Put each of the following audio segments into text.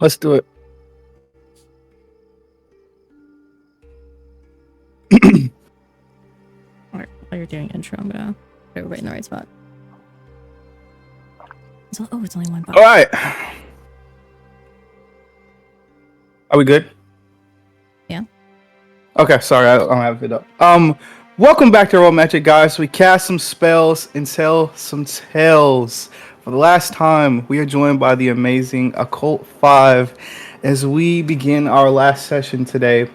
Let's do it. Alright, while you're doing intro, I'm gonna put everybody in the right spot. It's only one box. All right. Are we good? Yeah. Okay, sorry, I don't have it up. Welcome back to Roll Magic, guys. We cast some spells and tell some tales. For the last time, we are joined by the amazing Occult 5 as we begin our last session today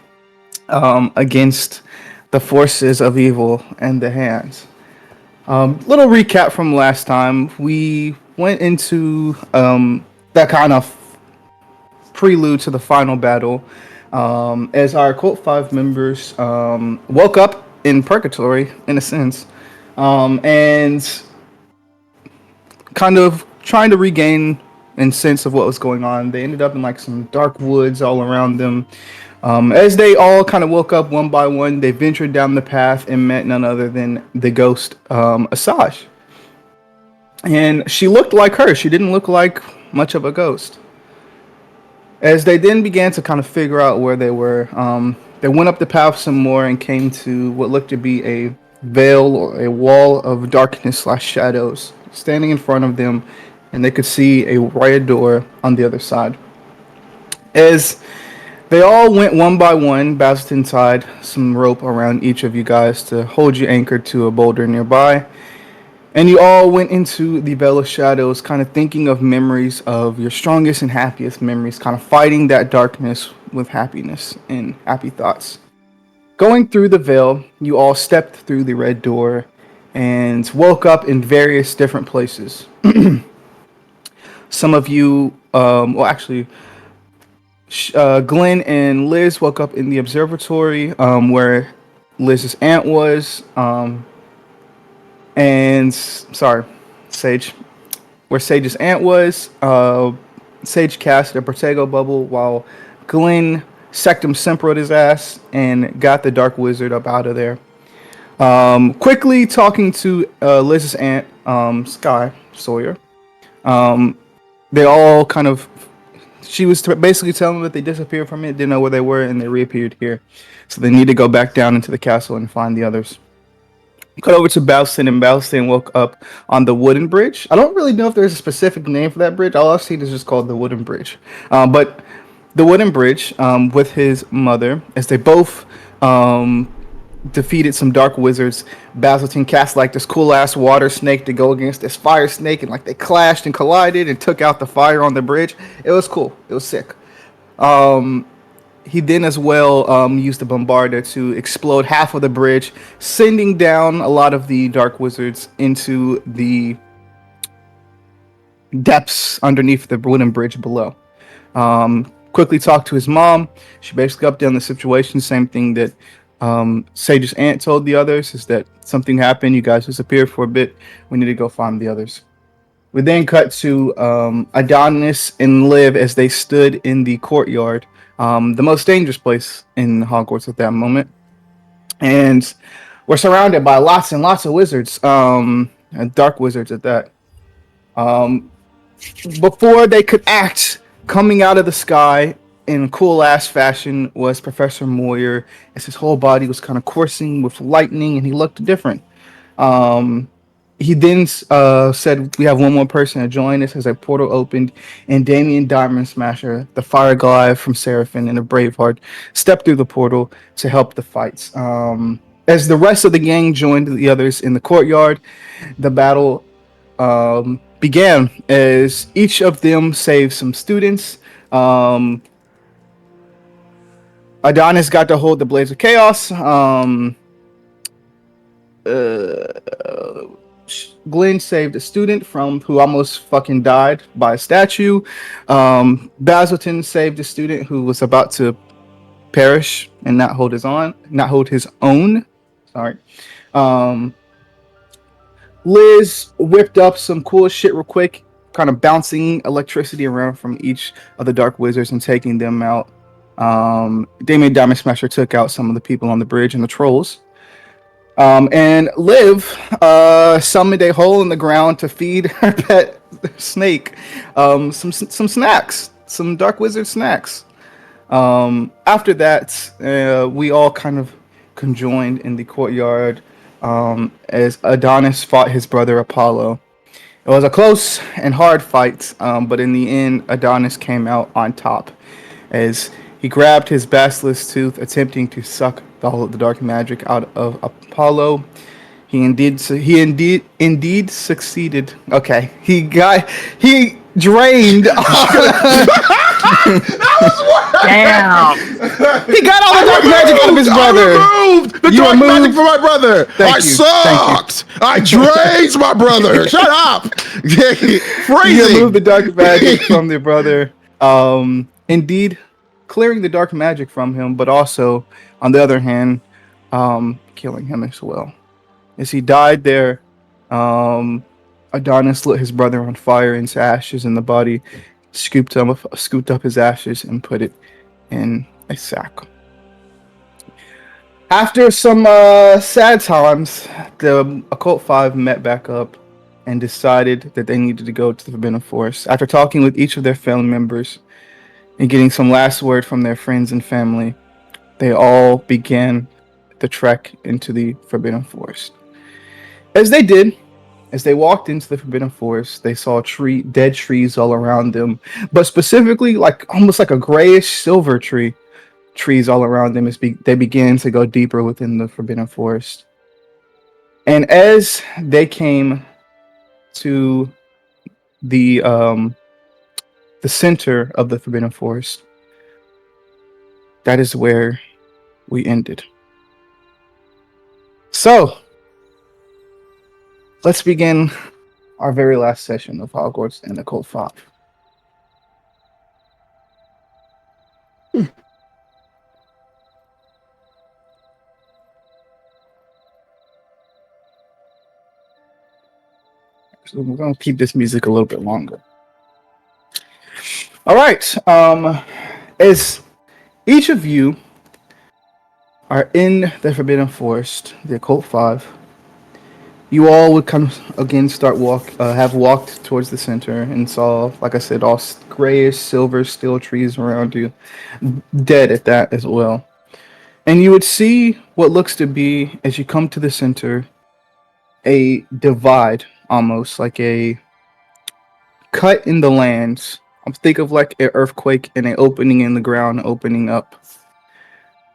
against the forces of evil and the hands. Little recap from last time. We went into that kind of prelude to the final battle as our Cult 5 members woke up in purgatory, in a sense, and kind of trying to regain a sense of what was going on. They ended up in like some dark woods all around them. As they all kind of woke up one by one, they ventured down the path and met none other than the ghost, Asajj. And she looked like her. She didn't look like much of a ghost. As they then began to kind of figure out where they were, they went up the path some more and came to what looked to be a veil or a wall of darkness / shadows standing in front of them, and they could see a red door on the other side. As they all went one by one, Basildon tied some rope around each of you guys to hold you anchored to a boulder nearby. And you all went into the veil of shadows, kind of thinking of memories of your strongest and happiest memories, kind of fighting that darkness with happiness and happy thoughts. Going through the veil, you all stepped through the red door and woke up in various different places. Some of you, Glenn and Liz woke up in the observatory where Liz's aunt was. Sage, where Sage's aunt was. Sage cast a Protego bubble while Glenn Sectum Sempro'd his ass and got the Dark Wizard up out of there. Quickly talking to Liz's aunt, Sky Sawyer. They all kind of, she was basically telling them that they disappeared from it, didn't know where they were, and they reappeared here. So they need to go back down into the castle and find the others. Cut over to Balston, and Balston woke up on the wooden bridge. I don't really know if there's a specific name for that bridge. All I've seen is just called the wooden bridge. But the wooden bridge with his mother, as they both defeated some dark wizards. Basildon cast like this cool ass water snake to go against this fire snake, and like they clashed and collided and took out the fire on the bridge. It was cool. It was sick. He then as well used the bombarder to explode half of the bridge, sending down a lot of the dark wizards into the depths underneath the wooden bridge below. Quickly talked to his mom. She basically updated the situation. Same thing that Sage's aunt told the others, is that something happened. You guys disappeared for a bit. We need to go find the others. We then cut to Adonis and Liv as they stood in the courtyard. The most dangerous place in Hogwarts at that moment. And we're surrounded by lots and lots of wizards, and dark wizards at that. Before they could act, coming out of the sky in cool-ass fashion was Professor Moyer, as his whole body was kind of coursing with lightning, and he looked different. He then said, we have one more person to join us, as a portal opened, and Damien Diamond Smasher, the Fire Goliath from Seraphim and a Braveheart, stepped through the portal to help the fights. As the rest of the gang joined the others in the courtyard, the battle began, as each of them saved some students. Adonis got to hold the Blades of Chaos. Glenn saved a student who almost fucking died by a statue. Basildon saved a student who was about to perish and not hold his own. Sorry. Liz whipped up some cool shit real quick, kind of bouncing electricity around from each of the dark wizards and taking them out. Damien Diamond Smasher took out some of the people on the bridge and the trolls. And Liv summoned a hole in the ground to feed her pet snake some snacks. some Dark Wizard snacks. After that, we all kind of conjoined in the courtyard as Adonis fought his brother Apollo. It was a close and hard fight, but in the end, Adonis came out on top as he grabbed his basilisk tooth, attempting to suck all of the dark magic out of Apollo. He indeed succeeded. Okay, he drained. Damn! He got all the dark magic out of his brother. I removed the You dark removed- magic from my brother. Thank I you. sucked. I drained my brother. Shut up. He Phrasing. removed the dark magic from their brother. Indeed, clearing the dark magic from him, but also, on the other hand, killing him as well. As he died there, Adonis lit his brother on fire into ashes in the body, scooped up his ashes, and put it in a sack. After some sad times, the Occult Five met back up and decided that they needed to go to the Forbidden Forest. After talking with each of their family members and getting some last word from their friends and family, they all began the trek into the Forbidden Forest. As they walked into the Forbidden Forest, they saw dead trees all around them, but specifically, like almost like a grayish silver trees all around them as they began to go deeper within the Forbidden Forest. And as they came to the center of the Forbidden Forest, that is where we ended. So, let's begin our very last session of Hogwarts and the Occult 5. So we're going to keep this music a little bit longer. All right. As each of you are in the Forbidden Forest, the Occult 5, you all would come again have walked towards the center and saw, like I said, all grayish silver steel trees around you, dead at that as well. And you would see what looks to be, as you come to the center, a divide, almost like a cut in the lands. Think of like an earthquake and an opening in the ground opening up.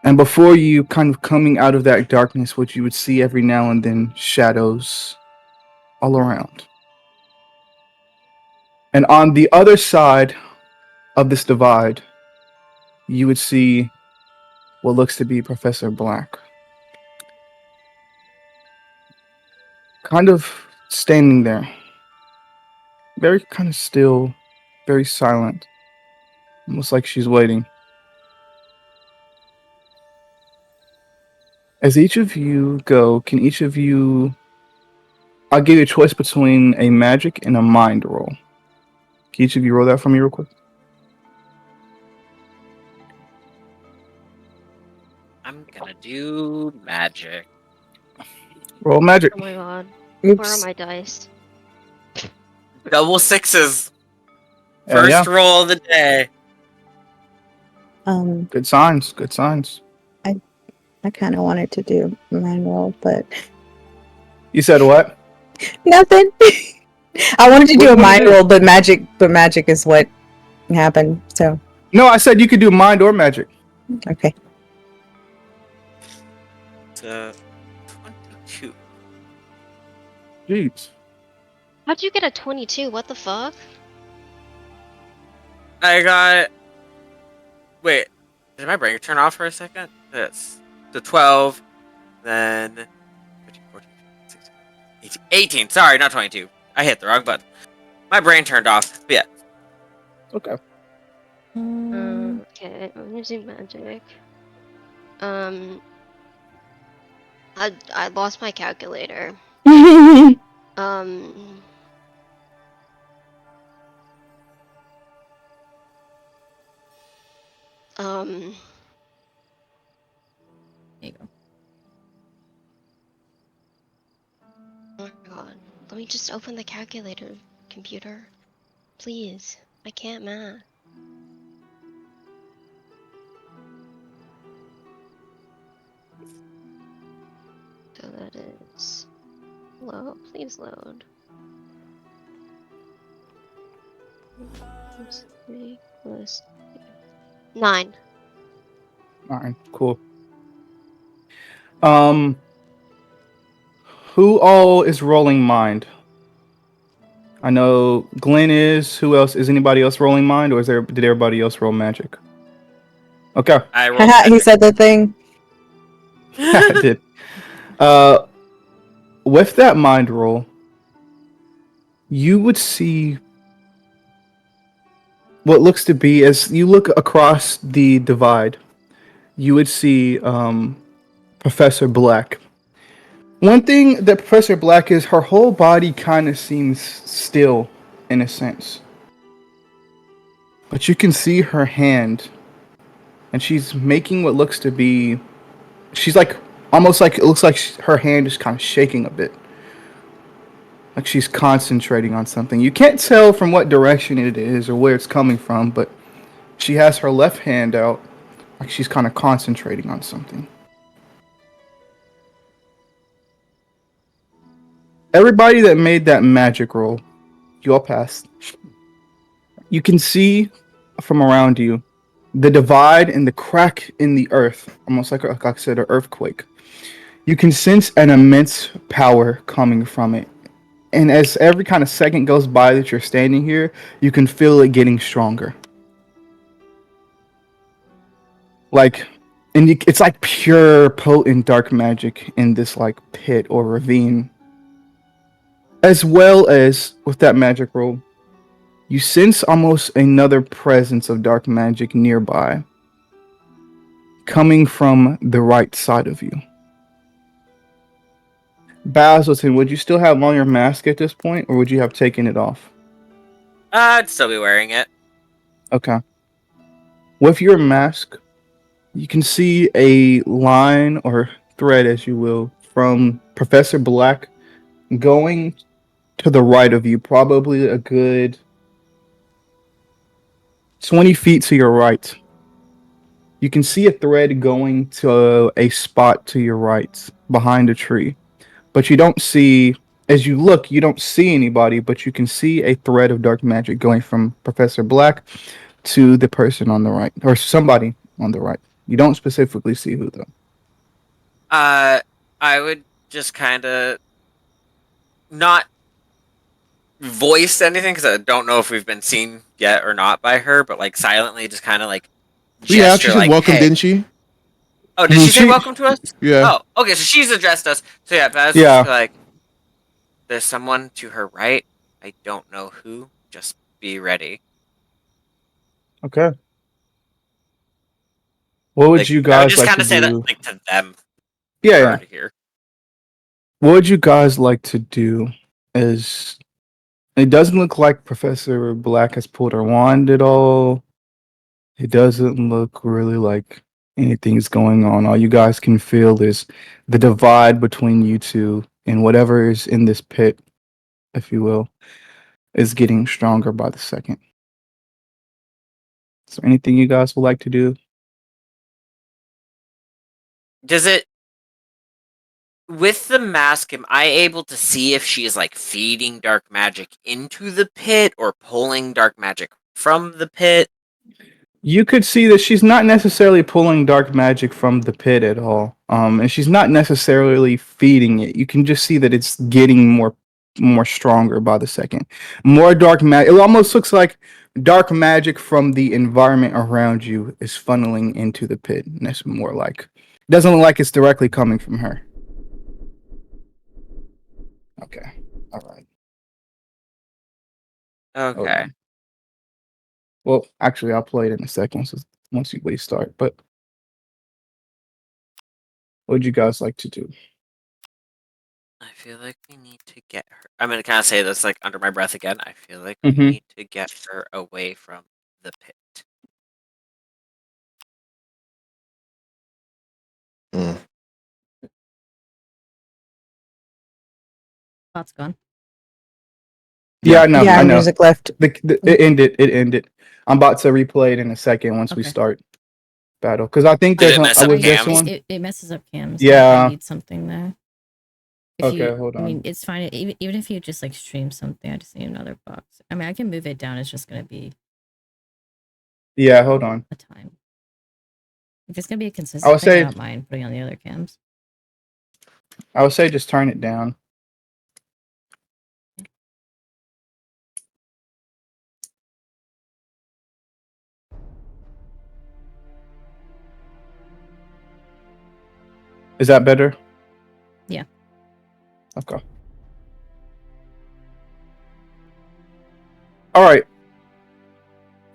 And before you, kind of coming out of that darkness, what you would see every now and then, shadows all around. And on the other side of this divide, you would see what looks to be Professor Black. Kind of standing there. Very kind of still, very silent. Almost like she's waiting. As each of you go, can each of you... I'll give you a choice between a magic and a mind roll. Can each of you roll that for me real quick? I'm gonna do magic. Roll magic. Oh my god. Where are my dice? Double sixes. Yeah, First roll of the day. Good signs. Good signs. I kind of wanted to do mind roll, but You said what? nothing. I wanted to What do do a you wanna mind do? roll, but magic is what happened. So No, I said you could do mind or magic. okay. It's 22. Jeez. How'd you get a 22? What the fuck? I got. Wait, did my brain turn off for a second? Yes. So 12, then 13, 14, 16, 18. Sorry, not 22. I hit the wrong button. My brain turned off. But yeah. Okay. Okay, I'm using magic. I lost my calculator. Um. There you go. Oh my god. Let me just open the calculator, computer. Please. I can't math. that is. Load, please load. Plus 3 plus 9. All right, cool. Who all is rolling mind? I know Glenn is. Who else? Is anybody else rolling mind, or did everybody else roll magic? Okay, I rolled He magic. said the thing. I did. With that mind roll, you would see what looks to be, as you look across the divide, you would see Professor Black. One thing that Professor Black is, her whole body kind of seems still, in a sense. But you can see her hand, and she's making what looks to be. She's like, almost like, it looks like her hand is kind of shaking a bit. Like she's concentrating on something. You can't tell from what direction it is or where it's coming from, but she has her left hand out, like she's kind of concentrating on something. Everybody that made that magic roll, you all passed. You can see from around you the divide and the crack in the earth, almost like I said, an earthquake. You can sense an immense power coming from it. And as every kind of second goes by that you're standing here, you can feel it getting stronger. Like, and it's like pure, potent dark magic in this like pit or ravine. As well as with that magic roll, you sense almost another presence of dark magic nearby, coming from the right side of you. Basilton, would you still have on your mask at this point, or would you have taken it off? I'd still be wearing it. Okay. With your mask, you can see a line or thread, as you will, from Professor Black going to the right of you, probably a good 20 feet to your right. You can see a thread going to a spot to your right, behind a tree. But you don't see, as you look, you don't see anybody, but you can see a thread of dark magic going from Professor Black to the person on the right, or somebody on the right. You don't specifically see who, though. I would just kind of not voice anything because I don't know if we've been seen yet or not by her, but like silently just kind of like We have. She gesture said like, welcome, hey. didn't she? Oh, did she say She- welcome to us? Yeah. Oh, okay, so she's addressed us. So yeah, Baz will Yeah. just be like, there's someone to her right. I don't know who. Just be ready. Okay. What would Like, you I would guys just like kind to of say that do? like to them. Yeah, For yeah. her to hear. What would you guys like to do? Is it doesn't look like Professor Black has pulled her wand at all. It doesn't look really like anything's going on. All you guys can feel is the divide between you two, and whatever is in this pit, if you will, is getting stronger by the second. Is there anything you guys would like to do? Does it with the mask, am I able to see if she is like feeding dark magic into the pit or pulling dark magic from the pit? You could see that she's not necessarily pulling dark magic from the pit at all, and she's not necessarily feeding it. You can just see that it's getting more stronger by the second. More dark magic. It almost looks like dark magic from the environment around you is funneling into the pit, and that's more like. It doesn't look like it's directly coming from her. Okay. All right. Hold Okay. on. Well, actually, I'll play it in a second once we start. But what would you guys like to do? I feel like we need to get her. I'm gonna kind of say this like under my breath again. I feel like Mhm. we need to get her away from the pit. Mm. Spot's gone. Yeah, I know. Yeah, I know. music left. It ended. It ended. I'm about to replay it in a second once we Okay. start battle, because I think Did there's it mess up with this Cams? one. It messes up cams. Yeah. I need something there. If Okay, you, hold I mean, on. it's fine. Even if you just like stream something, I just need another box. I mean, I can move it down. It's just gonna be Yeah, hold on. a time. If it's gonna be a I consistent would thing, I say don't mind putting on the other cams. just turn it down. Is that better? Yeah. Okay. All right.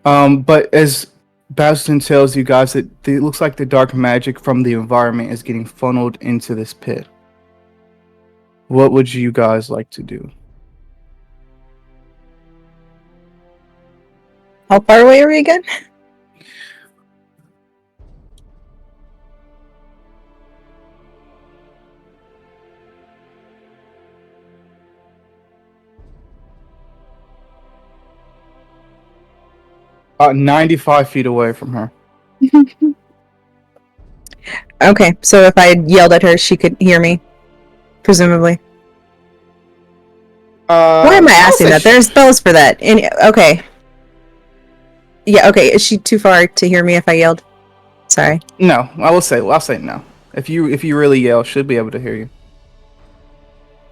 But as Bastion tells you guys, it looks like the dark magic from the environment is getting funneled into this pit. What would you guys like to do? How far away are we again? About 95 feet away from her. Okay, so if I yelled at her, she could hear me, presumably. Why am I I'll asking say that? There's spells for that. Okay. Yeah, okay. Is she too far to hear me if I yelled? Sorry. No, I'll say no. If you really yell, she'll be able to hear you.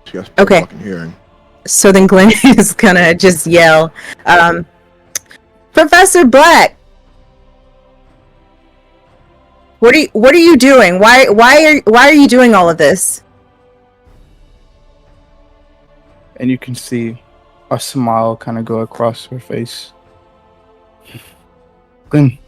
She got spell Okay. fucking hearing. So then Glenn is gonna just yell, Professor Black! What are you doing? Why are you doing all of this? And you can see a smile kind of go across her face. Glenn.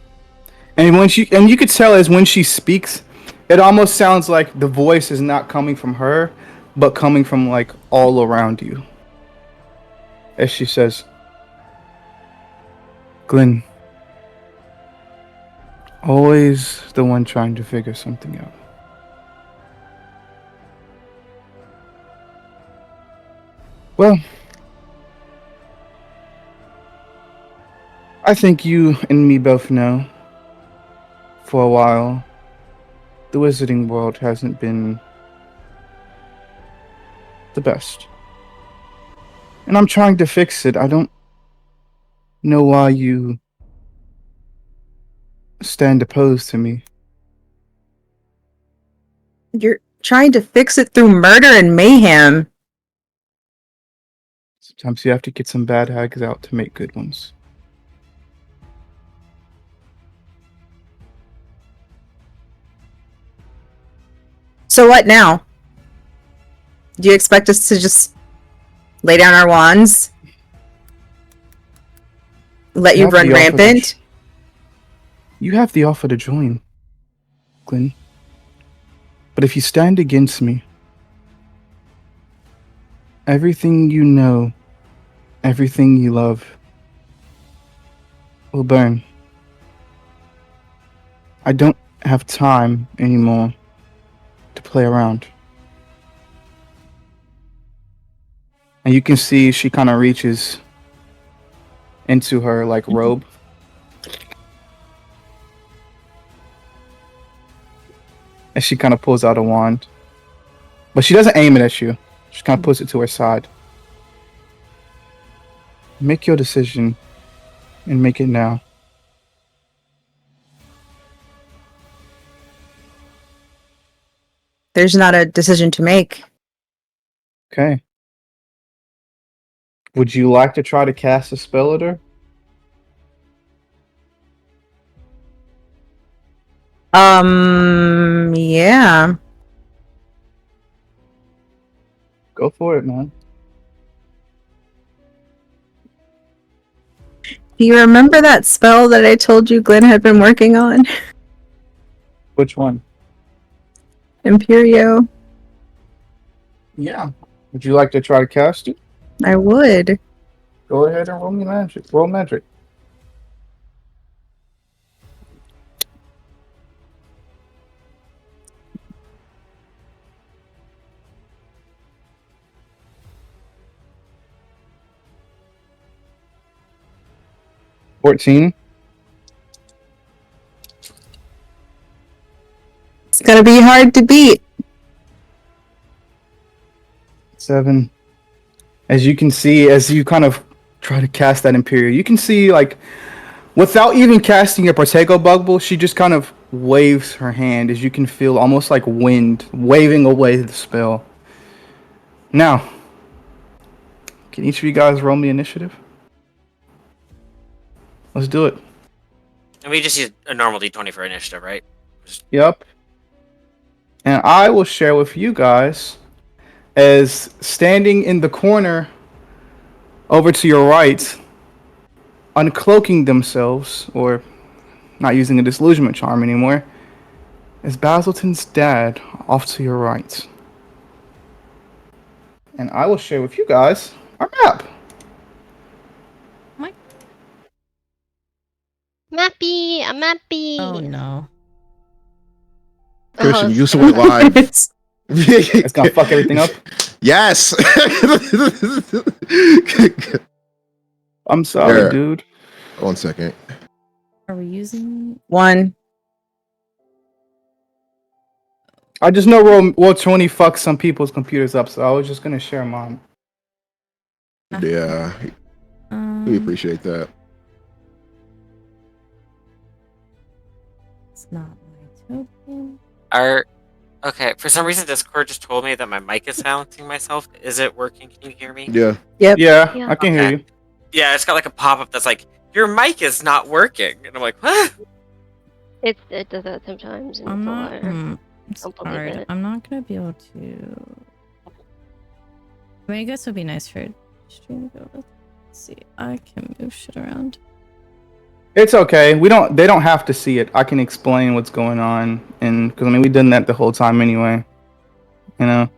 And you could tell as when she speaks, it almost sounds like the voice is not coming from her, but coming from like all around you. As she says, Glenn, always the one trying to figure something out. Well, I think you and me both know, for a while, the wizarding world hasn't been the best. And I'm trying to fix it. I don't know why you stand opposed to me. You're trying to fix it through murder and mayhem. Sometimes you have to get some bad hags out to make good ones. So what now? Do you expect us to just lay down our wands? Let you have run the offer to rampant? You have the offer to join, Glenn. But if you stand against me, everything you know, everything you love, will burn. I don't have time anymore to play around. And you can see she kind of reaches into her like robe. And she kind of pulls out a wand. But she doesn't aim it at you. She kind of puts it to her side. Make your decision and make it now. There's not a decision to make. Okay. Would you like to try to cast a spell at her? Yeah. Go for it, man. Do you remember that spell that I told you Glenn had been working on? Which one? Imperio? Yeah. Would you like to try to cast it? I would. Go ahead and roll me magic. Roll magic. $14. It's gonna be hard to beat. 7. As you can see, as you kind of try to cast that Imperial, you can see, like, without even casting a Protego Bubble, she just kind of waves her hand, as you can feel almost like wind waving away the spell. Now, can each of you guys roll me initiative? Let's do it. And we just use a normal d20 for initiative, right? Yep. And I will share with you guys, as standing in the corner over to your right, uncloaking themselves, or not using a disillusionment charm anymore, is Basilton's dad off to your right. And I will share with you guys our map. Mappy, a mappy. Oh no. Christian, you it's used to went live. It's gonna fuck everything up. Yes. I'm sorry, There. dude. 1 second. Are we using 1. I just know Roll20 fucks some people's computers up, so I was just gonna share mine. Yeah, we appreciate that. It's not my token. Okay, for some reason Discord just told me that my mic is silencing myself. Is it working? Can you hear me? Yeah. Yep. Yeah, Yeah. I can hear Okay. you. Yeah, it's got like a pop-up that's like, your mic is not working. And I'm like, what? It does that sometimes. And I'm it's a not. liar. It's Don't believe hard. it. I'm not gonna be able to. I mean, I guess it would be nice for stream to be able to see. I can move shit around. It's okay. They don't have to see it. I can explain what's going on, and because I mean we've done that the whole time anyway. You know.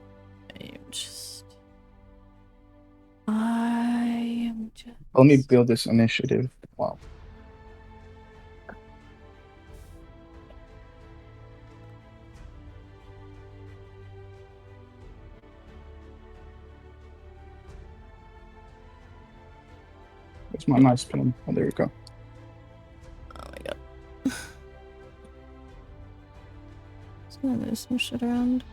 I am just. Let me build this initiative. Wow. Where's my nice pen? Oh, there we go. Oh my god. Just gonna move some shit around.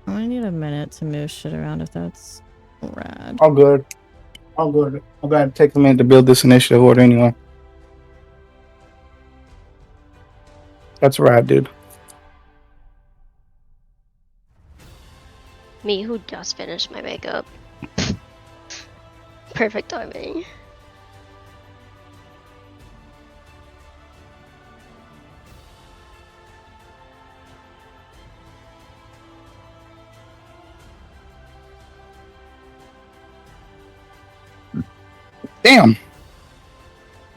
I only need a minute to move shit around if that's rad. All good. All good. I'm glad it takes a minute to build this initiative order anyway. That's rad, dude. Me who just finished my makeup. Perfect timing. Damn.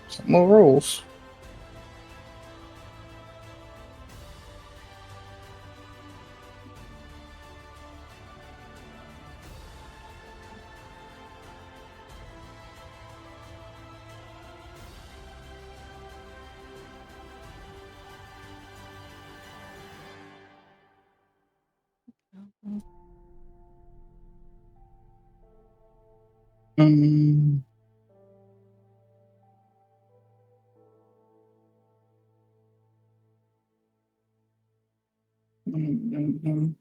Some more rolls. Mm. Mm.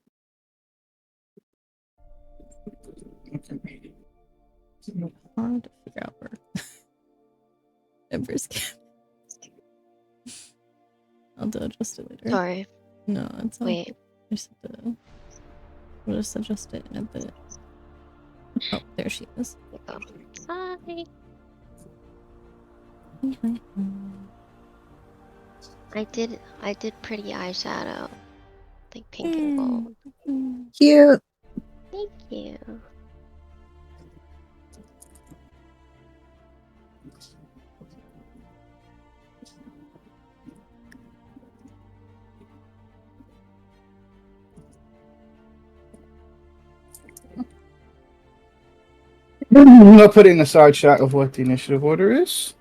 Okay. Hard to figure out where Ember's I'll adjust it later. Sorry. No, it's all Wait. good. We'll just adjust it in a bit. Oh, there she is. There we go. Hi. I did pretty eyeshadow. Like pink and gold. Cute. Thank you. I'm gonna put it in the side shot of what the initiative order is.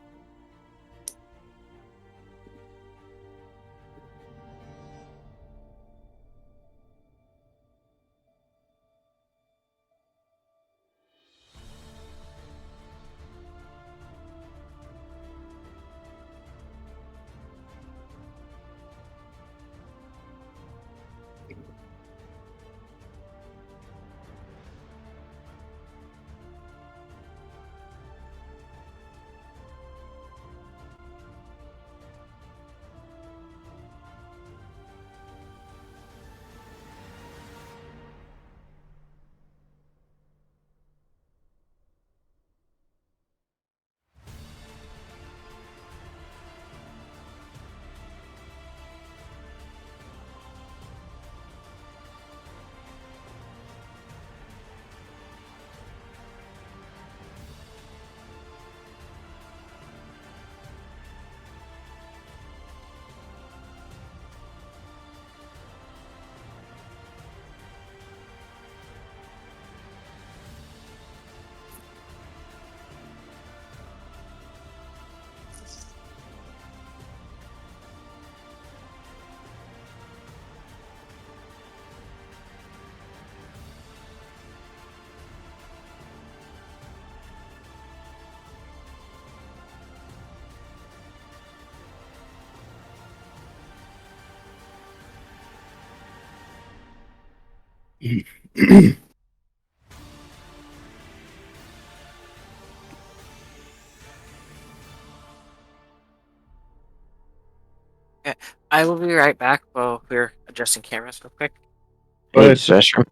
I will be right back while we're adjusting cameras real quick. Go ahead. Session.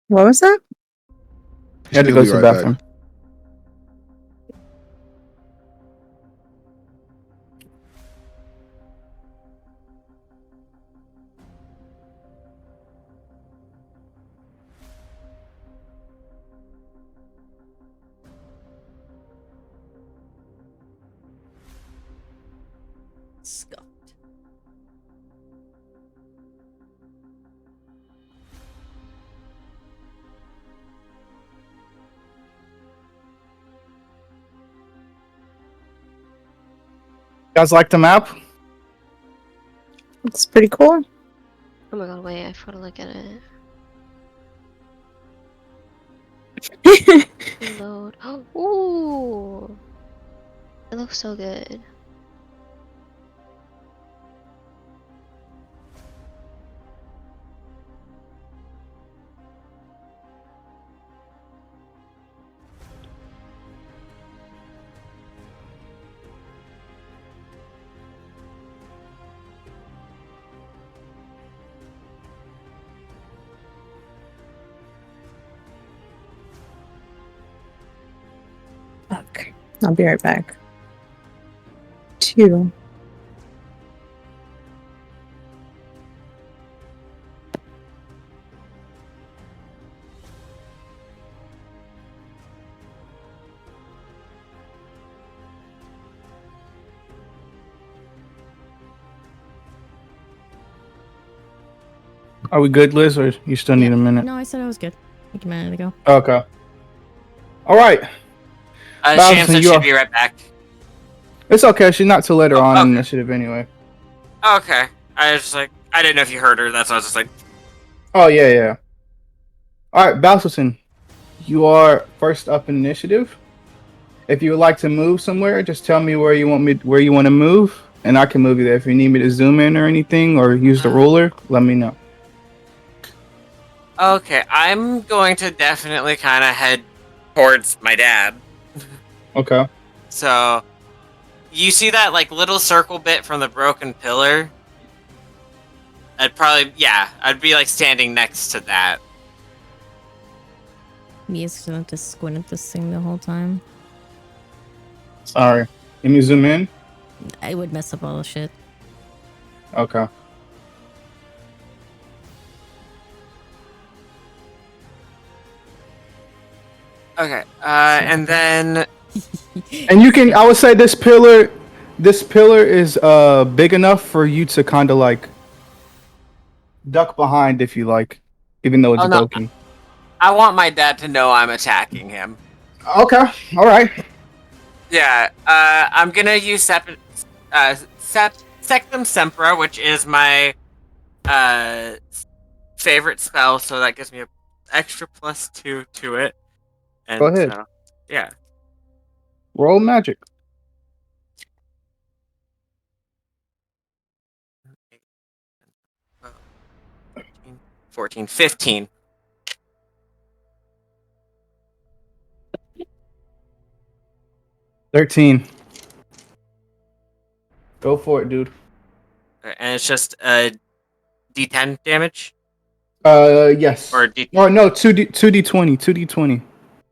What was that? You had to She'll go be to the right back. bathroom. Scuffed. You guys like the map? It's pretty cool. Oh my god, wait, I forgot to look at it. Reload. Ooh! It looks so good. Fuck. I'll be right back. 2. Are we good, Liz, or you still need a minute? No, I said I was good. Like a minute ago. Okay. All right. Bowser, Shan said you she'd are- be right back. It's okay. She's not till later Oh, on in okay. initiative anyway. Okay. I was just like, I didn't know if you heard her. That's why I was just like, Oh yeah, yeah. All right, Balselson, you are first up in initiative. If you would like to move somewhere, just tell me where you want to move, and I can move you there. If you need me to zoom in or anything, or use the ruler, let me know. okay, I'm going to definitely kind of head towards my dad. Okay. So, you see that like little circle bit from the broken pillar? I'd be like standing next to that. Mia's gonna have to squint at this thing the whole time. Sorry. Let me zoom in. I would mess up all the shit. Okay. Okay, and then And you can. I would say this pillar is big enough for you to kind of like duck behind if you like, even though it's Oh, no. broken. I want my dad to know I'm attacking him. Okay. All right. Yeah, I'm gonna use Sectum Sempra, which is my favorite spell, so that gives me an extra +2 to it. And Go ahead. So, yeah. Roll magic. 14, 15. $13. Go for it, dude. And it's just D10 damage? Yes. Or D- Oh no, 2d20, 2d20.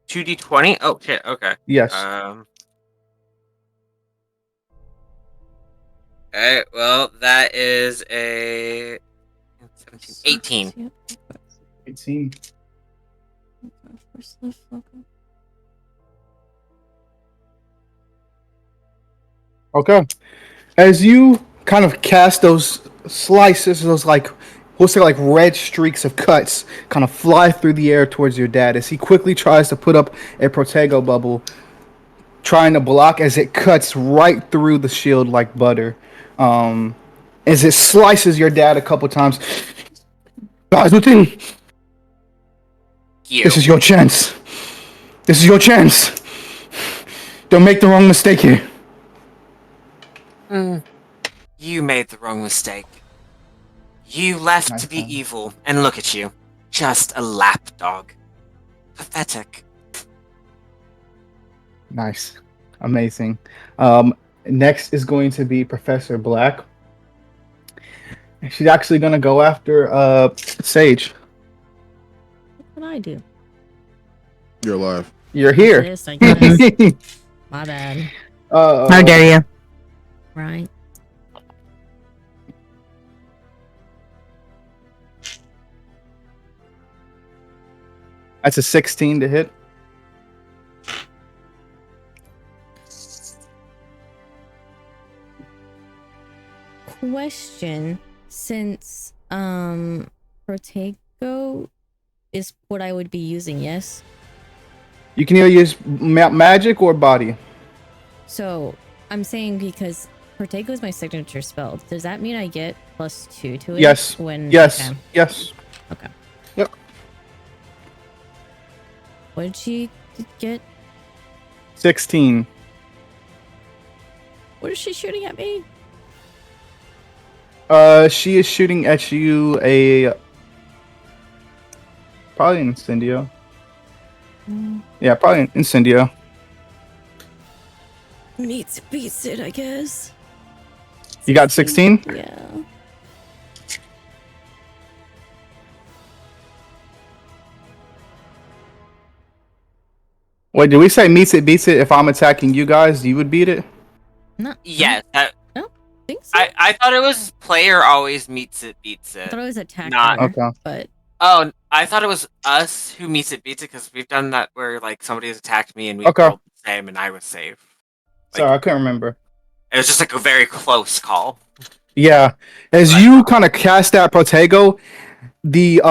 2d20? Oh, shit, okay. Yes. Alright, well, that is a 17, 18. Yep. 18. First lift, okay. Okay. As you kind of cast those slices, those like, we'll say like red streaks of cuts, kind of fly through the air towards your dad as he quickly tries to put up a Protego bubble, trying to block as it cuts right through the shield like butter. As it slices your dad a couple times. Guys, within. You. This is your chance. This is your chance. Don't make the wrong mistake here. You made the wrong mistake. You left Nice to be one. evil, and look at you. Just a lapdog. Pathetic. Nice. Amazing. Next is going to be Professor Black. She's actually going to go after Sage. What can I do? You're alive. You're here. This, I guess. My bad. How dare you? Right. That's a 16 to hit. Question: since Protego is what I would be using, yes. You can either use magic or body. So I'm saying because Protego is my signature spell. Does that mean I get +2 to it? Yes. When Yes. okay. Yes. Okay. Yep. What did she get? 16. What is she shooting at me? She is shooting at you probably an incendio. Yeah, probably an incendio. Beats it, I guess. You got 16? Yeah. Wait, did we say meets it beats it? If I'm attacking you guys, you would beat it? No. Yes, I don't think so. I thought it was player always meets it, beats I it. thought it was attacker, Not- Okay. but Oh, I thought it was us who meets it, beats it, because we've done that where like somebody has attacked me and we Okay. rolled the same and I was safe. Sorry, I couldn't remember. It was just like a very close call. Yeah, as you kind of cast that Protego, the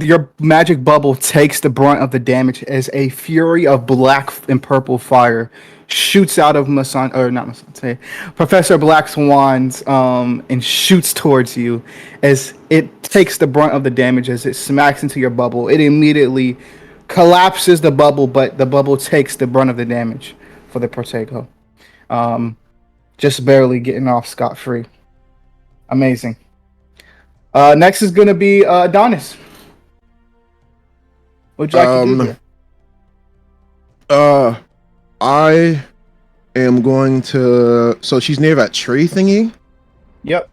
your magic bubble takes the brunt of the damage as a fury of black and purple fire shoots out of Professor Black's wand and shoots towards you as it takes the brunt of the damage as it smacks into your bubble. It immediately collapses the bubble, but the bubble takes the brunt of the damage for the Protego. Just barely getting off scot-free. Amazing. Next is gonna be Adonis. What'd you like to do here? I am going to. So she's near that tree thingy. Yep.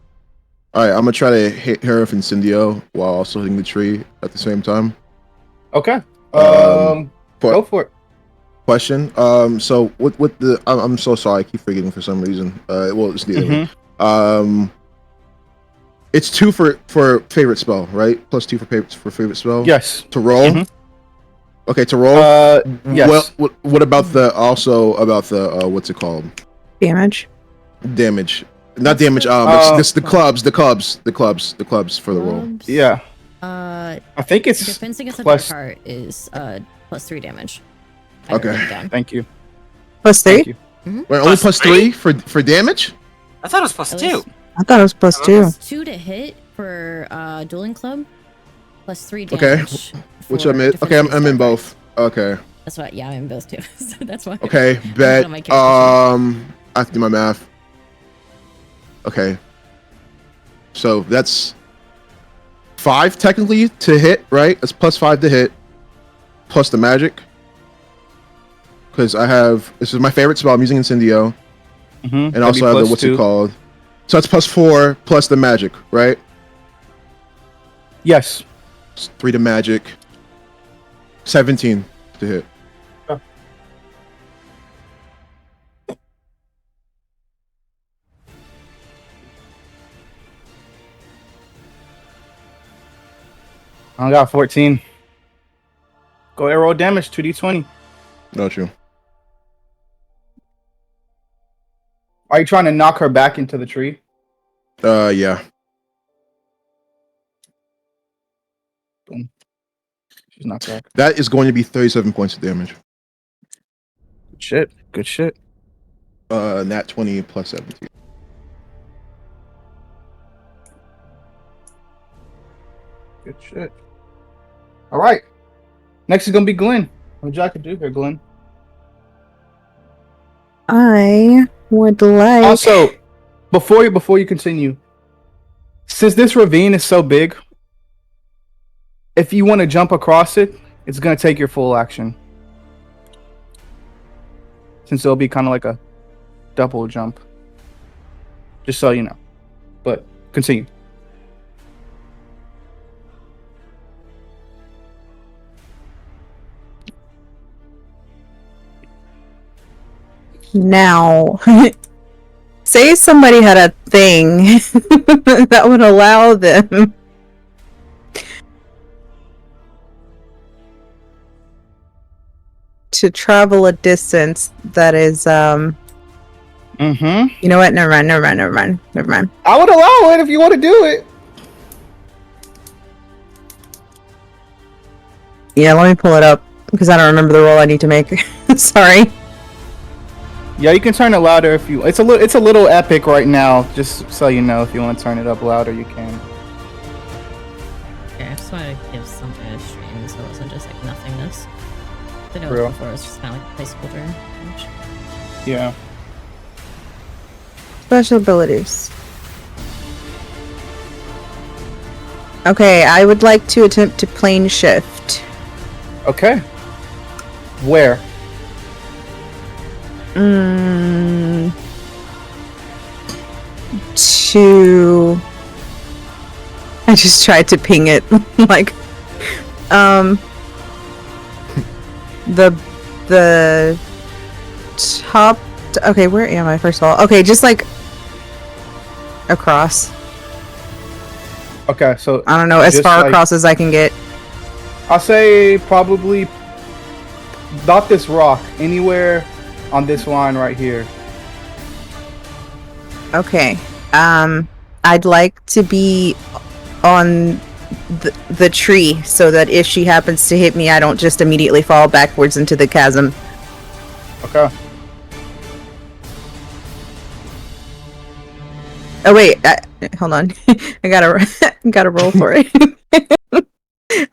All right, I'm gonna try to hit her with incendio while also hitting the tree at the same time. Okay. But- Go for it. Question. So with the, I'm so sorry. I keep forgetting for some reason. Well, it's neither. It's 2 for favorite spell, right? +2 for favorite spell. Yes. To roll. Mhm. Okay, to roll. Yes. What about the what's it called? Damage. Damage. Not What's damage. the- It's the clubs for the roll. Clubs. Yeah. Uh, I think it's defense against the plus- dark heart is +3 damage. I wrote Okay. it down. Thank you. +3? Thank you. Wait, only Plus +3 for damage? I thought it was +2. At least- I thought it was +2. +2 to hit for dueling club, +3 Okay. damage. Which for I'm in. defense Okay, I'm against in dark both. Okay. heart. That's why. Yeah, I'm in both too. So that's why. Okay. I Bet. on my character sheet. I have to do my math. Okay. So that's 5 technically to hit, right? It's +5 to hit, plus the magic. Because this is my favorite spell. I'm using Incendio, Mhm. and also I have the what's it called? So that's +4 plus the magic, right? Yes. It's 3 to magic. 17 to hit. I got 14. Go ahead, roll damage, 2d20. Not you. Are you trying to knock her back into the tree? Yeah. Boom. She's knocked back. That is going to be 37 points of damage. Good shit. Good shit. Nat 20 plus 17. Good shit. All right. Next is gonna be Glenn. What would you like to do here, Glenn? I would like. Also, before you continue, since this ravine is so big, if you want to jump across it, it's gonna take your full action. Since it'll be kind of like a double jump. Just so you know. But continue. Now, say somebody had a thing that would allow them to travel a distance that is, Mm-hmm. you know what? Never mind. I would allow it if you want to do it. Yeah, let me pull it up because I don't remember the roll I need to make. Sorry. Yeah, you can turn it louder if you. It's a little epic right now. Just so you know, if you want to turn it up louder, you can. Okay, I just wanted to give something a stream so it wasn't just like nothingness. I know Real. before it was just kind of like a placeholder. Yeah. Special abilities. Okay, I would like to attempt to plane shift. Okay. Where? To I just tried to ping it like the top okay, where am I first of all? Okay, just like across. Okay, so I don't know, as just far like- across as I can get. I'll say probably not this rock, anywhere on this line right here. Okay. I'd like to be on the tree so that if she happens to hit me, I don't just immediately fall backwards into the chasm. Okay. Oh wait, hold on. I gotta roll for it.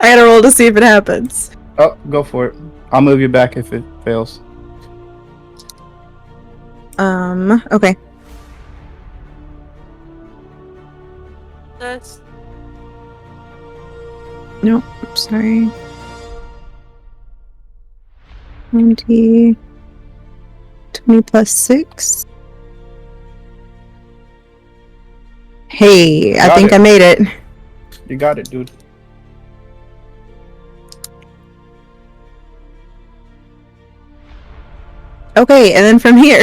I gotta roll to see if it happens. Oh, go for it. I'll move you back if it fails. Okay. That's No, sorry. 20 plus 6. Hey, I Got think it. I made it. You got it, dude. Okay, and then from here,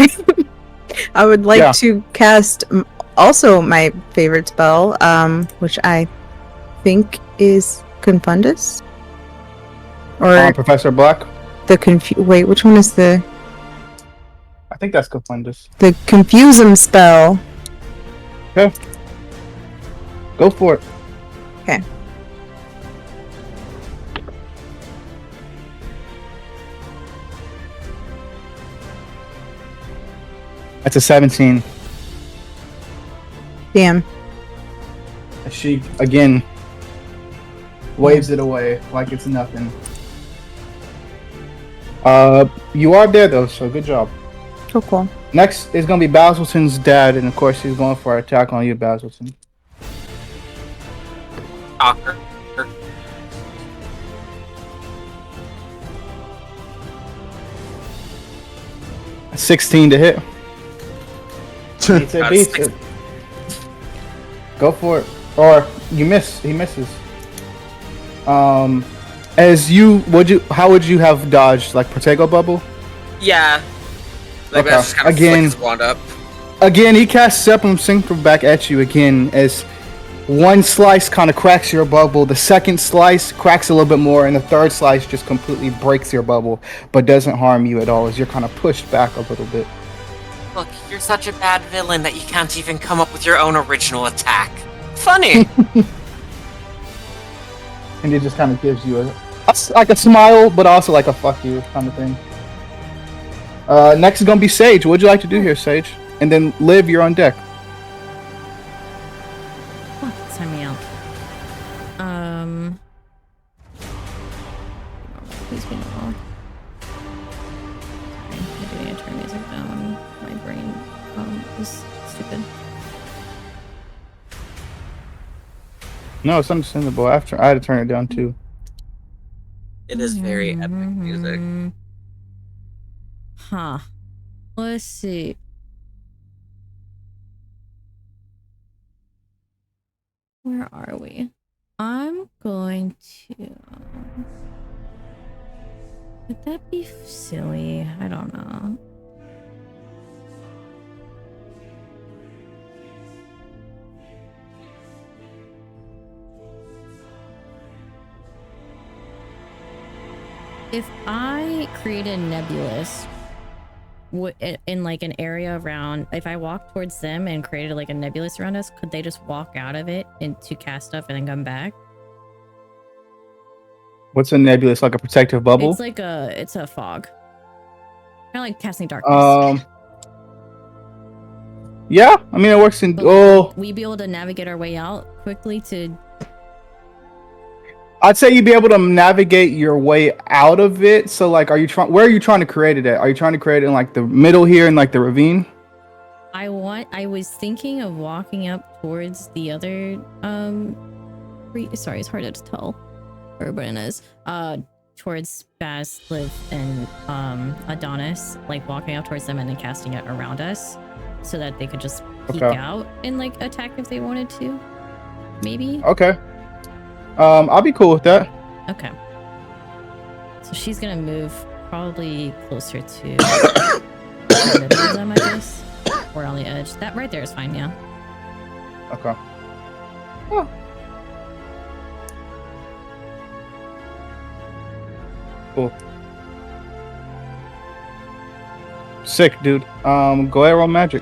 I would like Yeah. to cast also my favorite spell, which I think is Confundus, or Professor Black. the Wait, which one is the I think that's Confundus. Confuse 'em spell? Okay. Go for it. Okay. That's a 17. Damn. She again waves it away like it's nothing. You are there though, so good job. Cool. Next is gonna be Basilton's dad, and of course he's going for an attack on you, Basilton. Talker. 16 to hit. Beats it, That's beats six. it. Go for it. Or you miss. He misses. How would you have dodged? Like Protego Bubble? Yeah. Like Okay. that's just kind of Again. flick his wand up. Again, he casts Sepulum Synchro back at you again as one slice kind of cracks your bubble, the second slice cracks a little bit more, and the third slice just completely breaks your bubble, but doesn't harm you at all as you're kind of pushed back a little bit. Look, you're such a bad villain that you can't even come up with your own original attack. Funny. And it just kind of gives you like a smile, but also like a fuck you kind of thing. Next is gonna be Sage. What would you like to do here, Sage? And then Liv, you're on deck. Oh, sign me out. Please be normal. Sorry, I do need to turn music down. My brain is stupid. No, it's understandable. After I had to turn it down too. It is very epic music. Huh. Let's see. Where are we? I'm going to... Would that be silly? I don't know. If I create a nebulous in like an area around, if I walk towards them and created like a nebulous around us, could they just walk out of it and to cast stuff and then come back? What's a nebulous? Like a protective bubble? It's a fog. Kind of like casting darkness. Yeah, I mean it works in. But Oh, we be able to navigate our way out quickly to. I'd say you'd be able to navigate your way out of it. So, like, are you trying? Where are you trying to create it at? Are you trying to create it in like the middle here in like the ravine? I was thinking of walking up towards the other. Sorry, it's hard to tell where everyone is. Towards Baz, Liv, and Adonis, like walking up towards them and then casting it around us, so that they could just peek out and like attack if they wanted to. Maybe. Okay. I'll be cool with that. Okay. So she's gonna move probably closer to the middle of them, I guess, or on the edge. That right there is fine. Yeah. Okay. Oh. Cool. Sick, dude. Go ahead, roll magic.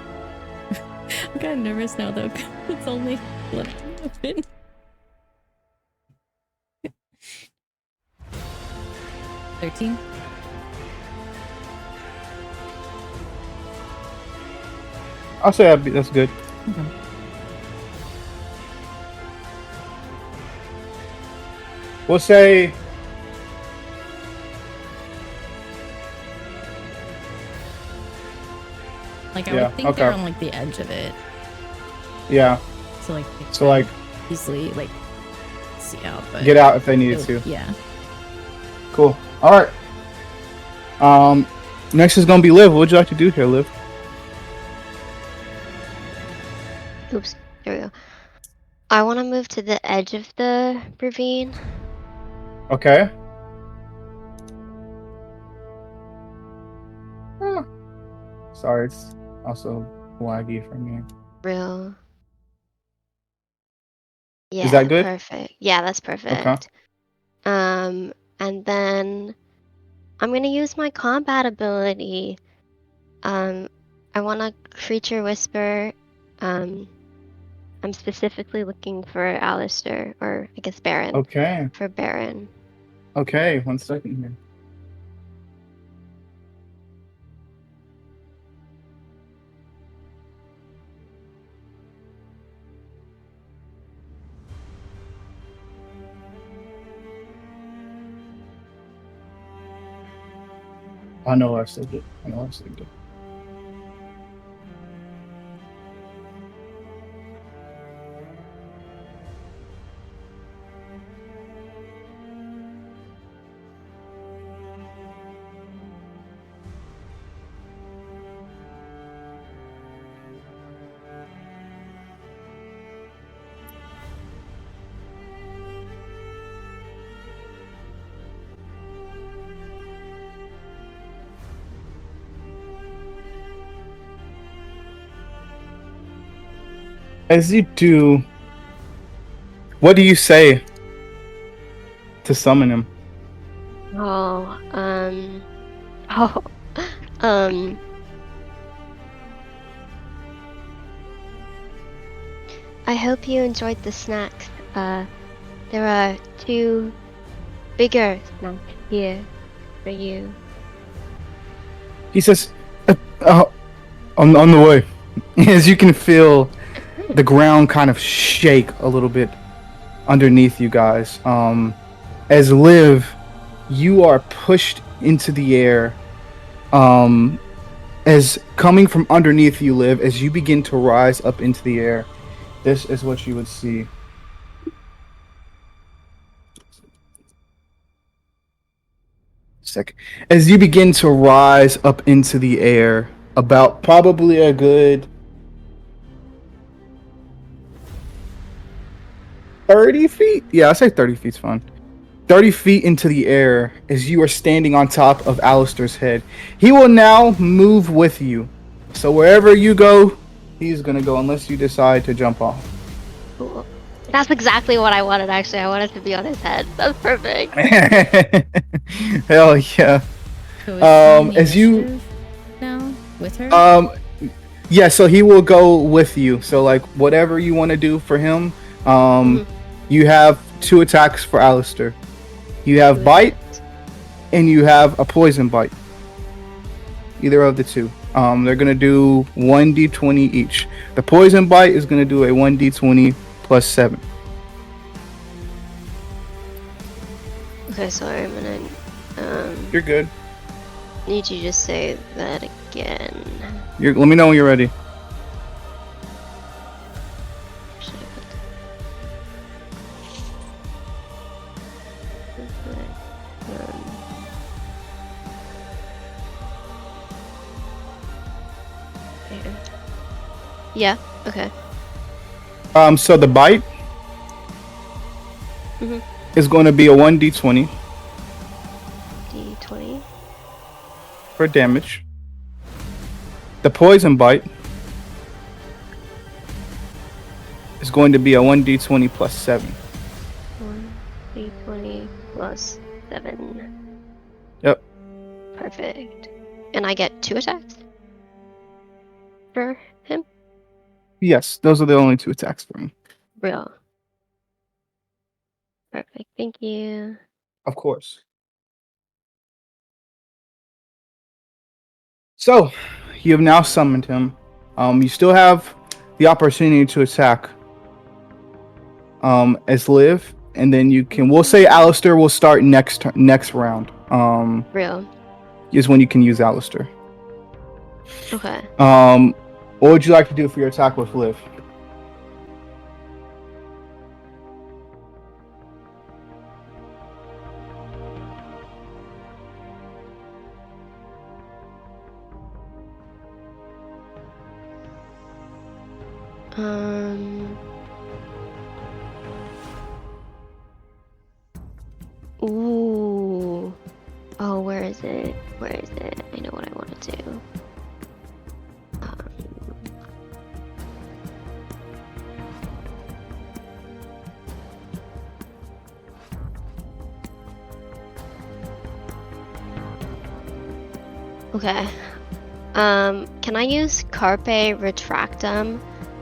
I'm kind of nervous now though. 'Cause it's only left open. $13. I'll say that's good. Okay. We'll say. Like I would think they're on like the edge of it. Yeah. So like. So like. Easily like see out, but get out if they needed to. Yeah. Cool. All right. Next is gonna be Liv. What would you like to do here, Liv? Oops. There we go. I want to move to the edge of the ravine. Okay. Sorry, it's also laggy for me. Real. Yeah. Is that good? Perfect. Yeah, that's perfect. Okay. And then I'm gonna use my combat ability. I want a creature whisper. I'm specifically looking for Alistair, or I guess Baron. Okay. For Baron. Okay, 1 second here. I know I saved it. As you do, what do you say to summon him? I hope you enjoyed the snacks. There are 2 bigger snacks here for you. He says, on the way. As you can feel the ground kind of shake a little bit underneath you guys. As Liv, you are pushed into the air. As coming from underneath you, Liv, as you begin to rise up into the air, this is what you would see. second. As you begin to rise up into the air, about probably a good 30 feet? Yeah, I say 30 feet's fine. 30 feet into the air as you are standing on top of Alistair's head. He will now move with you. So wherever you go, he's going to go unless you decide to jump off. Cool. That's exactly what I wanted, actually. I wanted to be on his head. That's perfect. Hell yeah. So is he in the as you- initiative now with her? Yeah, so he will go with you. So like whatever you want to do for him, you have 2 attacks for Alistair. You have bite and you have a poison bite. Either of the 2. They're gonna do 1d20 each. The poison bite is gonna do a 1d20 plus 7. Okay, sorry, I'm gonna You're good. need you to just say that again. Let me know when you're ready. Should I put here. Yeah, okay. So the bite is going to be a 1d20 D20. for damage. The poison bite is going to be a 1d20 plus 7. 1d20 plus 7. Yep. Perfect. And I get 2 attacks? For him? Yes, those are the only 2 attacks for him. Real. Perfect, thank you. Of course. So, you have now summoned him. You still have the opportunity to attack as Liv, and then you can. We'll say Alistair will start next round. Real. Is when you can use Alistair. Okay. What would you like to do for your attack with Liv? Ooh. Oh, where is it? Where is it? I know what I want to do. Okay. Can I use Carpe Retractum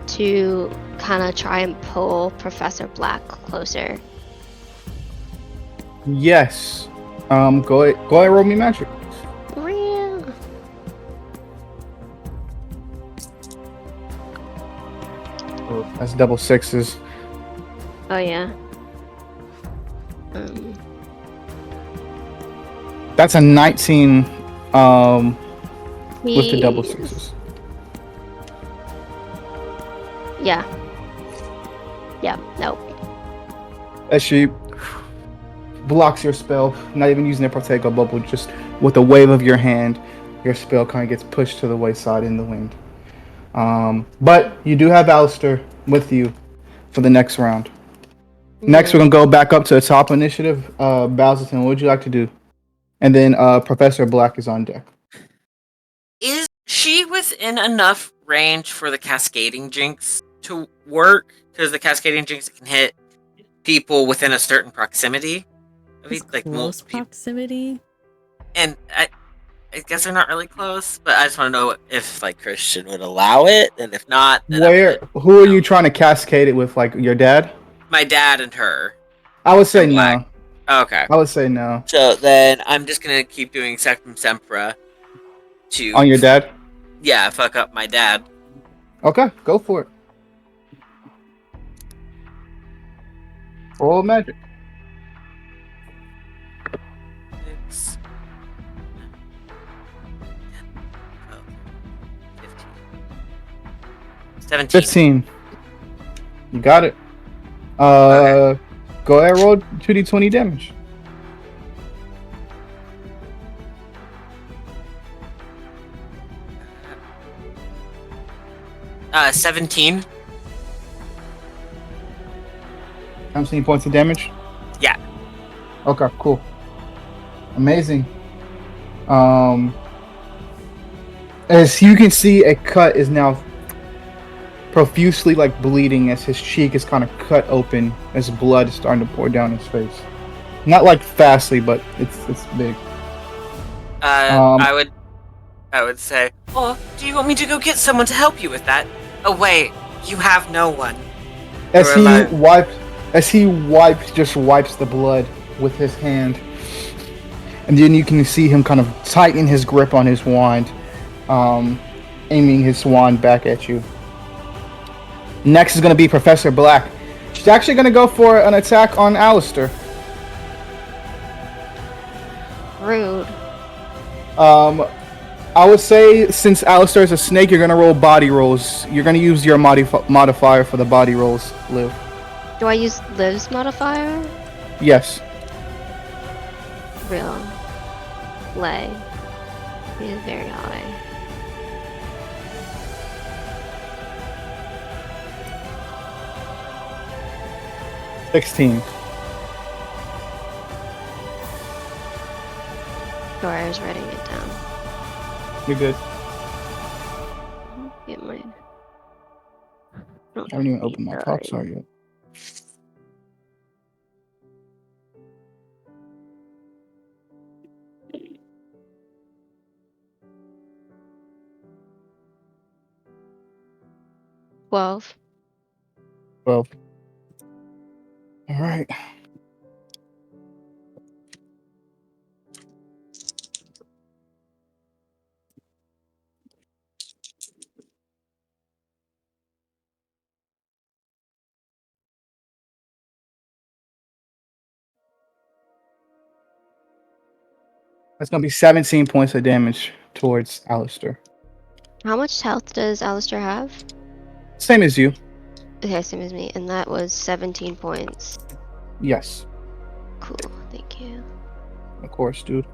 to kind of try and pull Professor Black closer? Yes. Go ahead. Roll me magic. Real. Oh, that's double 6s. Oh yeah. That's a 19. With the double He- 6s. Yeah. Yeah. Nope. As she blocks your spell, not even using a Protego bubble, just with a wave of your hand, your spell kind of gets pushed to the wayside in the wind. But you do have Alistair with you for the next round. Next, we're gonna go back up to the top initiative. Bowserton, what would you like to do? And then Professor Black is on deck. Is she within enough range for the cascading jinx to work? Because the cascading jinx can hit people within a certain proximity. Is Like close most people. proximity. And I guess they're not really close, but I just want to know if like Christian would allow it, and if not, then Who are you trying to cascade it with? Like your dad? my dad and her. I would say And Black. no. Okay. I would say no. So then I'm just gonna keep doing Sectum Sempra to On your dad? Yeah, fuck up my dad. Okay, go for it. Roll magic. 6, 12, 15, 17. 15. You got it. Okay. Go ahead, roll 2d20 damage. 17. 17 points of damage? Yeah. Okay, cool. Amazing. As you can see, a cut is now profusely like bleeding as his cheek is kind of cut open as blood is starting to pour down his face. Not like fastly, but it's big. I would say, oh, do you want me to go get someone to help you with that? Oh wait, you have no one. As You're he alive. wipes the blood with his hand, and then you can see him kind of tighten his grip on his wand, aiming his wand back at you. Next is going to be Professor Black. She's actually going to go for an attack on Alistair. Rude. I would say since Alistair is a snake, you're going to roll body rolls. You're going to use your modifier for the body rolls, Liv. Do I use Liv's modifier? Yes. Real. Lay. He is very high. – 16. Sorry, I was writing it down. You're good. Get my. I haven't even opened my top star yet. Well, All right. That's going to be 17 points of damage towards Alistair. how much health does Alistair have? Same as you. Okay, same as me, and that was 17 points. Yes. Cool, thank you. Of course, dude.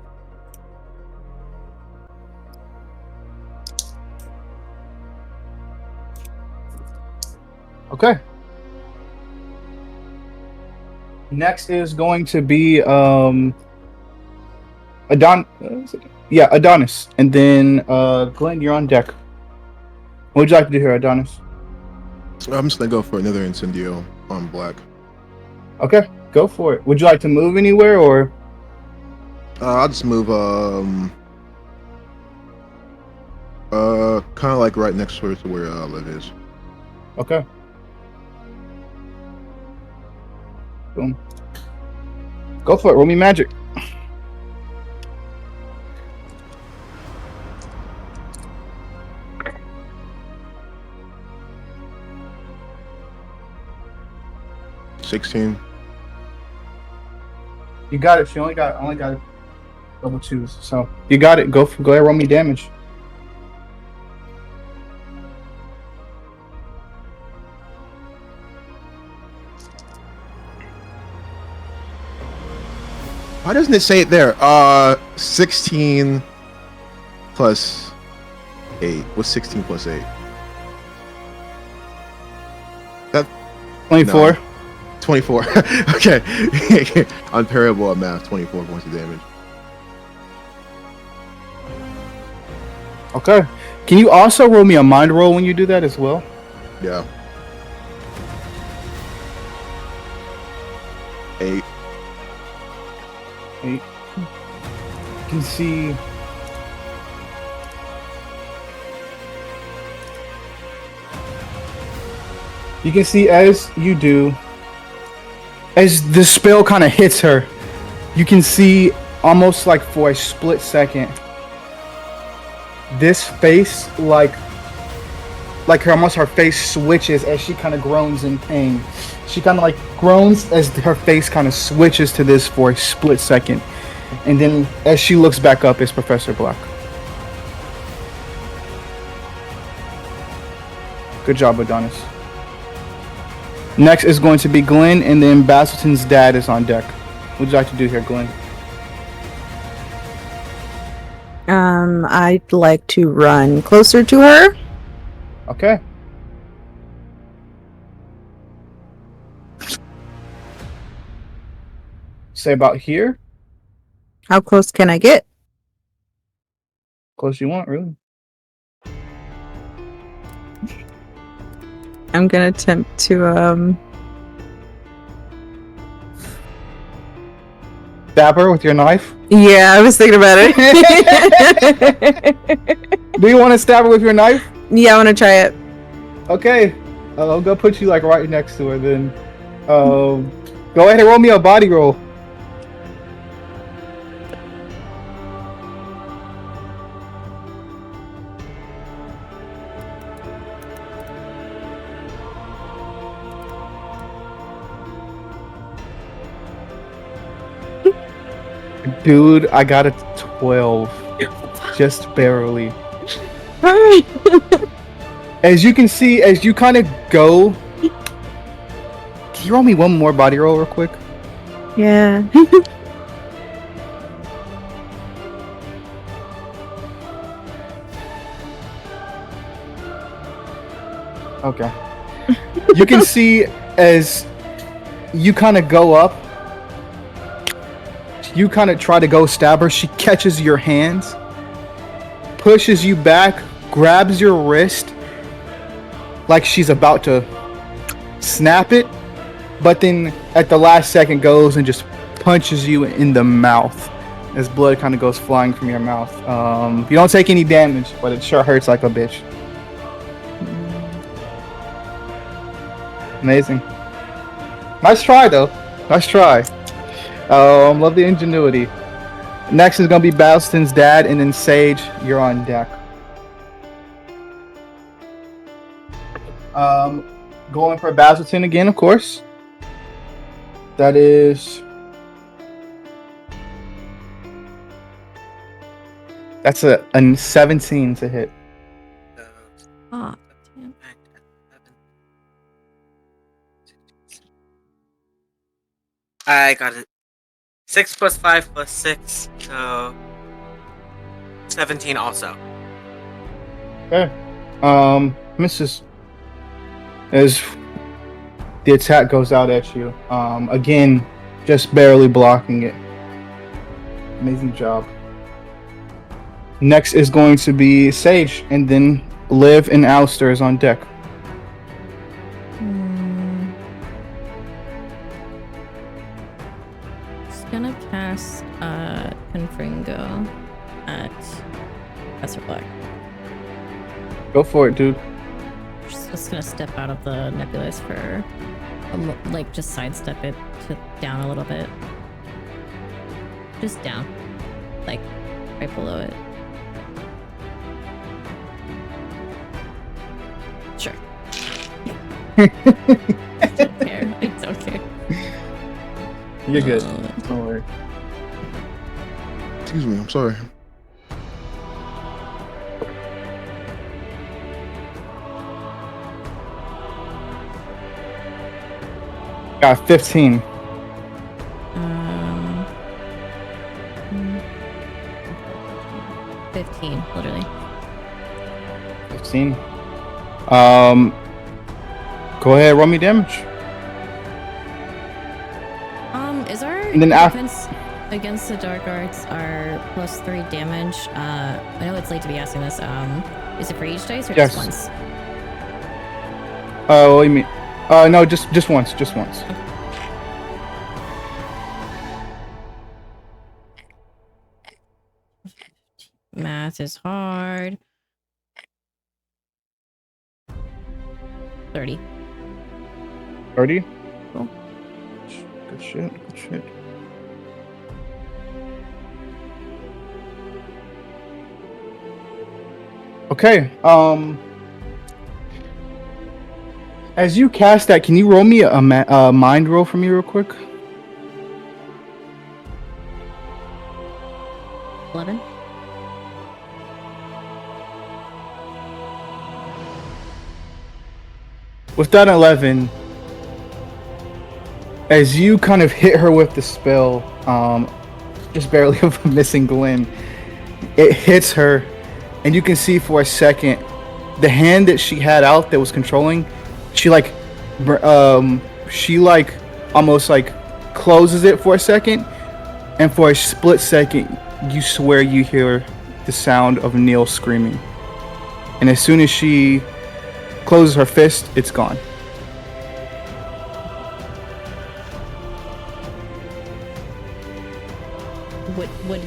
Okay. Next is going to be Adonis. And then Glenn, you're on deck. What would you like to do here, Adonis? I'm just gonna go for another incendio on Black. Okay, go for it. Would you like to move anywhere or I'll just move kind of like right next to where Liv is. okay. Boom. Go for it, roll me magic. $16. You got it. She only got double twos. So you got it. Go ahead, roll me damage. Why doesn't it say it there? 16 plus 8. What's 16 plus 8? 24. No. 24. Okay. I'm terrible at math. 24 points of damage. Okay. Can you also roll me a mind roll when you do that as well? Yeah. 8. 8. You can see. You can see as you do, as the spell kind of hits her, you can see almost like for a split second, this face like her face switches as she kind of groans in pain. She kind of like groans as her face kind of switches to this for a split second, and then as she looks back up, it's Professor Black. Good job, Adonis. Next is going to be Glenn, and then Basilton's dad is on deck. What would you like to do here, Glenn? I'd like to run closer to her. Okay. Say about here. How close can I get? Close you want, really. I'm gonna attempt to Stab her with your knife. Yeah, I was thinking about it. Do you want to stab her with your knife? Yeah, I wanna try it. Okay. I'll go put you like right next to her then. Go ahead and roll me a body roll. Dude, I got a 12. Just barely. As you can see, as you kind of go... Can you roll me one more body roll real quick? Yeah. Okay. You can see as you kind of go up, you kind of try to go stab her. She catches your hands, pushes you back, grabs your wrist like she's about to snap it, but then at the last second goes and just punches you in the mouth as blood kind of goes flying from your mouth. You don't take any damage, but it sure hurts like a bitch. Amazing. Nice try, though. Nice try. Love the ingenuity. Next is gonna be Baston's dad, and then Sage, you're on deck. Going for Basilton again, of course. That is... That's a 17 to hit. Ah, damn. I got it. 6 plus 5 plus 6, so 17 also. Okay. Misses. As the attack goes out at you. Again, just barely blocking it. Amazing job. Next is going to be Sage, and then Liv and Alistair is on deck. Just gonna cast Confringo at Professor Black. Go for it, dude. Just gonna step out of the nebulous for like just sidestep it down a little bit. Just down. Like right below it. Sure. I don't care. I don't care. You're good. Don't worry. Excuse me, I'm sorry. Got 15. Um, 15, literally. 15. Go ahead, roll me damage. Is our And then defense against the dark arts are +3 damage? I know it's late to be asking this. Is it for each dice or Yes. just once? What do you mean? No, just once, just once. Math is hard. 30. 30. Cool. Good shit. Good shit. Okay. As you cast that, can you roll me a mind roll for me real quick? 11. With that 11, as you kind of hit her with the spell, just barely of a missing Glen, it hits her, and you can see for a second the hand that she had out that was controlling, she almost like closes it for a second, and for a split second, you swear you hear the sound of Neil screaming. And as soon as she closes her fist, it's gone. Would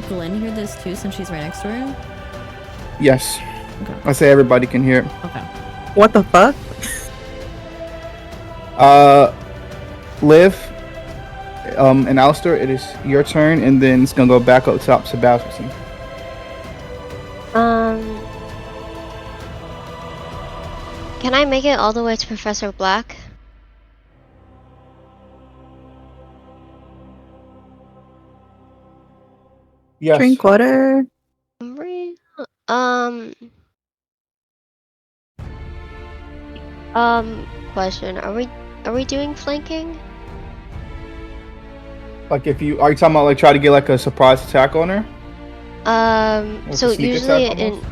Glenn hear this too, since she's right next to her? Yes. Okay. I say everybody can hear it. Okay. What the fuck? Liv, and Alistair, it is your turn, and then it's gonna go back up top to Sebastian. Can I make it all the way to Professor Black? Yes. Drink water. Um. Question: Are we doing flanking? Like, if you are you talking about like try to get like a surprise attack on her? Like So a sneak usually attack almost?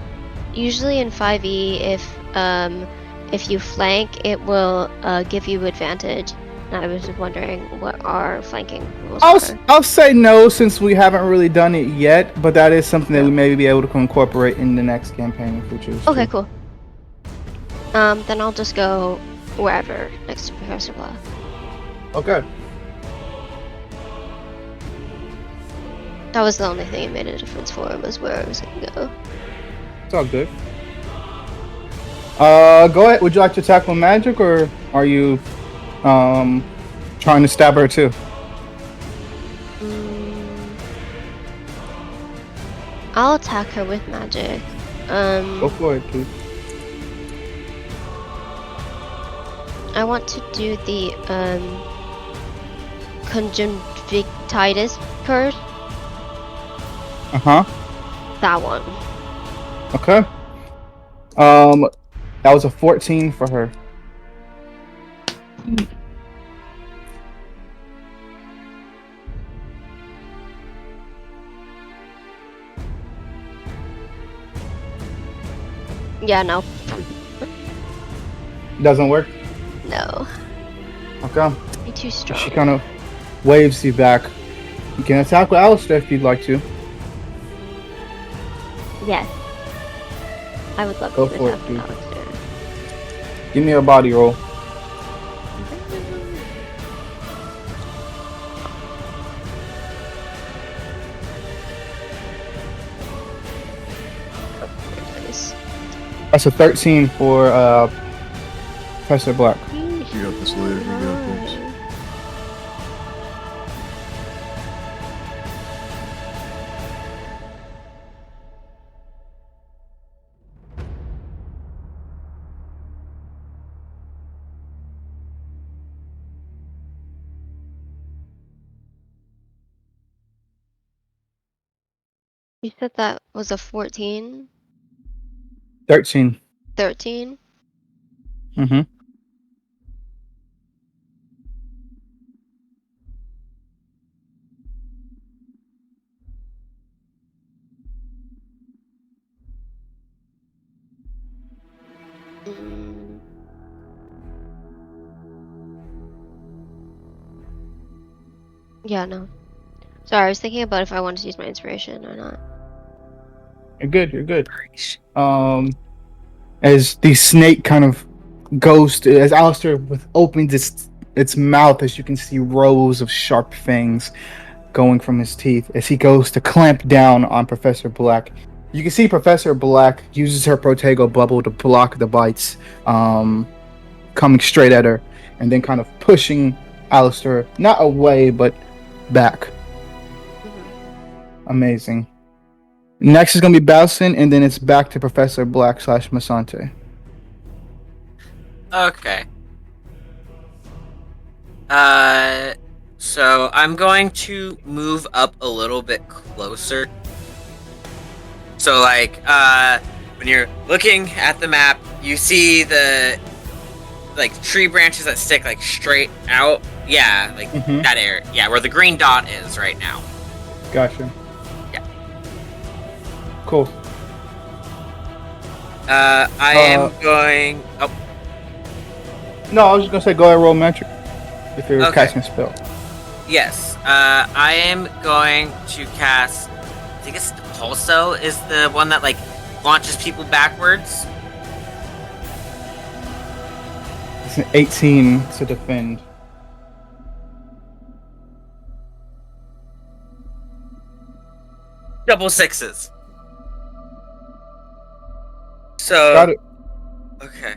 in 5e, if you flank, it will give you advantage. And I was just wondering what our flanking rules are. I'll say no, since we haven't really done it yet, but that is something that we may be able to incorporate in the next campaign if we choose. Okay, to. cool. Then I'll just go wherever next to Professor Black. Okay. That was the only thing it made a difference for, was where I was gonna go. It's all good. Go ahead. Would you like to attack with magic, or are you trying to stab her too? I'll attack her with magic. Go for it, dude. I want to do the conjunctivitis curse. That one. Okay. That was a 14 for her. Yeah, no. Doesn't work. No. Okay. You're too strong. She kind of waves you back. You can attack with Alistair if you'd like to. Yes. I would love Go to for it, attack dude. Alistair. Give me a body roll. Nice. That's a 13 for Professor Black. You got this, Liv. You got this. You said that was a 14? 13. 13? Mm-hmm. Mm. Yeah, no. Sorry, I was thinking about if I wanted to use my inspiration or not. You're good. You're good. As the snake kind of goes to, as Alistair opens its mouth, as you can see rows of sharp fangs going from his teeth as he goes to clamp down on Professor Black. You can see Professor Black uses her Protego bubble to block the bites coming straight at her, and then kind of pushing Alistair not away but back. Amazing. Next is going to be Bowson, and then it's back to Professor Black / Masante. Okay. So I'm going to move up a little bit closer. So like, when you're looking at the map, you see the like tree branches that stick like straight out. Yeah, like that area. Yeah, where the green dot is right now. Gotcha. Yeah. Cool. I am going. Oh, No, I was just gonna say go ahead and roll magic if you're Okay. casting a spell. Yes. I am going to cast. I think it's the Pulso is the one that like launches people backwards. It's an 18 to defend. Double sixes. So Got it. okay.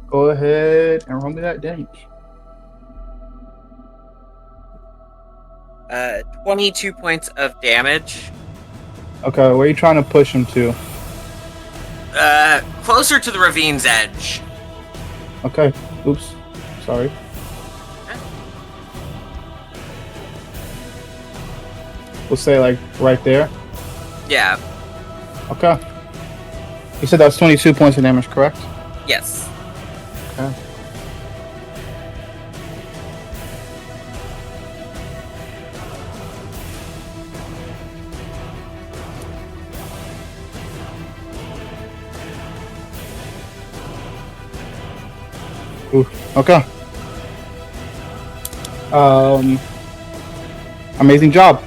Go ahead and roll me that damage. 22 points of damage. Okay, where are you trying to push him to? Closer to the ravine's edge. Okay. Oops. Sorry. We'll say like right there. Yeah. Okay. You said that was 22 points of damage, correct? Yes. Okay. Ooh, okay. Amazing job.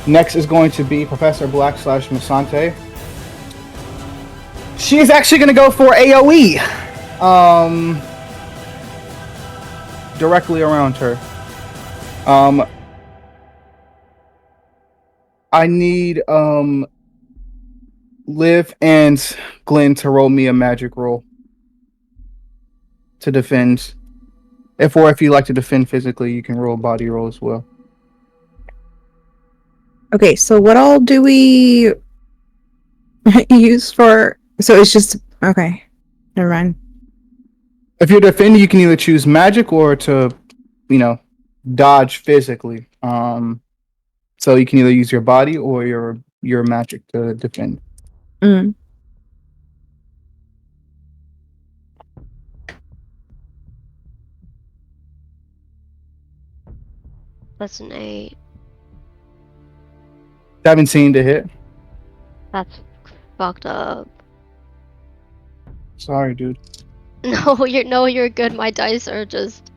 Next is going to be Professor Black / Masante. She is actually going to go for AoE. Directly around her. I need Liv and Glenn to roll me a magic roll to defend. If you like to defend physically, you can roll a body roll as well. Okay, so what all do we use for? So it's just okay. Never mind. If you're defending, you can either choose magic or to, dodge physically. So you can either use your body or your magic to defend. Mm. That's an 8. 17 to hit. That's fucked up. Sorry, dude. You're good. My dice are just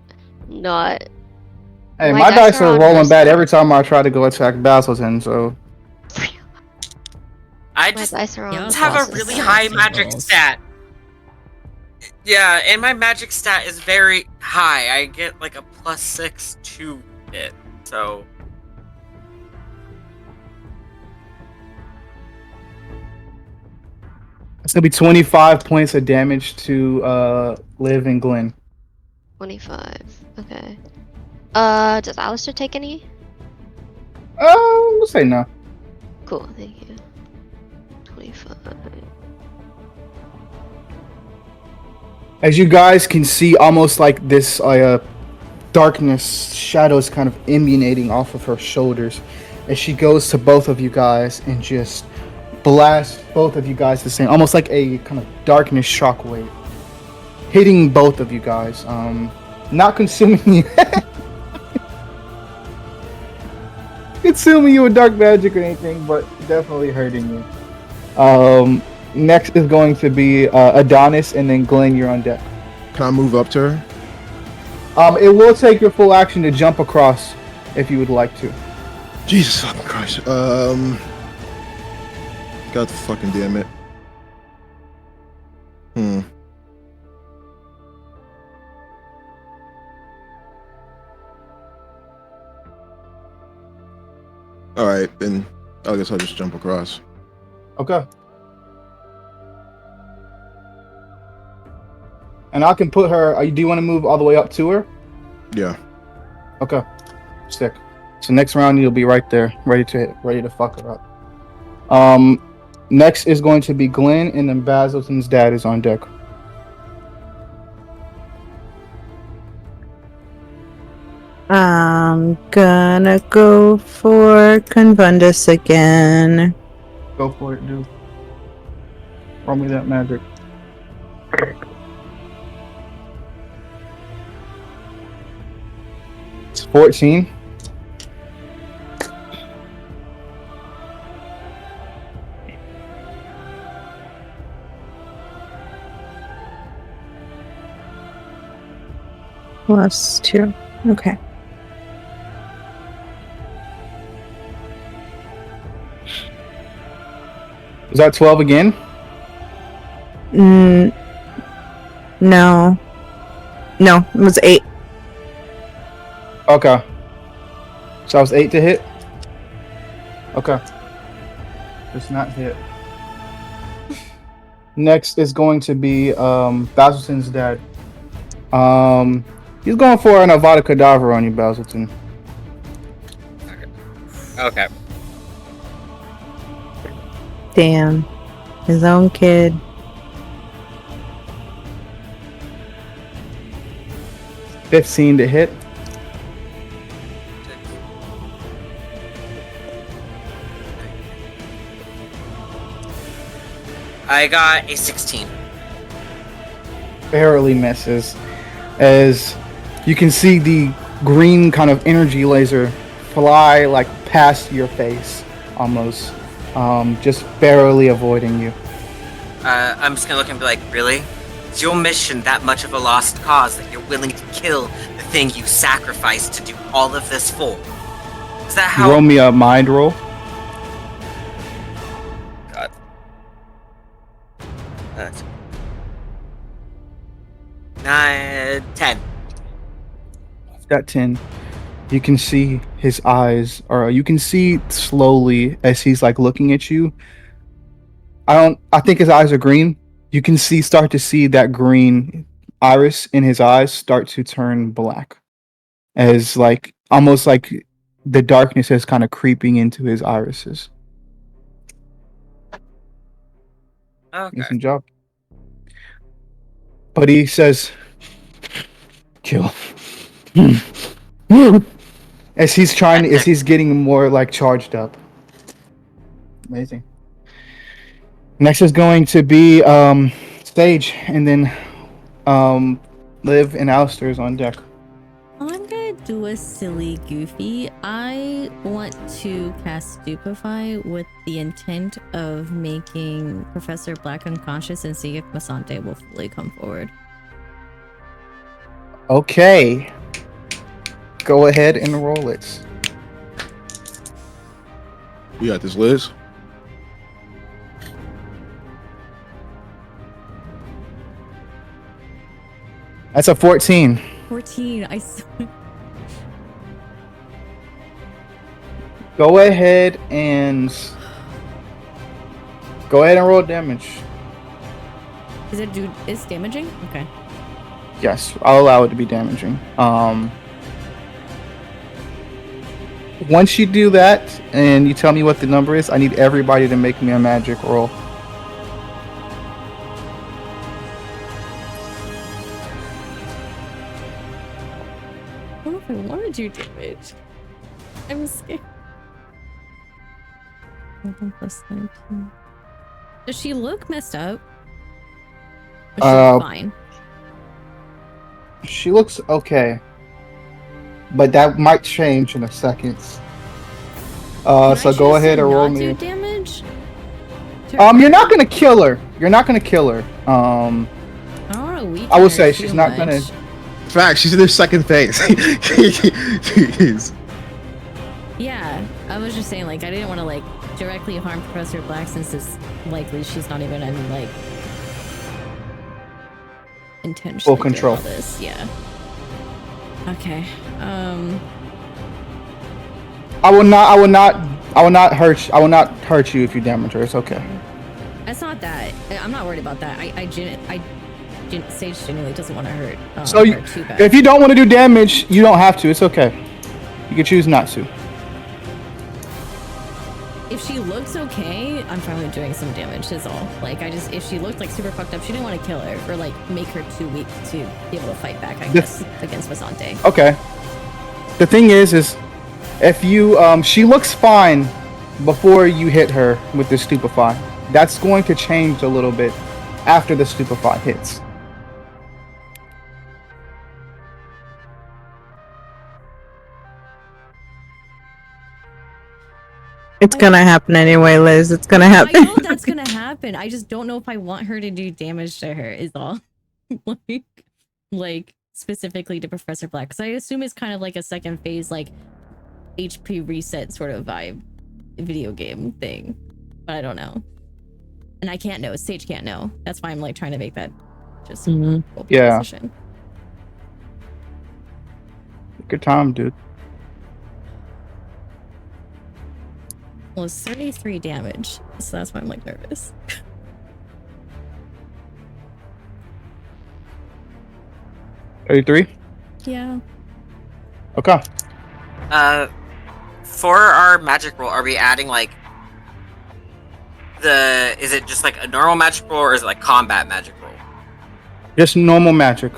not. Hey, My my dice dice are are on rolling bad percent. every time I try to go attack Basilton, so I My just dice are on Yeah, have a Bosses really suck high at magic rolls. stat. Yeah, and my magic stat is very high. I get like a +6 to it. So it's gonna be 25 points of damage to Liv and Glenn. 25. Okay. Does Alistair take any? We'll say no. Cool, thank you. 25. As you guys can see, almost like this darkness, shadows kind of emanating off of her shoulders as she goes to both of you guys and just blasts both of you guys the same, almost like a kind of darkness shockwave, hitting both of you guys. Not consuming you, consuming you with dark magic or anything, but definitely hurting you. Next is going to be Adonis, and then Glenn, you're on deck. Can I move up to her? It will take your full action to jump across if you would like to. Jesus fucking Christ. God fucking damn it. Alright, then I guess I'll just jump across. Okay. And I can put her. Do you want to move all the way up to her? Yeah. Okay. Sick. So next round you'll be right there, ready to fuck her up. Next is going to be Glenn, and then Basilton's dad is on deck. I'm gonna go for Convundus again. Go for it, dude. Roll me that magic. It's 14. +2. Okay. Is that 12 again? No. No, it was 8. Okay. So I was 8 to hit? Okay. Does not hit. Next is going to be Basilton's dad. He's going for an Avada Kedavra on you, Basilton. Okay. Damn. His own kid. $15 to hit. I got a 16. Barely misses. As you can see the green kind of energy laser fly like past your face almost. Just barely avoiding you. I'm just gonna look and be like, really? Is your mission that much of a lost cause that you're willing to kill the thing you sacrificed to do all of this for? Is that how? Roll me a mind roll. God. That's 10. Got 10. You can see his eyes, or you can see slowly as he's like looking at you. I think his eyes are green. You can start to see that green iris in his eyes start to turn black. As like almost like the darkness is kind of creeping into his irises. Okay. Decent job. But he says, kill. As he's getting more like charged up. Amazing. Next is going to be Stage, and then Liv and Alistair's on deck. I'm gonna do a silly goofy. I want to cast Stupefy with the intent of making Professor Black unconscious and see if Masante will fully come forward. Okay. Go ahead and roll it. We got this, Liz. That's a 14. 14. Go ahead and roll damage. Is damaging? Okay. Yes, I'll allow it to be damaging. Once you do that and you tell me what the number is, I need everybody to make me a magic roll. I don't know if I want to do damage. I'm scared. Plus 19. Does she look messed up? Or she's fine. She looks okay, but that might change in a second. So go ahead and roll me. Do damage? You're not gonna kill her. You're not gonna kill her. I will say she's not gonna. Fact, she's in their second phase. Jeez. Yeah, I was just saying, like, I didn't want to like directly harm Professor Black since it's likely she's not even in like intentionally full control. doing all this. Yeah. Okay. I will not hurt you if you damage her. It's okay. It's not that. I'm not worried about that. Sage genuinely doesn't want to hurt. So her too bad. if you don't want to do damage, you don't have to. It's okay. You can choose not to. If she looks okay, I'm fine with doing some damage. Is all. Like, if she looked like super fucked up, she didn't want to kill her or like make her too weak to be able to fight back. I guess against Masante. Okay. The thing is if you she looks fine before you hit her with the Stupefy. That's going to change a little bit after the Stupefy hits. It's gonna happen anyway, Liz. It's gonna happen. I know that's gonna happen. I just don't know if I want her to do damage to her. Is all. like specifically to Professor Black? Because I assume it's kind of like a second phase, like HP reset sort of vibe video game thing, but I don't know. And I can't know. Sage can't know. That's why I'm like trying to make that just open Yeah. position. Good time, dude. Well, it's 33 damage, so that's why I'm like nervous. 33. Yeah. Okay. For our magic roll, are we adding like is it just like a normal magic roll or is it like combat magic roll? Just normal magic.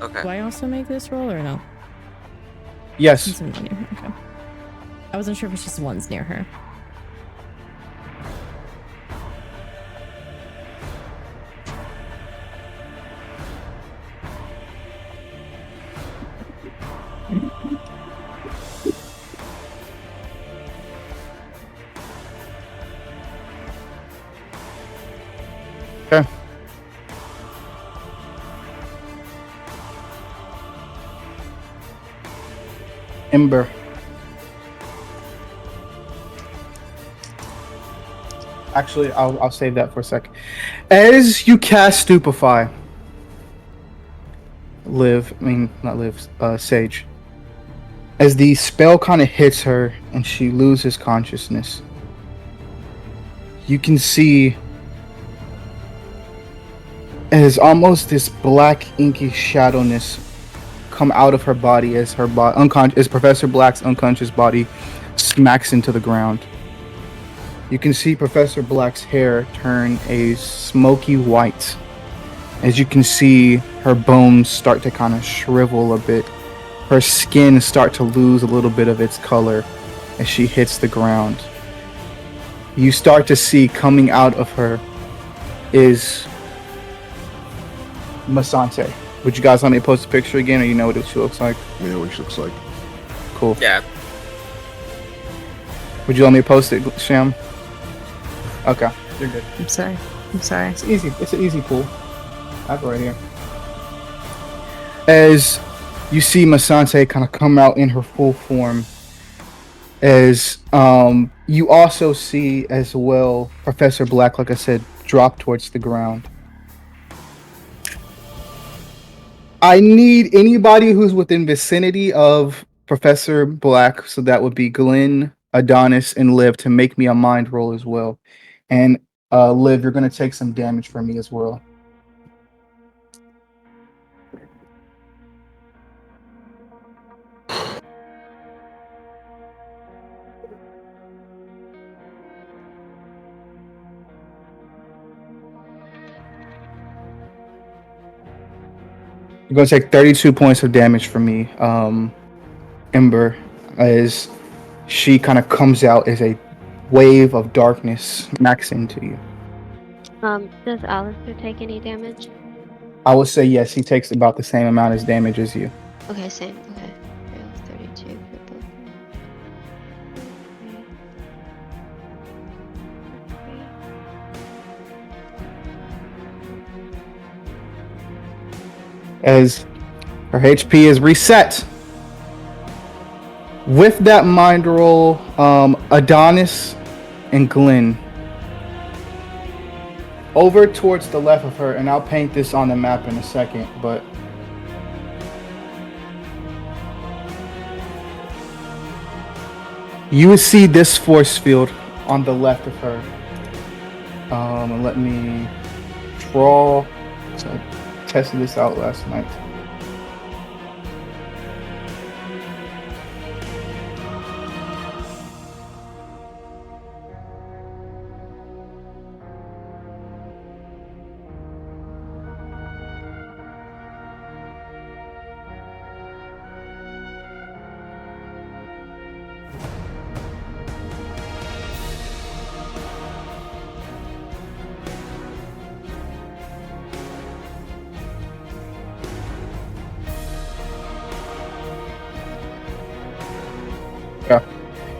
Okay. Do I also make this roll or no? Yes. Since I'm not near her. Okay. I wasn't sure if it's just one's near her. Okay. Ember. Actually, I'll save that for a sec. As you cast Stupefy, Sage. As the spell kind of hits her and she loses consciousness, you can see as almost this black inky shadowness come out of her body as her as Professor Black's unconscious body smacks into the ground. You can see Professor Black's hair turn a smoky white. As you can see her bones start to kind of shrivel a bit. Her skin start to lose a little bit of its color as she hits the ground. You start to see coming out of her is Masante. Would you guys let me post a picture again, or you know what she looks like? Yeah, what she looks like. Cool. Yeah. Would you let me post it, Sham? Okay, you're good. I'm sorry. It's easy. It's an easy pull. I have it right here. As you see Masante kind of come out in her full form, as you also see as well Professor Black, like I said, drop towards the ground. I need anybody who's within vicinity of Professor Black, so that would be Glenn, Adonis, and Liv, to make me a mind roll as well. And Liv, you're going to take some damage from me as well. You're going to take 32 points of damage from me, Ember, as she kind of comes out as a wave of darkness smacks into you. Does Alistair take any damage? I would say yes, he takes about the same amount as damage as you. Okay, same. Okay. 32 for both. As her HP is reset. With that mind roll, Adonis and Glenn, over towards the left of her, and I'll paint this on the map in a second, but you would see this force field on the left of her. And let me draw. So I tested this out last night.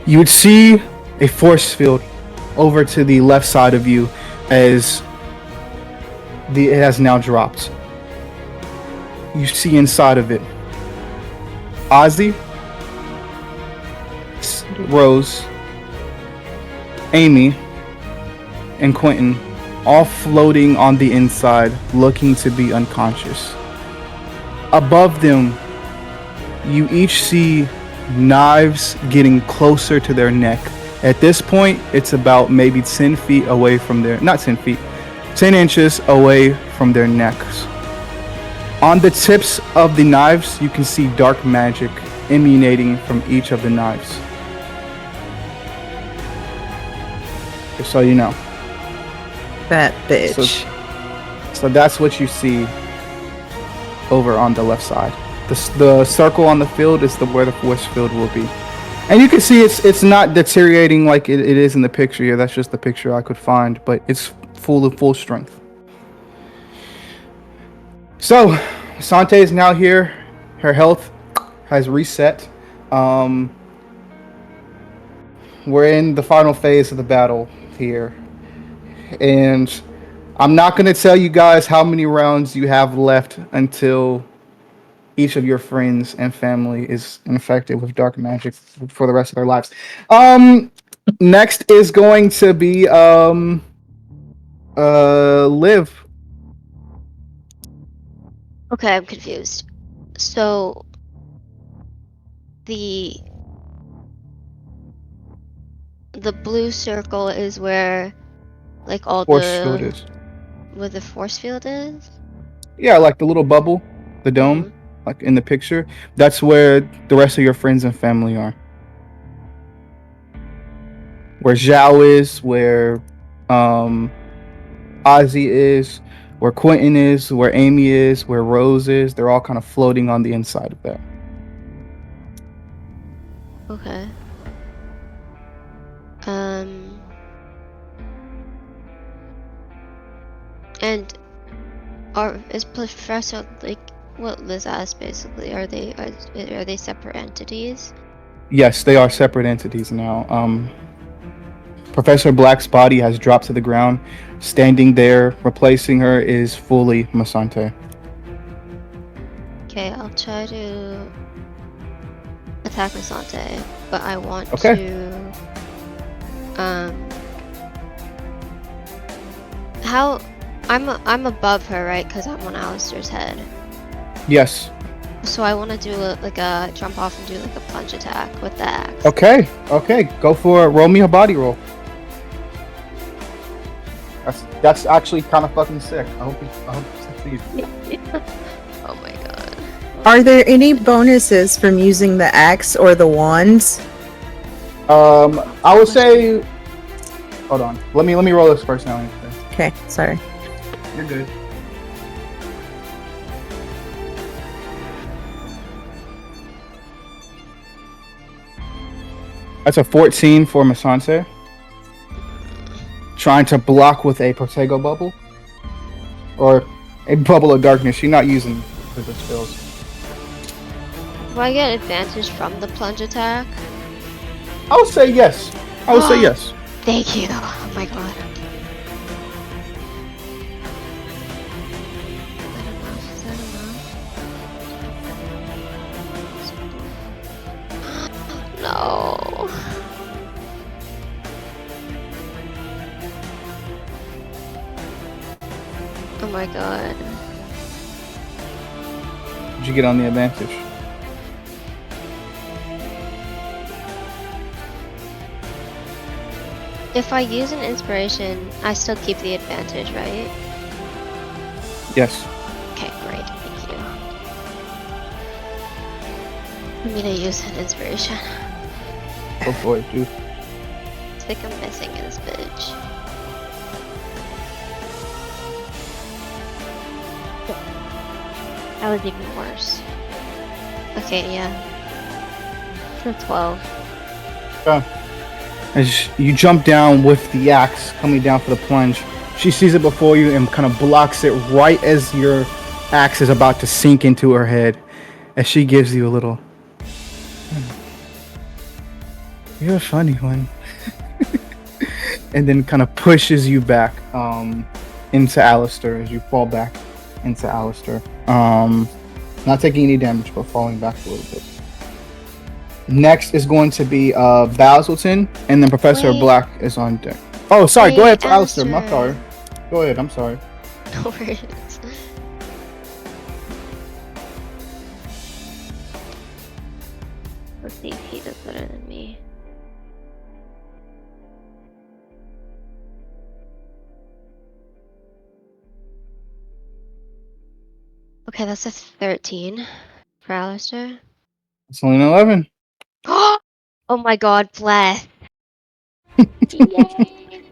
You would see a force field over to the left side of you as it has now dropped. you see inside of it Ozzy, Rose, Amy, and Quentin, all floating on the inside, looking to be unconscious. Above them, you each see knives getting closer to their neck. At this point, it's about maybe 10 feet away from their, not 10 feet, 10 inches away from their necks. On the tips of the knives, you can see dark magic emanating from each of the knives. Just so you know. That bitch. So that's what you see over on the left side. The circle on the field is where the force field will be. And you can see it's not deteriorating like it is in the picture here. That's just the picture I could find, but it's full strength. So, Sante is now here. Her health has reset. We're in the final phase of the battle here. And I'm not going to tell you guys how many rounds you have left until each of your friends and family is infected with dark magic for the rest of their lives. Next is going to be Liv. Okay, I'm confused. So the blue circle is where like all Force field is. where the force field is? Yeah, like the little bubble, the dome, like in the picture. That's where the rest of your friends and family are. Where Zhao is, where Ozzy is, where Quentin is, where Amy is, where Rose is. They're all kind of floating on the inside of that. Okay. And is Professor like what Liz asked basically? Are they separate entities? Yes, they are separate entities now. Professor Black's body has dropped to the ground. Standing there, replacing her, is fully Masante. Okay, I'll try to attack Masante, but I want Okay. to how I'm above her, right? Because I'm on Alistair's head. Yes. So I want to do a jump off and do like a plunge attack with the axe. Okay. Go for it. Roll me a body roll. That's actually kind of fucking sick. I hope you succeed. Oh my god. Are there any bonuses from using the axe or the wands? I would say. Hold on. Let me roll this first now. Okay, sorry. You're good. That's a 14 for Masante. Trying to block with a Protego bubble. Or a bubble of darkness. She's not using the spells. Do I get advantage from the plunge attack? I would say yes. Say yes. Thank you. Oh my god. Is that enough? No. Oh my god. Did you get on the advantage? If I use an inspiration, I still keep the advantage, right? Yes. Okay, great. Thank you. I'm gonna use an inspiration. Go for it, dude. I think I'm missing this bitch. That was even worse. Okay, yeah. It's a 12. As you jump down with the axe coming down for the plunge, she sees it before you and kind of blocks it right as your axe is about to sink into her head. As she gives you a little, "You're a funny one," and then kind of pushes you back into Alistair as you fall back into Alistair. Not taking any damage, but falling back a little bit. Next is going to be Basilton, and then Professor Wait. Black is on deck. Oh, sorry. Go Wait, ahead for Alistair. I'm sorry. Alistair. Go ahead. I'm sorry. No worries. Let's see if he does better than me. Okay, that's a 13 for Alistair. It's only an 11. Oh my god, bless. Yay!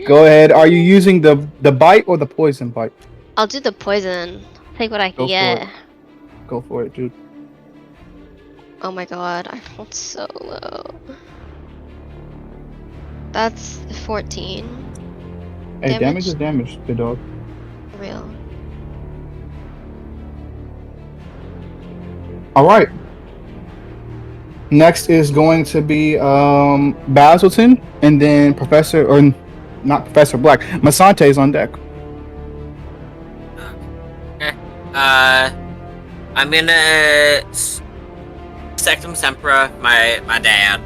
Go ahead. Are you using the bite or the poison bite? I'll do the poison. Take what I Go can for get. Go for it, dude. Oh my god, I rolled so low. That's 14. Hey, damage Damage? is damage, good dog. Real. All right. Next is going to be Basilton, and then Professor, or not Professor Black. Masante is on deck. Okay. I'm gonna Sectum Sempra, my dad.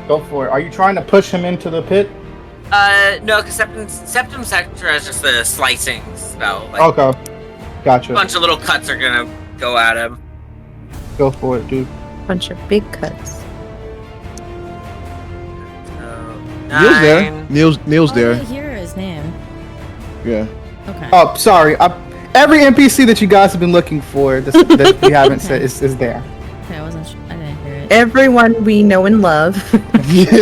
Go for it. Are you trying to push him into the pit? No, because Septum Sempra is just a slicing spell. Like, Okay. Gotcha. a bunch of little cuts are gonna go at him. Go for it, dude. Bunch of big cuts. So, Neil's there. 9. Neil's I there. didn't hear his name. Yeah. Okay. Oh, sorry. Every NPC that you guys have been looking for that we haven't said is there. Okay, I didn't hear it. Everyone we know and love. Okay.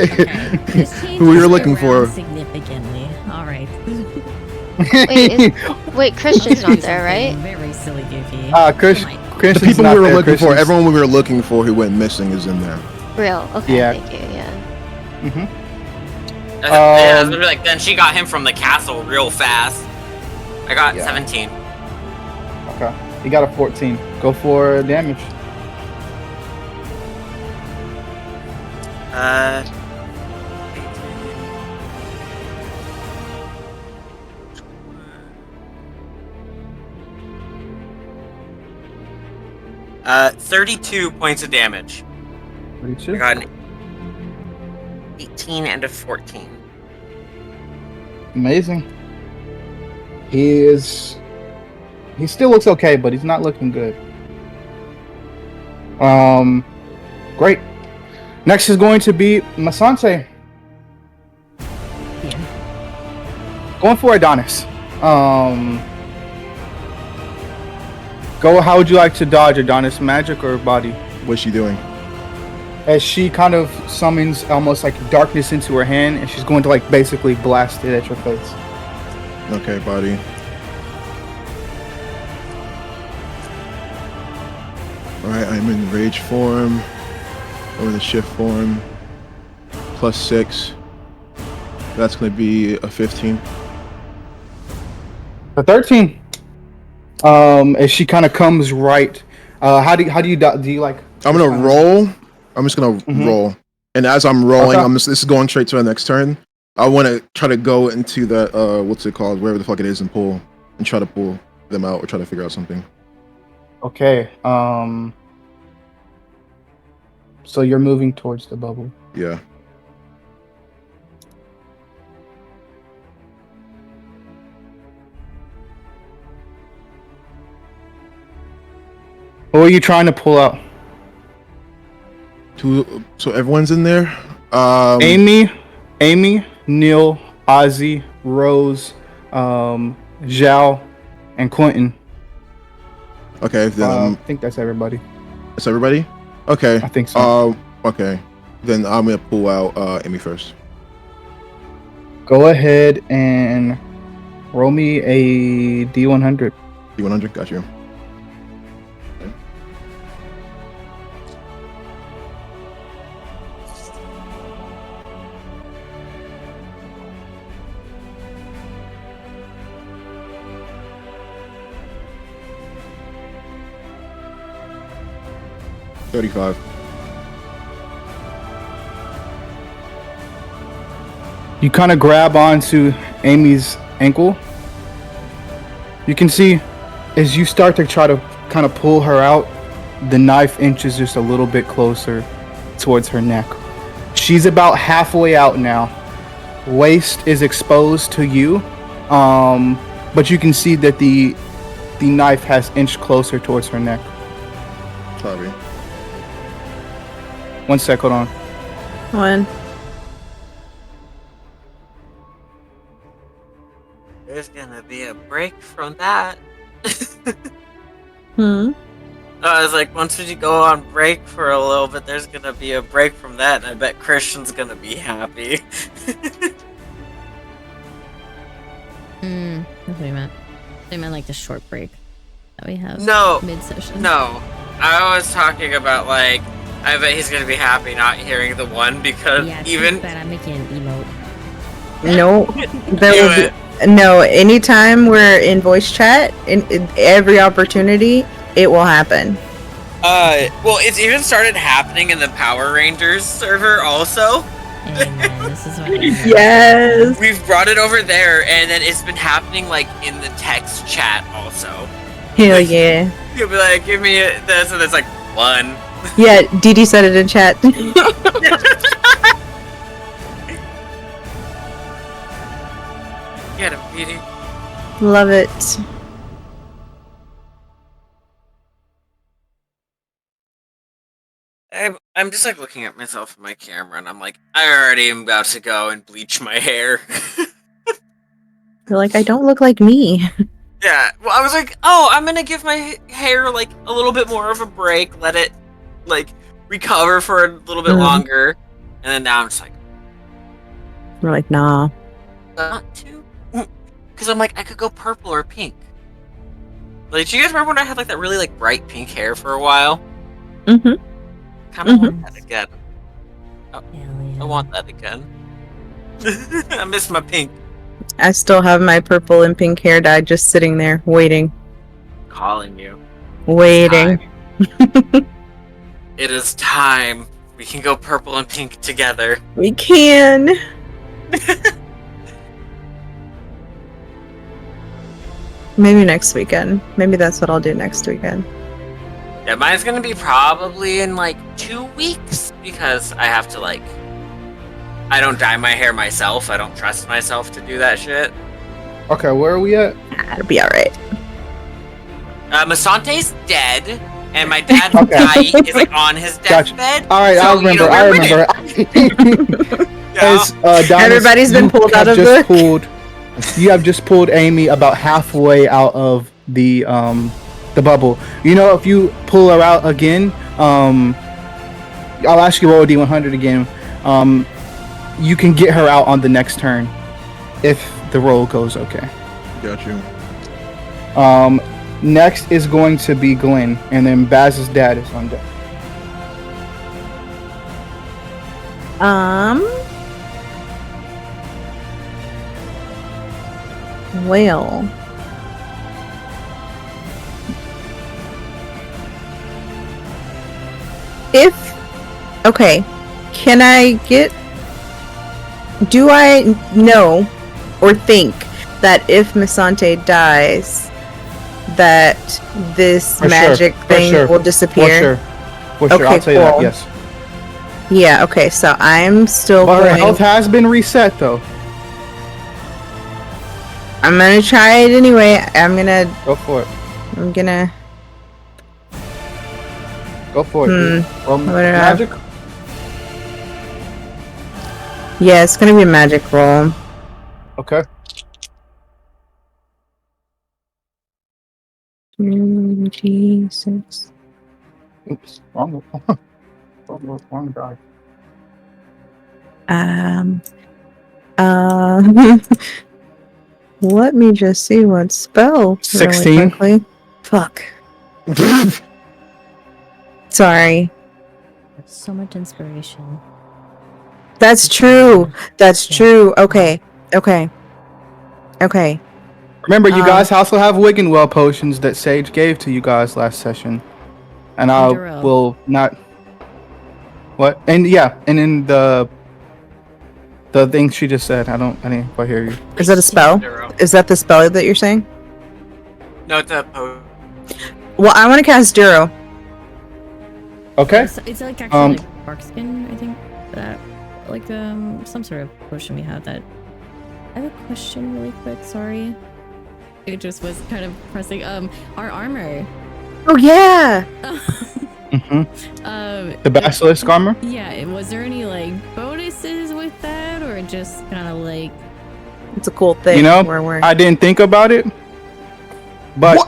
This Who we were changes looking it around for. significantly. All right. Wait, Christian's not there, right? Very silly, goofy. Chris. Come on. The Christian's people not we were there. looking for, Christian's- everyone we were looking for who went missing is in there. Real. Okay, Yeah. thank you, yeah. Mhm. Yeah, I was gonna be like, then she got him from the castle real fast. I got Yeah. 17. Okay. You got a 14. Go for damage. Uh. 32 points of damage. 32. I got an 18 and a 14. Amazing. He still looks okay, but he's not looking good. Great. Next is going to be Masante. Going for Adonis. How would you like to dodge Adonis? Magic or body? What's she doing? As she kind of summons almost like darkness into her hand, and she's going to like basically blast it at your face. Okay, body. Alright, I'm in rage form. Or the shift form. +6. That's gonna be a 15. A 13. As she kind of comes right. How do you like? I'm gonna roll. I'm just gonna Mhm. roll. And as I'm rolling, Okay. this is going straight to the next turn. I wanna try to go into the what's it called? Wherever the fuck it is and pull. And try to pull them out or try to figure out something. Okay. So you're moving towards the bubble. Yeah. What are you trying to pull out? So everyone's in there? Amy, Neil, Ozzy, Rose, Zhao, and Quentin. Okay, then I think that's everybody. that's everybody? Okay. I think so. Okay. Then I'm gonna pull out Amy first. Go ahead and roll me a D100. D100, got you. $35. You kind of grab onto Amy's ankle. You can see as you start to try to kind of pull her out, the knife inches just a little bit closer towards her neck. She's about halfway out now. Waist is exposed to you, but you can see that the knife has inched closer towards her neck. Sorry. 1 sec, hold on. One. There's gonna be a break from that. I was like, once you go on break for a little bit, there's gonna be a break from that, and I bet Christian's gonna be happy. That's what I meant. I meant like the short break that we have No, mid-session. no. I was talking about, like, I bet he's gonna be happy not hearing the one, because Yeah, even... that I'm making an emote. No, there Do will be no. Anytime we're in voice chat, in every opportunity, it will happen. Well, it's even started happening in the Power Rangers server also. Amen. This is what I meant. Yes. We've brought it over there, and then it's been happening, like, in the text chat also. Hell yeah. You'll be like, give me this, and it's like, 1. Yeah, Dee Dee said it in chat. Get him, Petey. Love it. I'm just like looking at myself in my camera, and I'm like, I already am about to go and bleach my hair. You're like, I don't look like me. Yeah, well, I was like, oh, I'm gonna give my hair like a little bit more of a break, let it like recover for a little bit longer, and then now I'm just like, We're like, nah. not too, because I'm like, I could go purple or pink. Like, do you guys remember when I had like that really like bright pink hair for a while? Mm-hmm. Kind of want that again. Hell yeah. I want that again. I miss my pink. I still have my purple and pink hair dye just sitting there, waiting. Calling you. Waiting. Time. It is time. We can go purple and pink together. We can. Maybe next weekend. Maybe that's what I'll do next weekend. Yeah, mine's gonna be probably in like 2 weeks because I have to like. I don't dye my hair myself. I don't trust myself to do that shit. Okay, where are we at? It'll be alright. Masante's dead, and my dad's Okay. dying is like on his Gotcha. deathbed. All right, so, I remember. I we're remember. Yeah. As, Donis, Everybody's been you pulled out have of just the- pulled. You have just pulled Amy about halfway out of the bubble. You know, if you pull her out again, I'll ask you roll a D100 again. You can get her out on the next turn if the roll goes okay. Got you. Next is going to be Glenn, and then Baz's dad is on deck. Well. Okay, can I get, do I know or think that if Misante dies, that this For sure, magic for thing sure, will For disappear? sure. For sure. Okay, I'll tell you that, cool. yes. Yeah, okay, so I'm still But her going. health has been reset, though. I'm gonna try it anyway. I'm gonna Go for it. Go for it. dude. Well, What do I- magic? Yeah, it's gonna be a magic roll. Okay. G6. Oops. Wrong guy. Let me just see what spell. 16. Really quickly. Fuck. Sorry. So much inspiration. That's true. That's Yeah. true. Okay. Remember, you guys also have Wiggenwell potions that Sage gave to you guys last session. And I Enduro. will not... What? And yeah, and in the thing she just said, I didn't quite hear you. Is that a spell? Is that the spell that you're saying? No, it's a potion. Well, I want to cast Duro. Okay. It's like actually like bark skin, I think. That like some sort of potion we had that. I have a question really quick, sorry. It just was kind of pressing. Our armor. Oh yeah. The basilisk armor. Yeah, was there any like bonuses with that, or just kind of like? It's a cool thing. You know, where we're... I didn't think about it, but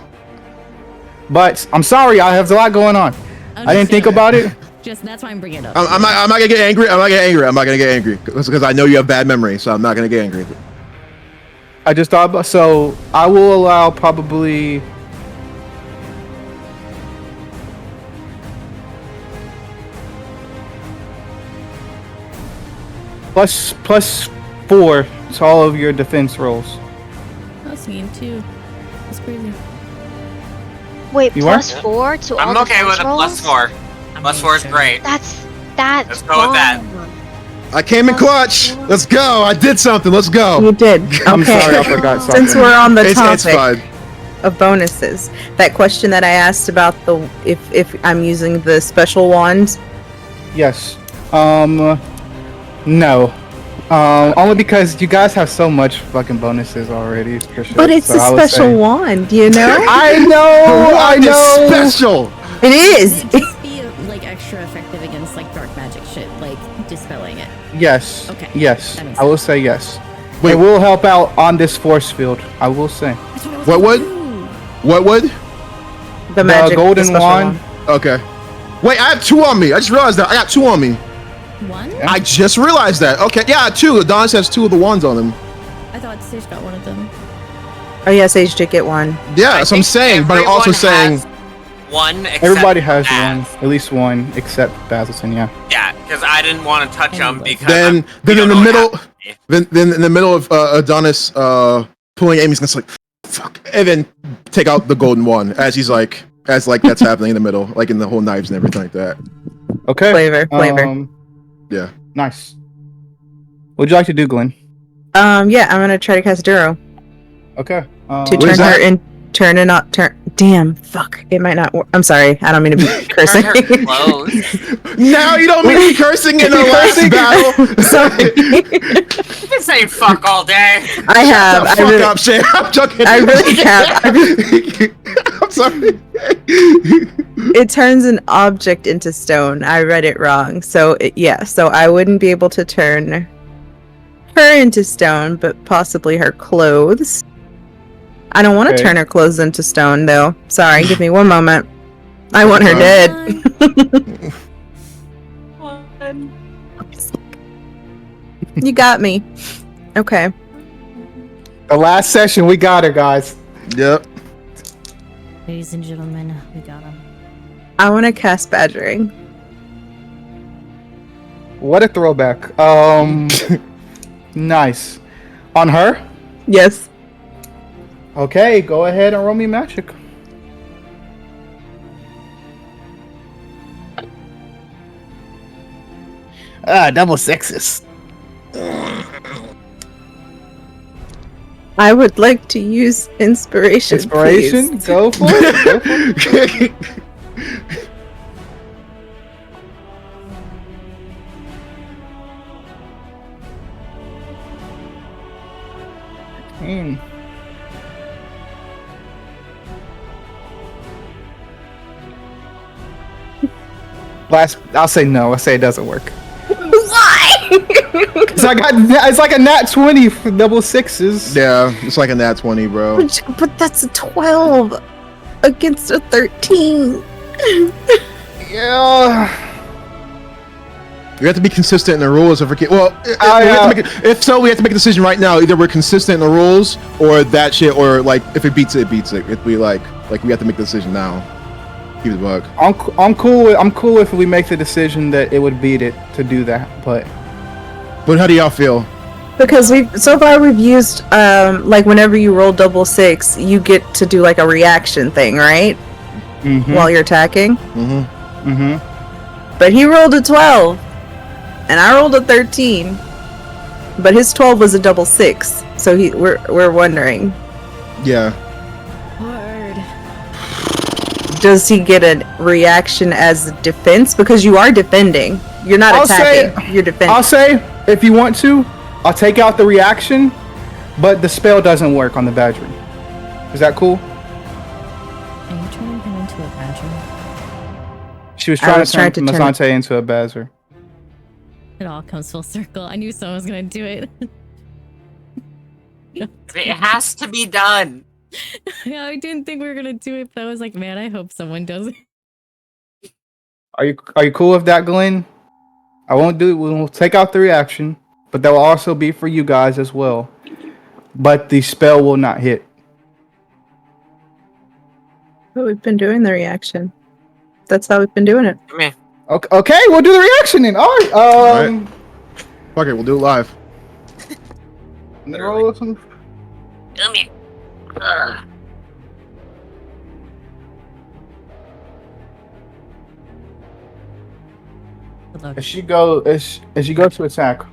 I'm sorry. I have a lot going on. I didn't think about it. Just that's why I'm bringing it up. I'm not gonna get angry. I'm not gonna get angry because I know you have bad memory, so I'm not gonna get angry. I just thought about, so I will allow probably plus 4 to all of your defense rolls. I was thinking 2. That's crazy. Wait, You are? +4 to all I'm the okay with a rolls? +4. +4 is great. That's Let's go with that. bomb. I came in clutch. Let's go. I did something. Let's go. You did. I'm Okay. sorry, I forgot something. Since we're on the It's topic fine. of bonuses, that question that I asked about the if I'm using the special wand. Yes. No. Only because you guys have so much fucking bonuses already. For sure. But it's So I a would special say- wand, you know? I know. The I wand is know. special. It is. Would it just be like extra effective against like dark magic shit, like dispelling it? Yes. Okay. Yes. That makes I will say yes. Wait. It will help out on this force field. I will say. That's what I was What gonna would? do. What would? The magic golden special wand. Okay. Wait, I have 2 on me. I just realized that. I got 2 on me. One? Yeah. I just realized that. Okay, yeah, 2. Adonis has 2 of the wands on him. I thought Sage got one of them. Oh yeah, Sage did get one. Yeah, I that's what I'm think saying. But I'm also everyone saying, has one. Except Everybody has Baz. one, at least one, except Basilton. Yeah. Yeah, because I didn't want to touch them because then we in don't the know what middle, happened to me. then in the middle of Adonis pulling Amy's gonna like, fuck, and then take out the golden one as he's like, that's happening in the middle, like in the whole knives and everything like that. Okay. Flavor. Yeah. Nice. What'd you like to do, Glenn? Yeah, I'm gonna try to cast Duro Okay. to What turn is that? her in. Turn and not turn. Damn, fuck. It might not work. I'm sorry. I don't mean to be cursing. Turn her clothes. Now you don't mean to be cursing in the last battle. Sorry. You can say fuck all day. I have. Shut I the fuck really, up, Shay. I'm joking. I really have. I'm sorry. It turns an object into stone. I read it wrong. So so I wouldn't be able to turn her into stone, but possibly her clothes. I don't want to Okay. turn her clothes into stone, though. Sorry, give me one moment. I want her dead. You got me. Okay. The last session, we got her, guys. Yep. Ladies and gentlemen, we got him. I want to cast Badgering. What a throwback. Nice. On her? Yes. Okay, go ahead and roll me magic. Double sixes. I would like to use inspiration. Inspiration? Please. Go for it. Go for it. Hmm. I'll say no. I'll say it doesn't work. Why? It's like a nat 20 for double sixes. Yeah, it's like a nat 20, bro. But that's a 12 against a 13. Yeah. We have to be consistent in the rules. If we have to make a decision right now. Either we're consistent in the rules, or that shit, or like if it beats it, it beats it. If we like we have to make the decision now. Keep the bug. I'm cool if we make the decision that it would beat it to do that, but how do y'all feel? Because so far we've used like whenever you roll double six, you get to do like a reaction thing, right? While you're attacking. But he rolled a 12, and I rolled a 13. But his 12 was a double six, so we're wondering. Yeah. Hard. does he get a reaction as a defense? Because you are defending. You're not attacking. You're defending. I'll say, if you want to, I'll take out the reaction, but the spell doesn't work on the badger. Is that cool? Are you turning him into a badger? She was trying to turn Masante into a badger. It all comes full circle. I knew someone was gonna do it. It has to be done. Yeah, I didn't think we were gonna do it, but I was like, man, I hope someone does it. Are you cool with that, Glenn? I won't do it. We'll take out the reaction, but that will also be for you guys as well. But the spell will not hit. But we've been doing the reaction. That's how we've been doing it. Come here. Okay, we'll do the reaction then. All right. Alright. Fuck it, we'll do it live. Roll some. Come here. Ugh. Good luck. As you go to attack,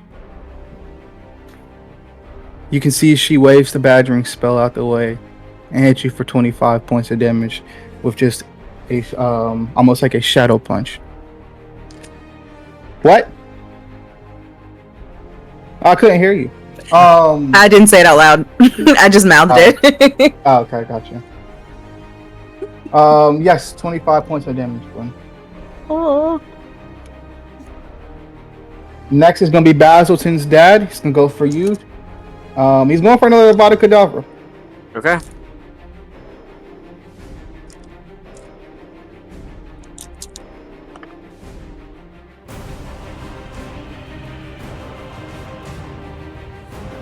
you can see she waves the badgering spell out the way and hits you for 25 points of damage with just a almost like a shadow punch. What? I couldn't hear you. I didn't say it out loud. I just mouthed it. Oh, okay, gotcha. Yes, 25 points of damage, Glenn. Oh. Next is gonna be Basilton's dad. He's gonna go for you. He's going for another Avada Kedavra. Okay.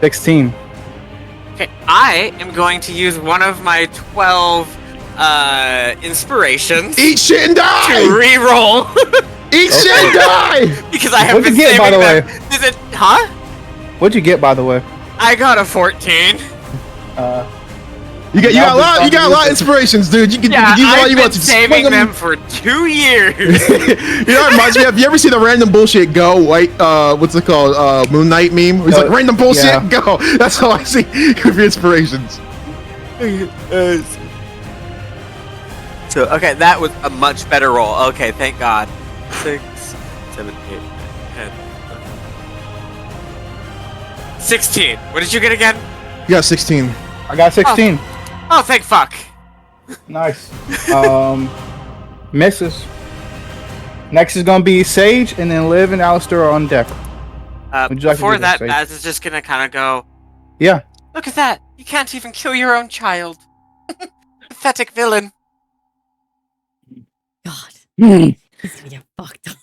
$16. Okay, I am going to use one of my 12 inspirations Eat shit and to die! re-roll Eat shit and die! because I have What'd been you get, by saving the them. Is it? Huh? What'd you get, by the way? I got a 14. You got a lot of inspirations, dude. You can Yeah, use all I've you been want to saving swing them for 2 years. You know what it reminds me of? You ever see the random bullshit go? Like, what's it called? Moon Knight meme? Where he's like, random bullshit, yeah. go! That's how I see with your inspirations. So, okay, that was a much better roll. Okay, thank God. 6, 7, 8, 10. 16. What did you get again? You got 16. I got 16. Oh, thank fuck. Nice. Misses. Next is gonna be Sage, and then Liv and Alistair are on deck. Would you like to Before do that, that, Sage? Baz is just gonna kind of go, Yeah. look at that. You can't even kill your own child. Pathetic villain. God, Yeah. he's gonna get fucked up.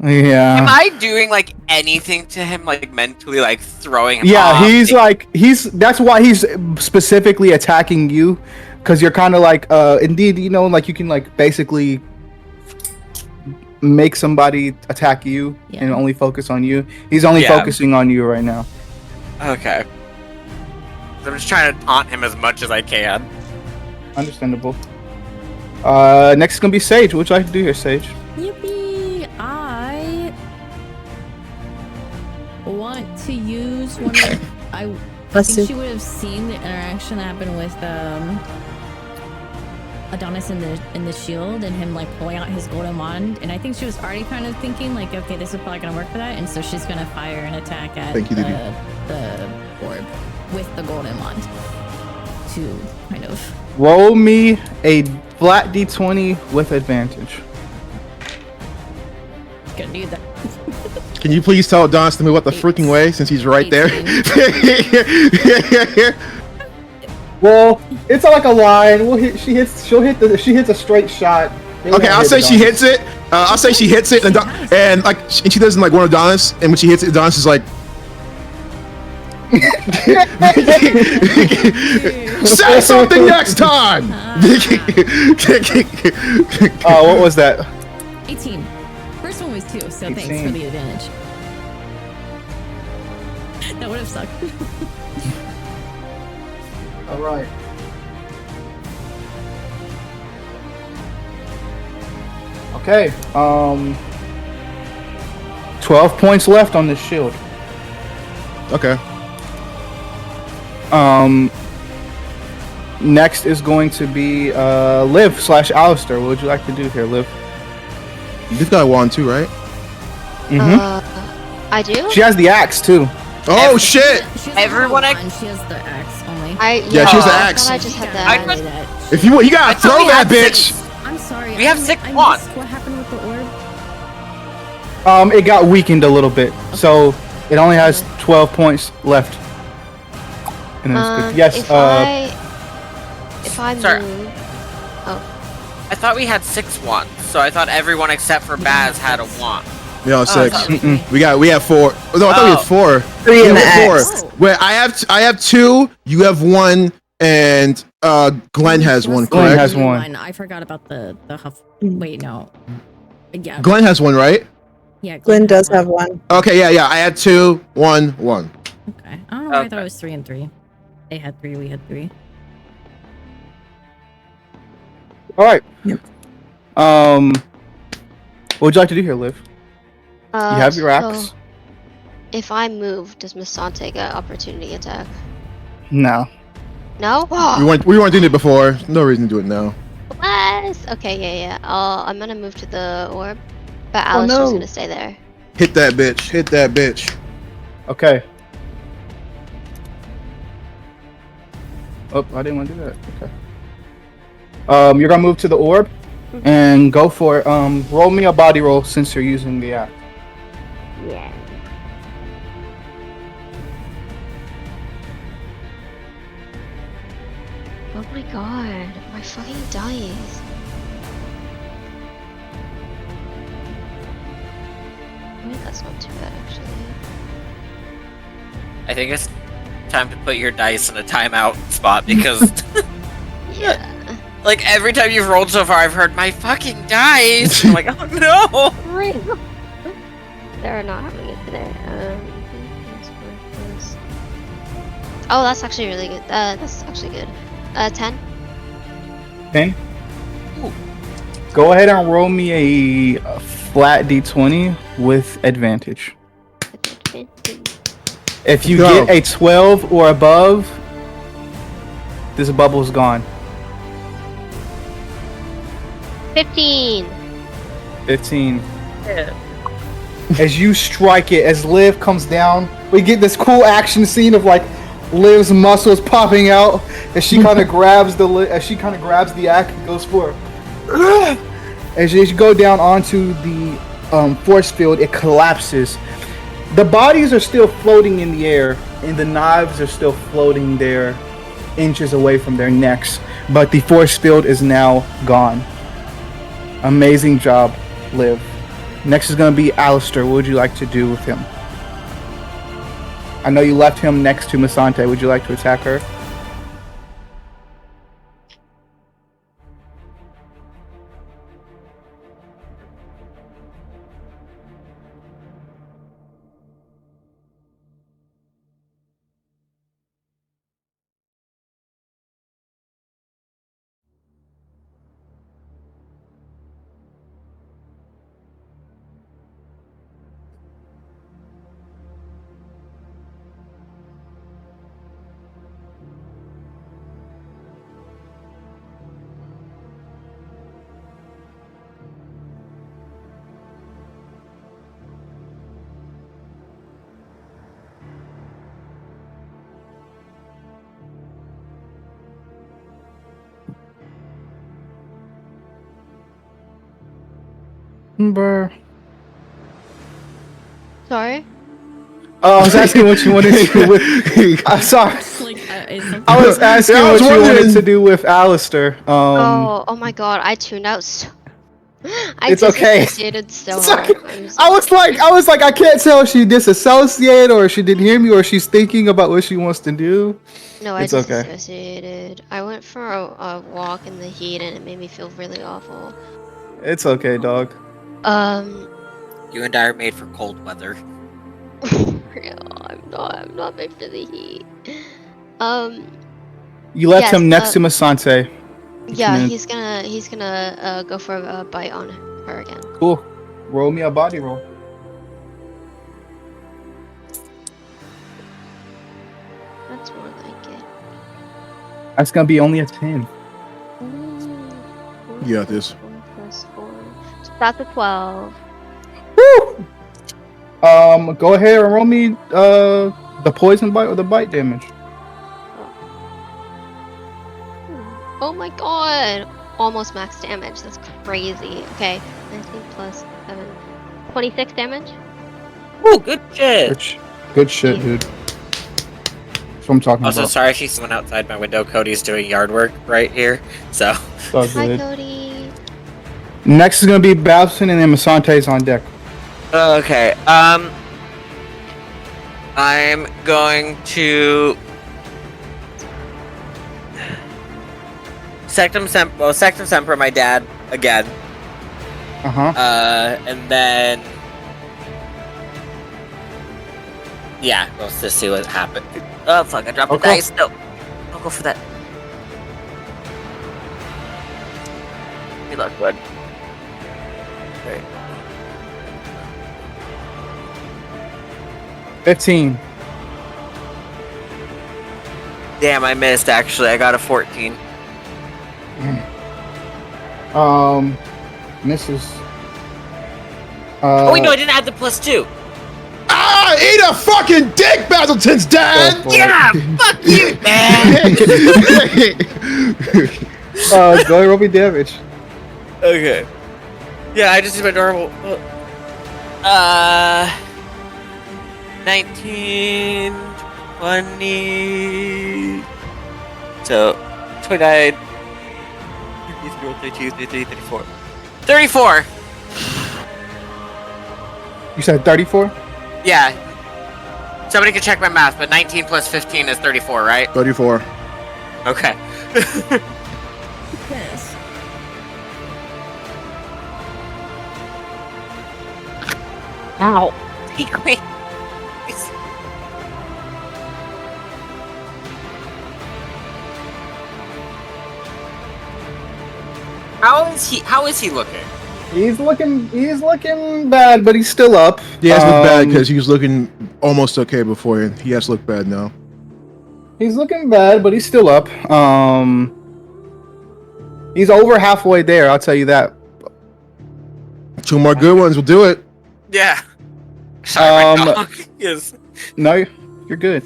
Am I doing, like, anything to him, like, mentally, like, throwing him Yeah, off? that's why he's specifically attacking you, because you're kind of like, indeed, you know, like you can like basically make somebody attack you and Yeah. only focus on you. He's only Yeah. focusing on you right now. Okay. I'm just trying to taunt him as much as I can. Understandable. Next is gonna be Sage. What would you like to do here, Sage? Yippee! I want to use one of. I Bless think you. she would have seen the interaction that happened with Adonis in the shield and him like pulling out his golden wand, and I think she was already kind of thinking like, okay, this is probably gonna work for that, and so she's gonna fire an attack at Thank you, Didi. the orb with the golden wand to kind of. Roll me a flat d20 with advantage. Gonna do that. Can you please tell Adonis to move out the freaking way since he's right there? Well, it's like a line. She hits a straight shot. Okay, I'll say she hits it. I'll say she hits it, and she doesn't like one Adonis, and when she hits it, Adonis is like, say something next time. What was that? 18. First one was 2, so 18. thanks for the advantage. That would have sucked. All right. Okay. 12 points left on this shield. Okay. Next is going to be Liv / Alistair. What would you like to do here, Liv? This guy won too, right? I do. She has the axe too. Oh shit! She has Everyone the I- one, she has the axe only. Yeah, she has the I axe. thought I just had I that. thought- If you gotta thought throw we that had bitch. I'm sorry. We have I 6 missed wands. What happened with the orb? It got weakened a little bit, so it only has 12 points left. And then it's good. Yes. If I Sorry. move, I thought we had 6 wands, so I thought everyone except for Baz had a wand. We all six. Oh, Mm-mm. We have 4. Oh, no, I thought we had 4. 3 in Yeah, the we have 4. X. Oh. Wait, I have 2. You have 1, and Glenn has 1. Glenn Correct? has one. I forgot about the huff. Wait, no. Yeah. Glenn has 1, right? Yeah. Glenn does has have one. Okay, yeah. I had 2, 1, 1. Okay. I don't know why I thought Okay. it was 3 and 3. They had 3. We had 3. All right. Yep. What would you like to do here, Liv? You have your axe. So if I move, does Misante get opportunity attack? No. No. We weren't doing it before. No reason to do it now. Yes. Okay. Yeah. I'm gonna move to the orb, but Oh, Alistair's no. gonna stay there. Hit that bitch. Hit that bitch. Okay. Oh, I didn't want to do that. Okay. You're gonna move to the orb and go for it. Roll me a body roll since you're using the axe. Yeah. Oh my god, my fucking dice. I mean, that's not too bad actually. I think it's time to put your dice in a timeout spot because, Yeah. like, every time you've rolled so far, I've heard my fucking dice. I'm like, oh no! They're not having it today. Oh, that's actually really good. That's actually good. 10. 10. Go ahead and roll me a flat d20 with advantage. If you Go. get a 12 or above, this bubble's gone. 15. 15. As you strike it, as Liv comes down, we get this cool action scene of like Liv's muscles popping out as she kind of grabs the axe and goes for it. As you go down onto the force field, it collapses. The bodies are still floating in the air, and the knives are still floating there, inches away from their necks. But the force field is now gone. Amazing job, Liv. Next is going to be Alistair. What would you like to do with him? I know you left him next to Misante. Would you like to attack her? Brr. Sorry? Oh, I was asking what you wanted to do with. I'm sorry. Like, is something- I was asking Yeah, I was what you wanted wondering. to do with Alistair. Oh my god, I tuned out so I It's okay. disassociated so It's hard. okay. I'm so I was like, I can't tell if she disassociated or she didn't hear me or she's thinking about what she wants to do. No, I It's okay. disassociated. I went for a walk in the heat and it made me feel really awful. It's okay, dog. You and I are made for cold weather. I'm not made for the heat. You left Yes, him next to Misante. Yeah, gonna- he's gonna go for a bite on her again. Cool. Roll me a body roll. That's more like it. That's gonna be only a 10. Yeah, it is. 4 plus 4. So that's a 12. Woo! Go ahead and roll me the poison bite or the bite damage. Oh my god! Almost max damage. That's crazy. Okay. 19 plus 7. 26 damage? Ooh, good shit. Good shit, dude. That's what I'm talking Also, about. sorry if you see someone outside my window. Cody's doing yard work right here, so. It's all Hi, good. Cody. Next is gonna be Babson, and then Masante's on deck. Okay. I'm going to Sectum Semper, my dad again. And then yeah, let's just see what happened. Oh fuck! I dropped the Okay. dice. No, I'll go for that. Good luck, bud. Okay. 15. Damn, I missed. Actually, I got a 14. Misses. Oh wait, no, I didn't add the +2. Ah, eat a fucking dick, Basilton's dad! Yeah, fuck you, man. Go ahead, roll me damage. Okay. Yeah, I just did my normal. 19, 20. So, 29. 32, 33, 34. 34! You said 34? Yeah. Somebody can check my math, but 19 plus 15 is 34, right? 34. Okay. Yes. Ow. How is he looking? He's looking bad, but he's still up. He has looked bad because he was looking almost okay before. He has looked bad now. He's looking bad, but he's still up. He's over halfway there, I'll tell you that. 2 more good ones will do it. Yeah. Sorry, my dog. Yes. No, you're good.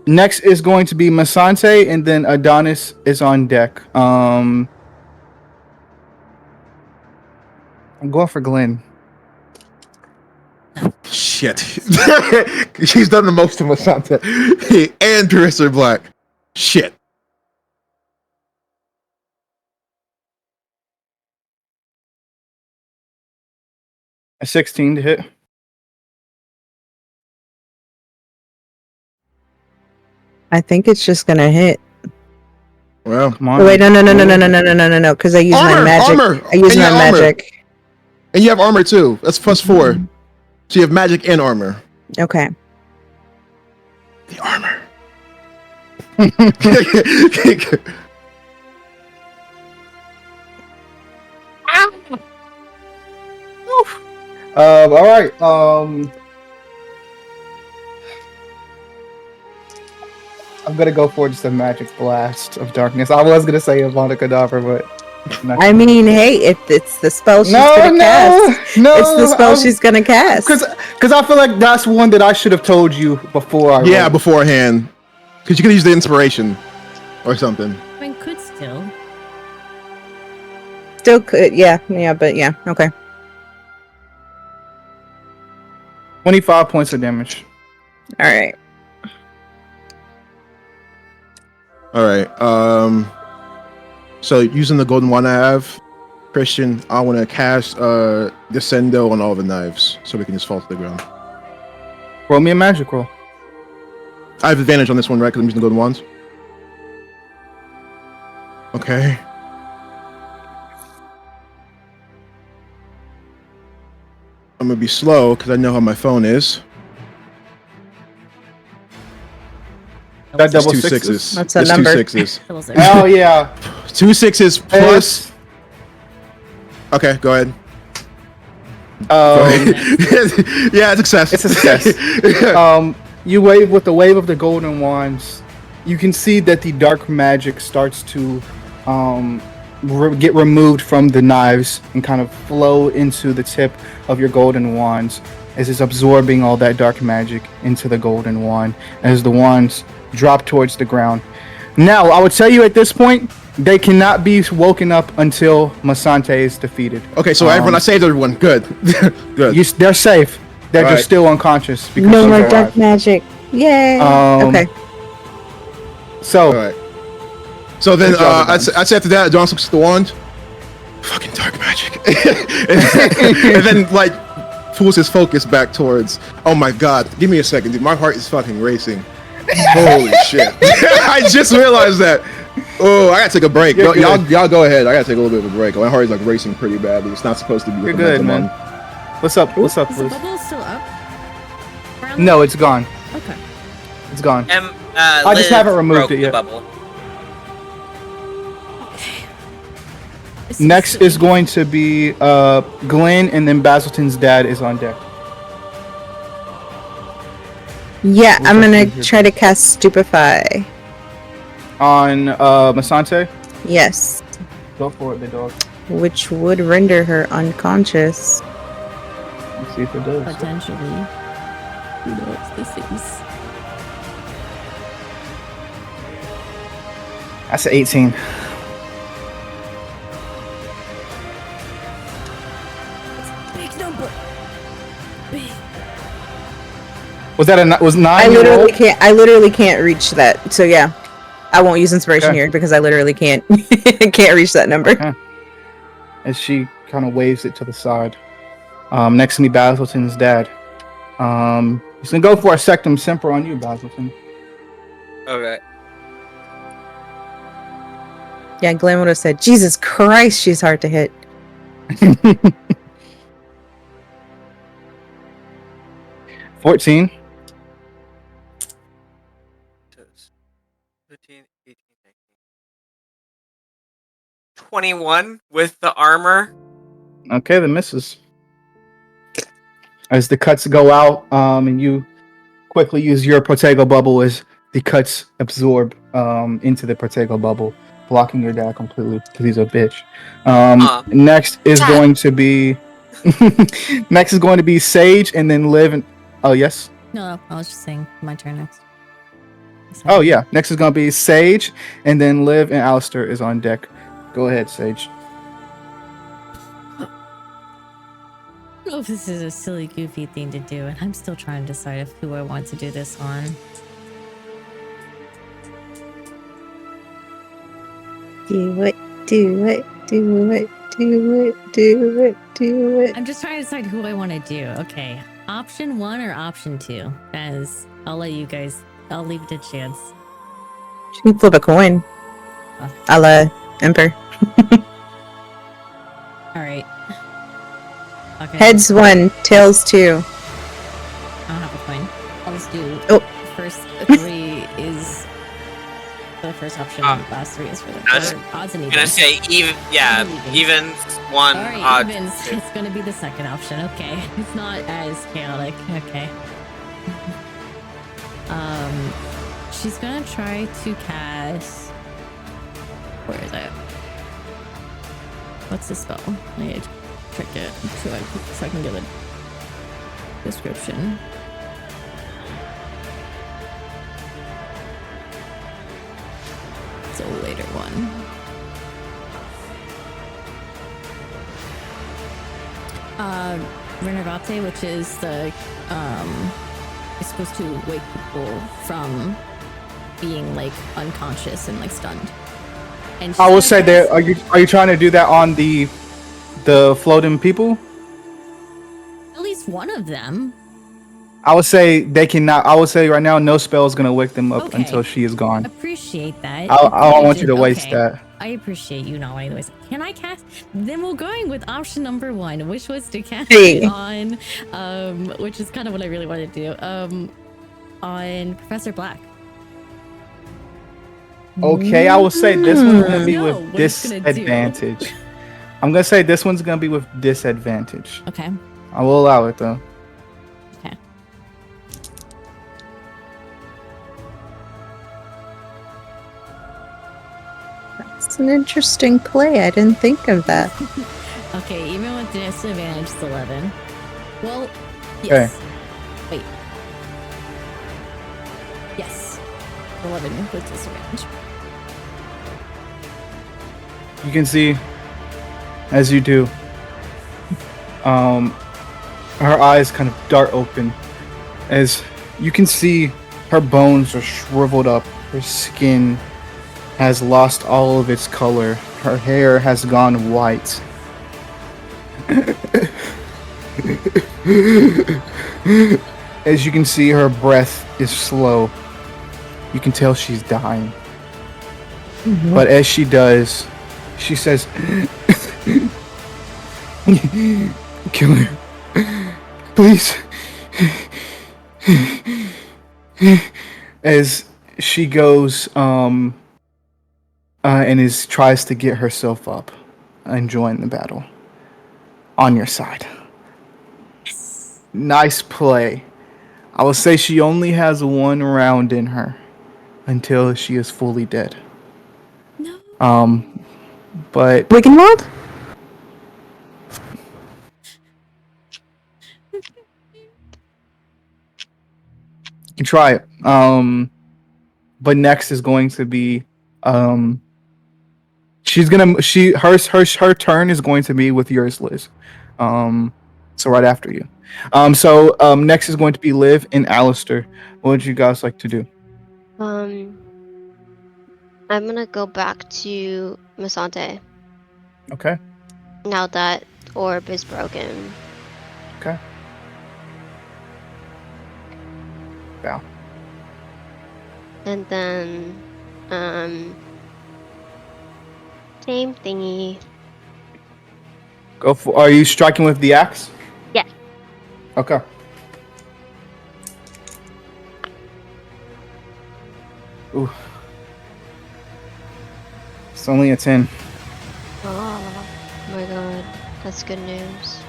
Next is going to be Masante, and then Adonis is on deck. I'm going for Glenn. Shit. She's done the most to Masanta. And Carissa Black. Shit. A 16 to hit. I think it's just gonna hit. Well, Come on. Oh, wait, no, because I use my Armor, magic. armor, I use and my you have armor. magic. and you have armor too. That's +4. So you have magic and armor. Okay. The armor. All right. I'm gonna go for just a magic blast of darkness. I was gonna say Avada Kedavra, but I mean, hey, if it's the spell she's gonna cast, no, it's the spell she's gonna cast. Because I feel like that's one that I should have told you before. Yeah, beforehand. Because you could use the inspiration or something. I mean, could still. Still could, yeah, but yeah, okay. 25 points of damage. All right. All right. So using the golden wand I have, Christian, I want to cast Descendo on all the knives, so we can just fall to the ground. Roll me a magic roll. I have advantage on this one, right? Because I'm using the golden wands. Okay. I'm gonna be slow because I know how my phone is. That That's double 2 sixes. sixes. That's a That's number. 2 6s. Oh yeah. 2 6s plus. Okay, go ahead. Go ahead. Yeah, it's success. It's a success. You wave with the wave of the golden wands. you can see that the dark magic starts to get removed from the knives and kind of flow into the tip of your golden wands as it's absorbing all that dark magic into the golden wand as the wands drop towards the ground. Now, I would tell you at this point, they cannot be woken up until Masante is defeated. Okay, so everyone, I saved everyone. Good. Good. They're safe. They're Right. just still unconscious. Because No of more the dark lives. magic. Yay. Okay. So, All right. So then, Good job, I'd say after that, John looks at the wand. Fucking dark magic. and then, like, pulls his focus back towards. Oh my god! Give me a second, dude. My heart is fucking racing. Holy shit! I just realized that. Oh, I gotta take a break. You're Y'all go ahead. I gotta take a little bit of a break. My heart is like racing pretty badly. It's not supposed to be. You're good, man. What's up? What's up, Is the Liz? bubble still up? No, it's gone. Okay. It's gone. I just haven't removed it yet. Bubble. This Next is going to be Glenn, and then Basilton's dad is on deck. Yeah, I'm What's gonna up, Ginger? try to cast Stupefy. On Masante, Yes. go for it, big dog. Which would render her unconscious. Let's see if it does. potentially. Who knows? This is. That's an 18. Big number. Big. Was that was 9? I your roll? literally can't reach that. So yeah. I won't use inspiration Okay. here because I literally can't can't reach that number. Okay. As she kind of waves it to the side. Next to me, Basilton's dad. He's gonna go for a Sectum Semper on you, Basilton. Okay. Yeah, Glenn would have said, Jesus Christ, she's hard to hit. 14. 15, 18, 19. 21 with the armor. Okay, the misses. As the cuts go out, and you quickly use your Protego bubble as the cuts absorb into the Protego bubble, blocking your dad completely because he's a bitch. Next is Dad. going to be next is going to be Sage, and then Liv. And oh yes, No, I was just saying my turn next. oh yeah. Next is going to be Sage, and then Liv and Alistair is on deck. Go ahead, Sage. I don't know if this is a silly, goofy thing to do, and I'm still trying to decide who I want to do this on. Do it, do it, do it, do it, do it, do it. I'm just trying to decide who I want to do. Okay, option 1 or option 2? Guys, I'll let you guys. I'll leave it to chance. You can flip a coin. A la Emperor. All right. Okay. Heads 1, tails 2. I don't have a coin. I'll just do. Oh. First 3 is the first option. Last 3 is for the I was odds and I'm evens. gonna say even. Yeah, Even. even one. All right, odd. evens. It's gonna be the second option. Okay, it's not as chaotic. Okay. She's gonna try to cast. Where is it? What's the spell? I need to check it so I can give a description. It's a later one. Renervate, which is the is supposed to wake people from being like unconscious and like stunned. And I will she's say gonna there. cast- Are you trying to do that on the floating people? At least one of them. I would say they cannot. I would say right now, no spell is gonna wake them up Okay. until she is gone. Appreciate that. I don't want you to waste Okay. that. I appreciate you not wanting to waste. Can I cast? Then we're going with option number 1, which was to cast Hey. it on, which is kind of what I really wanted to do. On Professor Black. Okay, I will say this one's gonna be No, with what it's gonna do. disadvantage. I'm gonna say this one's gonna be with disadvantage. Okay. I will allow it though. Okay. That's an interesting play. I didn't think of that. Okay, even with disadvantage, it's 11. Well, yes. Wait. Yes. 11 with disadvantage. You can see, as you do, her eyes kind of dart open, as you can see her bones are shriveled up, her skin has lost all of its color, her hair has gone white. As you can see, her breath is slow. You can tell she's dying. But as she does, she says, "Kill her. Please." As she goes and tries to get herself up and join the battle on your side. Nice play. I will say she only has one round in her until she is fully dead. No. But Wiggenwald? you can try it. But next is going to be her turn is going to be with yours, Liz. So right after you. Next is going to be Liv and Alistair. What would you guys like to do? I'm gonna go back to Masante Okay. now that orb is broken. Okay. Bow. And then, same thingy. Go for. Are you striking with the axe? Yes. Okay. Ooh. It's only a 10. Oh my god, that's good news.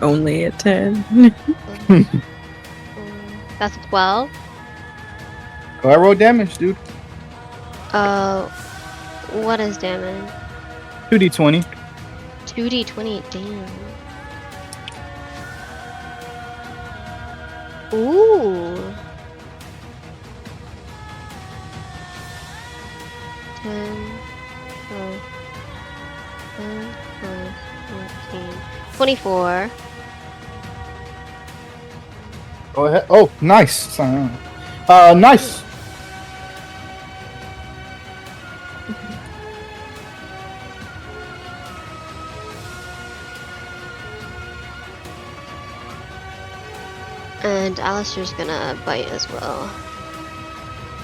Only a 10. That's a 12. Go ahead, roll damage, dude. What is damage? 2d20. 2d20, damn. Ooh. 10, 12, 10, 12, 14, 24. Go ahead. Oh, nice. Nice. And Alistair's gonna bite as well.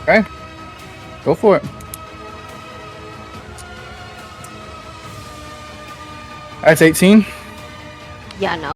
Okay. Go for it. That's 18. Yeah, no.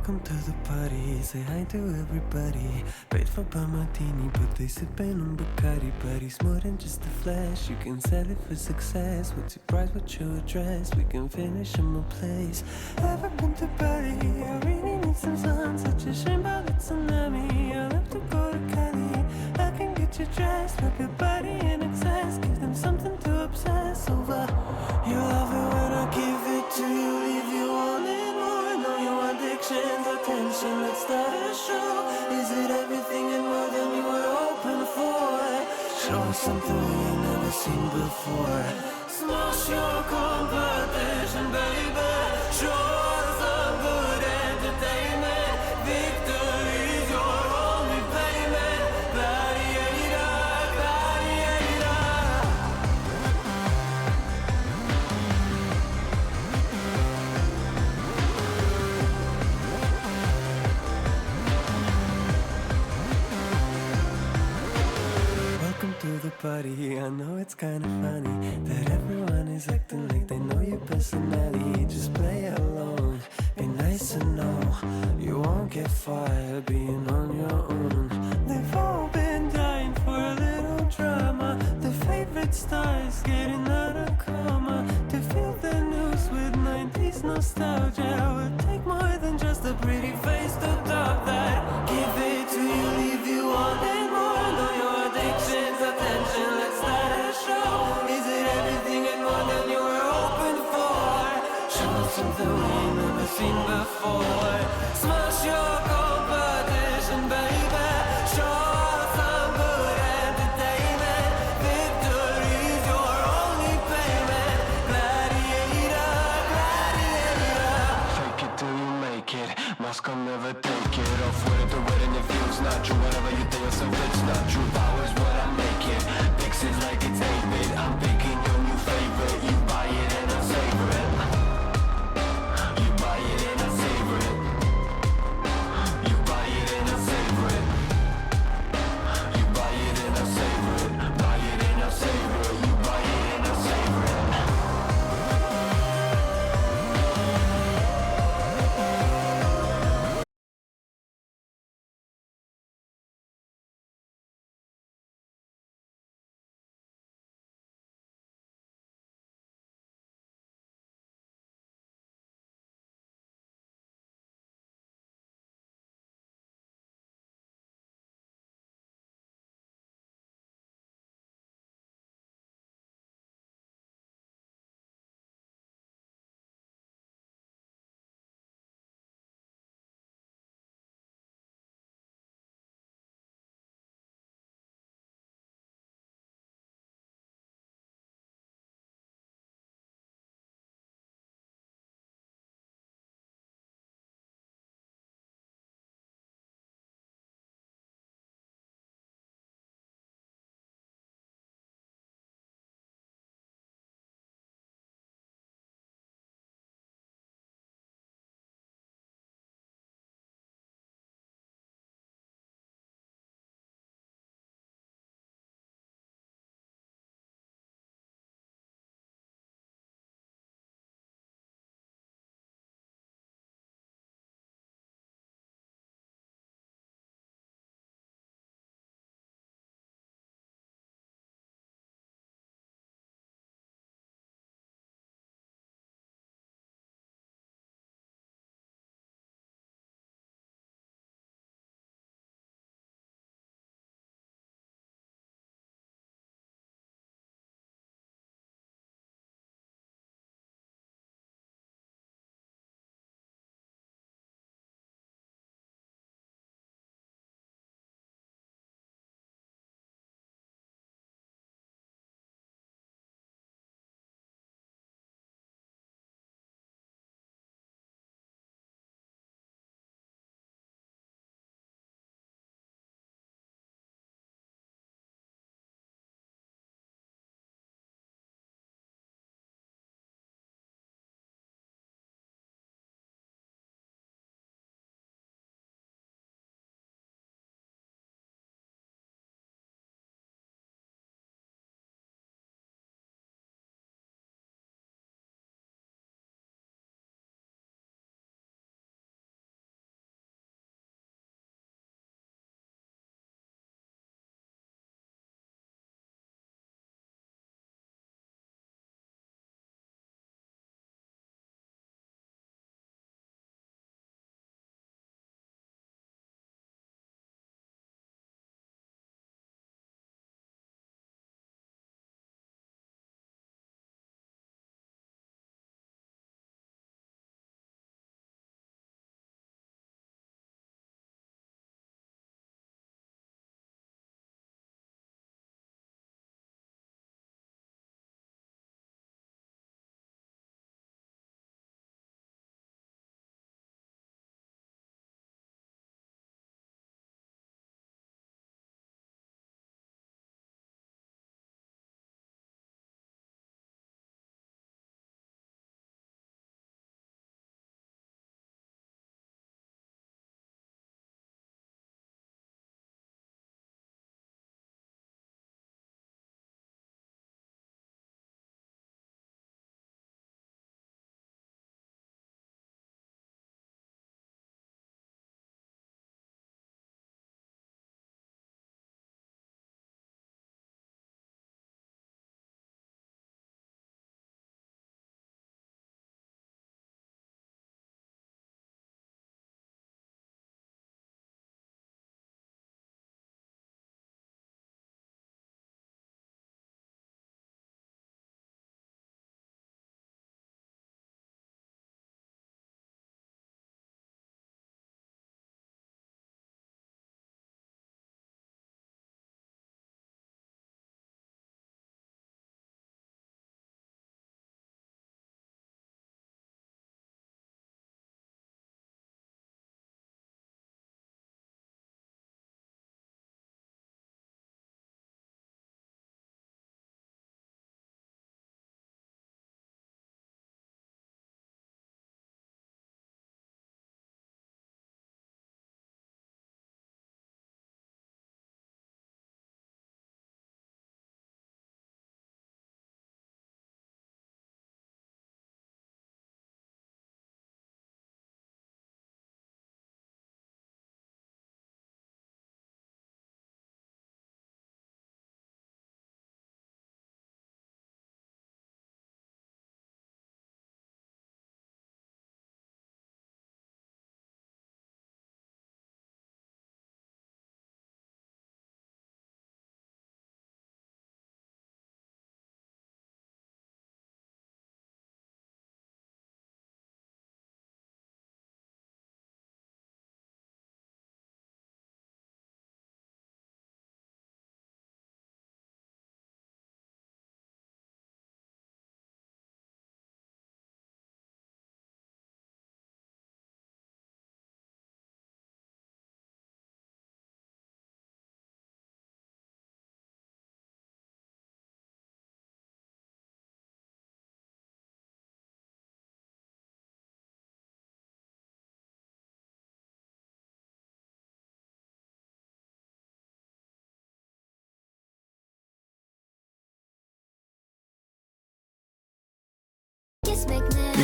Welcome to the party, say hi to everybody. Paid for by martini, but they sippin' on Bacardi. But he's more than just a flash, you can sell it for success. What's your price, what's your address? We can finish in my place. Ever been to Bali? I really need some sun. Such a shame about the tsunami. I love to go to Cali. I can get you dressed, rub your body in excess. Give them something to obsess over. You love it when I give it to you, leave you wanting more. Know your addictions, attention, let's start a show. Is it everything and more than you were hoping for? Show us something we ain't never seen before. Smash your competition, baby. Show us some good entertainment. Victory's your only payment. Gladiator, gladiator. Welcome to the party. I know it's kinda funny that everyone is acting like they know your personality. Just play along, be nice and know you won't get fired being on your own. They've all been dying for a little drama. Their favorite stars getting out of coma. To feel the news with 90s nostalgia would take more than just a pretty face to top that. Give it to you, leave you wanting more. Know your addictions, attention, let's start a show. Is it everything and more than you were hoping for? Show us something we ain't never seen before. Smash your competition, baby. Show us some good entertainment. Victory's your only payment. Gladiator, gladiator. Fake it till you make it. Mask will never take it off. Wear it to wedding if it's not true. Whatever you tell yourself it's not true. Power's what I make it. Fix it like it's 8-bit. I'm picking your new favorite. You buy it and I savor it. You buy it and I savor it.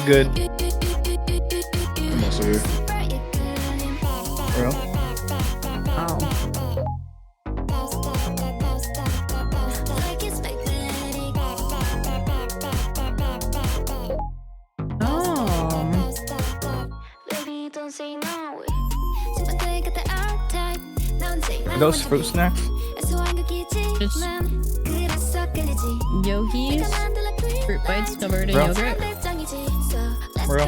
You're good. I'm also here. Bro. Oh. Are those fruit snacks? Just Yogi's fruit bites covered in Bro. yogurt. Bro.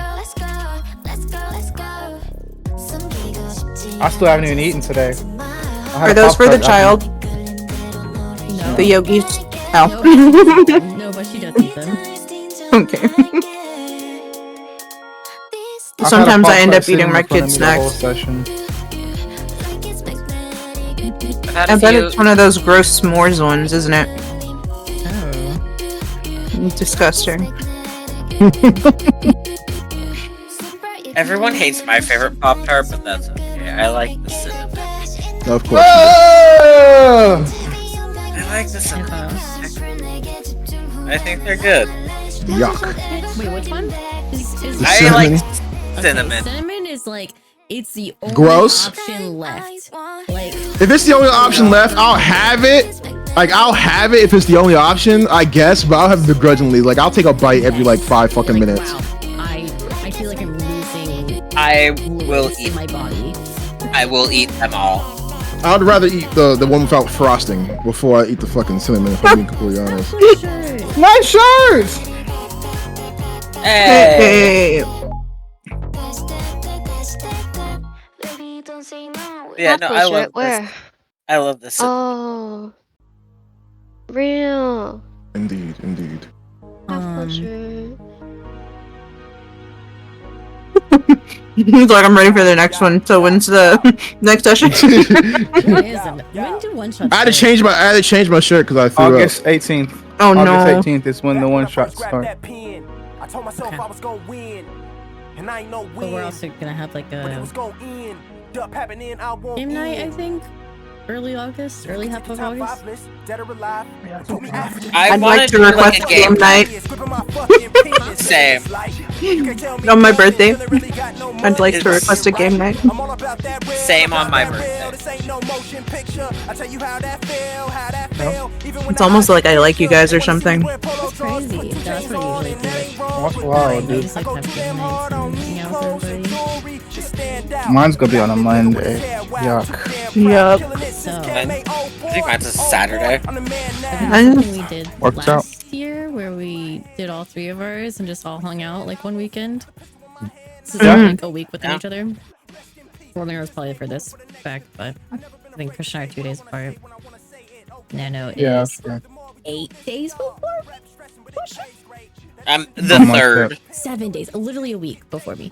I still haven't even eaten today. I had Are a those for the Pop-Tart. No. The yogis? Oh. No, but she does eat them. Okay. I've had a Sometimes I end Pop-Tart up sitting eating my in front of kids' me the whole snacks. session. I've had I a bet few. it's one of those gross s'mores ones, isn't it? Oh. Disgusting. Everyone hates my favorite Pop Tart, but that's okay. I like the cinnamon. No, of course. Ah! I like the cinnamon. Uh-huh. I think they're good. Yuck. Wait, which one? Is The I cinnamon. like okay, cinnamon. cinnamon is like it's the only Gross? option left. Like If it's the only option left, I'll have it. Like, I'll have it if it's the only option, I guess, but I'll have it begrudgingly. Like, I'll take a bite every, like, 5 fucking like, minutes. Wow, I feel like I'm losing I will fluids in eat. my body. I will eat them all. I'd rather eat the one without frosting before I eat the fucking cinnamon, if I'm being completely honest. Nice shirt! Hey. Hey. Yeah, no, Apple I shirt, love where? this. I love this. Oh. Real. Indeed, indeed. Apple shirt. He's like, I'm ready for the next one. So when's the next session? When do one shots I had to change my shirt because I threw August 18th. Oh August no. 18th is when the one shot starts. I told myself Okay. I was gonna win, and I ain't no But we're win. also gonna have like But it a was gonna end. Dup happening, I won't game night, I end. think. Early August, early half of August. I'd wanna like to do, like, request a a game night Same. on my birthday. I'd like to request a game night. Same on my birthday. It's almost like I like you guys or something. That's crazy. That's what I usually do. That's wild, I dude. just like have game nights and hang out with everybody. Mine's gonna be on a Monday. Yuck. Yup. So I think mine's a Saturday. I something we did Works out. last year where we did all three of ours and just all hung out like one weekend. This is Yeah. like a week within Yeah. each other. Well, there was probably for this fact, but I think Christian and I are 2 days apart. Nano Yeah. is 8 days before. I'm the Oh my third. God. 7 days, literally a week before me.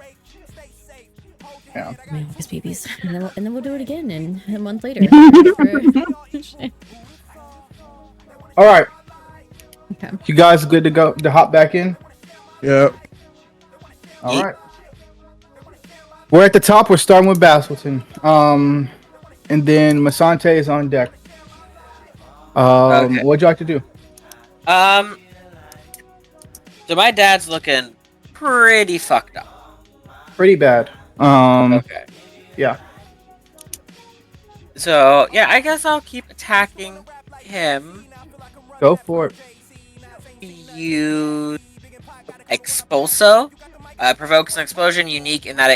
Yeah. My August babies, and then we'll do it again in a month later. All right. Okay. You guys good to go to hop back in? Yep. All Yeet. right. We're at the top. We're starting with Bastleton. And then Masante is on deck. Okay. What'd you like to do? So my dad's looking pretty fucked up. Pretty bad. Okay. Yeah. So yeah, I guess I'll keep attacking him. Go for it. Use Expulso. Provokes an explosion unique in that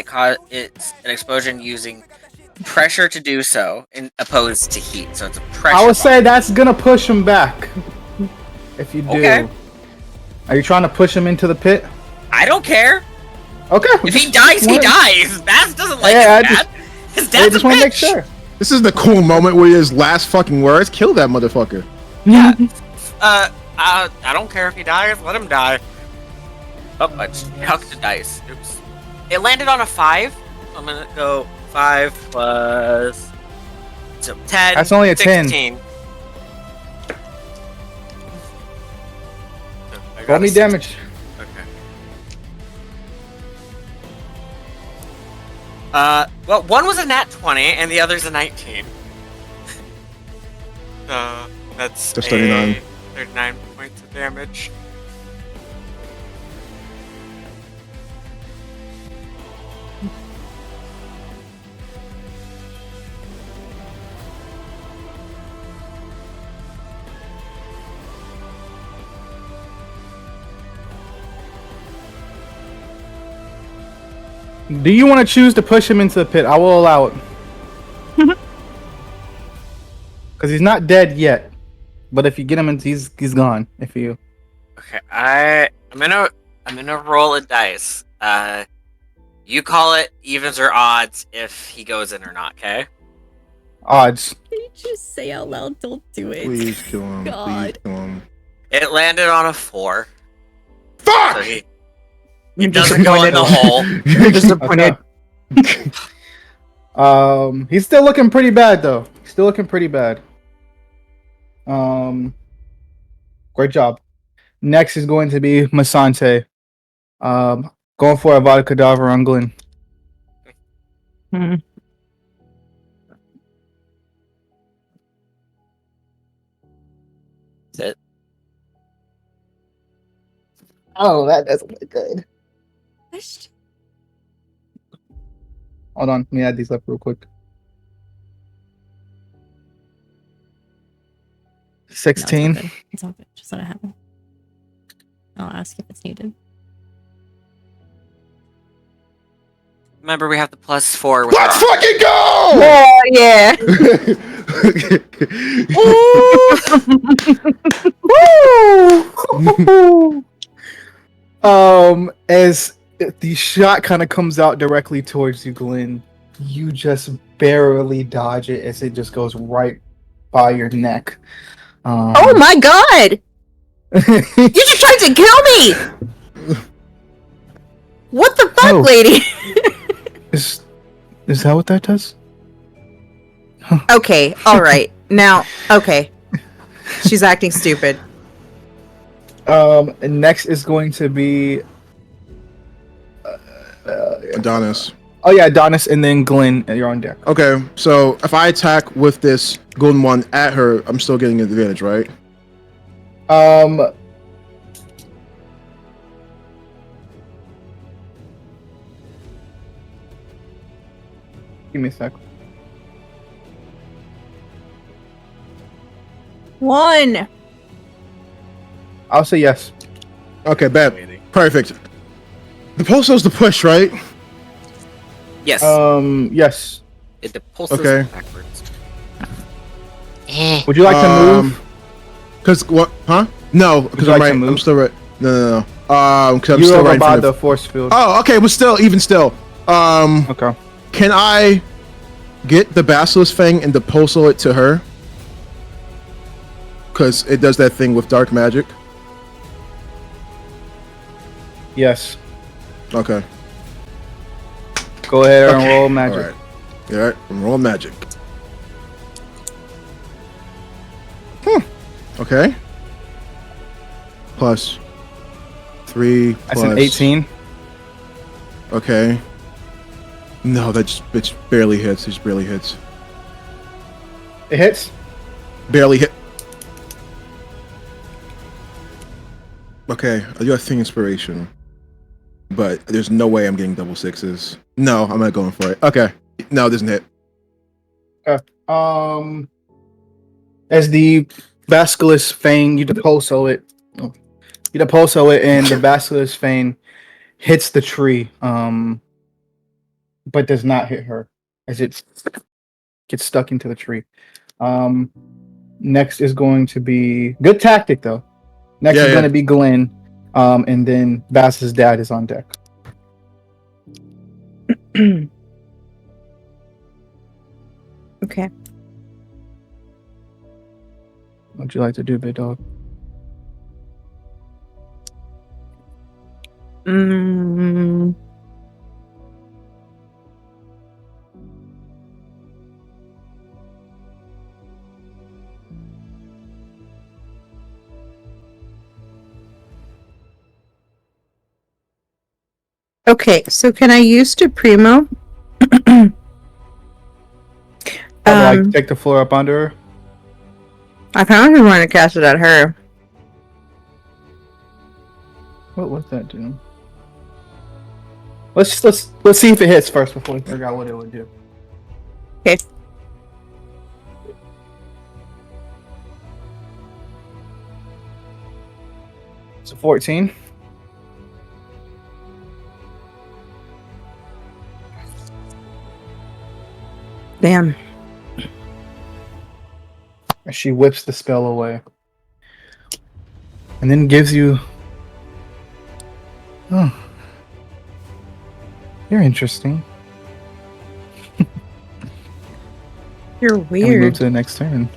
it's an explosion using pressure to do so, in opposed to heat. So it's a pressure. I would say bomb. that's gonna push him back. If you do. Okay. Are you trying to push him into the pit? I don't care. Okay. If he dies, he dies. Baz doesn't like Yeah, I his dad. His I dad's just a want to bitch. make sure. This is the cool moment where his last fucking words kill that motherfucker. Yeah. I don't care if he dies. Let him die. Oh, I just hucked the dice. Oops. It landed on a 5. I'm gonna go 5 plus. So 10. That's only a 10. 16. I got Roll a me 16. damage. Okay. Well, one was a nat 20 and the other's a 19. So that's That's 39. 39 points of damage. Do you want to choose to push him into the pit? I will allow it. Because he's not dead yet. But if you get him in, he's gone. If you. Okay, I'm gonna roll a dice. You call it evens or odds if he goes in or not. Okay. Odds. Can you just say out loud, don't do it. Please kill him. Please God. kill him. It landed on a 4. Fuck! So he doesn't go in the hole. I'm disappointed. Okay. He's still looking pretty bad though. He's still looking pretty bad. Great job. Next is going to be Masante. Going for a Avada Kedavra on Glenn. Hmm. That's it. Oh, that doesn't look good. Hold on, let me add these up real quick. No, it's 16. all good. It's all good. Just let it happen. I'll ask if it's needed. Remember, we have the +4. With Let's our- fucking go! Oh, yeah. As the shot kind of comes out directly towards you, Glenn, you just barely dodge it as it just goes right by your neck. Oh my god! You just tried to kill me! What the fuck, No. lady? Is that what that does? Okay, alright. Now, okay. She's acting stupid. And next is going to be Adonis. oh yeah, Adonis, and then Glenn. You're on deck. Okay, so if I attack with this golden one at her, I'm still getting advantage, right? Give me a sec. 1. I'll say yes. Okay, bad. Perfect. The pulso's the push, right? Yes. Yes. It pulses okay. backwards. Would you like to move? Cause what? Huh? No, because you I'm like to right. move? I'm still right. No. Cause I'm You're still over right. by In front the of... force field. Oh, okay, but still, even still. Okay. Can I get the Basilisk Fang and depulso it to her? Cause it does that thing with dark magic. Yes. Okay. Go ahead and Okay. roll magic. All right. All right. I'm rolling magic. Okay. Plus 3. That's an 18. Okay. No, that just bitch barely hits. It just barely hits. It hits. Barely hit. Okay, I do have thing inspiration, but there's no way I'm getting double 6s. No, I'm not going for it. Okay, no, it doesn't hit. As the Basilisk Fang, you depulso it. Oh. You depulso it, and the Basilisk Fang hits the tree, but does not hit her as it gets stuck into the tree. Next is going to be good tactic though. Next is going to be Glenn, and then Bass's dad is on deck. Okay. What'd you like to do, big dog? Okay, so can I use to primo? Like take the floor up under her. I kind of want to cast it at her. What was that, dude? Let's see if it hits first before we figure out what it would do. Okay. It's a 14. Damn. And she whips the spell away. And then gives you... Oh. You're interesting. You're And we move weird. to the next turn.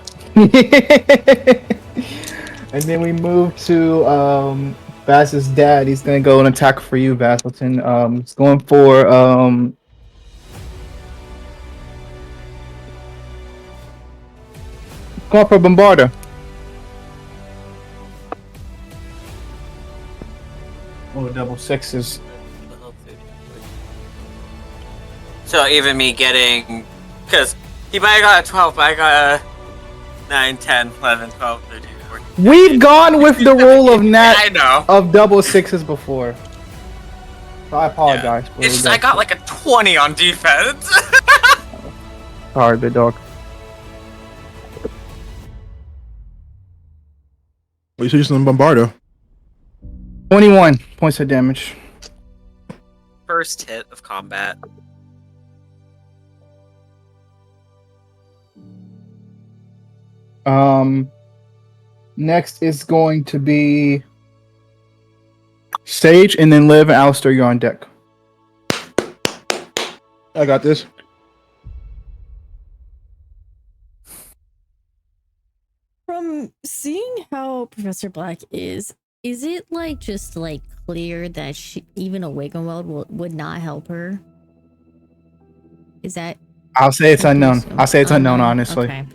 And then we move to Bass's dad. He's gonna go and attack for you, Battleton. He's going for Bombarder. Oh, double sixes. So even me getting, because he might have got a 12, but I got a 9, 10, 11, 12, 13, 14. We've gone with the roll of I know. of double sixes before. So I apologize. Yeah. It's just I got like a 20 on defense. Sorry, big dog. What you using Bombardo? 21 points of damage. First hit of combat. Next is going to be Sage, and then Liv and Alistair, you're on deck. I got this. From seeing how Professor Black is it like just like clear that even a Wiggenweld would not help her? Is that? I'll say it's unknown. I'll say it's unknown, honestly. Okay.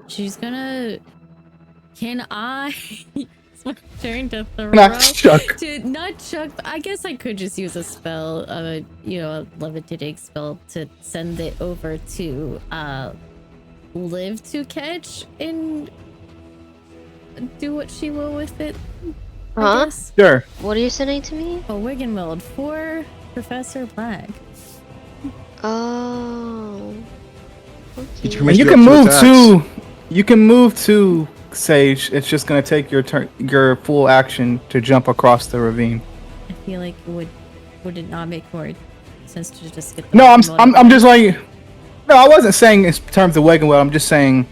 She's gonna. Can I? It's my turn to throw. Not chuck. Not chuck. I guess I could just use a spell, a levitating spell to send it over to Liv to catch and do what she will with it. Huh? Sure. What are you sending to me? A Wiggenweld for Professor Black. Oh. Okay. And you can move to. You can move to Sage. It's just gonna take your turn, your full action to jump across the ravine. I feel like would it not make more sense to just get the No, Wiggenweld I'm away? just like. No, I wasn't saying in terms of Wiggenweld. I'm just saying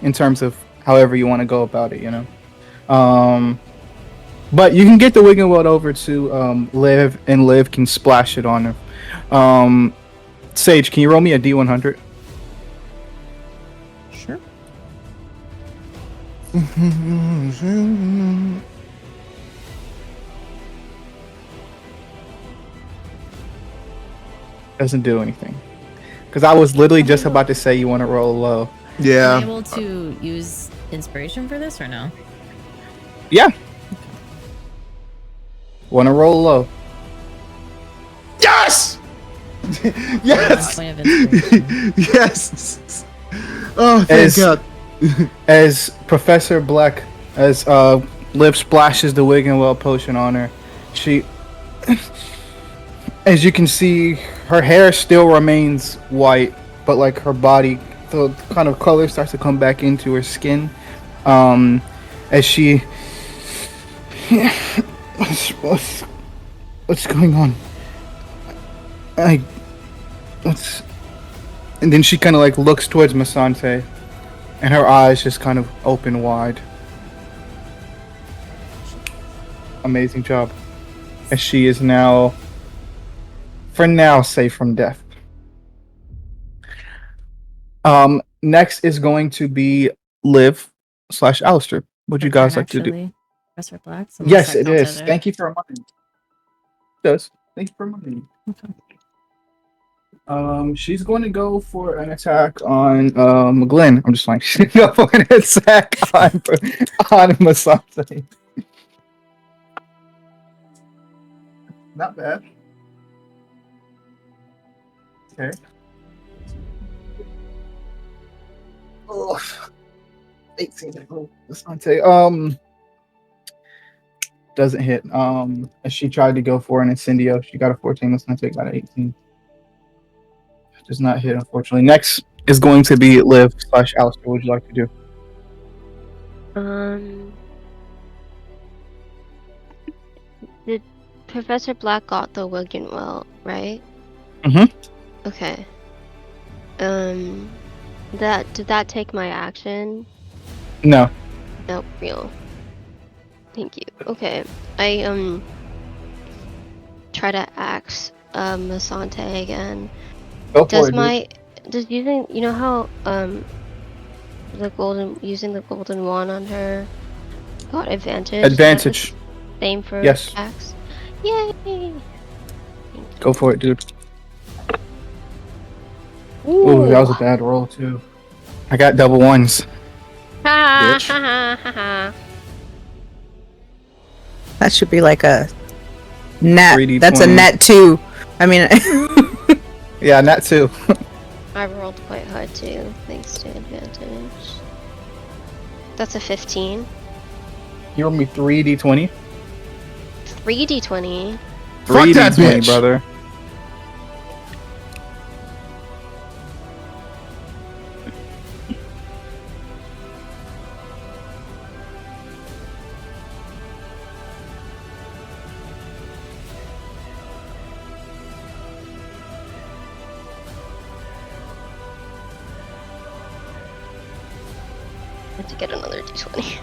in terms of however you want to go about it. You know. But you can get the Wiggenweld over to Liv, and Liv can splash it on her. Sage, can you roll me a D100? Sure. Doesn't do anything. Because I was literally just about to say you want to roll low. Am I Yeah. able to use inspiration for this or no? Yeah. Want to roll low. Yes! Yes! Point of inspiration. Yes! Oh, thank God. As Professor Black, as Liv splashes the Wiggenweld potion on her, she, as you can see, her hair still remains white, but like her body, the kind of color starts to come back into her skin. As she, what's going on? And then she kind of like looks towards Masante, and her eyes just kind of open wide. Amazing job. As she is now, for now, safe from death. Next is going to be Liv / Alistair. Would you Her guys turn, like to do? actually, Professor Black. So Yes, it counts is. as Thank you for reminding me. It does. Thank you for reminding me. Okay. She's going to go for an attack on Glenn. I'm just like, she's going to go for an attack on Masante. Not bad. Okay. Oh, 18. Masante. Doesn't hit. As she tried to go for an incendio, she got a 14. That's gonna take about an 18. Does not hit, unfortunately. Next is going to be Liv / Alistair. What would you like to do? Did Professor Black got the Wiggenwell, right? Mhm. Okay. Did that take my action? No. Nope, real. Thank you. Okay. I try to axe Masante again. Go for it, dude. Does using, you know how using the golden wand on her got advantage? Advantage. Same for Yes. axe. Yay! Go for it, dude. Ooh, that was a bad roll too. I got double ones. Ha Bitch. ha ha ha. That should be like a net. 3d20. That's a net 2. I mean, Yeah, that too. I rolled quite high too, thanks to advantage. That's a 15. You rolled me 3d20. 3d20. Fuck that 3d20, bitch. brother. I have to get another d20.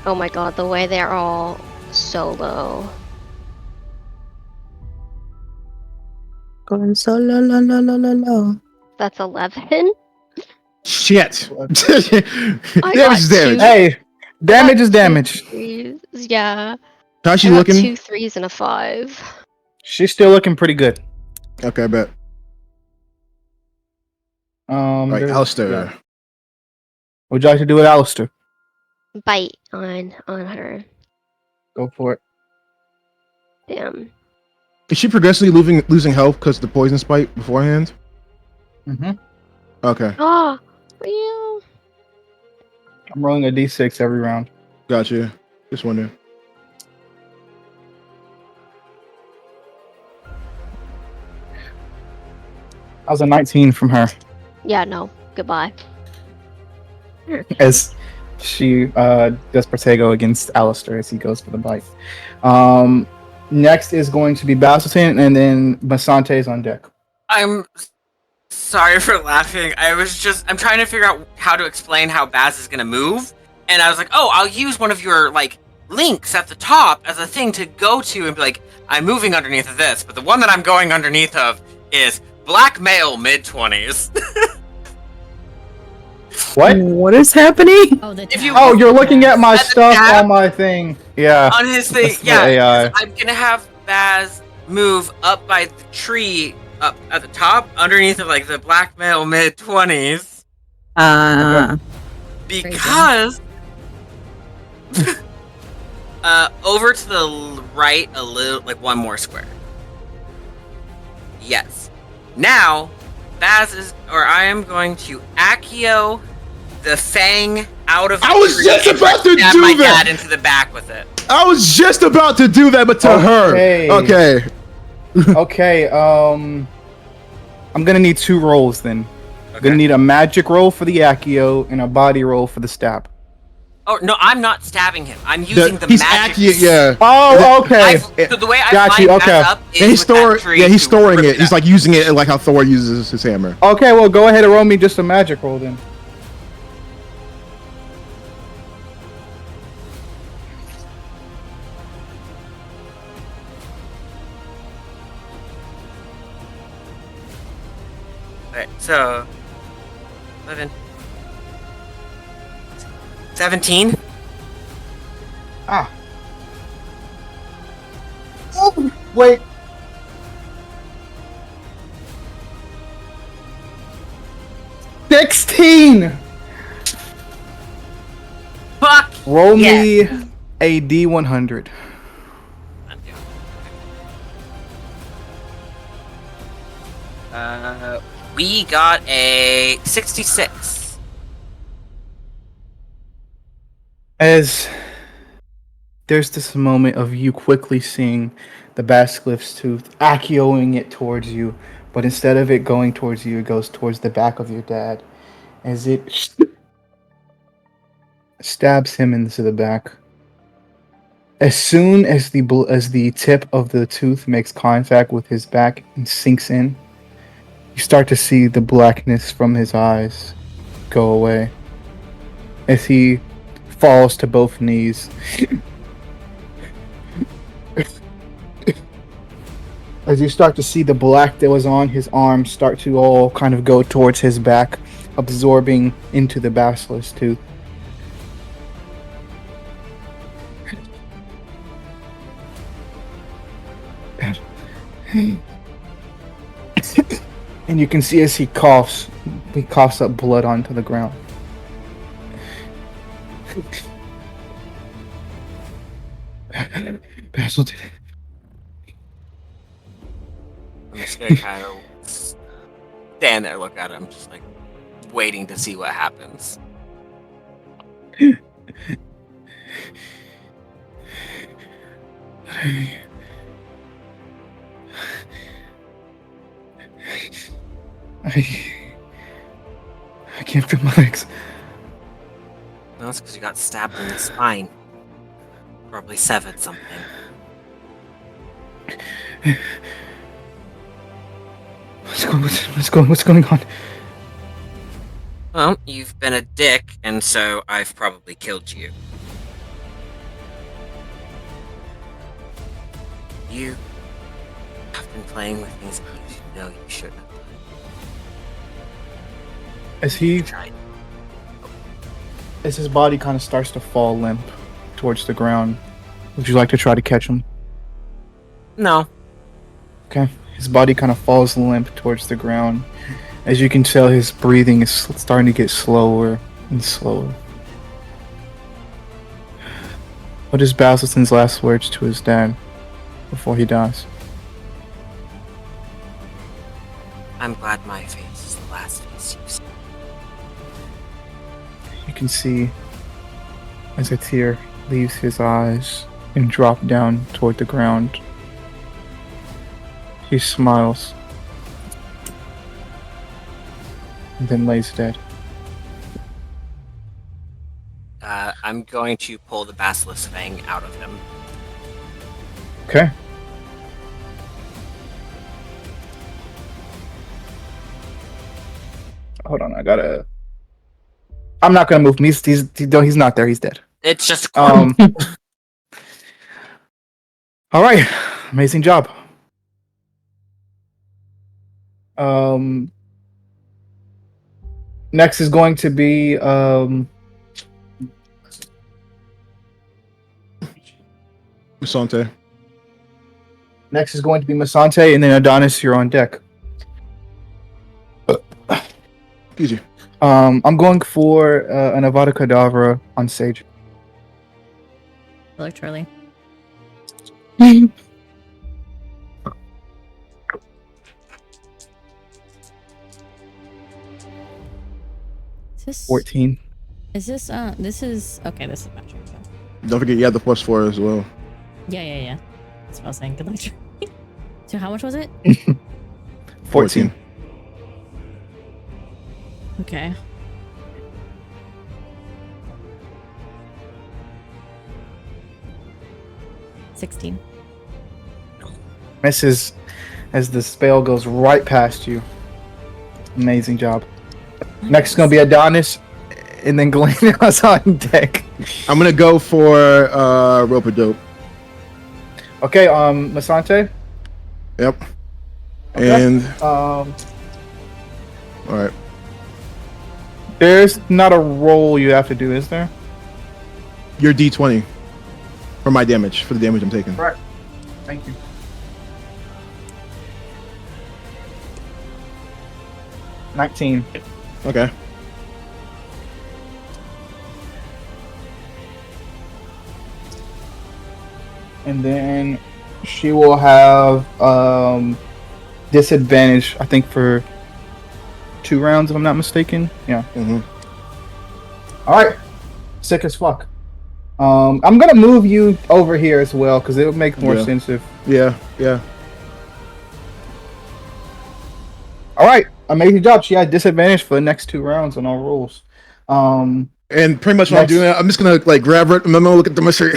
Oh my god, the way they're all so low. going so low, low, low, low, low, low. That's 11. Shit. I Damage got is damage. Hey, damage is damage. Yeah. How's she I got looking? 2 3s and a 5. She's still looking pretty good. Okay, I bet. Alright, there's- Alistair. yeah. What would you like to do with Alistair? Bite on her. Go for it. Damn. Is she progressively losing health because of the poison spike beforehand? Mm-hmm. Okay, Oh, real. I'm rolling a d6 every round. gotcha. Just wondering. That was a 19 from her. Yeah, no. Goodbye. As she does Protego against Alistair as he goes for the bite. Next is going to be Basilton, and then Basante is on deck. I'm sorry for laughing. I'm trying to figure out how to explain how Baz is gonna move, and I was like, oh, I'll use one of your like links at the top as a thing to go to and be like, I'm moving underneath of this, but the one that I'm going underneath of is black male mid-20s. What? What is happening? Oh, the If you- tab. Oh, you're looking at my At the stuff tab? on my thing. Yeah. On his thing, That's my yeah. AI. 'Cause I'm gonna have Baz move up by the tree up at the top, underneath of like the black male mid-20s, because over to the right a little, like one more square. Yes. Now, I am going to Accio the Fang out of the I was tree just and about to stab do my that! dad into the back with it. I was just about to do that, but to Okay. her. Okay. Okay. I'm gonna need 2 rolls then. I'm Okay. gonna need a magic roll for the Accio and a body roll for the stab. Oh no, I'm not stabbing him. I'm using the He's magic. accurate, yeah. Oh, okay. So the way I Got find you, Baz okay. up is And he's with that storing. tree Yeah, he's to storing rip it. He's that. like using it like how Thor uses his hammer. Okay, well, go ahead and roll me just a magic roll then. Alright, so 11, 17. Ah. Oh, wait. $16. Fuck. Roll Yeah. me a D100. We got a 66. As there's this moment of you quickly seeing the basilisk's tooth acioing it towards you, but instead of it going towards you, it goes towards the back of your dad as it stabs him into the back. As soon as the tip of the tooth makes contact with his back and sinks in, you start to see the blackness from his eyes go away as he falls to both knees. As you start to see the black that was on his arm start to all kind of go towards his back, absorbing into the basilisk tooth. And you can see as he coughs up blood onto the ground. Basil did it. I'm just gonna kind of stand there, look at him, just like waiting to see what happens. I can't feel my legs. No, it's because you got stabbed in the spine. Probably severed something. What's going on? Well, you've been a dick, and so I've probably killed you. You have been playing with things that you know you shouldn't have done. As his body kind of starts to fall limp towards the ground, would you like to try to catch him? No. Okay. His body kind of falls limp towards the ground. As you can tell, his breathing is starting to get slower and slower. What is Basil's last words to his dad before he dies? I'm glad my face is the last face you've seen. You can see as a tear leaves his eyes and drop down toward the ground. He smiles and then lays dead. I'm going to pull the basilisk fang out of him. Okay. Hold on, I'm not gonna move him. He's not there. He's dead. It's just All right, amazing job. Next is going to be Masante. Next is going to be Masante, and then Adonis. You're on deck. PG. I'm going for an Avada Kedavra on Sage. Literally. Is this 14. Is this this is okay, this is magic. Don't forget you have the +4 as well. Yeah. That's what I was saying. Good luck. So how much was it? 14. Okay. $16. Misses as the spell goes right past you. Amazing job. Next is going to be Adonis, and then Glenna's on deck. I'm gonna go for rope-a-dope. Okay, Masante. Yep. Okay. And all right. There's not a roll you have to do, is there? Your D20 for my damage, for the damage I'm taking. Right. Thank you. $19. Okay. And then she will have disadvantage, I think, for 2 rounds, if I'm not mistaken. Yeah. Mm-hmm. Alright. Sick as fuck. I'm gonna move you over here as well because it would make more Yeah. sense if. Yeah, yeah. All right, amazing job. She had disadvantage for the next 2 rounds on all rolls. And pretty much when I'm doing that, I'm just gonna like grab her, and I'm gonna look at the mystery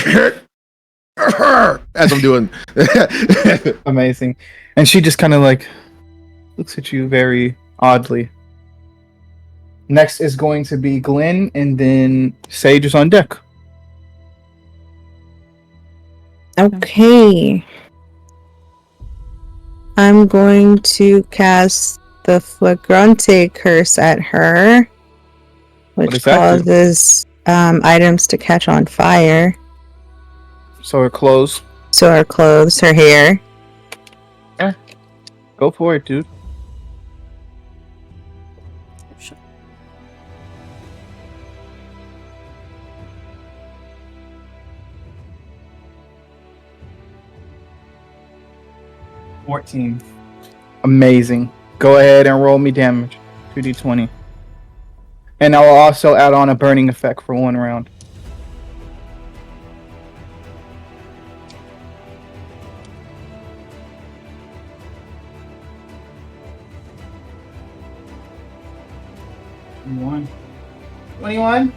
as I'm doing. Amazing, and she just kind of like looks at you very oddly. Next is going to be Glenn, and then Sage is on deck. Okay. I'm going to cast the Flagrante Curse at her, What which does that do? causes items to catch on fire. So her clothes. So her clothes, her hair. Go for it, dude. $14. Amazing. Go ahead and roll me damage. 2d20. And I will also add on a burning effect for 1 round. One. 21.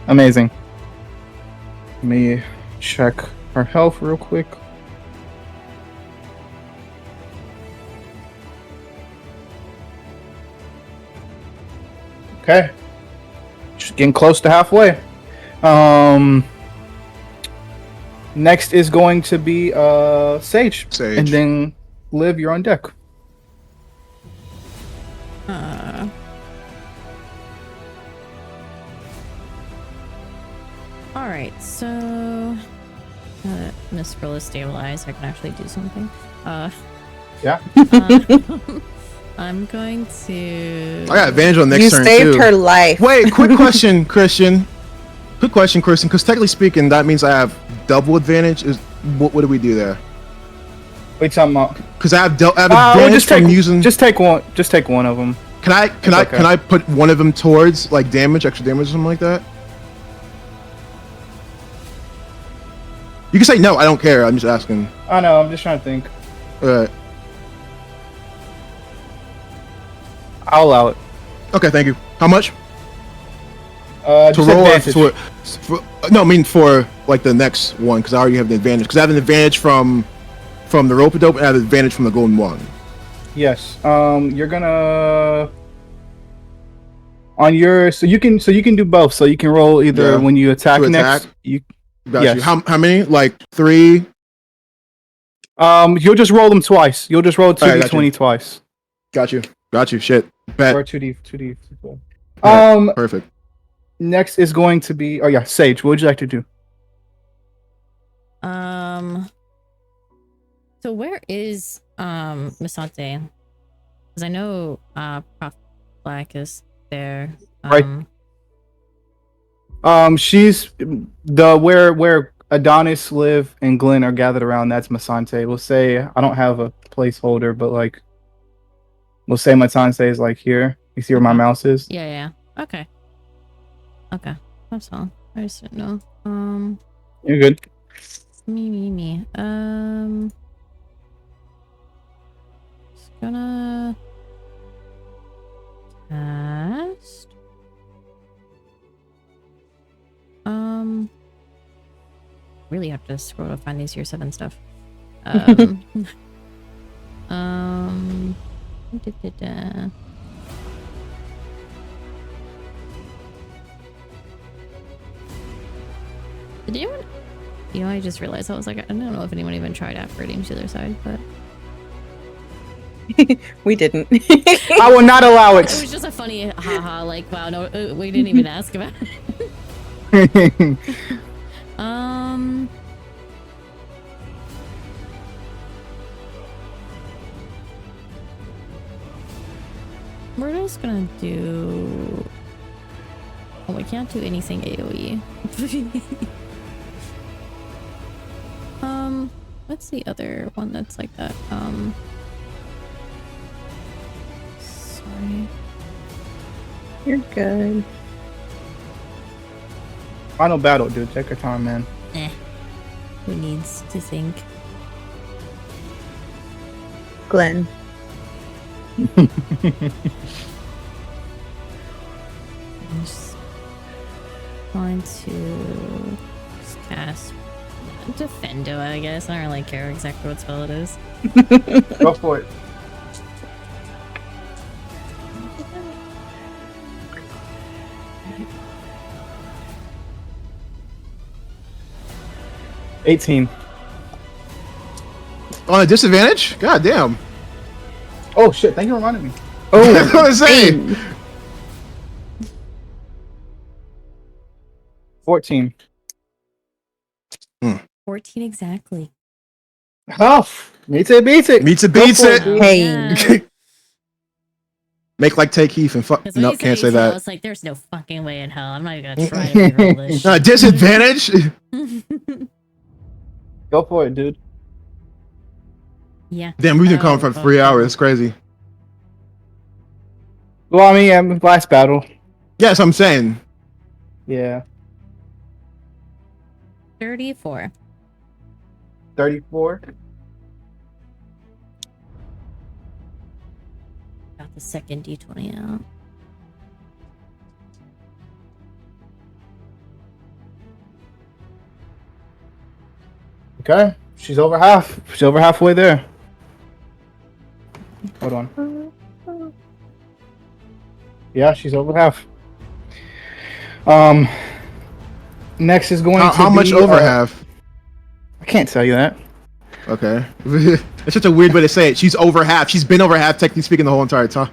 Amazing. Let me check her health real quick. Okay. Just getting close to halfway. Next is going to be Sage. Sage. And then Liv, you're on deck. Alright, so now that Miss Brill is stabilized, I can actually do something. Yeah. I'm going to. I got advantage on next You turn saved too. her life. Wait, quick question, Christian. Quick question, Christian. Because technically speaking, that means I have double advantage. Is what do we do there? What are you talking about? Because I have Well, advantage just from take using. Just take one. Just take one of them. Can I okay. can I put one of them towards like damage, extra damage, or something like that? You can say no. I don't care. I'm just asking. I know. I'm just trying to think. All right. I'll allow it. Okay. Thank you. How much? To To roll or advantage. for no, I mean for like the next one because I already have the advantage. Because I have an advantage from the rope dope and I have an advantage from the golden one. Yes. You're gonna on your so you can do both. So you can roll either Yeah. when you attack To next. attack? You Got Yes. you. How many? Like 3. you'll just roll them twice. You'll just roll 2d20 Alright, got you. twice. Got you. Got you. Shit. Bet. Or 2d. Yeah, perfect. Next is going to be Sage. What would you like to do? So where is Misante? Because I know Prof Black is there. Right. She's the where Adonis, Liv, and Glenn are gathered around. That's Masante. We'll say I don't have a placeholder, but like we'll say Masante is like here. You see where my mouse is? Yeah. Okay. That's all. I just didn't know. You're good. Me. Just gonna cast. Really have to scroll to find these year 7 stuff. Da-da-da. Did anyone? I just realized I was like, I don't know if anyone even tried upgrading to the other side, but We didn't. I will not allow it it. was just a funny haha. Like, wow, no, we didn't even ask about it. We're just gonna do. Oh, we can't do anything AoE. What's the other one that's like that? Sorry. You're good. Final battle, dude. Take your time, man. Who needs to think? Glenn. I just want to just cast Defendo, I guess. I don't really care exactly what spell it is. Go for it. $18. On a disadvantage? God damn. Oh shit! Thank you for reminding me. Oh, that's what I'm saying. 14. 14 exactly. Oh, meets it, beats it. Meets it, Go beats for it. dude. Hey. Yeah. Make like take Heath and fuck. Because when Nope, you can't say said 18, I that. was like, there's no fucking way in hell. I'm not even gonna try to roll this shit. Disadvantage? Go for it, dude. Yeah. Damn, we've been calling for 3 hours. It's crazy. Well, I mean, yeah, last battle. Yes, I'm saying. Yeah. 34. 34. Got the second D20 out. Okay. She's over half. She's over halfway there. Hold on. Yeah, she's over half. Next is going to How be, much over half? I can't tell you that. Okay. It's such a weird way to say it. She's over half. She's been over half, technically speaking, the whole entire time.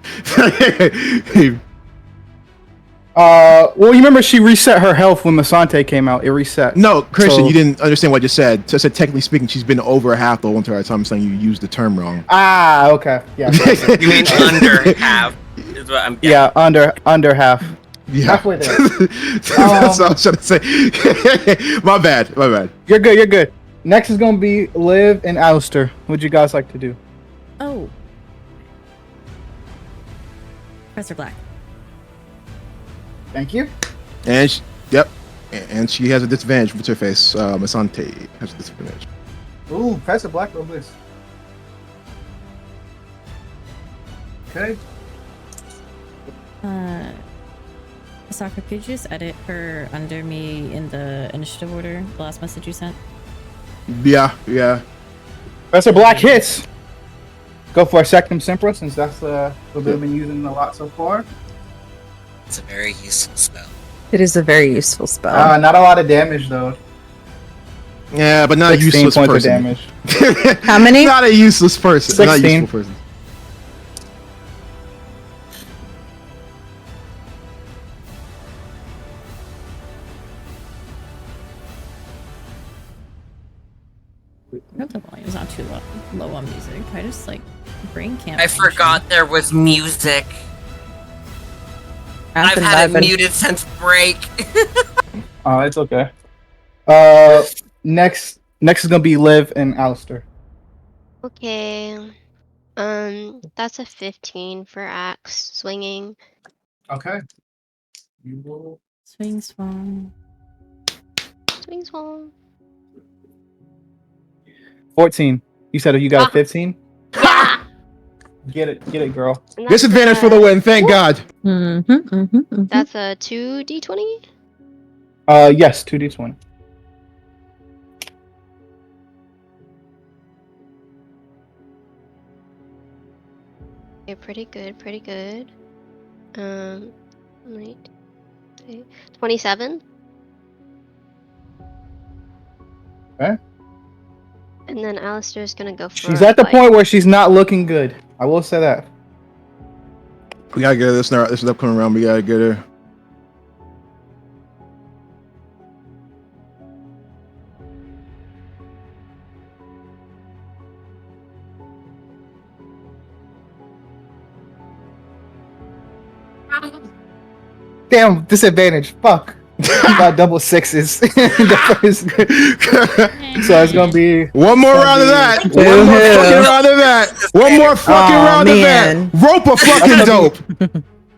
Well, you remember she reset her health when Masante came out. It reset. No, Christian, So- you didn't understand what I just said. So I said, technically speaking, she's been over half the whole entire time. I'm saying you used the term wrong. Ah, okay. Yeah. You mean under half? Is what I'm getting. Yeah, under half. Yeah. Halfway there. That's what I was trying to say. My bad. My bad. You're good. You're good. Next is going to be Liv and Alistair. What'd you guys like to do? Oh. Professor Black. Thank you. And yep. And she has a disadvantage. What's her face? Masante has a disadvantage. Ooh, Professor Black on this. Okay. Sokka, could you just edit her under me in the initiative order? The last message you sent? Yeah. Yeah. Professor Black hits. Go for a Sectum Sempra, since that's what they've been using a lot so far. It's a very useful spell. It is a very useful spell. Not a lot of damage though. Yeah, but not a 16 useless points person. of damage. How many? Not a useless person. Not a 16. useful person. I hope the volume's not too low on music. I just like brain can't. I function. forgot there was music. I've had it muted since break. Oh, it's okay. Next is gonna be Liv and Alistair. Okay. That's a 15 for axe swinging. Okay. You will. Swing swung. Swing swing. 14. You said you got a 15? Yeah. Get it, girl. And that's Disadvantage a- for the win. Thank God. That's a 2d20. Yes, 2d20. Okay, pretty good, pretty good. Wait, 27. Okay. And then Alistair's gonna go for. She's at the point where she's not looking good. I will say that. We gotta get her this is upcoming round. We gotta get her. Damn, disadvantage. Fuck. Got double sixes. The first- so it's gonna be One more round of that. One Woohoo. more fucking round of that. One more fucking Aw, round man. of that. Rope a fucking dope.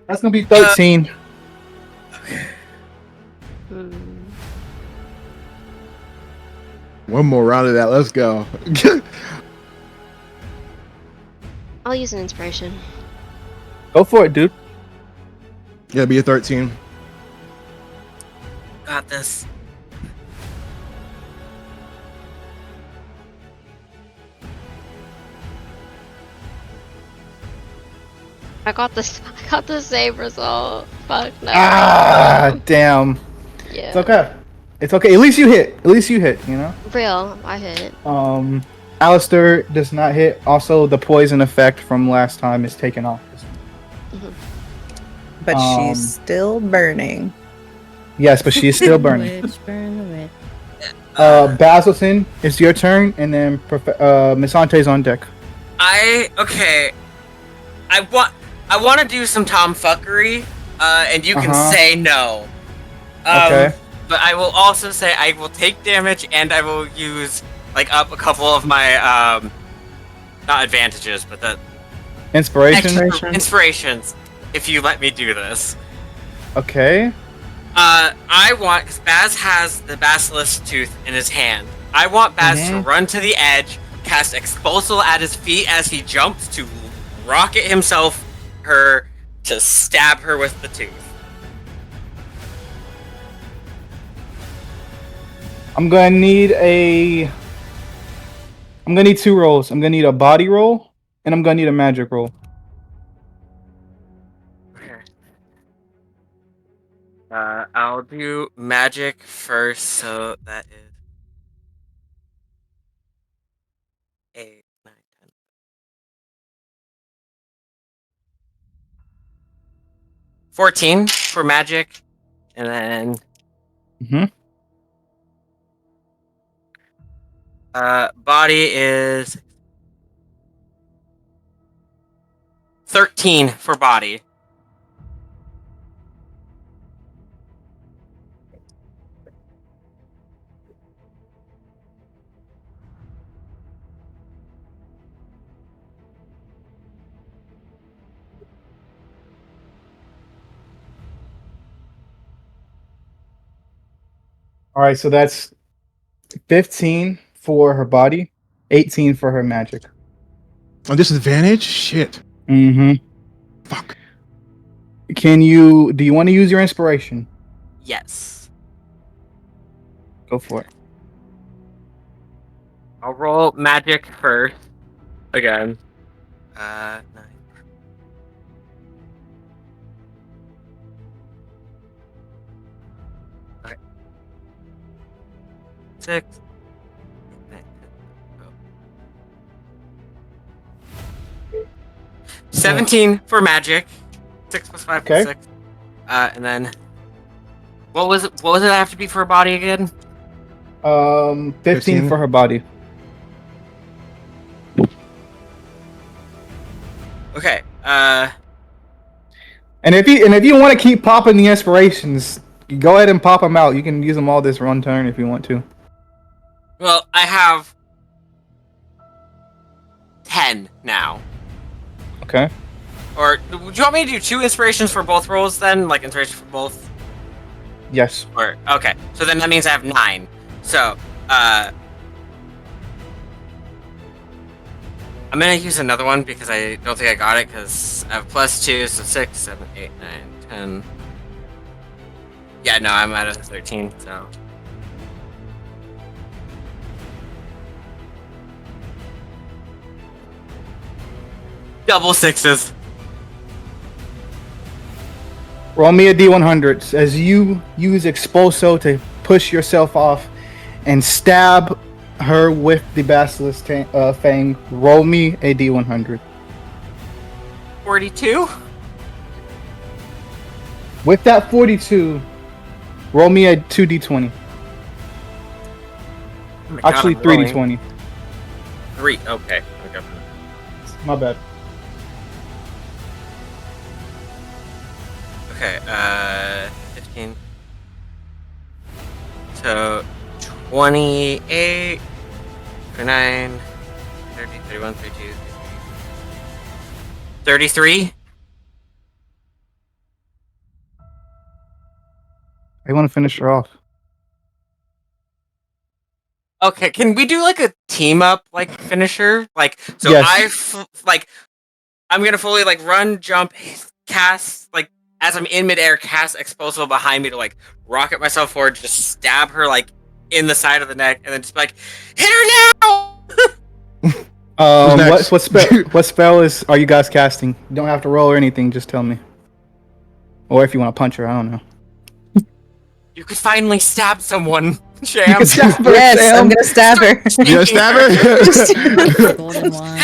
that's gonna be 13. Hmm. One more round of that. Let's go. I'll use an inspiration. Go for it, dude. Yeah, be a 13. Got this. I got this. I got the same result. Fuck no. Ah, damn. Yeah. It's okay. It's okay. At least you hit. At least you hit. You know. Real. I hit. Alistair does not hit. Also, the poison effect from last time is taken off. But she's still burning. Yes, but she's still burning. Witch, burn the witch. Basilson, it's your turn, and then Misante's on deck. Okay. I want to do some tomfuckery, and you can say no. Okay. But I will also say I will take damage, and I will use up a couple of my not advantages, but the inspirations. If you let me do this. Okay. I want, because Baz has the Basilisk Tooth in his hand. I want Baz to run to the edge, cast Expulsal at his feet as he jumps to rocket her to stab her with the tooth. I'm gonna need two rolls. I'm gonna need a body roll, and I'm gonna need a magic roll. I'll do magic first, so that is 8, 9, 10. 14 for magic, and then body is 13 for body. All right, so that's 15 for her body, 18 for her magic. On disadvantage? Shit. Mm-hmm. Fuck. Do you want to use your inspiration? Yes. Go for it. I'll roll magic first. Again. 9. Okay. 6. 17 for magic. 6 plus 5 plus 6. And then what was it I have to be for a body again? 15 for her body. Okay. And if you want to keep popping the inspirations, go ahead and pop them out. You can use them all this run turn if you want to. Well, I have 10 now. Okay. Or do you want me to do 2 inspirations for both rolls then? Like inspiration for both? Yes. Or okay. So then that means I have 9. So, I'm gonna use another one because I don't think I got it because I have +2, so 6, 7, 8, 9, 10. Yeah, no, I'm at a 13, so. Double 6s. Roll me a D100 as you use Expulso to push yourself off and stab her with the Basilisk Fang. Roll me a D100. 42? With that 42, roll me a 2D20. Oh my Actually, God, I'm rolling. 3D20. 3, okay. My bad. Okay, 15. So, 28, 29, 30, 31, 32, 33. I want to finish her off. Okay, can we do like a team up like finisher? Like, so Yes. I'm gonna fully like run, jump, cast like as I'm in midair, cast explosive behind me to like rocket myself forward, just stab her like in the side of the neck, and then just be like, hit her now. Who's next? What spell are you guys casting? You don't have to roll or anything. Just tell me. Or if you want to punch her, I don't know. You could finally stab someone, You Sham. can stab her, Yes, Sam. I'm gonna stab her. You gonna stab her? Golden one.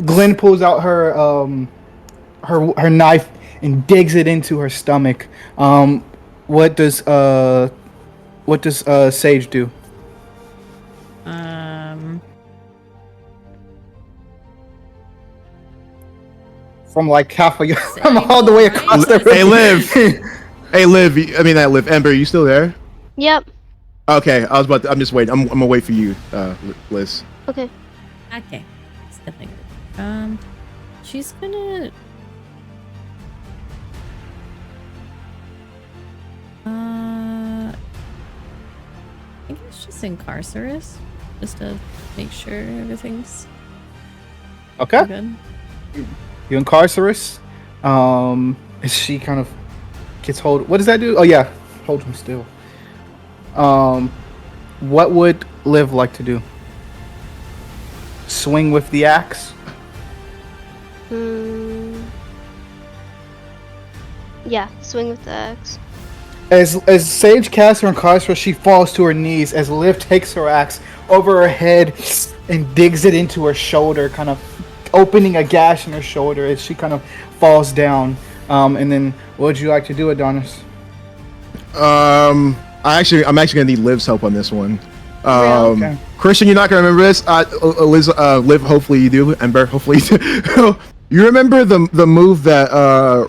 Glenn pulls out her knife and digs it into her stomach. What does Sage do? From like half a from all the way across the room. Hey, Liv. Hey, Liv. I mean, not Liv. Ember, you still there? Yep. Okay, I'm just waiting. I'm gonna wait for you, Liz. Okay. Okay. It's definitely good. She's gonna. I guess just incarcerous, just to make sure everything's Okay. good. You incarcerous. She kind of gets hold. What does that do? Oh yeah, hold him still. What would Liv like to do? Swing with the axe. Yeah, swing with the axe. As Sage casts her incarcerous, she falls to her knees as Liv takes her axe over her head and digs it into her shoulder, kind of opening a gash in her shoulder as she kind of falls down. And then, what would you like to do, Adonis? I'm actually gonna need Liv's help on this one. Okay. Christian, you're not gonna remember this. Liz, Liv, hopefully you do. Ember, hopefully you do. You remember the move that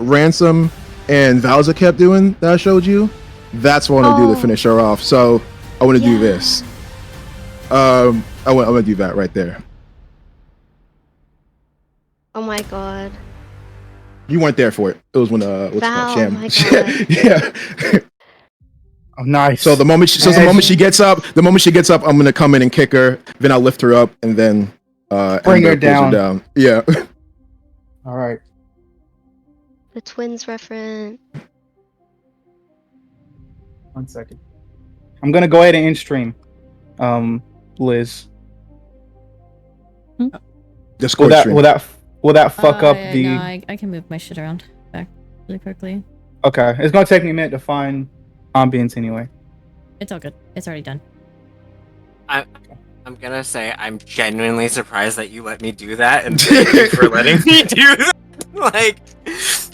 Ransom and Valza kept doing that I showed you? That's what I want to do to finish her off. So I want to do this. I'm gonna do that right there. Oh my god. You weren't there for it. It was when what's it Val, called? Sham. my God. Yeah. Oh, nice. So the moment she gets up, I'm gonna come in and kick her. Then I'll lift her up and then Bring her Ember pulls down. Yeah. All right. The twins reference. 1 second. I'm gonna go ahead and end stream. Liz. Discord stream. Will that fuck up Yeah, the? No, I can move my shit around back really quickly. Okay, it's gonna take me a minute to find ambience anyway. It's all good. It's already done. I'm gonna say I'm genuinely surprised that you let me do that, and thank you for letting me do that. Like,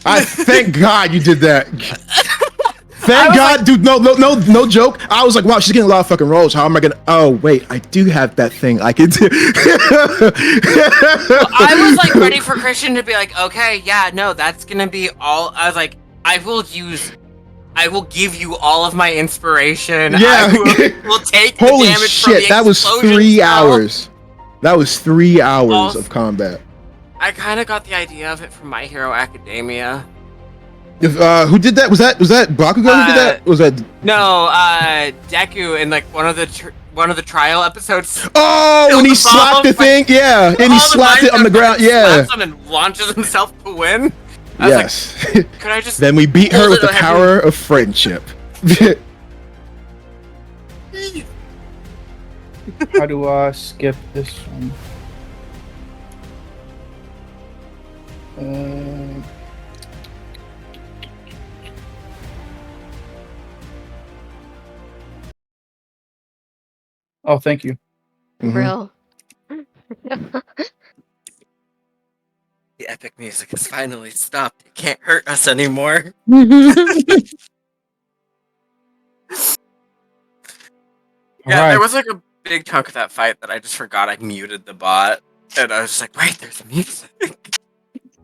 I thank God you did that. Thank God, like, dude. No joke. I was like, wow, she's getting a lot of fucking rolls. How am I gonna? Oh wait, I do have that thing I can do. I was like ready for Christian to be like, okay, yeah, no, that's gonna be all. I was like, I will give you all of my inspiration. Yeah. I will take the Holy damage shit, from the that was explosion 3 spell. hours. That was 3 hours Also, of combat. I kind of got the idea of it from My Hero Academia. Who did that? Was that Bakugo who did that? Was that? No, Deku in like one of the trial episodes. Oh, when he slapped the thing, yeah, and he slapped it on the ground, yeah. Slaps him and launches himself to win. I Yes. was like, could I just? Then we beat her hold with it the ahead? power of friendship. How do I skip this one? Oh, thank you. Mhm. Real. The epic music has finally stopped. It can't hurt us anymore. Yeah, Alright. there was like a big chunk of that fight that I just forgot I muted the bot, and I was just like, wait, there's music.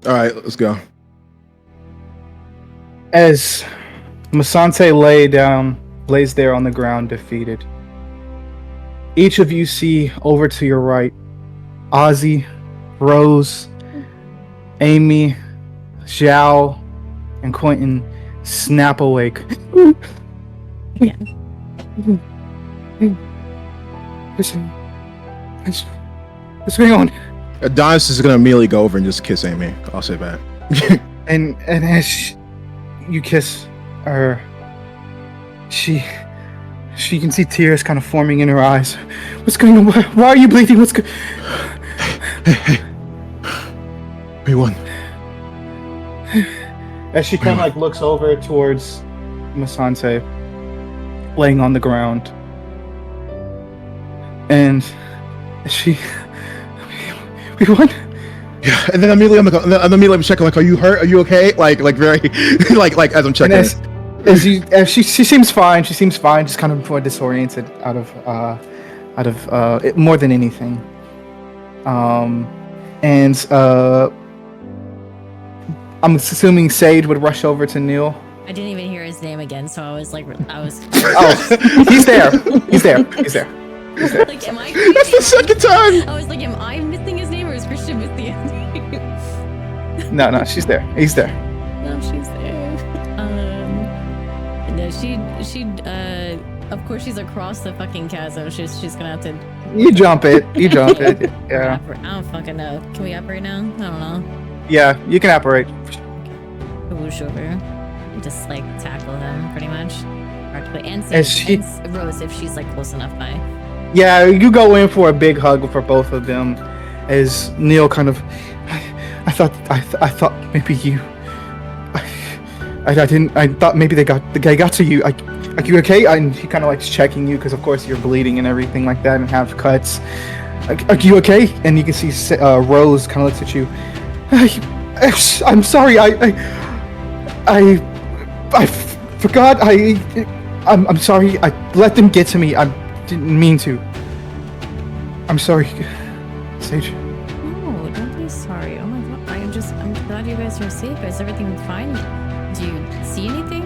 All right, let's go. As Masante lays there on the ground defeated, each of you see over to your right Ozzy, Rose, Amy, Xiao, and Quentin snap awake. Listen, what's going on? Adonis is gonna immediately go over and just kiss Amy. I'll say that. And as you kiss her, she can see tears kind of forming in her eyes. What's going on? Why are you bleeding? What's going? Hey, everyone. As she kind of like looks over towards Masante, laying on the ground, and she, we won. Yeah, and then immediately I'm checking, like, are you hurt? Are you okay? Like very, like as I'm checking. As she seems fine. She seems fine. Just kind of more disoriented out of it, more than anything. And I'm assuming Sage would rush over to Neil. I didn't even hear his name again, so I was. Oh, he's there. He's there. Like, am I? That's the second time. I was like, am I missing his name or is Christian missing his name? No, she's there. He's there. No, she's there. No, she. Of course, she's across the fucking chasm. She's gonna have to. You jump it. Yeah. I don't fucking know. Can we operate now? I don't know. Yeah, you can operate. Whoosh over. And just like tackle him, pretty much. Practically. And Rose, if she's like close enough by. Yeah, you go in for a big hug for both of them, as Neil kind of. I thought maybe you. I thought maybe the guy got to you. Are you okay? And he kind of likes checking you because of course you're bleeding and everything like that and have cuts. Are you okay? And you can see Rose kind of looks at you. I'm sorry. I forgot. I'm sorry. I let them get to me. I didn't mean to. I'm sorry, Sage. No, don't be sorry. Oh my god. I'm glad you guys are safe. Is everything fine? Do you see anything?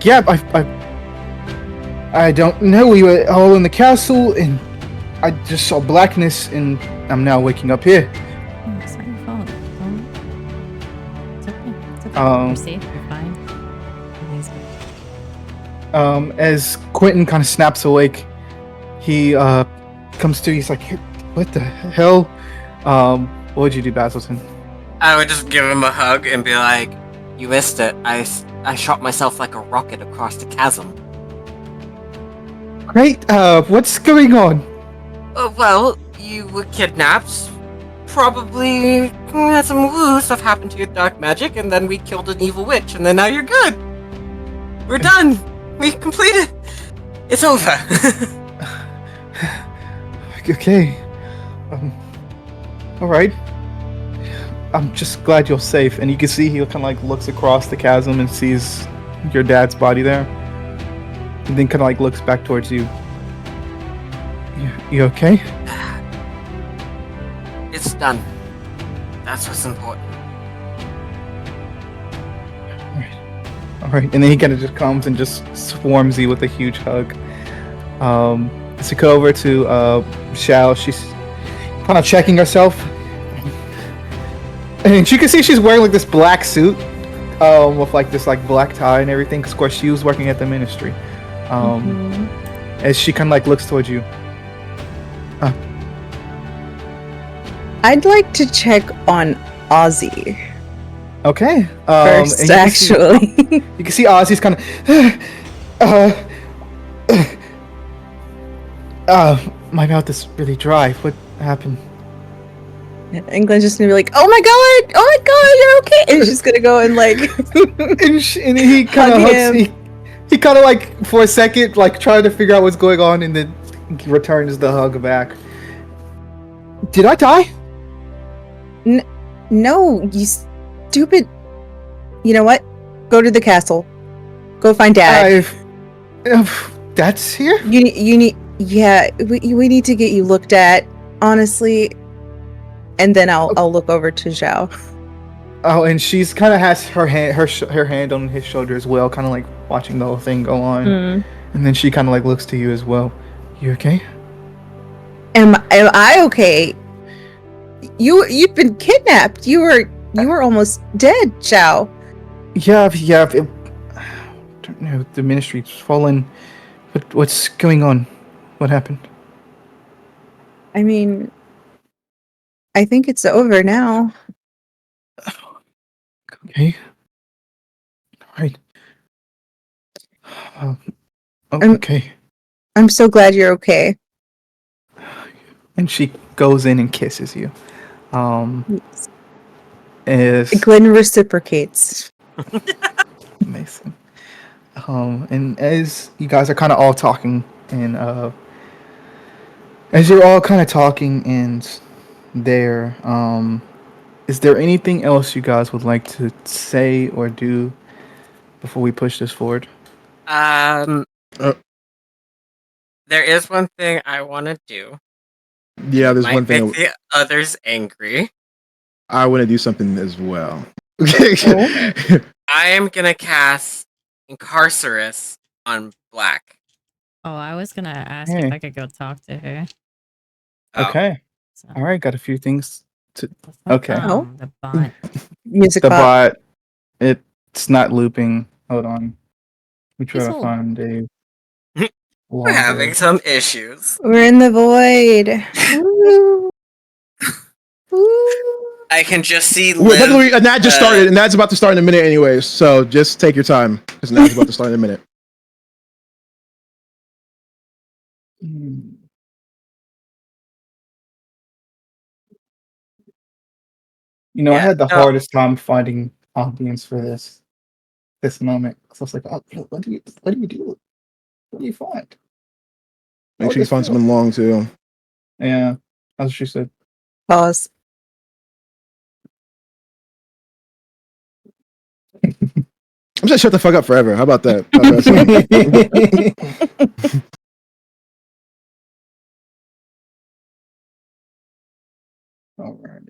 Yeah, I don't know. We were all in the castle, and I just saw blackness, and I'm now waking up here. Oh, it's not your fault. It's okay. It's okay. Um, You're safe. You're fine. Everything's good. As Quentin kind of snaps awake, he comes to. He's like, "What the hell? What would you do, Basilton?" I would just give him a hug and be like, "You missed it. I shot myself like a rocket across the chasm." Great. What's going on? Well, you were kidnapped. Probably had some woo stuff happen to your dark magic, and then we killed an evil witch, and then now you're good. We're done. We completed. It's over. Okay. All right. I'm just glad you're safe. And you can see he kind of like looks across the chasm and sees your dad's body there, and then kind of like looks back towards you. You okay? It's done. That's what's important. All right. And then he kind of just comes and just swarms you with a huge hug. Let's go over to Shao. She's kind of checking herself. And you can see she's wearing like this black suit with like this like black tie and everything. Cause of course she was working at the ministry. As she kind of like looks towards you. I'd like to check on Ozzy Okay. first, and actually. You can see Ozzy's kind of. My mouth is really dry. What happened? England's just gonna be like, "Oh my god, you're okay," and she's gonna go and like, and he kind of hug hugs. him. He kind of like for a second, like trying to figure out what's going on, and then returns the hug back. Did I die? No, you stupid. You know what? Go to the castle. Go find Dad. Dad's here. You need. Yeah, we need to get you looked at, honestly. And then I'll look over to Zhao. Oh, and she's kind of has her hand on his shoulder as well, kind of like watching the whole thing go on. And then she kind of like looks to you as well. You okay? Am I okay? You've been kidnapped. You were almost dead, Zhao. Yeah. don't know. The ministry's fallen. What's going on? What happened? I mean, I think it's over now. Okay. All right. Um, I'm okay. I'm so glad you're okay. And she goes in and kisses you. Is Glenn reciprocates. amazing. And as you guys are kind of all talking, and as you're all kind of talking, and there, is there anything else you guys would like to say or do before we push this forward? Um, Uh, there is one thing I want to do. yeah, It there's one might make thing the others angry. I want to do something as well. Okay. I am gonna cast Incarcerus on Black. Oh, I was gonna ask if Hey. I could go talk to her. Oh. Okay. So, All right. Got a few things to. what's the, Okay. Oh. the bot. Music The bot. bot. It's not looping. Hold on. We try Please to hold. find a We're having longer. some issues. We're in the void. Woo. Woo. I can just see Wait, Liv. technically, Nat just started, and that's about to start in a minute, anyways. So just take your time, because Nat's about to start in a minute. Hmm. You know, I Yeah, had the no, hardest time finding audience for this moment. So I was like, oh, what do you do? What do you find? How Make would sure you this find feel? something long too. Yeah, that's what she said. Pause. I'm just shut the fuck up forever. How about that? How's that sound? All right.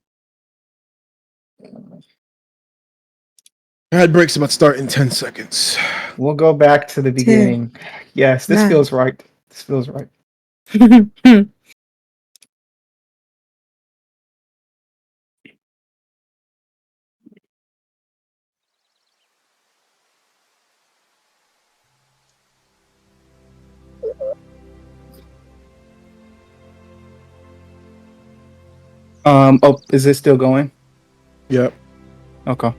Ad break's about to start in 10 seconds. We'll go back to the beginning. Yes, this Nine. feels right. This feels right. Oh, is this still going? Yep. Okay.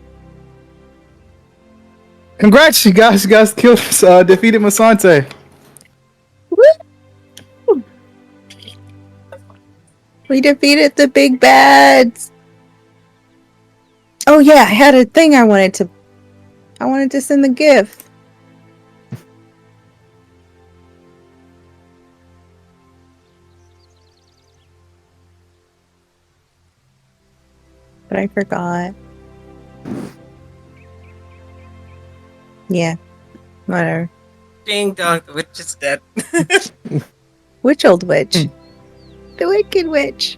Congrats, you guys! You guys killed, defeated Masante. We defeated the big bads. Oh yeah, I had a thing I wanted to send the gift. But I forgot. Yeah. Whatever. ding dong, the witch is dead. Which old witch? The wicked witch.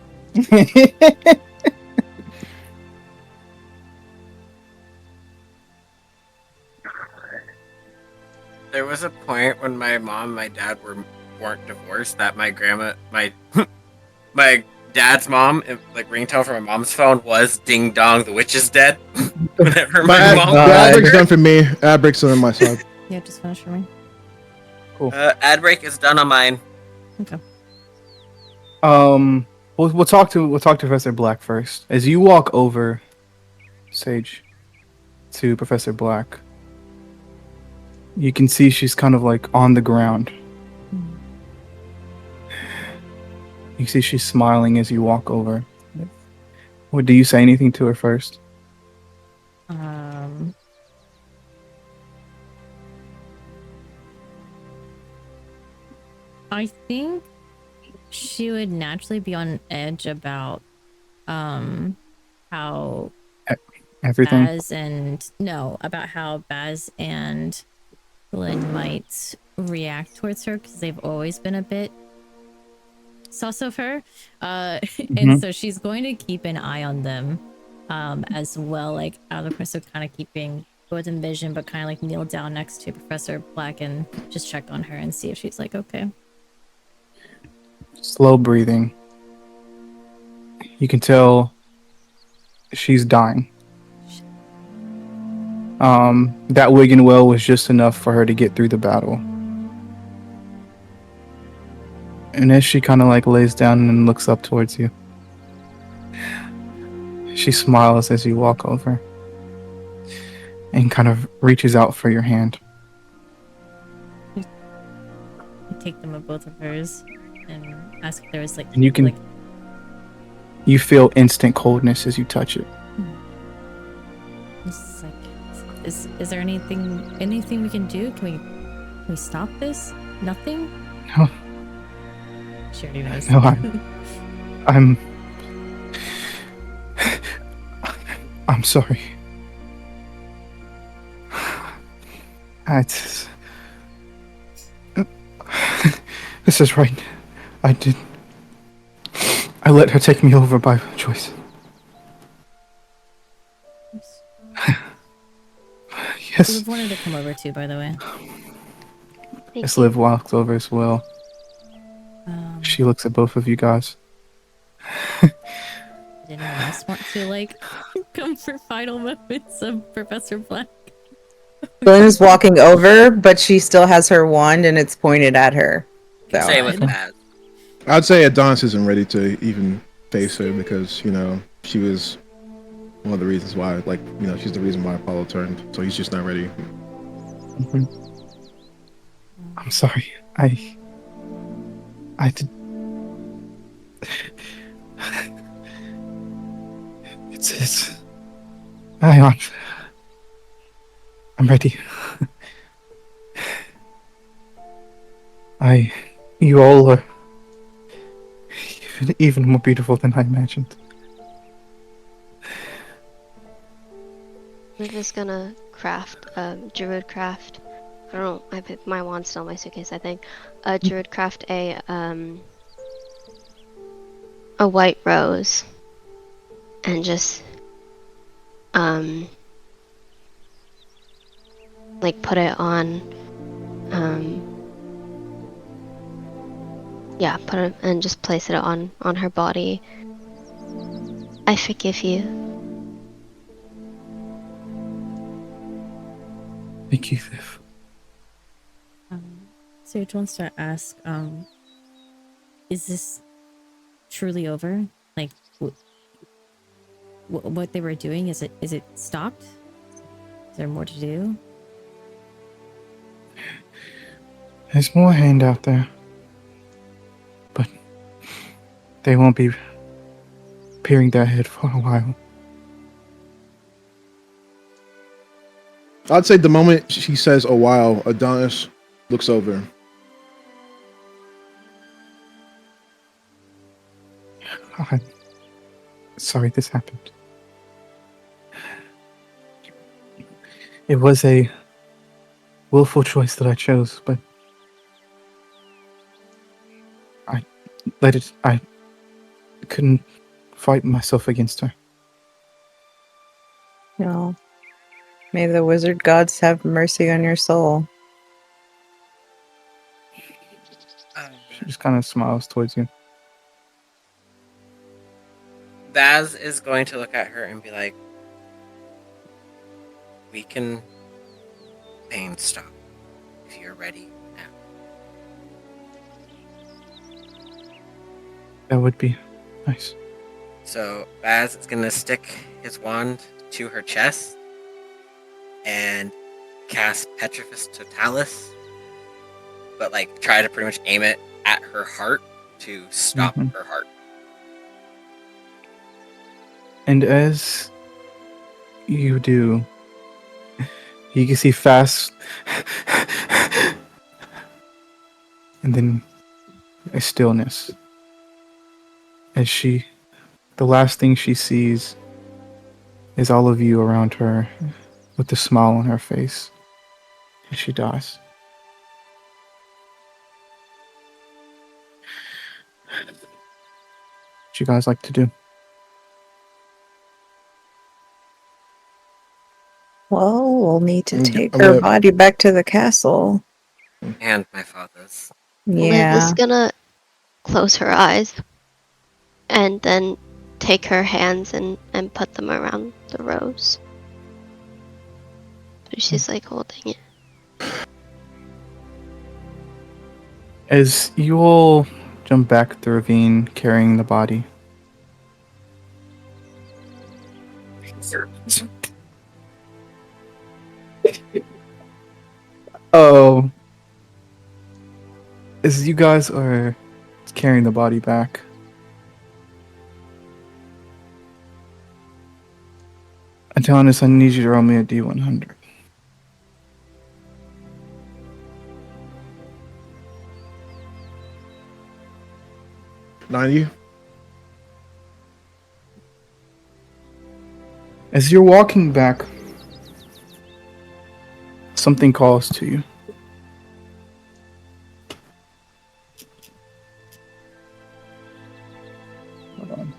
There was a point when my mom and my dad weren't divorced that my grandma, my my dad's mom, like ringtone from my mom's phone was "Ding dong, the witch is dead." Whenever my My mom, ad break's done for me. Ad break's on my side. Yeah, just finish for me. ad break is done on mine. Okay. We'll talk to Professor Black first. As you walk over, Sage, to Professor Black, you can see she's kind of like on the ground. You see she's smiling as you walk over. What do you say anything to her first? I think she would naturally be on edge about how Everything. about how Baz and Lynn might react towards her because they've always been a bit sus of her. And so she's going to keep an eye on them as well, like out of the course of kind of keeping within vision, but kind of like kneel down next to Professor Black and just check on her and see if she's like okay. Slow breathing. You can tell she's dying. That Wigan well was just enough for her to get through the battle. And as she kind of like lays down and looks up towards you, she smiles as you walk over and kind of reaches out for your hand. I take them of both of hers and ask if there was And you feel instant coldness as you touch it. It's like, is there anything we can do? Can we stop this? Nothing? No. She already knows. No, I'm sorry. This is right. I let her take me over by choice. Yes. Liv wanted to come over too, by the way. As Liv walks over as well, she looks at both of you guys. Did anyone else want to come for final moments of Professor Black? Glenn is walking over, but she still has her wand and it's pointed at her. So. Same with Baz. I'd say Adonis isn't ready to even face her because, she was one of the reasons why, she's the reason why Apollo turned. So he's just not ready. Mm-hmm. I'm sorry. I did. It's. Hang on. I'm ready. You all are even more beautiful than I imagined. We're just gonna craft, druid craft. I don't know, I put my wand still in my suitcase, I think. Druid craft a white rose. And just, put it on, put it, and just place it on her body. I forgive you. Thank you, Liv. Sage wants to ask, is this truly over? Like, what they were doing, is it stopped? Is there more to do? There's more hand out there. But they won't be peering their head for a while. I'd say the moment she says a while, Adonis looks over. I'm sorry this happened. It was a willful choice that I chose, but I couldn't fight myself against her. No. May the wizard gods have mercy on your soul. She just kind of smiles towards you. Baz is going to look at her and be like, we can pain stop if you're ready now. That would be nice. So Baz is going to stick his wand to her chest and cast Petrifus Totalis, but try to pretty much aim it at her heart to stop her heart. And as you do, you can see fast, and then a stillness. As the last thing she sees is all of you around her with a smile on her face as she dies. What you guys like to do? Well, we'll need to I'm take gonna- her body back to the castle. And my father's. Liv Yeah. is gonna close her eyes and then take her hands and put them around the rose. She's like holding it. As you all jump back the ravine carrying the body. Oh. As you guys are carrying the body back. Adonis, I need you to roll me a D100. $90. As you're walking back, something calls to you. Hold on.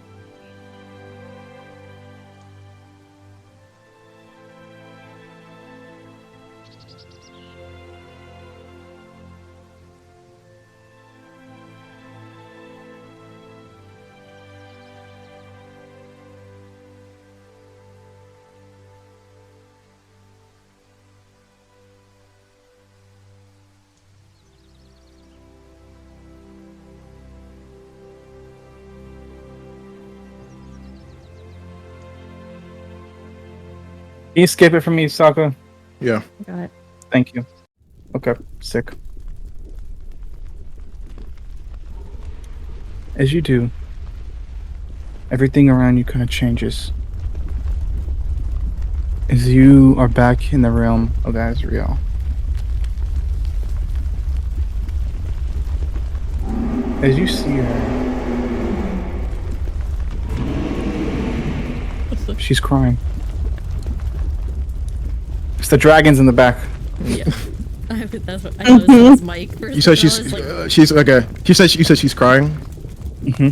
Can you skip it for me, Saka? Yeah. Got it. Thank you. Okay, sick. As you do, everything around you kind of changes. As you are back in the realm of Azrael. As you see her, she's crying. It's the dragons in the back. Yeah. That's what I thought it was Mike. First You said of all, it's she's okay. You said she's crying. Mm-hmm.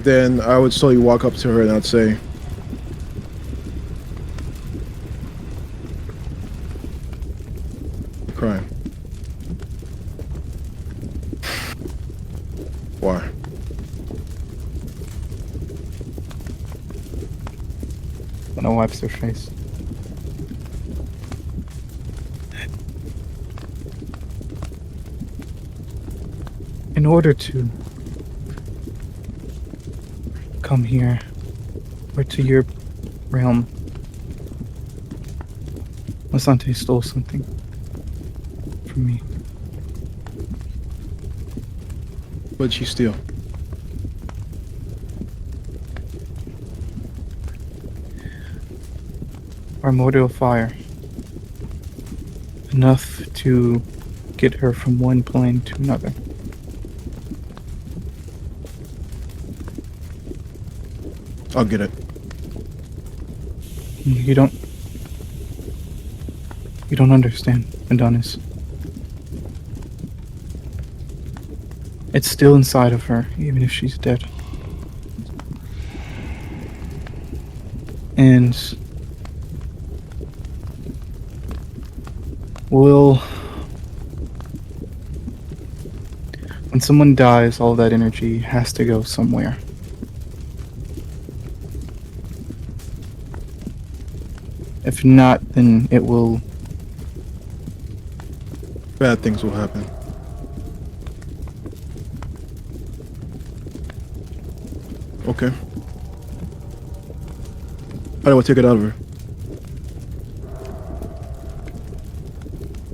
Then I would slowly walk up to her and I'd say, "You're crying. Why?" And I wipes her face. In order to come here, or to your realm, Lasante stole something from me. What'd she steal? Primordial fire. Enough to get her from one plane to another. I'll get it. You don't understand, Adonis. It's still inside of her, even if she's dead. And when someone dies, all that energy has to go somewhere. If not, then it will... Bad things will happen. Okay. How do I take it out of her?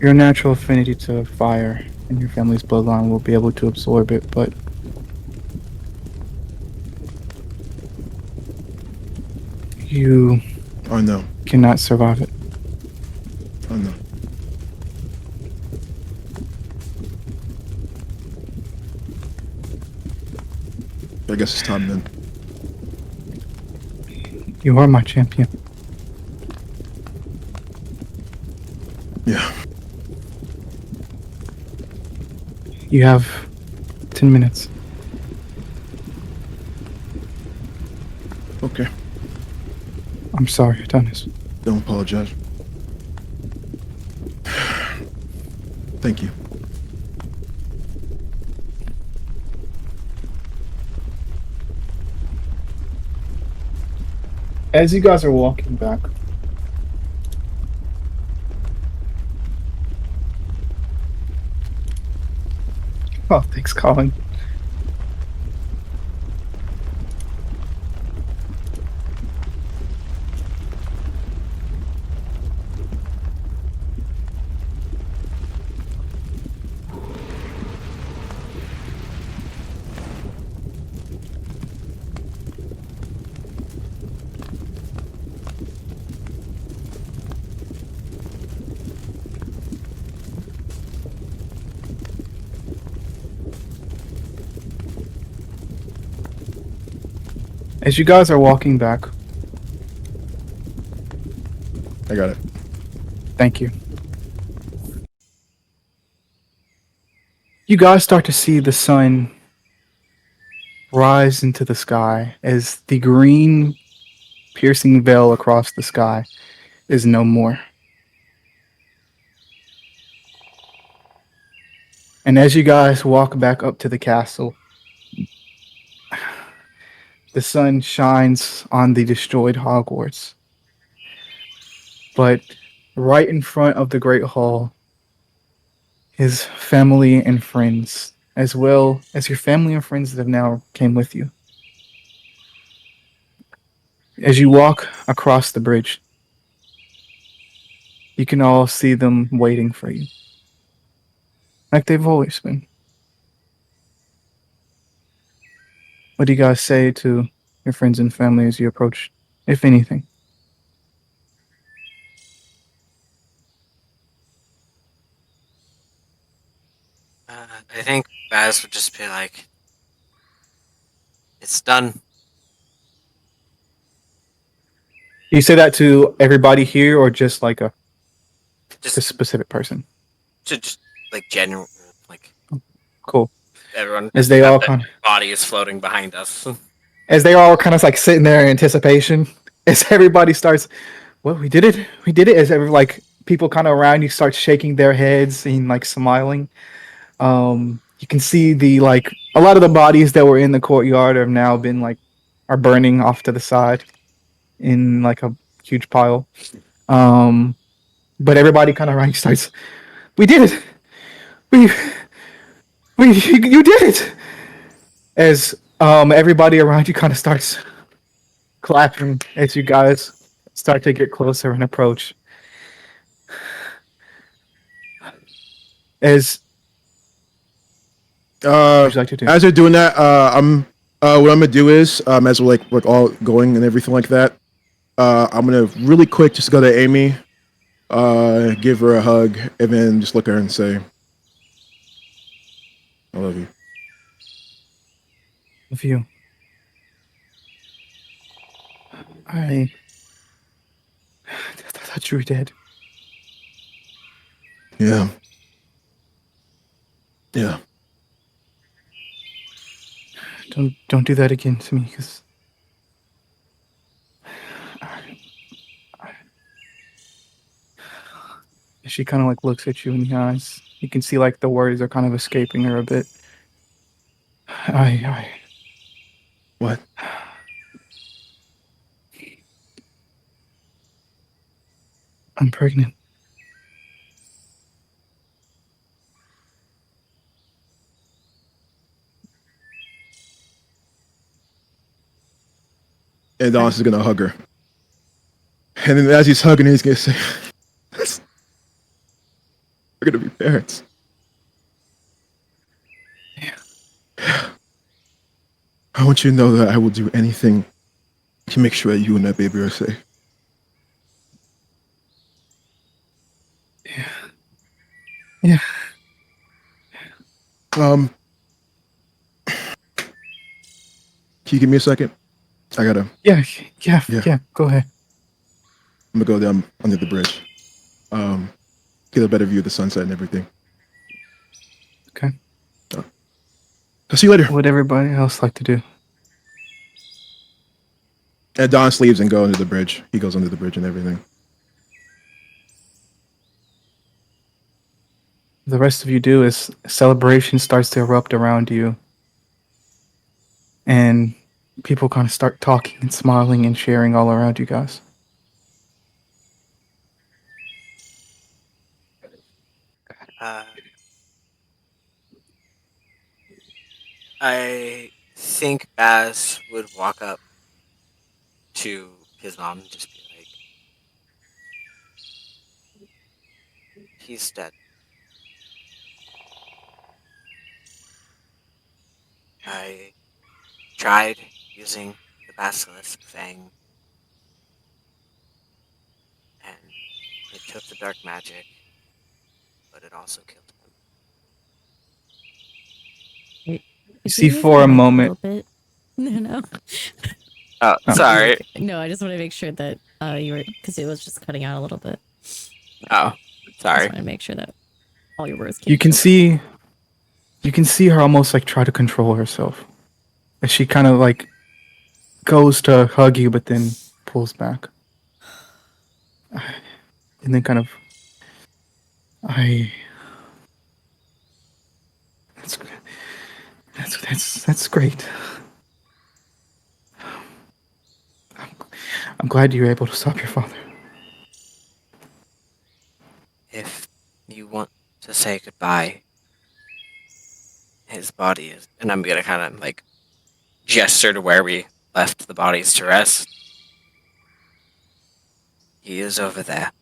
Your natural affinity to fire and your family's bloodline will be able to absorb it, but you I know. cannot survive it. I know. I guess it's time then. You are my champion. Yeah. You have 10 minutes. Okay. I'm sorry, Adonis. Don't apologize. Thank you. As you guys are walking back, Oh, thanks, Colin. As you guys are walking back, I got it. thank you. You guys start to see the sun rise into the sky as the green piercing veil across the sky is no more. And as you guys walk back up to the castle, the sun shines on the destroyed Hogwarts. But right in front of the Great Hall is family and friends, as well as your family and friends that have now came with you. As you walk across the bridge, you can all see them waiting for you, like they've always been. What do you guys say to your friends and family as you approach, if anything? I think Baz would just be like, "It's done." Do you say that to everybody here, or just like a Just specific person? just like general, like Cool. everyone. As they Have all the kind body is floating behind us. as they all kind of like sitting there in anticipation, as everybody starts, well, we did it, we did it. As every like people kind of around you start shaking their heads and like smiling. You can see the like a lot of the bodies that were in the courtyard have now been like are burning off to the side in like a huge pile. Um, but everybody kind of around you starts, we did it, we you did it. As everybody around you kind of starts clapping as you guys start to get closer and approach. As what would you like to do? As they're doing that, I'm what I'm gonna do is as we're like all going and everything like that, I'm gonna really quick just go to Amy, give her a hug, and then just look at her and say, "I love you." Of you, I thought you were dead. Yeah. Yeah. Don't do that again to me, because she kind of like looks at you in the eyes. You can see like the words are kind of escaping her a bit. I What? I'm pregnant. And Don's is gonna hug her. And then as he's hugging her, he's gonna say, "We're gonna be parents." Yeah. I want you to know that I will do anything to make sure that you and that baby are safe. Yeah. Yeah. Can you give me a second? I gotta. Yeah. Yeah. Yeah. Go ahead. I'm gonna go down under the bridge. Get a better view of the sunset and everything. Okay. I'll see you later. What would everybody else like to do? And Don sleeves and go under the bridge. He goes under the bridge and everything. The rest of you do is celebration starts to erupt around you, and people kind of start talking and smiling and sharing all around you guys. Uh, I think Baz would walk up to his mom and just be like, he's dead. I tried using the basilisk fang, and it took the dark magic, but it also killed him. Wait, You could see move for your a mic moment. little bit? No. Oh, Oh. sorry. No, I just want to make sure that you were, because it was just cutting out a little bit. Oh, Just sorry. want to make sure that all your words You came can through. see her almost like try to control herself. As she kind of like goes to hug you, but then pulls back. And then kind of, I. That's that's great. I'm glad you were able to stop your father. If you want to say goodbye, his body is, and I'm gonna kind of like gesture to where we left the bodies to rest. He is over there.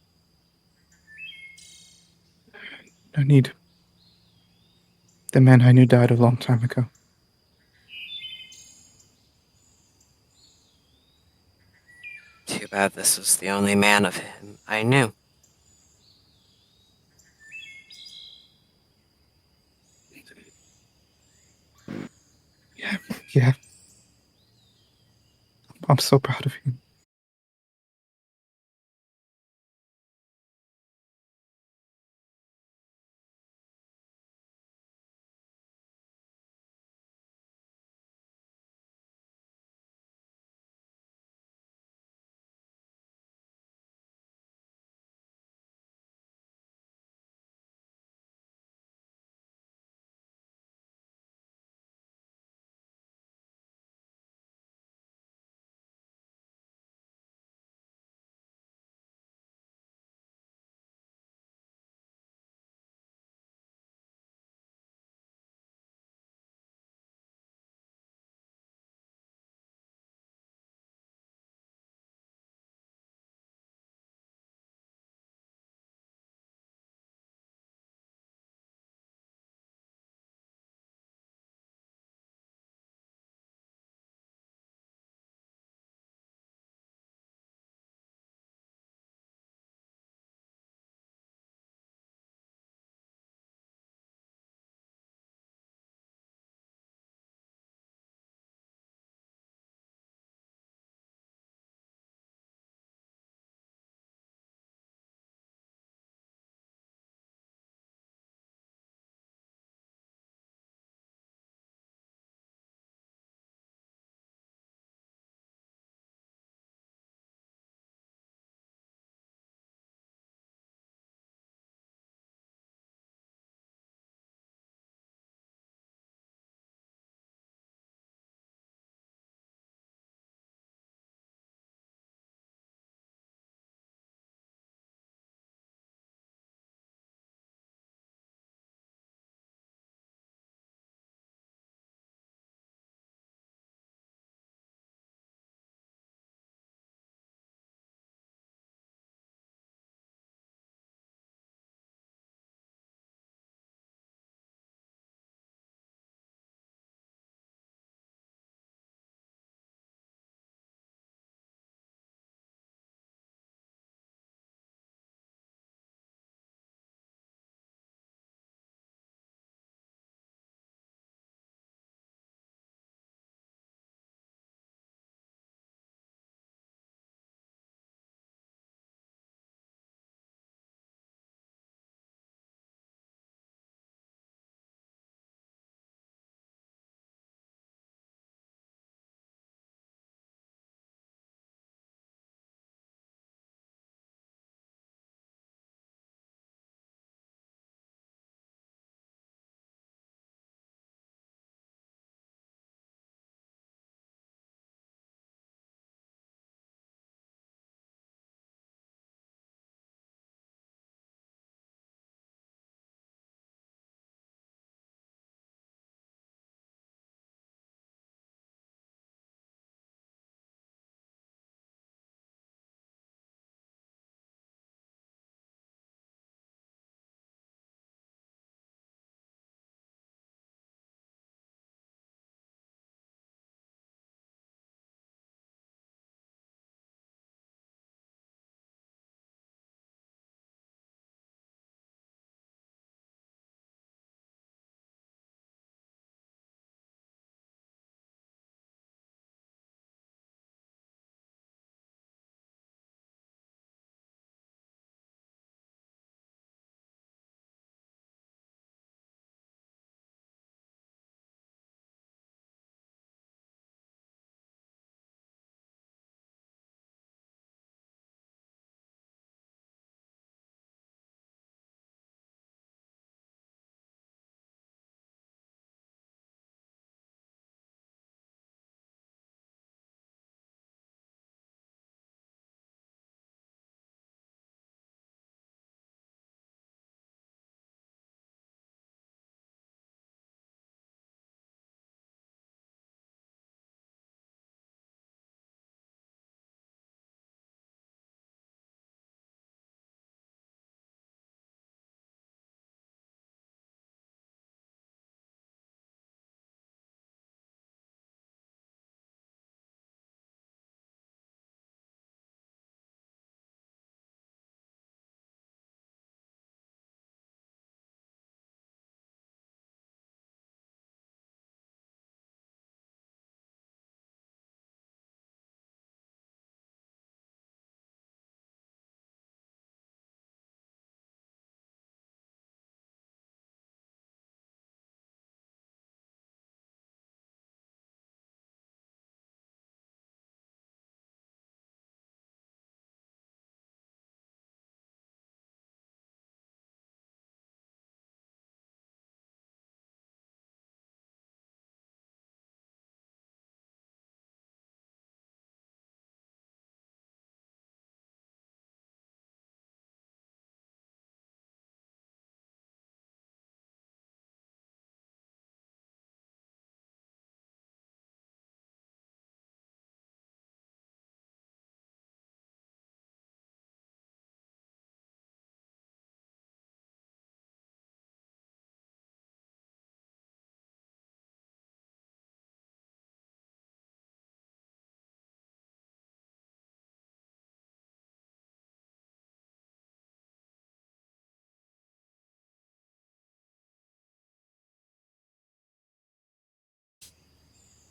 No need. The man I knew died a long time ago. Too bad this was the only man of him I knew. Yeah. I'm so proud of you.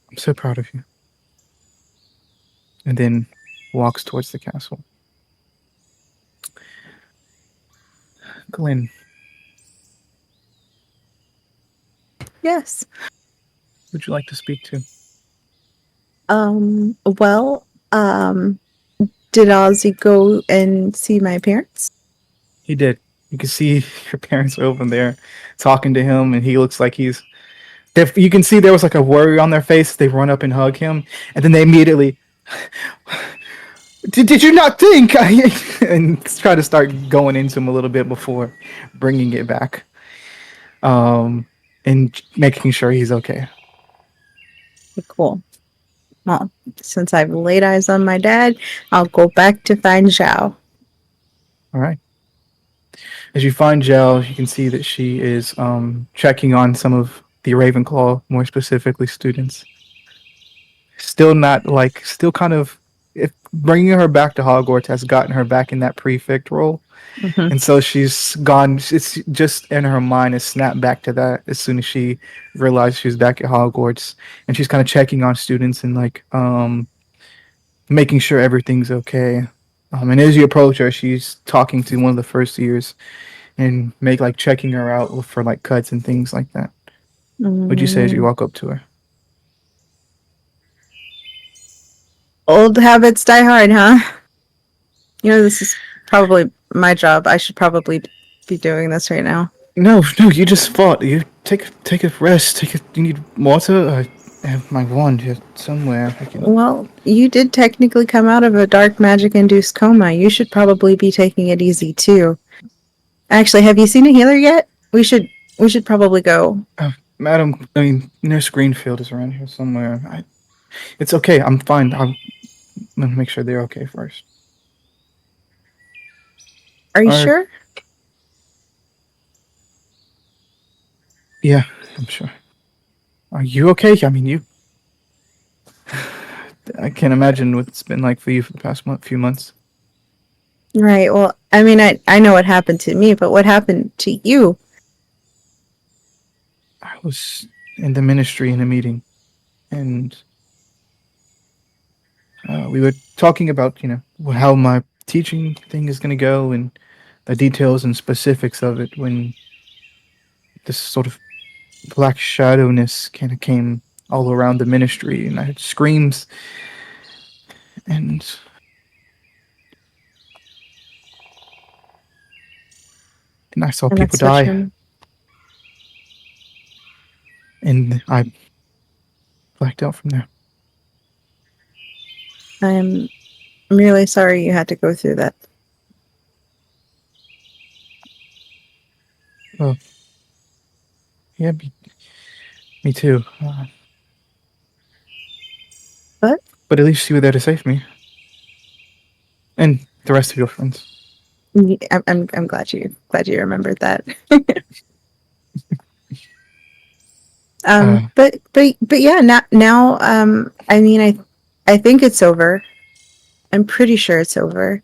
I'm so proud of you. And then walks towards the castle. Glenn, Yes. would you like to speak to? Well, did Ozzy go and see my parents? He did. You can see your parents are over there talking to him, and he looks like he's. You can see there was like a worry on their face. They run up and hug him, and then they immediately. Did you not think? And try to start going into him a little bit before bringing it back, and making sure he's okay. Cool. Well, since I've laid eyes on my dad, I'll go back to find Zhao. All right. As you find Jel, you can see that she is checking on some of the Ravenclaw, more specifically students. Still not like, still kind of, if bringing her back to Hogwarts has gotten her back in that prefect role, Mhm. and so she's gone. It's just in her mind is snapped back to that as soon as she realized she was back at Hogwarts, and she's kind of checking on students and like making sure everything's okay. And as you approach her, she's talking to one of the first years and make like checking her out for like cuts and things like that. What'd you say as you walk up to her? Old habits die hard, huh? You know, this is probably my job. I should probably be doing this right now. No, you just fought. You take a rest. Take a. You need water. I have my wand here somewhere. I can. Well, you did technically come out of a dark magic-induced coma. You should probably be taking it easy too. Actually, have you seen a healer yet? We should probably go. Madam, I mean, Nurse Greenfield is around here somewhere. It's okay. I'm fine. I'm gonna make sure they're okay first. Are you Are- sure? Yeah, I'm sure. Are you okay? I mean, you. I can't imagine what it's been like for you for the past few months. Right. Well, I mean, I know what happened to me, but what happened to you? I was in the ministry in a meeting, and we were talking about, how my teaching thing is going to go and the details and specifics of it when this sort of black shadowness kind of came all around the ministry, and I heard screams, and I saw And people that's what die, you're. and I blacked out from there. I'm really sorry you had to go through that. Oh, yeah, me too. But But at least you were there to save me, and the rest of your friends. I'm glad you remembered that. Uh, But yeah, now I mean I think it's over. I'm pretty sure it's over.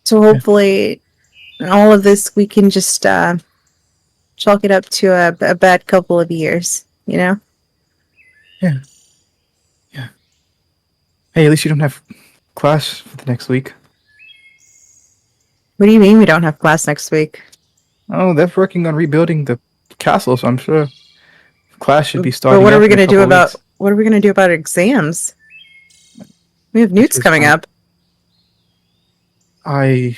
So Yeah. hopefully all of this we can just chalk it up to a bad couple of years, you know? Yeah. Hey, at least you don't have class for the next week. What do you mean we don't have class next week? Oh, they're working on rebuilding the castle, so I'm sure class should be But starting what are up we in a gonna do couple of about weeks. what are we gonna do about exams? We have newts Because coming up. I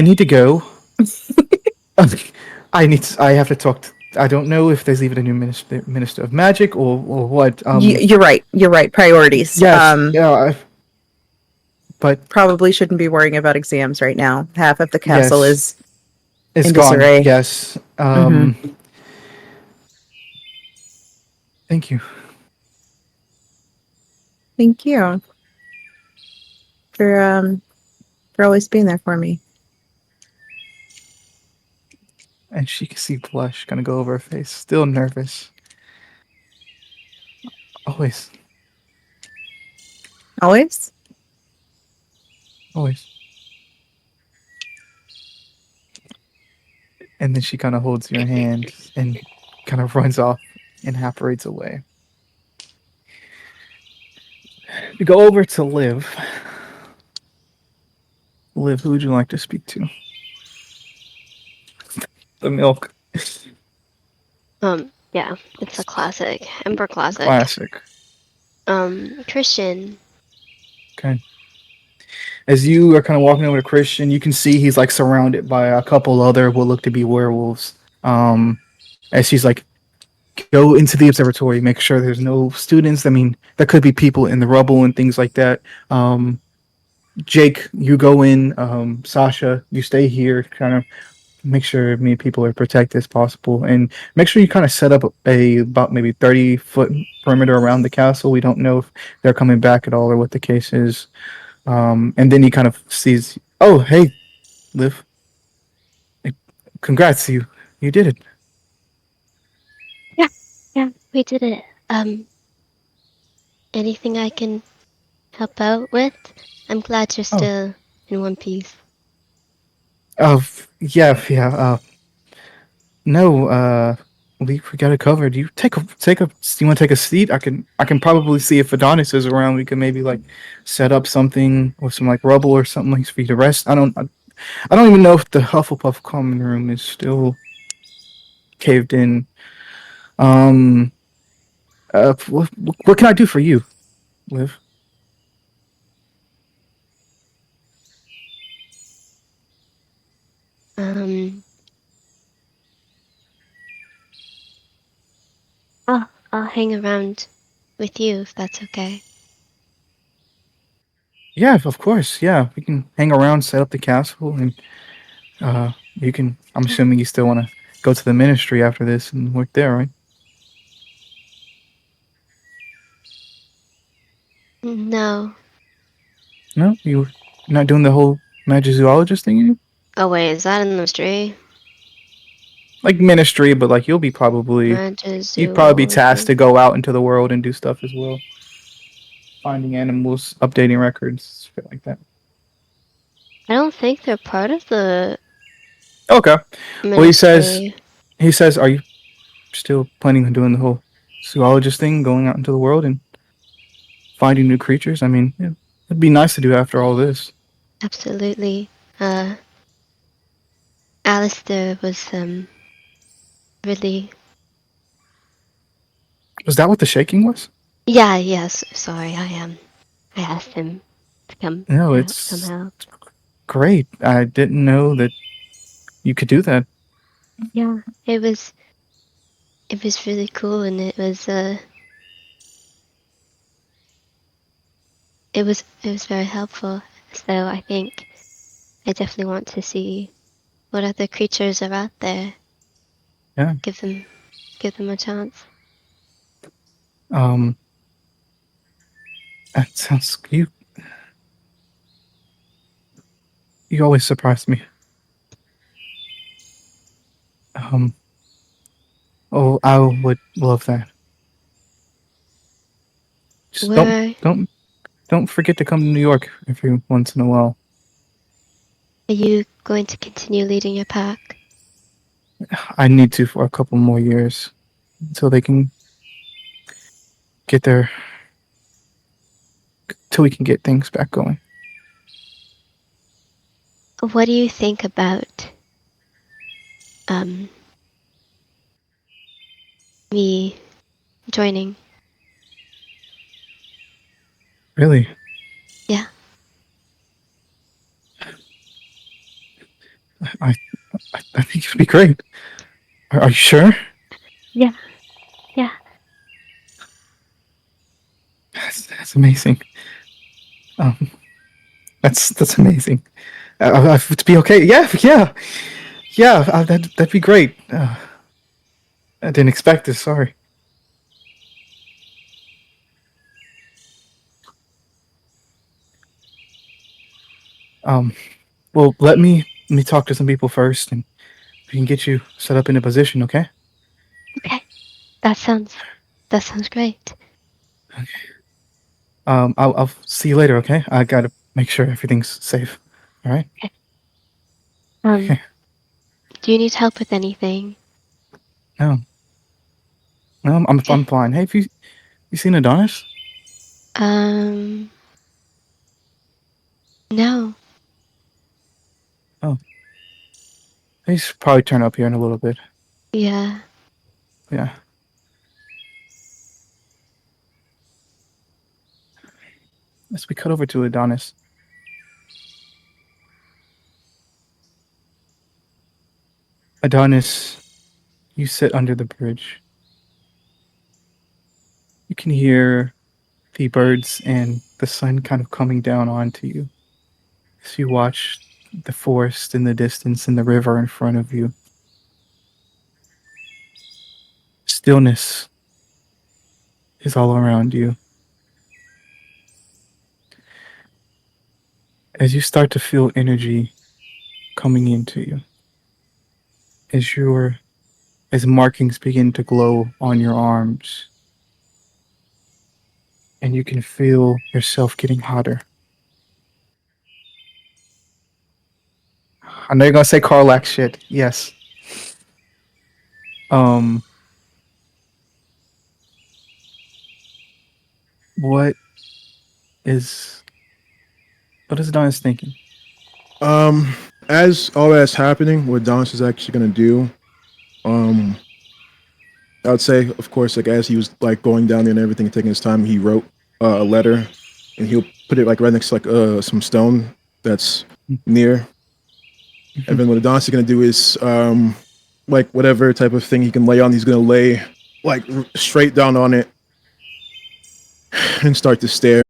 need to go. I have to talk to, I don't know if there's even a new minister of magic or what. You're right. You're right. Priorities. Yes, yeah, but Probably shouldn't be worrying about exams right now. Half of the castle yes, is it's in gone. disarray. Yes. Mhm. Thank you. Thank you for always being there for me. And she can see blush kind of go over her face. Still nervous. Always, Always. always. And then she kind of holds your hand and kind of runs off and evaporates away. You go over to Liv. Liv, who would you like to speak to? The milk. Yeah, it's a classic. Emperor classic. Classic. Christian. Okay. As you are kind of walking over to Christian, you can see he's like surrounded by a couple other what look to be werewolves. As she's like, go into the observatory, make sure there's no students. I mean, there could be people in the rubble and things like that. Jake, you go in. Sasha, you stay here. Kind of make sure as many people are protected as possible, and make sure you kind of set up a about maybe 30-foot perimeter around the castle. We don't know if they're coming back at all or what the case is. And then he kind of sees, oh, hey, Liv, congrats, you did it. Yeah, we did it. Anything I can help out with? I'm glad you're still in one piece. Yeah. No, we got it covered. You take a. Do you want to take a seat? I can probably see if Adonis is around. We can maybe like set up something or some like rubble or something like for you to rest. I don't even know if the Hufflepuff common room is still caved in. Um. What can I do for you, Liv? I'll hang around with you if that's okay. Yeah, of course. Yeah, we can hang around, set up the castle, and you can. I'm assuming you still want to go to the ministry after this and work there, right? No. No, you're not doing the whole magizoologist thing anymore? Oh wait, is that in the mystery? Like ministry, but like you'd probably be tasked to go out into the world and do stuff as well, finding animals, updating records, shit like that. I don't think they're part of the Okay. Well, ministry. he says, are you still planning on doing the whole zoologist thing, going out into the world and finding new creatures? I mean, yeah, it'd be nice to do after all this. Absolutely. Alistair was really. Was that what the shaking was? Yeah. Yes. Sorry. I asked him to come. No, to it's somehow. great. I didn't know that you could do that. Yeah. It was really cool, and it was very helpful. So I think I definitely want to see what other creatures are out there. Yeah. Give them a chance. That sounds you always surprise me. Oh, I would love that. Just don't forget to come to New York every once in a while. Are you going to continue leading your pack? I need to for a couple more years until they can get there. Till we can get things back going. What do you think about me joining? Really? Yeah. I think it would be great. Are you sure? Yeah. That's amazing. That's amazing. To be okay. Yeah. That'd be great. I didn't expect this. Sorry. Well, let me talk to some people first, and we can get you set up in a position. Okay. Okay. That sounds great. Okay. I'll see you later. Okay. I gotta make sure everything's safe. All right. Okay. Okay. Do you need help with anything? No. I'm fine. Hey, have you seen Adonis? Um, no. Oh, he's probably turn up here in a little bit. Yeah. Yeah. Let's we cut over to Adonis. Adonis, you sit under the bridge. You can hear the birds and the sun kind of coming down onto you as you watch the forest in the distance and the river in front of you. Stillness is all around you. As you start to feel energy coming into you, as your as markings begin to glow on your arms, and you can feel yourself getting hotter. I know you're gonna say Carlac shit. Yes. Um, what is what is Adonis thinking? Um, as all that's happening, what Don's is actually gonna do, um, I would say, of course, like as he was like going down there and everything, taking his time, he wrote a letter, and he'll put it like right next to like some stone that's near. And then what Adonis is gonna do is like whatever type of thing he can lay on, he's gonna lay like straight down on it and start to stare.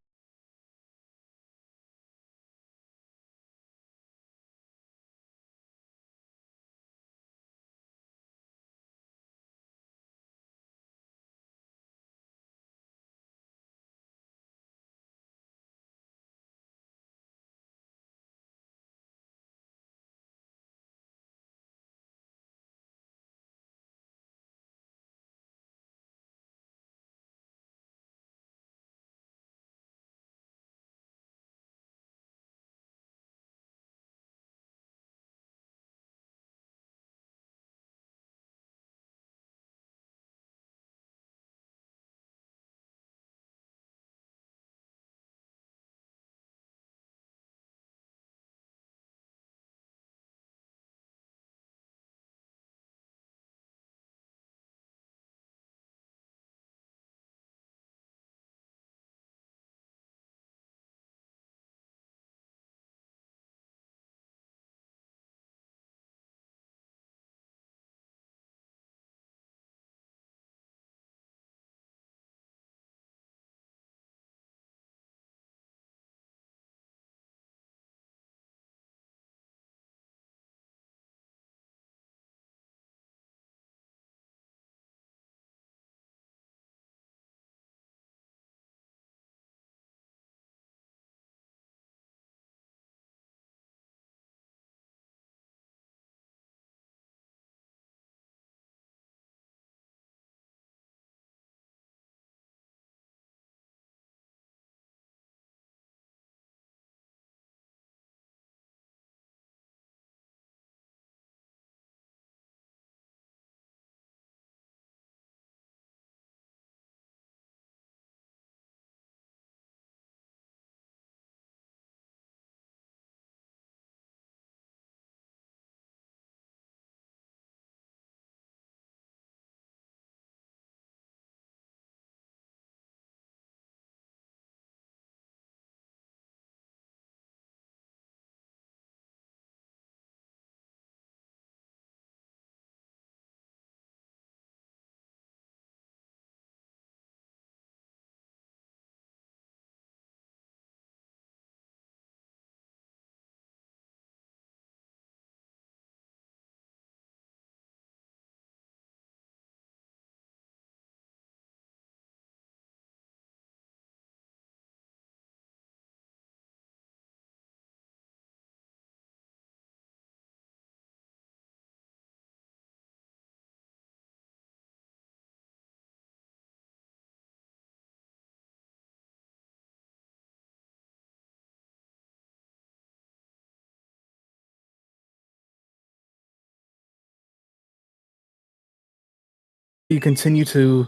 You continue to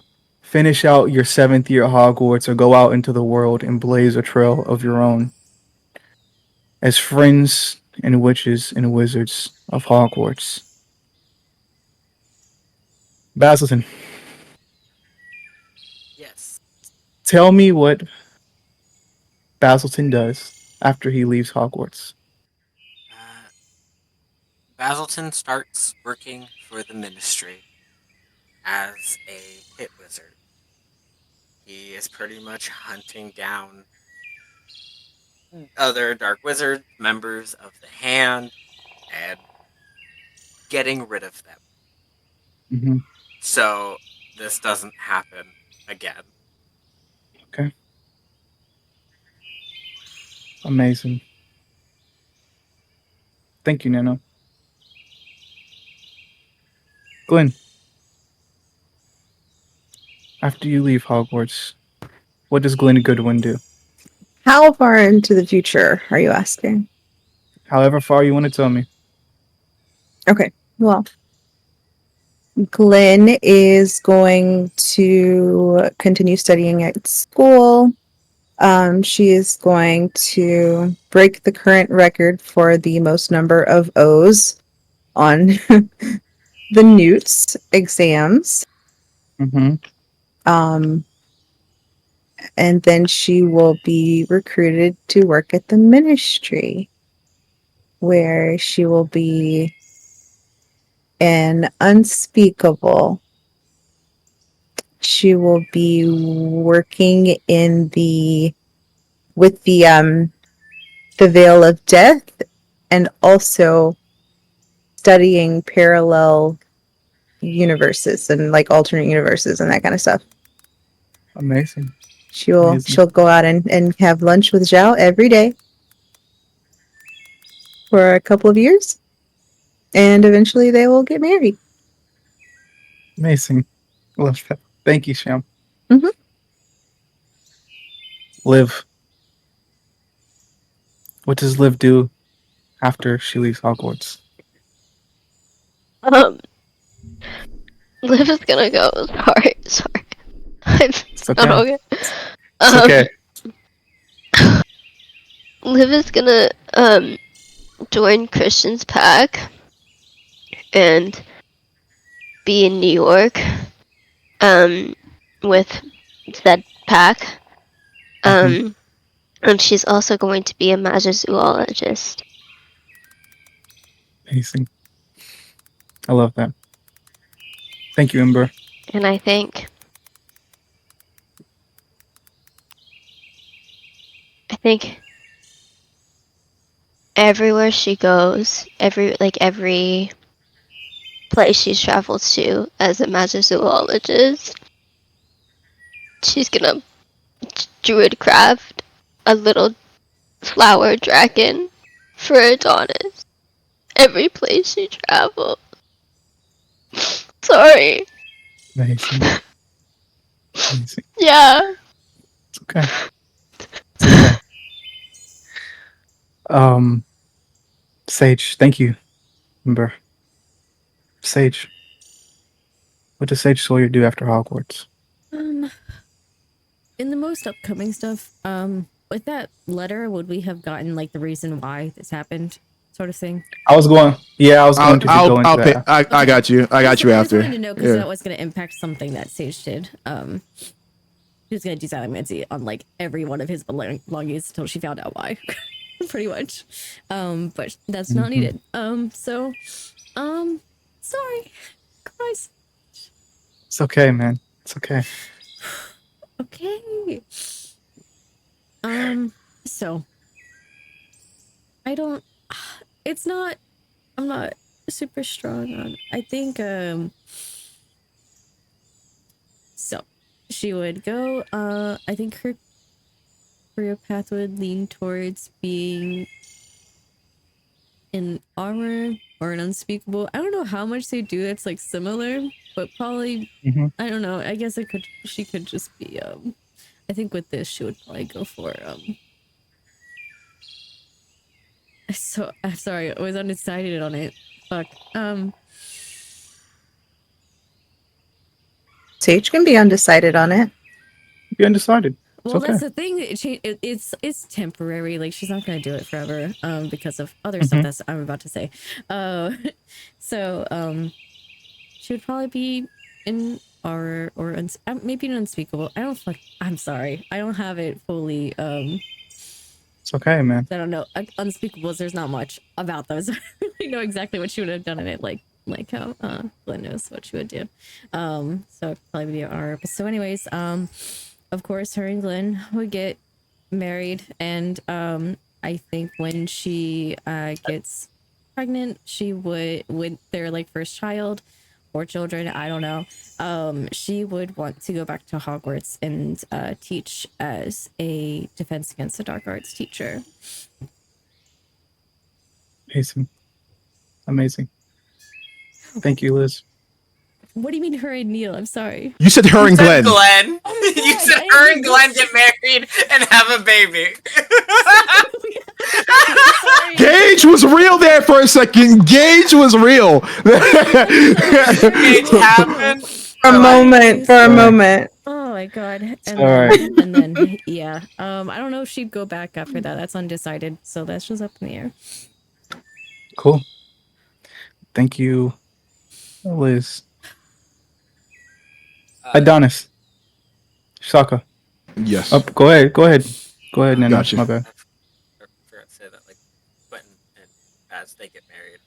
finish out your 7th year at Hogwarts or go out into the world and blaze a trail of your own as friends and witches and wizards of Hogwarts. Basilton, Yes. tell me what Basilton does after he leaves Hogwarts. Uh, Basilton starts working for the Ministry as a pit wizard. He is pretty much hunting down other Dark Wizards, members of the Hand, and getting rid of them. Mm-hmm. So this doesn't happen again. Okay. Amazing. Thank you, Nano. Glenn, after you leave Hogwarts, what does Glenn Goodwin do? How far into the future are you asking? However far you want to tell me. Okay, well, Glenn is going to continue studying at school. She is going to break the current record for the most number of O's on the Newts exams. Mm-hmm. Um, and then she will be recruited to work at the ministry, where she will be an unspeakable. She will be working in with the veil of death, and also studying parallel universes and like alternate universes and that kind of stuff. Amazing. She'll Amazing. she'll go out and have lunch with Zhao every day for a couple of years, and eventually they will get married. Amazing. Love that. Thank you, Sham. Mhm. Liv. What does Liv do after she leaves Hogwarts? Liv is gonna go. Sorry. It's It's not okay. okay. It's okay. Liv is gonna join Christian's pack and be in New York with Zed pack. And she's also going to be a magizoologist. Amazing. I love that. Thank you, Ember. And I think everywhere she goes, every place she travels to as a magizoologist, she's gonna druid craft a little flower dragon for Adonis. Every place she travels. Sorry. Amazing. Amazing. Yeah. It's okay. It's okay. Sage, thank you, Ember. Sage, what does Sage Sawyer do after Hogwarts? In the most upcoming stuff, with that letter, would we have gotten like the reason why this happened, sort of thing? I was going to go into I'll pay. that. I Okay. got you. I got you I just after. wanted to know because Yeah. that was going to impact something that Sage did. She was going to do Salamancy on like every one of his belongings until she found out why, pretty much. But that's not needed. Sorry, guys. It's okay, man. It's okay. Okay. So I don't. It's not. I'm not super strong on. I think. So she would go. I think her career path would lean towards being in armor or an unspeakable. I don't know how much they do that's like similar, but probably. I don't know. I guess it could. She could just be. I think with this, she would probably go for So I'm sorry, I was undecided on it. Fuck. Sage can be undecided on it. Be undecided. It's Well, okay. that's the thing. It's temporary. Like she's not gonna do it forever. Because of other stuff that's I'm about to say. So she would probably be in or maybe an unspeakable. I'm sorry. I don't have it fully. It's okay, man. I don't know. Unspeakables. There's not much about those. I really know exactly what she would have done in it. Like how Glenn knows what she would do. So it'd probably be our. So anyways, of course, her and Glenn would get married, and I think when she gets pregnant, she would with their like first child or children, I don't know. She would want to go back to Hogwarts and teach as a defense against the dark arts teacher. Amazing. Amazing. Thank you, Liz. What do you mean her and Neil? I'm sorry. You said her and Glenn. Glenn. Oh my You God, said I her didn't and know. Glenn get married and have a baby. Sorry. Gage was real there for a second. Gage was real. It happened. For a moment. For a Sorry. moment. Oh my God. And alright. then yeah. I don't know if she'd go back after that. That's undecided. So that's just up in the air. Cool. Thank you, Liz. Adonis. Shaka. Yes. Oh, go ahead, Nana. Gotcha. My bad. I forgot to say that, like, Quentin and as they get married,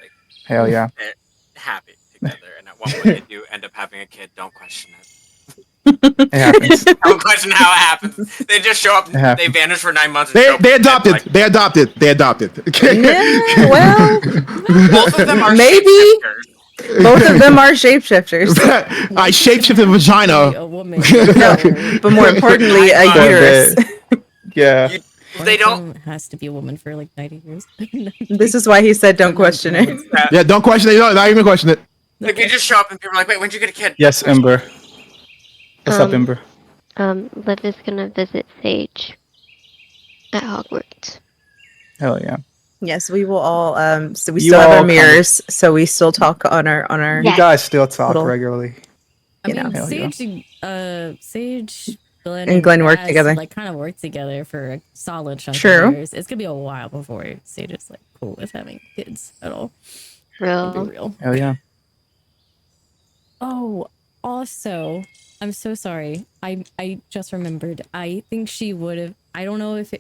like, Hell yeah. they're happy together, and at one point they do end up having a kid. Don't question it. It happens. Don't question how it happens. They just show up. It happens. They vanish for 9 months. And show up They and adopted. like, They adopted. They adopted. Yeah, well, both of them are Maybe. shapeshifters. both of them are shapeshifters. I shapeshifted vagina. A woman. No, but more importantly, a For a uterus. Yeah. You- They don't. Has to be a woman for like 90 years. This is why he said don't question it. Yeah, don't question it. No, not even question it. Like you just show up and people are like, "Wait, when'd you get a kid?" Yes, Ember. What's up, Um, Ember? Liv is gonna visit Sage at Hogwarts. Hell yeah. Yes, we will all. So we You still have all our come. mirrors, so we still talk on our. Yeah. You guys still talk Little- regularly. I You mean, know. Hell yeah. Sage, Glenn, And Glenn work Baz, together. Like, kind of work together for a solid chunk True. of years. It's gonna be a while before Sage is like cool with having kids at all. I'll be Real. real. Hell yeah. Oh, also, I'm so sorry. I just remembered. I think she would have. I don't know if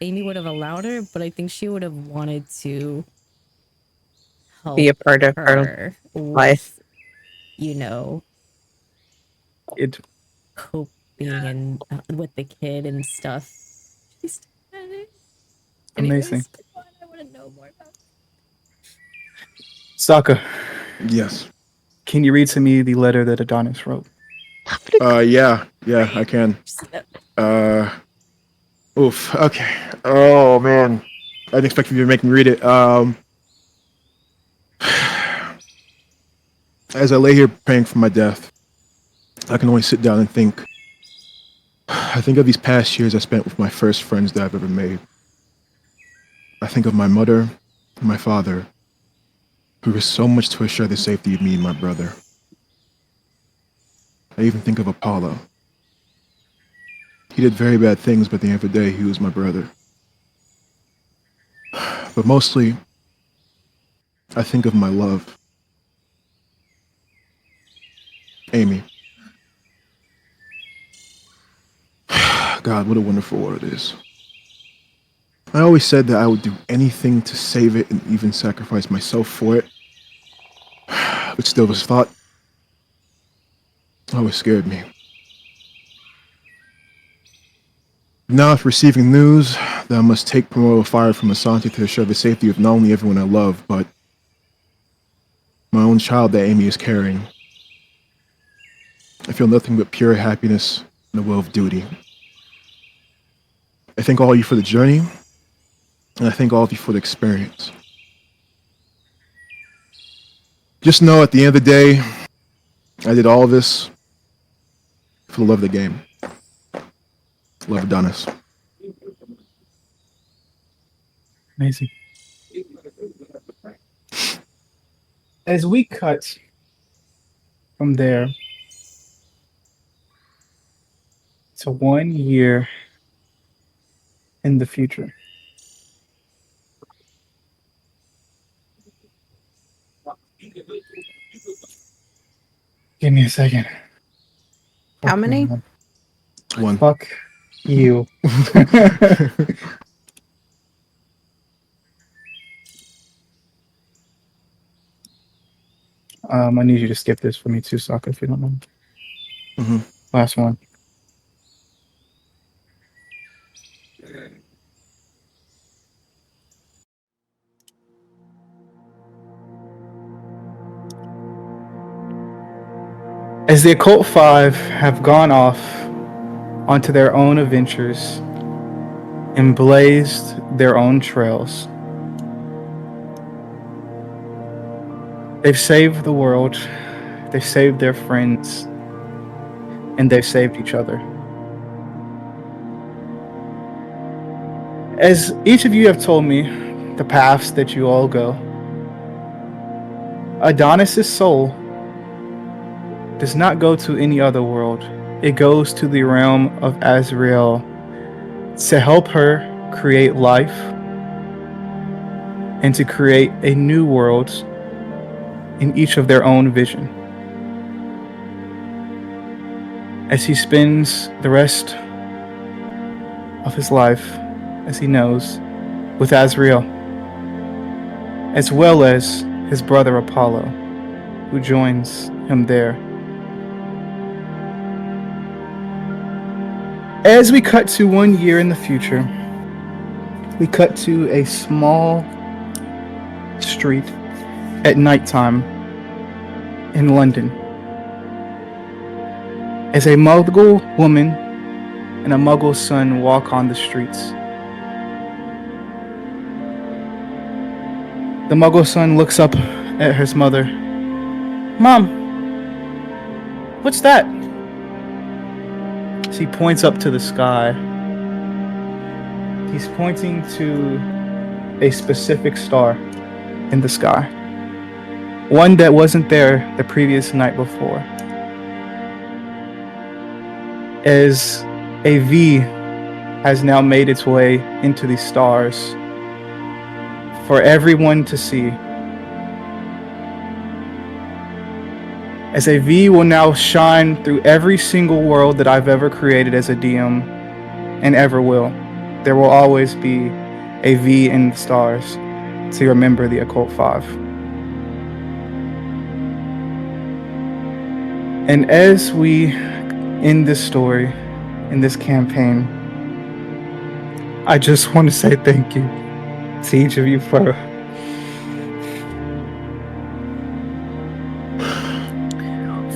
Amy would have allowed her, but I think she would have wanted to help Be a part of her. her life. with, you know, It coping and with the kid and stuff. She's Amazing. I want to know more about. Sokka, Yes. can you read to me the letter that Adonis wrote? Yeah, I can. Oof. Okay. Oh man, I didn't expect you to make me read it. As I lay here praying for my death, I can only sit down and think. I think of these past years I spent with my first friends that I've ever made. I think of my mother and my father, who risked so much to assure the safety of me and my brother. I even think of Apollo. He did very bad things, but at the end of the day, he was my brother. But mostly, I think of my love. Amy. God, what a wonderful world it is. I always said that I would do anything to save it and even sacrifice myself for it. But still, this thought always scared me. Now, after receiving news that I must take Primordial Fire from Asante to assure the safety of not only everyone I love, but my own child that Amy is carrying, I feel nothing but pure happiness and a will of duty. I thank all of you for the journey, and I thank all of you for the experience. Just know at the end of the day, I did all of this for the love of the game. Love Adonis. Amazing. As we cut from there, to 1 year in the future. Give me a second. How many? One. Fuck you. I need you to skip this for me too, Sokka, if you don't mind. Mhm. Last one. As the Occult Five have gone off onto their own adventures and blazed their own trails, they've saved the world, they've saved their friends, and they've saved each other. As each of you have told me the paths that you all go, Adonis's soul does not go to any other world. It goes to the realm of Azrael to help her create life and to create a new world in each of their own vision. As he spends the rest of his life, as he knows, with Azrael, as well as his brother Apollo, who joins him there. As we cut to 1 year in the future, we cut to a small street at nighttime in London. As a Muggle woman and a Muggle son walk on the streets. The Muggle son looks up at his mother. Mom, what's that? She points up to the sky. He's pointing to a specific star in the sky. One that wasn't there the previous night before. As a V has now made its way into the stars for everyone to see. As a V will now shine through every single world that I've ever created as a DM and ever will. There will always be a V in the stars to remember the Occult Five. And as we end this story, in this campaign, I just want to say thank you to each of you for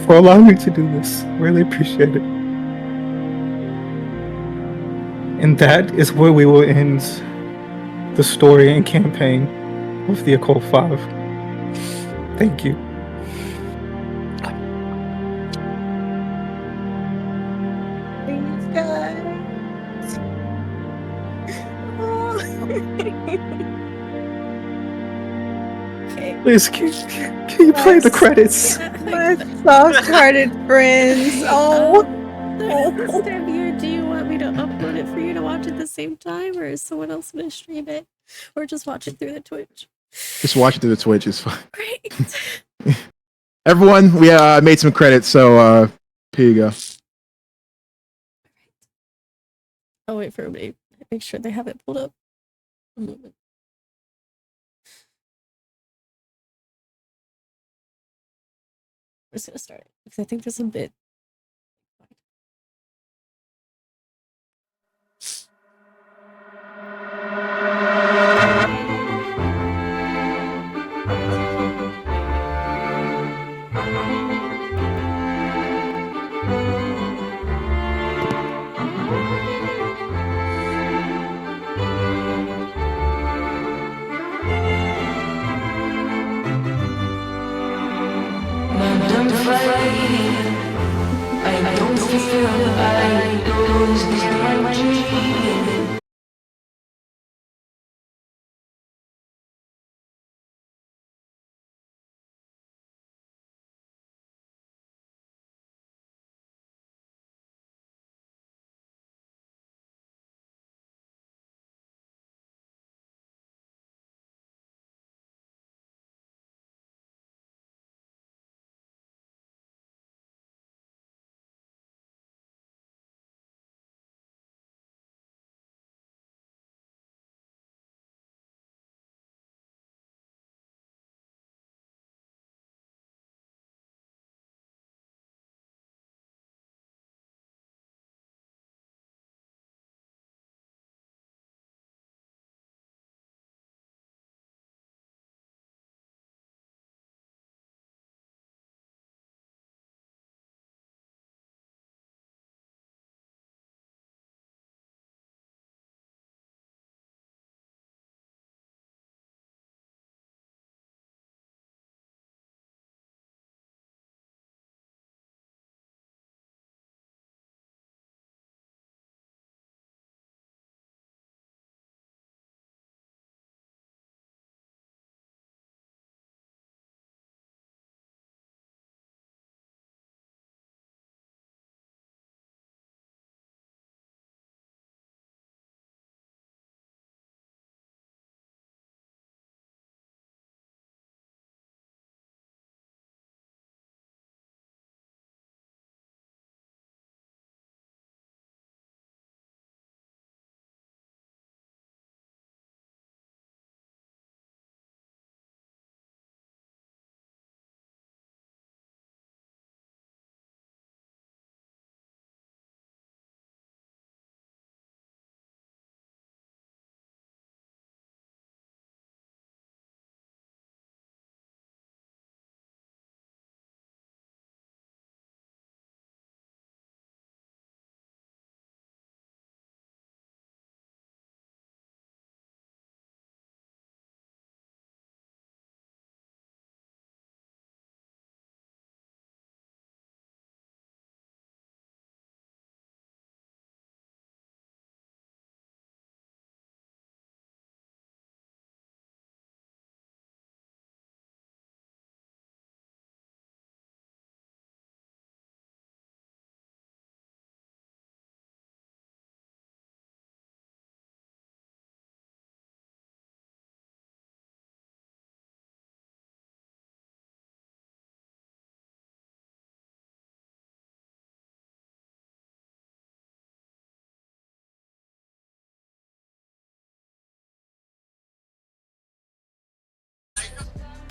allowing me to do this. Really appreciate it. And that is where we will end the story and campaign of the Occult Five. Thank you. Please, guys. Okay. Please, can you play the credits? My soft-hearted friends. Oh. Stevia, do you want me to upload it for you to watch at the same time, or is someone else gonna stream it, or just watch it through the Twitch? Just watch it through the Twitch. It's fine. Great. Everyone, we made some credits, so here you go. I'll wait for everybody to make sure they have it pulled up. A moment. I'm just gonna start it because I think there's a bit. Don't fight. I don't feel I lose my dream.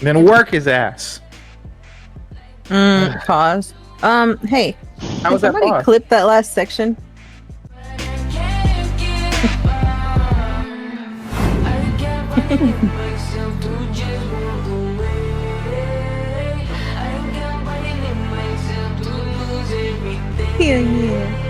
then work his ass. Pause. Hey, How was that somebody pause? clip that last section. Yeah.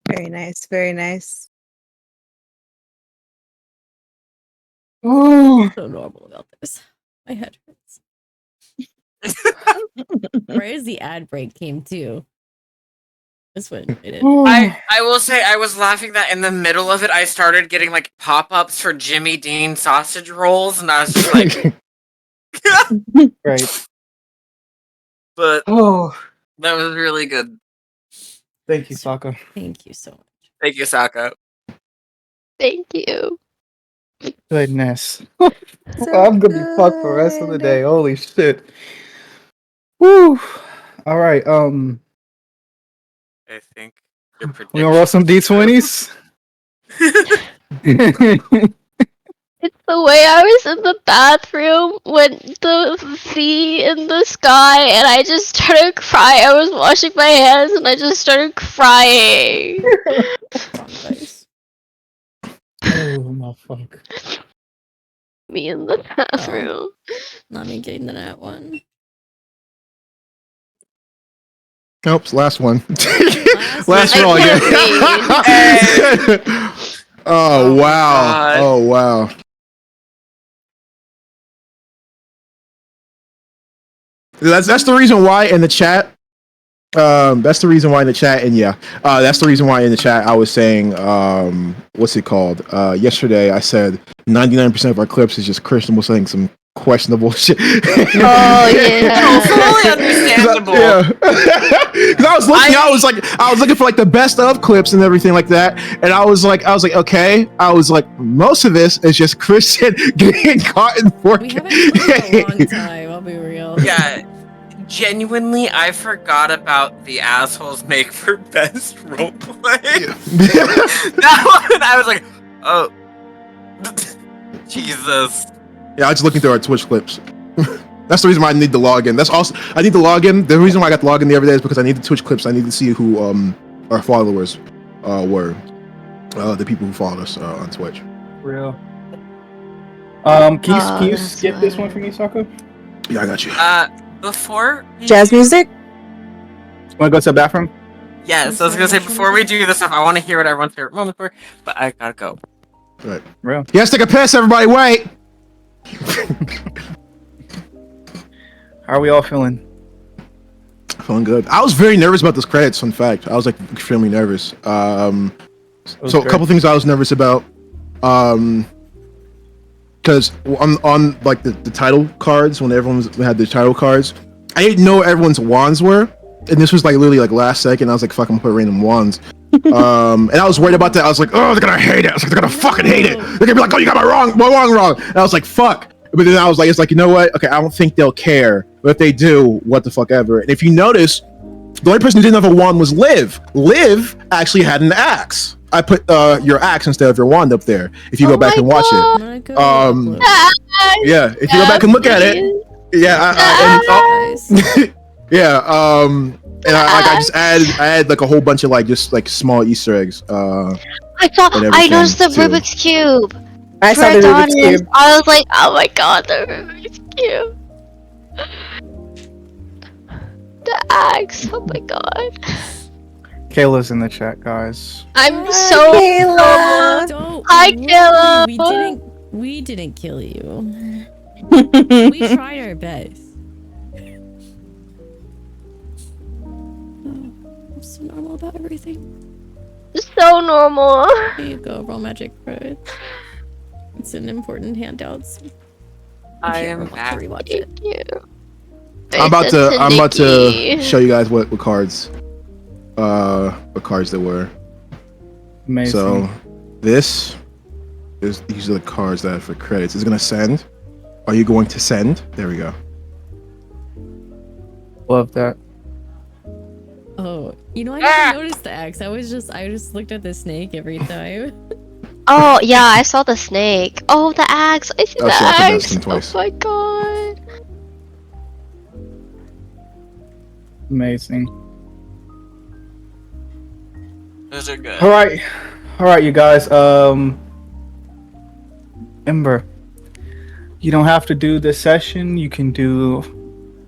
Very nice. Very nice. Oh, So normal about this. My head hurts. Right as the ad break came too. This one made it. I will say I was laughing that in the middle of it I started getting like pop-ups for Jimmy Dean sausage rolls and I was just like right. but Oh, that was really good. thank you, Sokka. Thank you so much. Thank you, Sako. Thank you. Goodness. So I'm gonna be fucked for the rest of the good. day. Holy shit. Woo. All right. I think your We gonna roll some d20s. It's the way I was in the bathroom when the sea in the sky and I just started crying. I was washing my hands and I just started crying. Nice. Oh my fuck. Me in the bathroom. Not me getting to that one. Nope, last one. Last last one. roll. I Yeah. oh Oh my wow. God. Oh wow. That's the reason why in the chat. That's the reason why in the chat, and yeah, that's the reason why in the chat I was saying, what's it called? Yesterday I said 99% of our clips is just Christian was saying some questionable shit. Oh yeah. Fully understandable. Yeah, because I was looking, I was looking for like the best of clips and everything like that, and I was like, okay, I was like, most of this is just Christian getting caught in 4K. We haven't played in a long time, I'll be real. Yeah, genuinely, I forgot about the assholes make for best roleplay. That one, I was like, oh, Jesus. Yeah, I was just looking through our Twitch clips. That's the reason why I need to log in. That's also I need to log in. The reason why I got to log in the other day is because I need the Twitch clips. I need to see who our followers were, the people who followed us on Twitch. Real. Can you that's skip this one why. for me, Sokka? Yeah, I got you. Before Jazz music? Wanna go to the bathroom? Yes, I was gonna say before we do this stuff, I want to hear what everyone's favorite moments were, but I gotta go. Right. Real. Yes, take a piss, everybody. Wait. How are we all feeling? Feeling good. I was very nervous about this credits. Fun fact, I was like extremely nervous. So a couple things I was nervous about. Because on like the title cards, when everyone had the title cards, I didn't know what everyone's wands were, and this was like literally like last second. I was like, "Fuck, I'm gonna put random wands." And I was worried about that. I was like, "Oh, they're gonna hate it. I was like, they're gonna fucking hate it. They're gonna be like, oh, you got my wrong." And I was like, "Fuck." But then I was like, "It's like, you know what? Okay, I don't think they'll care. But if they do, what the fuck ever." And if you notice, the only person who didn't have a wand was Liv. Liv actually had an axe. I put your axe instead of your wand up there. If you go back and watch it, yeah. If you go back and look at it, yeah, yeah. And I just added like a whole bunch of like just like small Easter eggs. I noticed the too. Rubik's Cube. I saw the Rubik's Cube. I was like, oh my god, the Rubik's Cube. The axe. Oh my god. Kayla's in the chat, guys. I'm so Kayla. Don't Hi, worry, Kayla. We didn't kill you. We tried our best. I'm so normal about everything. So normal. Here you go, roll magic credit. It's an important handout. So I if you am ever want back. to rewatch it. Yeah. I'm about to show you guys what cards there were. Amazing. So these are the cards that are for credits. Is it gonna send? Are you going to send? There we go. Love that. Oh, you know, I never noticed the axe. I just looked at the snake every time. Oh yeah, I saw the snake. Oh, the axe. I see Oh, the shit, I put axe. Dustin twice. Oh my god. Amazing. Those are good. All right, you guys. Ember, you don't have to do this session. You can do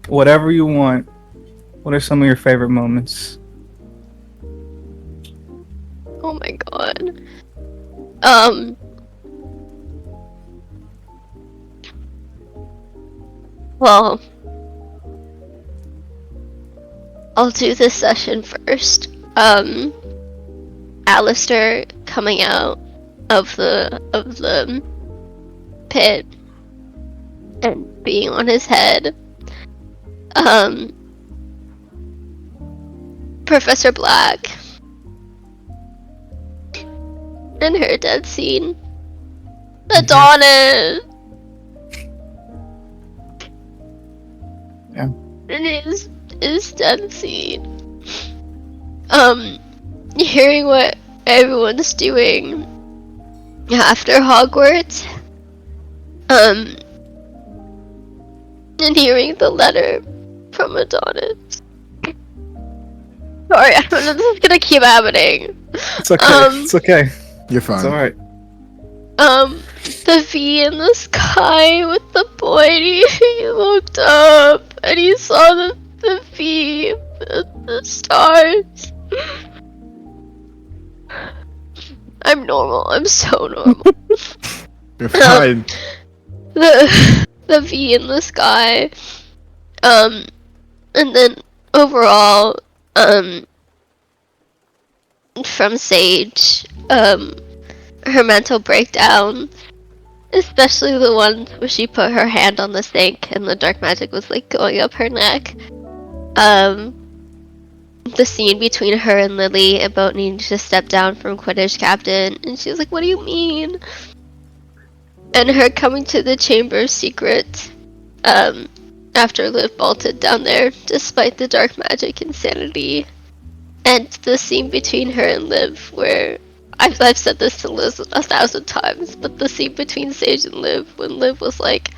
whatever you want. What are some of your favorite moments? Oh my god. Well, I'll do this session first. Alistair coming out of the pit and being on his head. Professor Black and her dead scene. Adonis. Yeah. And his dead scene. Hearing what everyone's doing after Hogwarts. And hearing the letter from Adonis. Sorry, I don't know, this is gonna keep happening. It's okay. It's okay. You're fine. It's all right. The V in the sky with the boy, and he looked up and he saw the V, the stars. I'm normal. I'm so normal. You're fine. The V in the sky. And then overall, from Sage, her mental breakdown, especially the ones where she put her hand on the sink and the dark magic was like going up her neck. The scene between her and Lily about needing to step down from Quidditch captain, and she's like, "What do you mean?" And her coming to the Chamber of Secrets, after Liv bolted down there, despite the dark magic insanity. And the scene between her and Liv, where I've said this to Liz 1,000 times, but the scene between Sage and Liv, when Liv was like,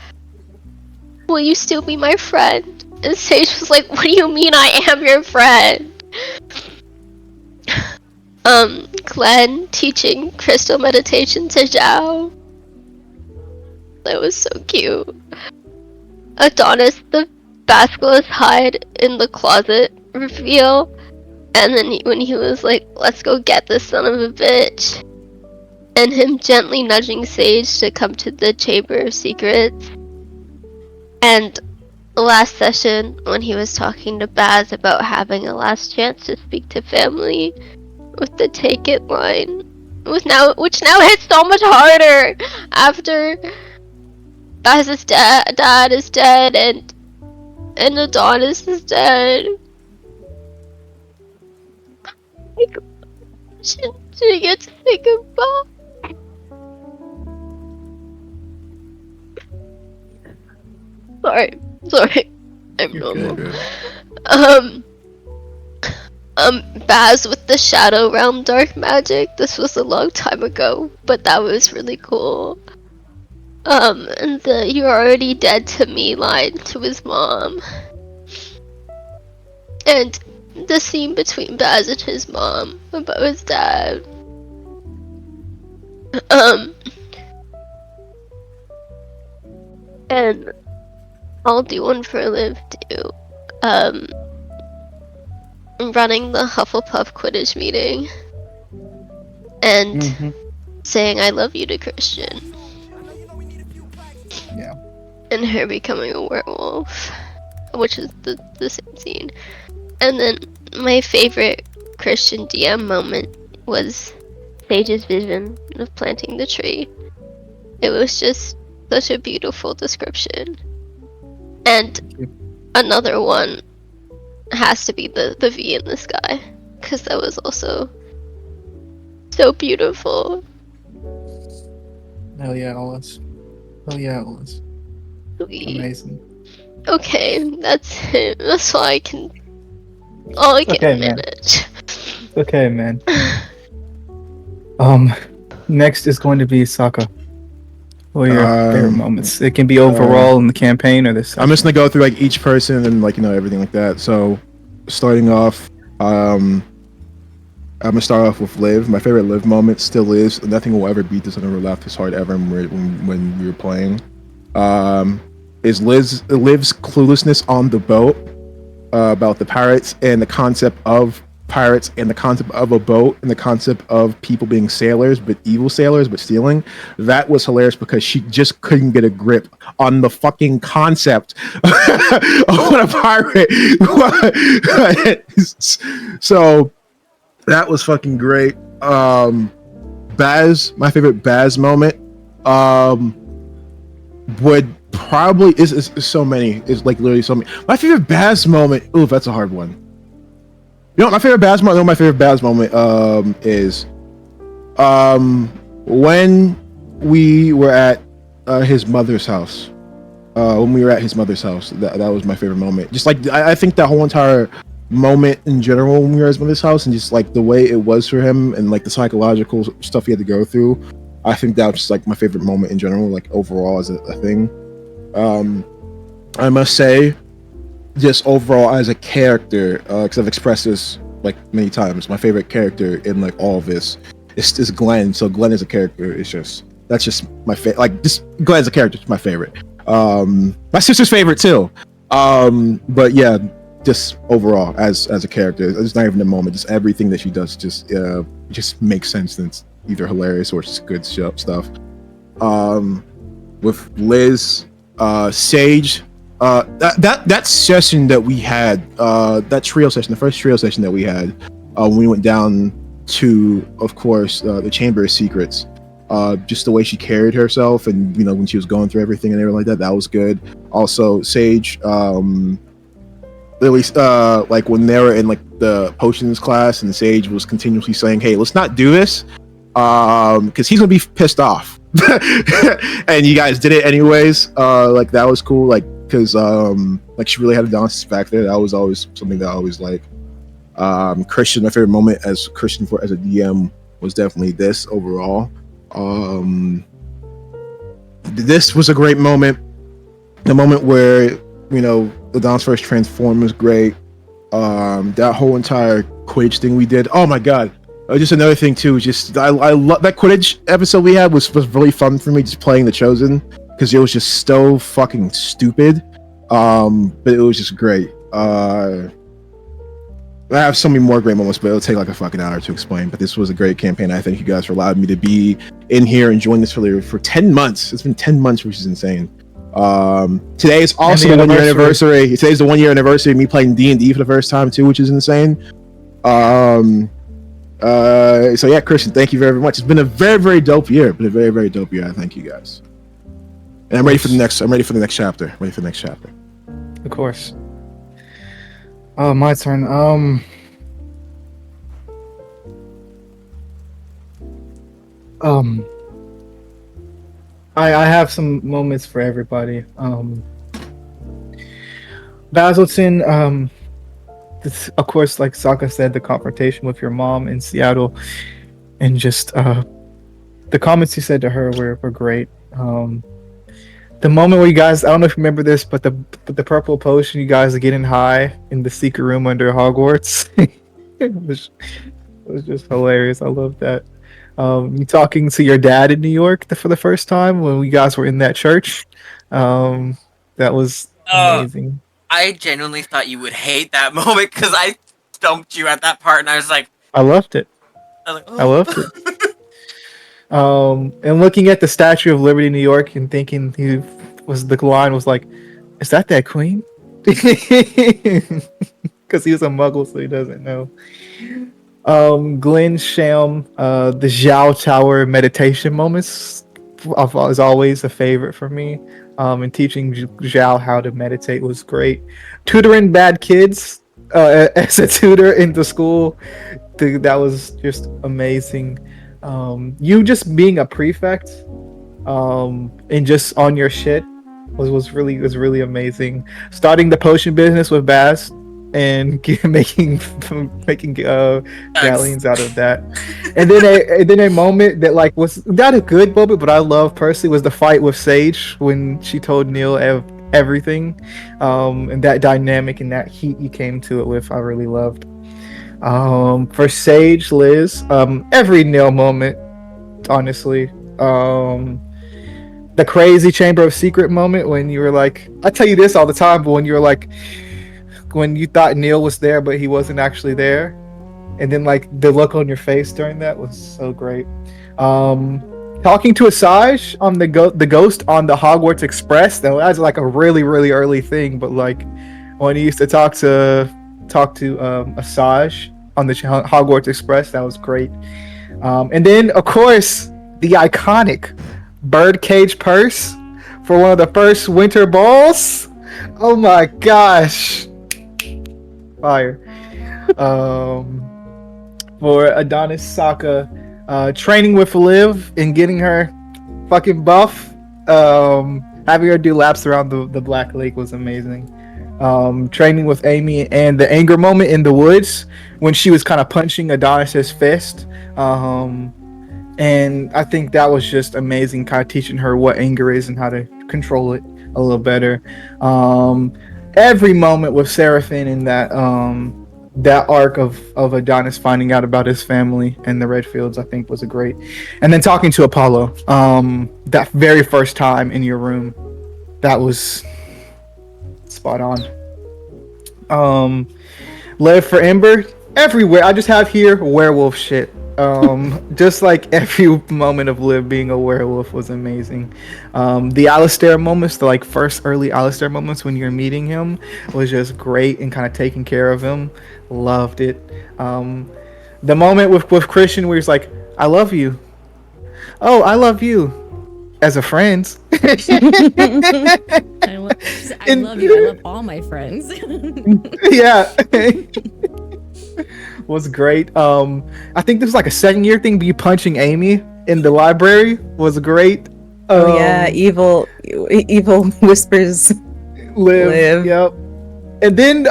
"Will you still be my friend?" And Sage was like, "What do you mean I am your friend?" Glenn teaching crystal meditation to Zhao. That was so cute. Adonis, the basilisk hide in the closet reveal. And then when he was like, "Let's go get this son of a bitch." And him gently nudging Sage to come to the Chamber of Secrets. And last session when he was talking to Baz about having a last chance to speak to family with the take it line, which now hits so much harder after Baz's dad is dead and Adonis is dead. Like, she gets to say goodbye. Sorry, I'm You're normal. good. Baz with the Shadow Realm Dark Magic. This was a long time ago, but that was really cool. And the "you're already dead to me" line to his mom. And the scene between Baz and his mom about his dad. And I'll do one for Liv too. Running the Hufflepuff Quidditch meeting and saying "I love you" to Christian. Yeah. And her becoming a werewolf, which is the same scene. And then my favorite Christian DM moment was Sage's vision of planting the tree. It was just such a beautiful description. And another one has to be the V in the sky, because that was also so beautiful. Hell yeah, it was. Hell yeah, it was. Sweet. Amazing. Okay, that's it. That's all I can manage. Okay, man. Next is going to be Sokka. What are your favorite moments? It can be overall in the campaign or this. I'm just gonna go through like each person and like everything like that. So, starting off, I'm gonna start off with Liv. My favorite Liv moment still is "Nothing will ever beat this. I never laughed this hard ever" when we were playing. Is Liv's cluelessness on the boat about the pirates and the concept of pirates and the concept of a boat and the concept of people being sailors, but evil sailors, but stealing. That was hilarious because she just couldn't get a grip on the fucking concept of what a pirate was. So that was fucking great. Baz, my favorite Baz moment would probably is so many. It's like literally so many. My favorite Baz moment. Ooh, that's a hard one. You know, my favorite Baz moment. My favorite Baz moment is when we were at his mother's house. When we were at his mother's house, that was my favorite moment. Just like I think that whole entire moment in general when we were at his mother's house, and just like the way it was for him, and like the psychological stuff he had to go through. I think that was just like my favorite moment in general, like overall as a thing. I must say, just overall as a character, because I've expressed this like many times, my favorite character in like all of this is Glenn. So Glenn as a character is that's just my favorite. Like just Glenn as a character is my favorite. My sister's favorite too. But yeah, just overall as a character, it's not even a moment. Just everything that she does just makes sense, and it's either hilarious or just good stuff. With Liz, Sage, that session that we had, that trio session, the first trio session that we had, when we went down to, of course, the Chamber of Secrets, just the way she carried herself, and you know when she was going through everything and everything like that was good. Also, Sage, at least like when they were in like the potions class, and Sage was continuously saying, "Hey, let's not do this," because he's gonna be pissed off. And you guys did it anyways. Like that was cool. Like because like she really had a dance back there. That was always something that I always like. Christian, my favorite moment as Christian as a DM was definitely this overall. This was a great moment. The moment where you know the Don's first transform was great. That whole entire Quidditch thing we did. Oh my god. Just another thing too. Just I love that Quidditch episode we had was really fun for me. Just playing the Chosen because it was just so fucking stupid. But it was just great. I have so many more great moments, but it'll take like a fucking hour to explain. But this was a great campaign. I thank you guys for allowing me to be in here and join this for 10 months. It's been 10 months, which is insane. Today is also the the 1 year anniversary. anniversary. Today's the 1 year anniversary of me playing D&D for the first time too, which is insane. So yeah, Christian, thank you very much. It's been a very, very dope year. Been a very, very dope year. I thank you guys. And I'm ready for the next. I'm ready for the next chapter. Ready for the next chapter. Of course. Oh, my turn. I have some moments for everybody. Basilton, this, of course, like Sokka said, the confrontation with your mom in Seattle, and just the comments you said to her were great. The moment where you guys, I don't know if you remember this, but the purple potion, you guys are getting high in the secret room under Hogwarts. It was just hilarious. I love that. You talking to your dad in New York for the first time when we guys were in that church. That was amazing. I genuinely thought you would hate that moment because I stumped you at that part, and I was like, I loved it. I loved it. And looking at the Statue of Liberty in New York and thinking the line was like, is that queen? Because he was a muggle, so he doesn't know. Glenn Sham, the Zhao Tower meditation moments is always a favorite for me. And teaching Zhao how to meditate was great. Tutoring bad kids as a tutor in the school, that was just amazing. You just being a prefect, and just on your shit was really amazing. Starting the potion business with Baz and making galleons out of that, and then a moment that like was not a good moment, but I love personally was the fight with Sage when she told Neil everything, and that dynamic and that heat you came to it with, I really loved. For Sage, Liz, every Neil moment, honestly. The crazy Chamber of Secret moment when you were like, I tell you this all the time, but when you were like, when you thought Neil was there but he wasn't actually there, and then like the look on your face during that was so great. Talking to Asajj on the ghost on the Hogwarts Express, though, that's like a really early thing, but like when he used to talk to Asajj on the Hogwarts Express, that was great. And then of course the iconic birdcage purse for one of the first winter balls. Oh my gosh, fire. For Adonis Sokka, training with Liv and getting her fucking buff, having her do laps around the Black Lake was amazing. Training with Amy and the anger moment in the woods when she was kind of punching Adonis's fist, and I think that was just amazing, kind of teaching her what anger is and how to control it a little better. Every moment with Seraphine in that arc of Adonis finding out about his family and the Redfields, I think was a great. And then talking to Apollo, that very first time in your room, that was spot on. Live for Ember, everywhere. I just have here werewolf shit. Just like every moment of Liv being a werewolf was amazing. The Alistair moments, the like first early Alistair moments when you're meeting him, was just great and kind of taking care of him. Loved it. The moment with Christian where he's like, I love you. Oh, I love you. As a friend. I love you. I love all my friends. Yeah. Was great. I think this was like a second year thing, but you punching Amy in the library was great. Oh yeah, evil whispers Live. Yep. And then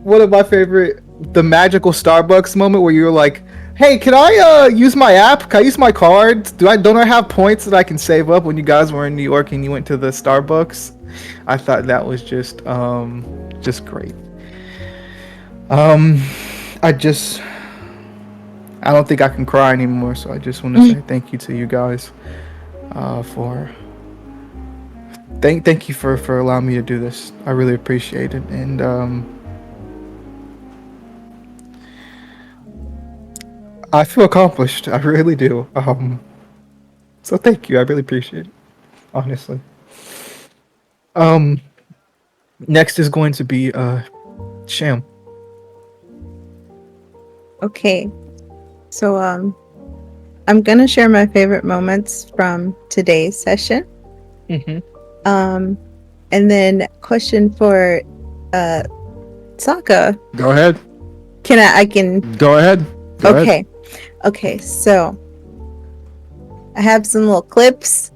one of my favorite, the magical Starbucks moment where you were like, hey, can I use my app? Can I use my card? Don't I have points that I can save up when you guys were in New York and you went to the Starbucks? I thought that was just great. I don't think I can cry anymore, so I just want to say thank you to you guys thank you for allowing me to do this. I really appreciate it, and I feel accomplished. I really do. So thank you. I really appreciate it, honestly. Next is going to be Sham. Okay. So I'm gonna share my favorite moments from today's session. Mm-hmm. And then question for Sokka. Go ahead. I can Go ahead. Go ahead. Okay. Okay, so I have some little clips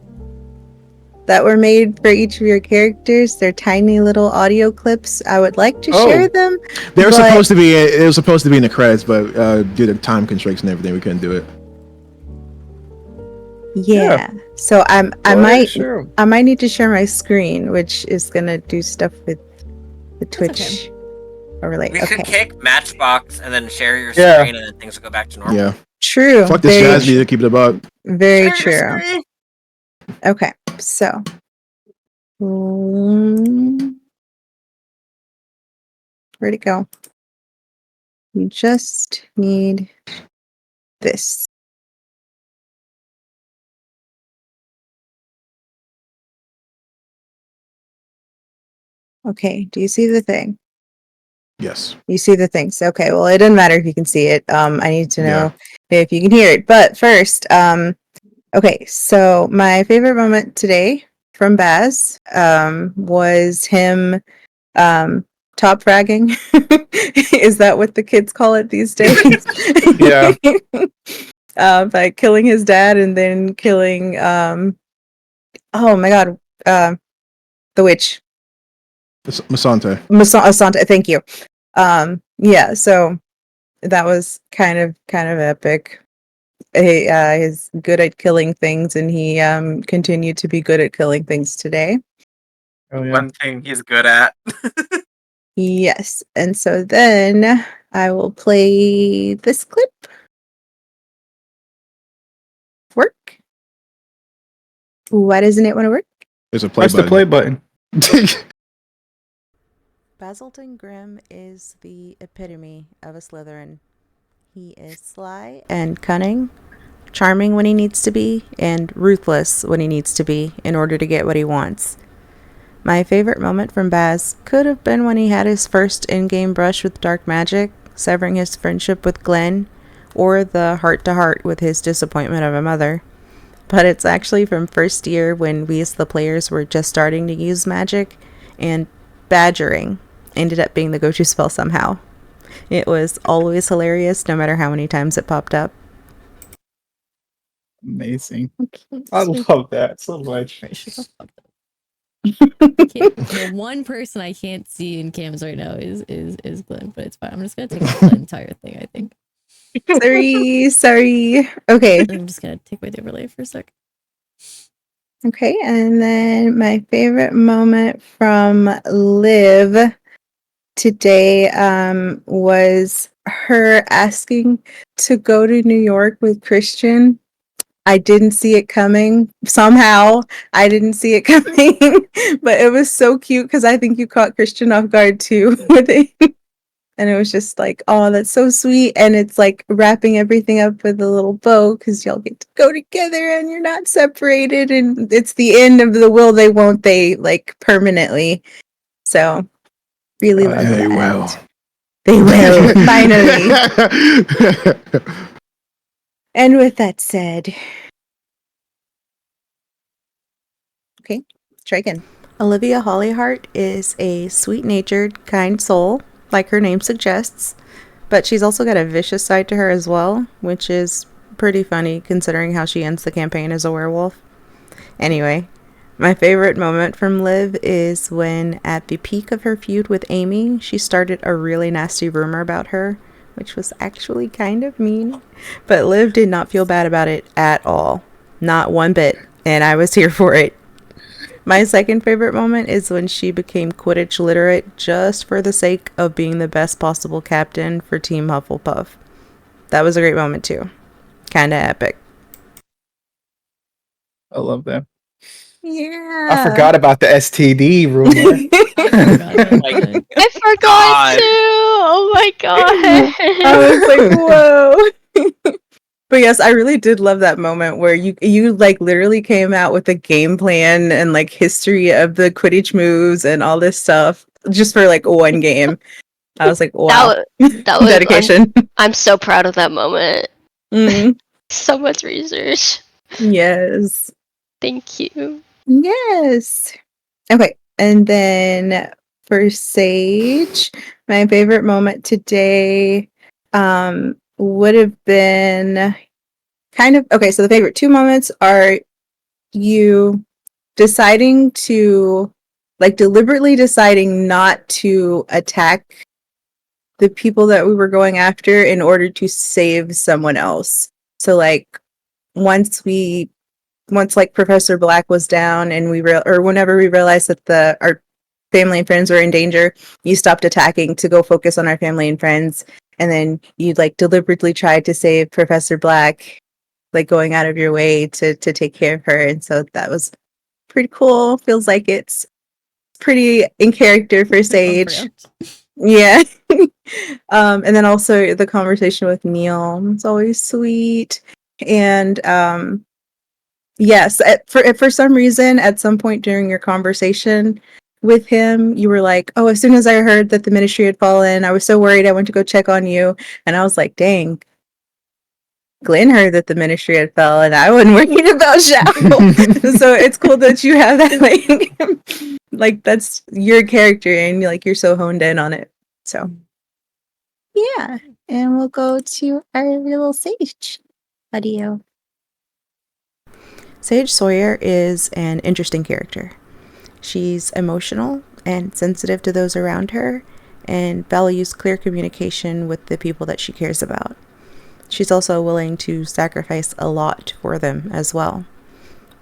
that were made for each of your characters. They're tiny little audio clips. I would like to share them. They were but- supposed to be. It was supposed to be in the credits, but due to time constraints and everything, we couldn't do it. Yeah. So I Go ahead, might share 'em. I might need to share my screen, which is gonna do stuff with the Twitch okay. overlay. We Okay. could kick Matchbox and then share your Yeah. screen, and then things will go back to normal. Yeah. True. Fuck this very jazz music. Keep it a buck. Very Share your true. screen. Okay. So where'd it go? You just need this. Okay, do you see the thing? Yes. You see the things. Okay, well, it doesn't matter if you can see it. I need to know Yeah. if you can hear it. But first, okay, so my favorite moment today from Baz was him top fragging. Is that what the kids call it these days? Yeah. By killing his dad and then killing oh my god, the witch. Masante. Asante, thank you. Yeah, so that was kind of epic. He's good at killing things, and he continued to be good at killing things today. Oh yeah. One thing he's good at. Yes, and so then I will play this clip. Work? Why doesn't it want to work? There's a play Press the button. play button. Basilton Grimm is the epitome of a Slytherin. He is sly and cunning, charming when he needs to be, and ruthless when he needs to be in order to get what he wants. My favorite moment from Baz could have been when he had his first in-game brush with dark magic, severing his friendship with Glenn, or the heart-to-heart with his disappointment of a mother. But it's actually from first year when we as the players were just starting to use magic, and badgering ended up being the go-to spell somehow. It was always hilarious, no matter how many times it popped up. Amazing. I love that so much. Right, shut the fuck up. The one person I can't see in cams right now is Glenn, but it's fine. I'm just gonna take out the entire thing, I think. Sorry. Okay. I'm just gonna take away the overlay for a sec. Okay, and then my favorite moment from Liv today was her asking to go to New York with Christian. I didn't see it coming. Somehow, I didn't see it coming, but it was so cute because I think you caught Christian off guard too with it. And it was just like, oh, that's so sweet. And it's like wrapping everything up with a little bow because y'all get to go together and you're not separated. And it's the end of the will they won't they, like, permanently. So really love They that. will. They will, finally. And with that said, okay, try again. Olivia Hollyhart is a sweet-natured, kind soul, like her name suggests, but she's also got a vicious side to her as well, which is pretty funny considering how she ends the campaign as a werewolf. Anyway, my favorite moment from Liv is when, at the peak of her feud with Amy, she started a really nasty rumor about her, which was actually kind of mean, but Liv did not feel bad about it at all. Not one bit, and I was here for it. My second favorite moment is when she became Quidditch literate just for the sake of being the best possible captain for Team Hufflepuff. That was a great moment too. Kinda epic. I love that. Yeah. I forgot about the STD rumor. I forgot about Like, that. I forgot God. too. Oh my god. I was like, whoa. But yes, I really did love that moment where you like literally came out with a game plan and like history of the Quidditch moves and all this stuff just for like one game. I was like, wow, That was dedication. I'm so proud of that moment. Mm, So much research. yes, Thank you. yes. Okay, and then for Sage, my favorite moment today would have been kind of okay. So the favorite two moments are you deciding to like deliberately deciding not to attack the people that we were going after in order to save someone else. So like once like Professor Black was down and or whenever we realized that our family and friends were in danger, you stopped attacking to go focus on our family and friends, and then you like deliberately tried to save Professor Black, like going out of your way to take care of her. And so that was pretty cool. Feels like it's pretty in character for Sage. Yeah. And then also the conversation with Neil, it's always sweet. And yes, for some reason at some point during your conversation with him, you were like, oh, as soon as I heard that the ministry had fallen, I was so worried I went to go check on you. And I was like, dang, Glenn heard that the ministry had fell and I wasn't worried about Shao. So it's cool that you have that like that's your character and like you're so honed in on it. So yeah. And we'll go to our little Sage audio. Sage Sawyer is an interesting character. She's emotional and sensitive to those around her and values clear communication with the people that she cares about. She's also willing to sacrifice a lot for them as well.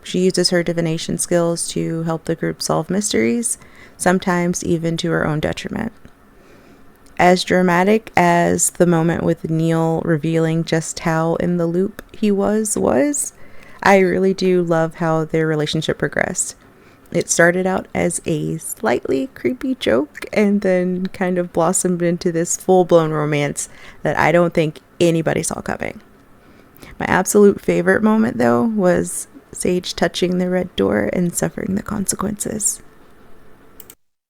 She uses her divination skills to help the group solve mysteries, sometimes even to her own detriment. As dramatic as the moment with Neil revealing just how in the loop he was, I really do love how their relationship progressed. It started out as a slightly creepy joke and then kind of blossomed into this full-blown romance that I don't think anybody saw coming. My absolute favorite moment, though, was Sage touching the red door and suffering the consequences.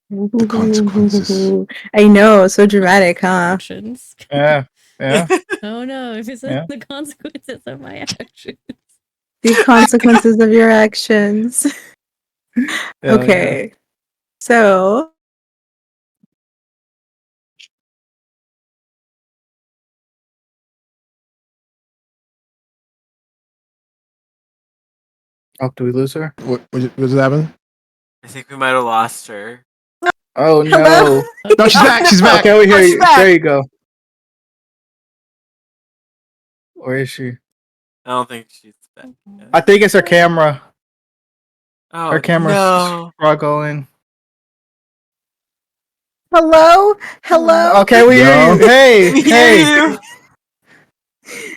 The consequences. I know, so dramatic, huh? Actions. Yeah. Yeah. Oh no, if it's Yeah. the consequences of my actions. The consequences of your actions. Hell Okay. So Oh, do we lose her? What just happened? I think we might have lost her. Oh hello. no. No, she's back. She's back. Okay, we hear Oh, she's you. back. There you go. Where is she? I don't think she's back. Yet. I think it's her camera. Oh, Her camera's no. struggling. Hello? Hello? Okay, we hear you. Yo. Hey, We hear hey. you.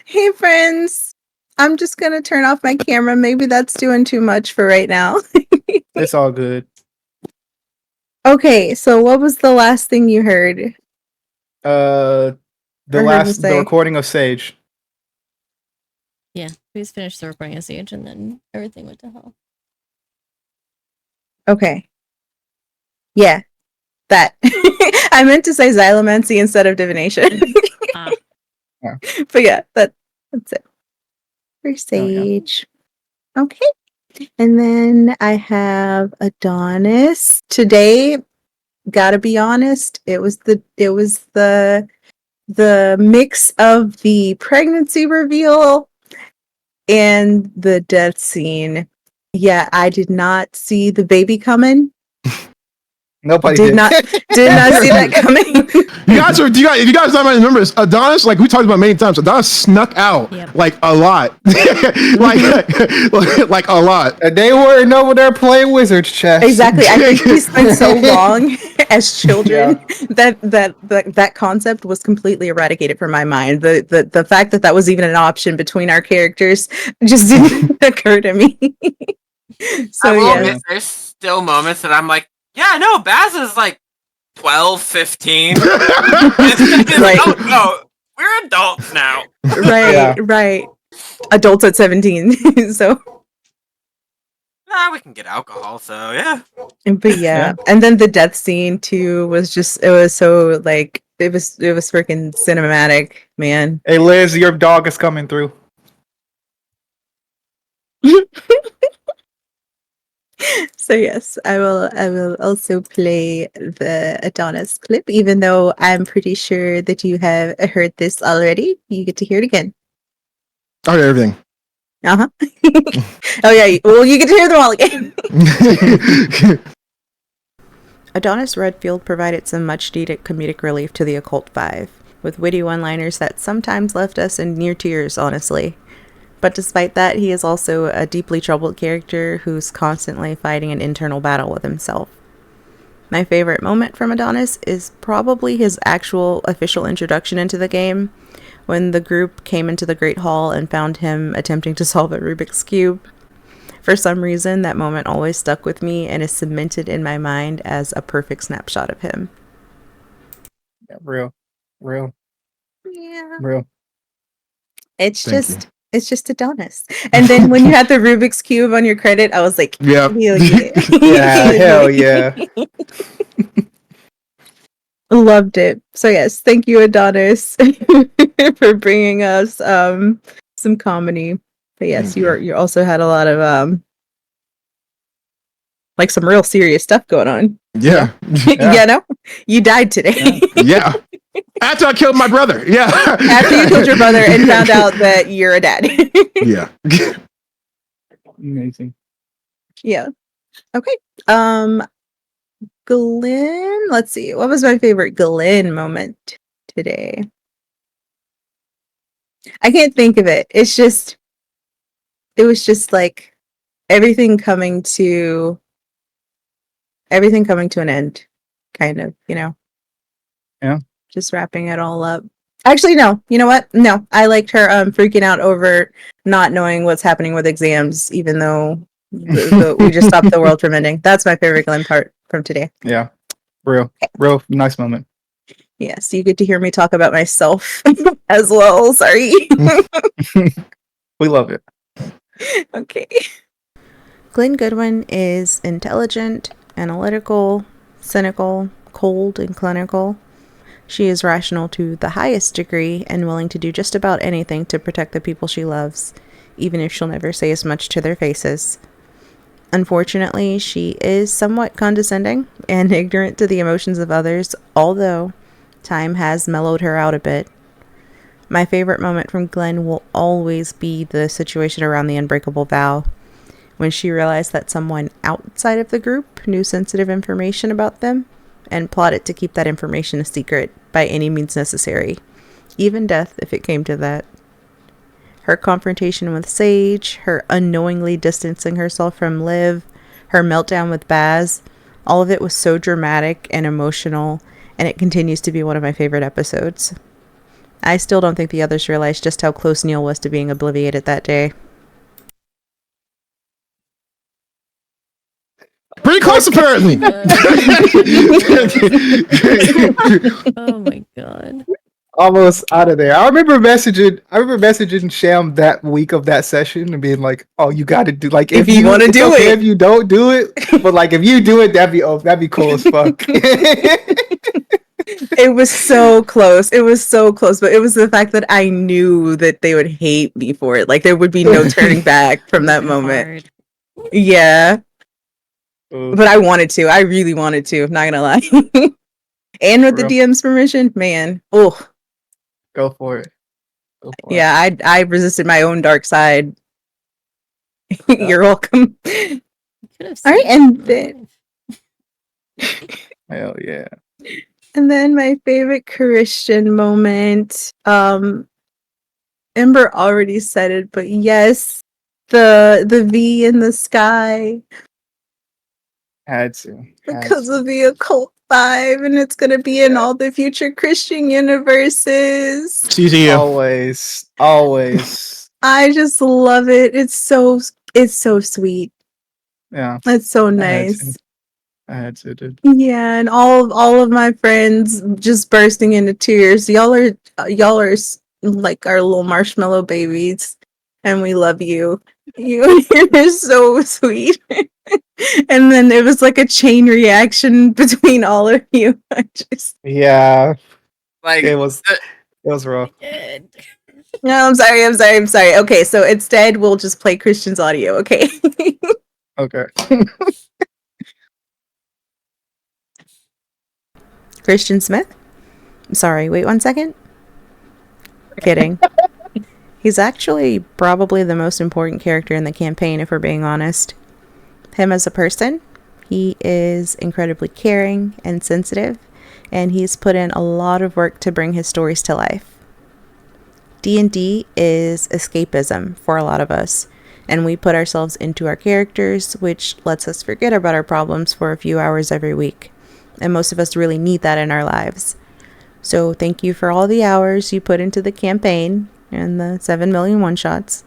Hey friends. I'm just gonna turn off my camera. Maybe that's doing too much for right now. It's all good. Okay, so what was the last thing you heard? The Or heard me the say? recording of Sage. Yeah, we just finished the recording of Sage and then everything went to hell. Okay. Yeah. That. I meant to say xylomancy instead of divination. Ah. Yeah. But yeah, that's it. For Oh, yeah. Sage. Okay. And then I have Adonis. Today, gotta be honest, it was the mix of the pregnancy reveal and the death scene. Yeah, I did not see the baby coming. Nobody Did did. not see that coming. You guys not might remember this. Adonis, like we talked about many times, Adonis snuck out Yep. like a lot. like a lot. They weren't over there playing wizard's chess. Exactly. I think we spent so long as children that concept was completely eradicated from my mind. The fact that was even an option between our characters just didn't occur to me. So I will yeah. admit, there's still moments that I'm like, yeah, no, Baz is like 12, 15. Right. Oh, no, we're adults now. Right, Yeah. right. adults at 17. So, Nah, we can get alcohol, so yeah. but yeah, and then the death scene too was just it was so like it was freaking cinematic, man. Hey Liz, your dog is coming through. So yes, I will also play the Adonis clip, even though I'm pretty sure that you have heard this already. You get to hear it again. I heard everything. Uh-huh. Oh yeah, well you get to hear them all again. Adonis Redfield provided some much needed comedic relief to the Occult 5, with witty one-liners that sometimes left us in near tears, honestly. But despite that, he is also a deeply troubled character who's constantly fighting an internal battle with himself. My favorite moment from Adonis is probably his actual official introduction into the game, when the group came into the Great Hall and found him attempting to solve a Rubik's Cube. For some reason, that moment always stuck with me and is cemented in my mind as a perfect snapshot of him. Yeah, real. Yeah. It's just Adonis. And then when you had the Rubik's Cube on your credit, I was like, Yeah. hell yeah. Yeah, hell yeah. Loved it. So yes, thank you, Adonis, for bringing us some comedy. But yes, Thank you. you also had a lot of like some real serious stuff going on. Yeah. Yeah, no? You died today. Yeah. After I killed my brother. Yeah. After you killed your brother and found out that you're a dad. Yeah. Amazing. Yeah. Okay. Glenn, let's see. What was my favorite Glenn moment today? I can't think of it. It was just like everything coming to an end, kind of, Yeah. just wrapping it all up. Actually, no. You know what? No, I liked her freaking out over not knowing what's happening with exams, even though we just stopped the world from ending. That's my favorite Glenn part from today. Yeah. Real nice moment. Yes, you get to hear me talk about myself as well. Sorry. We love it. Okay. Glenn Goodwin is intelligent, analytical, cynical, cold, and clinical. She is rational to the highest degree and willing to do just about anything to protect the people she loves, even if she'll never say as much to their faces. Unfortunately, she is somewhat condescending and ignorant to the emotions of others, although time has mellowed her out a bit. My favorite moment from Glenn will always be the situation around the unbreakable vow, when she realized that someone outside of the group knew sensitive information about them and plotted to keep that information a secret by any means necessary, even death if it came to that. Her confrontation with Sage, her unknowingly distancing herself from Liv, her meltdown with Baz, all of it was so dramatic and emotional, and it continues to be one of my favorite episodes. I still don't think the others realized just how close Neil was to being obliviated that day. Pretty close, apparently. Oh my god. Almost out of there. I remember messaging Sham that week of that session and being like, "Oh, you got to do like If you wanna it's do okay it. if you don't do it, but like if you do it, that'd be cool as fuck." It was so close. It was so close, but it was the fact that I knew that they would hate me for it. Like there would be no turning back from that moment. Hard. Yeah. But I wanted to. I really wanted to, I'm not gonna lie. And with the Real. DM's permission, man. Oh, Go for it. yeah, I resisted my own dark side. You're welcome. You could have All right, saved and your then life. Hell yeah. and then my favorite Christian moment. Ember already said it, but yes, the V in the sky Had to. because of the Occult 5, and it's gonna be in all the future Christian universes. CZU. Always. I just love it. It's so sweet. Yeah. It's so I had nice. to. I had to, dude. Yeah, and all of my friends just bursting into tears. Y'all are like our little marshmallow babies. and we love you. You're so sweet. And then it was like a chain reaction between all of you. I just Yeah, Like, it was rough. Good. No, I'm sorry. Okay, so instead we'll just play Christian's audio, okay? Okay. Christian Smith? Sorry, wait 1 second. Kidding. He's actually probably the most important character in the campaign, if we're being honest. Him as a person, he is incredibly caring and sensitive, and he's put in a lot of work to bring his stories to life. D&D is escapism for a lot of us, and we put ourselves into our characters, which lets us forget about our problems for a few hours every week. And most of us really need that in our lives. So thank you for all the hours you put into the campaign and the 7 million one-shots.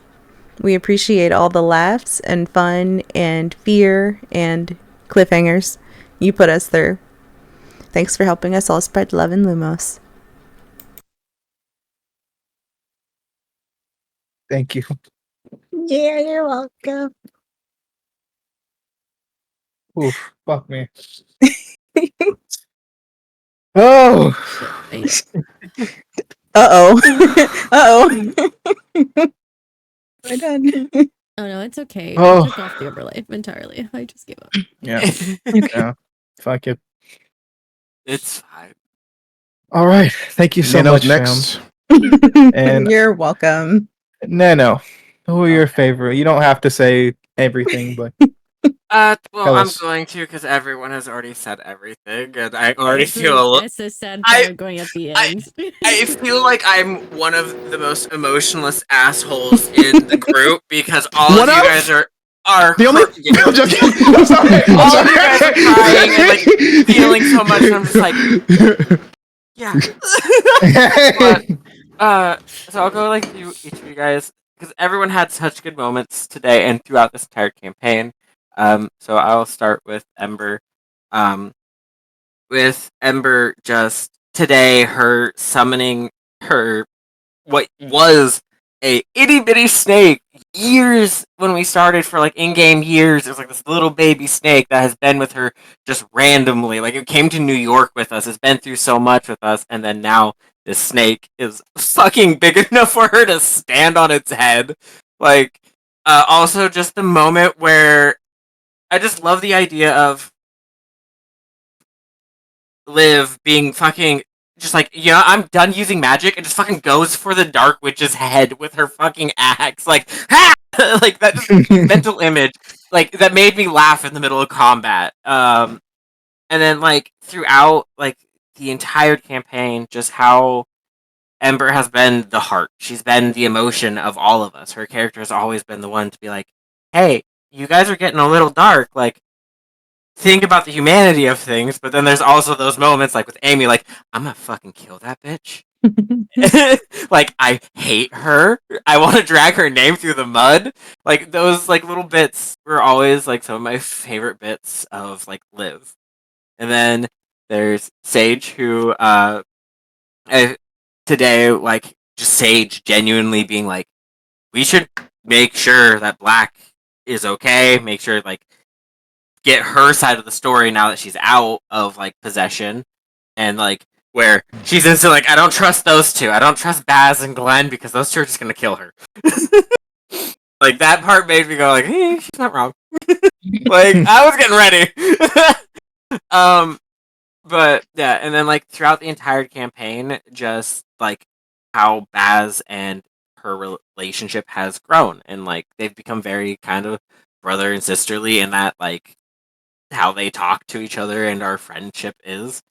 We appreciate all the laughs and fun and fear and cliffhangers you put us through. Thanks for helping us all spread love in Lumos. Thank you. Yeah, you're welcome. Oof, fuck me. Oh. Uh-oh. Uh-oh. We're done. Oh no, it's okay. Oh. I took off the overlay entirely. I just gave up. Yeah. Yeah. Fuck it. It's fine. All right. Thank you so Nano's much, next. And- You're welcome. Nano, who are your Okay. favorite? You don't have to say everything, but Well, Tell I'm us. going to because everyone has already said everything, and I already feel a little. That's the sad I- part going at the I- end. I feel like I'm one of the most emotionless assholes in the group because all One of you of? guys are The only. I'm joking. I'm sorry. I'm All of sorry. you guys are crying and, like, feeling so much, and I'm just like, yeah. So I'll go like through each of you guys because everyone had such good moments today and throughout this entire campaign. So I'll start with Ember. With Ember just today, her summoning her what was a itty bitty snake years when we started for like in-game years. It was like this little baby snake that has been with her just randomly. Like it came to New York with us. It's been through so much with us, and then now this snake is fucking big enough for her to stand on its head. Like, also just the moment where I just love the idea of Liv being fucking just like, I'm done using magic and just fucking goes for the Dark Witch's head with her fucking axe. Like, ha! Like that just mental image. Like that made me laugh in the middle of combat. And then like throughout like the entire campaign, just how Ember has been the heart. She's been the emotion of all of us. Her character has always been the one to be like, hey, you guys are getting a little dark. Like, think about the humanity of things, but then there's also those moments like with Amy, like, I'm gonna fucking kill that bitch. Like, I hate her. I want to drag her name through the mud. Like, those like little bits were always like some of my favorite bits of like Liv. And then there's Sage, who today, like, just Sage genuinely being like, we should make sure that Black is okay, make sure like get her side of the story now that she's out of like possession, and like where she's instantly like, I don't trust those two. I don't trust Baz and Glenn because those two are just gonna kill her. Like that part made me go like, hey, she's not wrong. Like I was getting ready. But yeah, and then like throughout the entire campaign, just like how Baz and her relationship has grown, and like they've become very kind of brother and sisterly in that like how they talk to each other and our friendship is.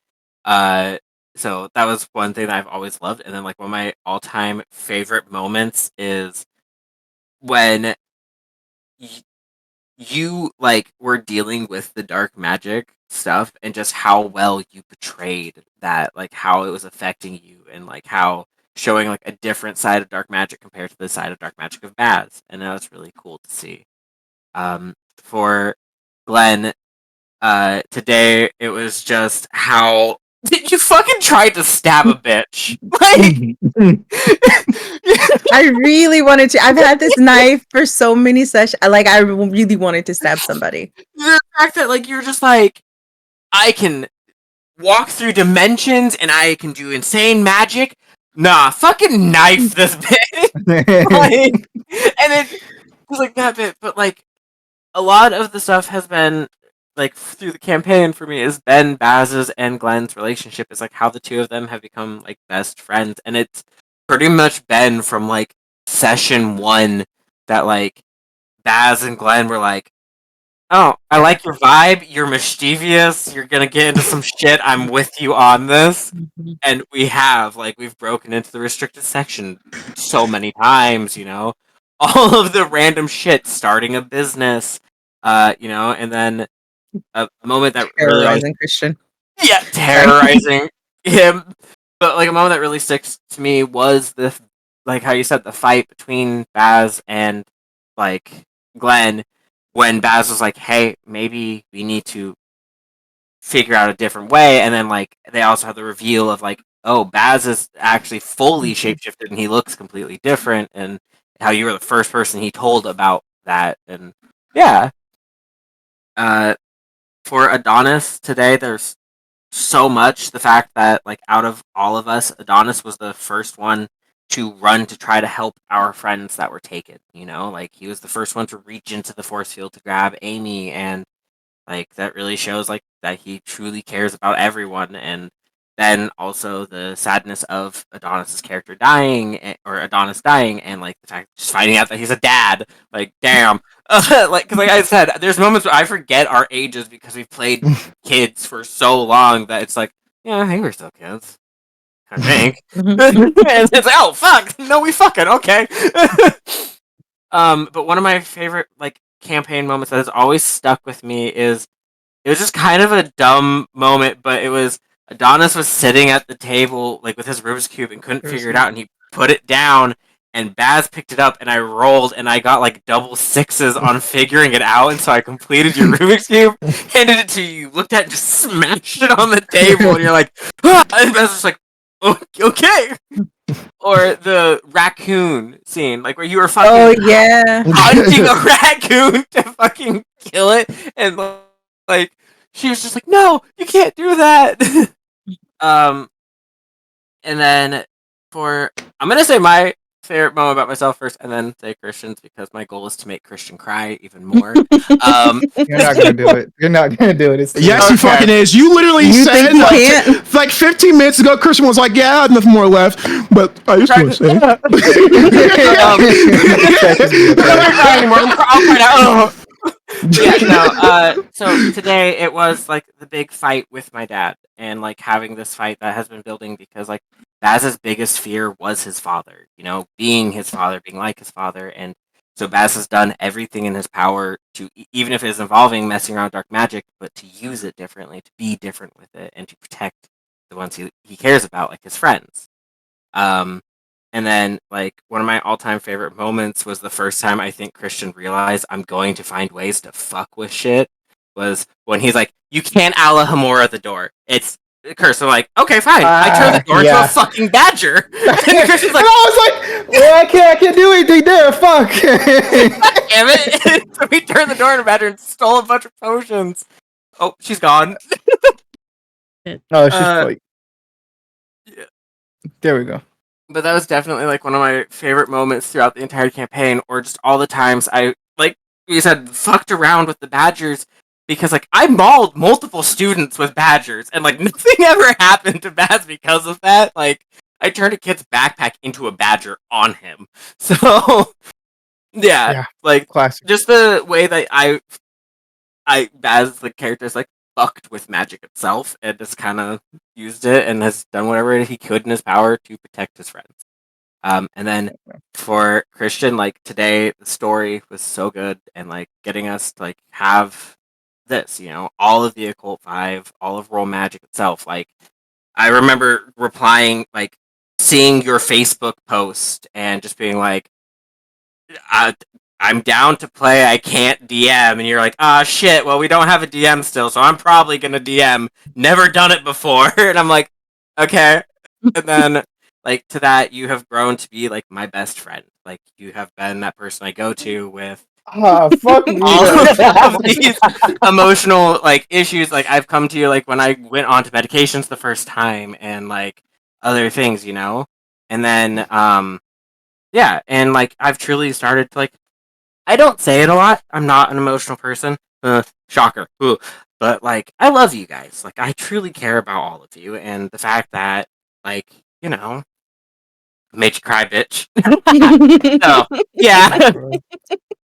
Uh, so that was one thing that I've always loved. And then like one of my all-time favorite moments is when you like were dealing with the dark magic stuff and just how well you portrayed that, like how it was affecting you and like how showing like a different side of dark magic compared to the side of dark magic of Baz. And that was really cool to see. For Glenn, today it was just how You fucking tried to stab a bitch. Like, I really wanted to. I've had this knife for so many sessions. Like, I really wanted to stab somebody. the fact that like you're just like, I can walk through dimensions and I can do insane magic. Nah, fucking knife this bitch. Like, and it was like that bit, but like a lot of the stuff has been like through the campaign for me is been Baz's and Glenn's relationship. Is like how the two of them have become like best friends, and it's pretty much been from like session 1 that like Baz and Glenn were like, "Oh, I like your vibe. You're mischievous. You're gonna get into some shit. I'm with you on this." And we have we've broken into the restricted section so many times, all of the random shit, starting a business, and then a moment that really Terrorizing Christian. terrorizing him. But like a moment that really sticks to me was the like how you said the fight between Baz and like Glenn, when Baz was like, "Hey, maybe we need to figure out a different way," and then like they also have the reveal of like, oh, Baz is actually fully shapeshifted and he looks completely different, and how you were the first person he told about that. And yeah, uh for Adonis today, there's so much. The fact that like out of all of us, Adonis was the first one to run to try to help our friends that were taken, like he was the first one to reach into the force field to grab Amy, and like that really shows like that he truly cares about everyone. And then also the sadness of Adonis's character dying, or Adonis dying, and like the fact just finding out that he's a dad. Like, damn. Cause like I said, there's moments where I forget our ages because we've played kids for so long that it's like, yeah, I think we're still kids. I think. And it's like, oh fuck, no, we fucking okay. But one of my favorite like campaign moments that has always stuck with me is it was just kind of a dumb moment, but it was Adonis was sitting at the table like with his Rubik's cube and couldn't figure it out, and he put it down, and Baz picked it up, and I rolled, and I got like double sixes on figuring it out, and so I completed your Rubik's cube, handed it to you, looked at it, and just smashed it on the table, and you're like, ah! And Baz was like, okay. Or the raccoon scene, like where you were fucking Oh yeah. hunting a raccoon to fucking kill it, and like she was just like, "No, you can't do that." um, and then I'm gonna say my favorite moment about myself first, and then say Christian's, because my goal is to make Christian cry even more. You're not gonna do it. You're not gonna do it. It's Yes, he fucking is. You literally You said think you can't? like 15 minutes ago, Christian was like, "Yeah, I have nothing more left," but I just want to say. I'll find out. But yeah, no. So today it was like the big fight with my dad, and like having this fight that has been building because like Baz's biggest fear was his father. Being his father, being like his father, and so Baz has done everything in his power to, even if it's involving messing around with dark magic, but to use it differently, to be different with it, and to protect the ones he cares about, like his friends. Um, and then, like, one of my all-time favorite moments was the first time I think Christian realized I'm going to find ways to fuck with shit. Was when he's like, "You can't Alahomora the door. It's a curse." I'm like, "Okay, fine. I turned the door into a fucking badger." And Christian's like, and I was like, well, I can't do anything there. Fuck. "Damn it!" So we turned the door into a badger and stole a bunch of potions. Oh, she's gone. Oh, she's Uh, like, yeah. there we go. But that was definitely like one of my favorite moments throughout the entire campaign, or just all the times I, like you said, fucked around with the badgers, because like I mauled multiple students with badgers, and like nothing ever happened to Baz because of that. Like I turned a kid's backpack into a badger on him. So yeah, like Classic. just the way that Baz, the character, is like fucked with magic itself, and just kind of used it and has done whatever he could in his power to protect his friends. And then for Christian, like today, the story was so good, and like getting us to like have this, all of the Occult 5, all of Roll Magic itself. Like I remember replying, like seeing your Facebook post and just being like, I'm down to play. I can't DM, and you're like, ah, shit. Well, we don't have a DM still, so I'm probably gonna DM. Never done it before, and I'm like, okay. And then, like to that, you have grown to be like my best friend. Like you have been that person I go to with Ah, fuck me. all of these emotional like issues. Like I've come to you like when I went onto medications the first time, and like other things, you know. And then, yeah, and like I've truly started to like. I don't say it a lot. I'm not an emotional person. Shocker. Ooh. But like, I love you guys. Like, I truly care about all of you, and the fact that, like, you know, made you cry, bitch. So yeah,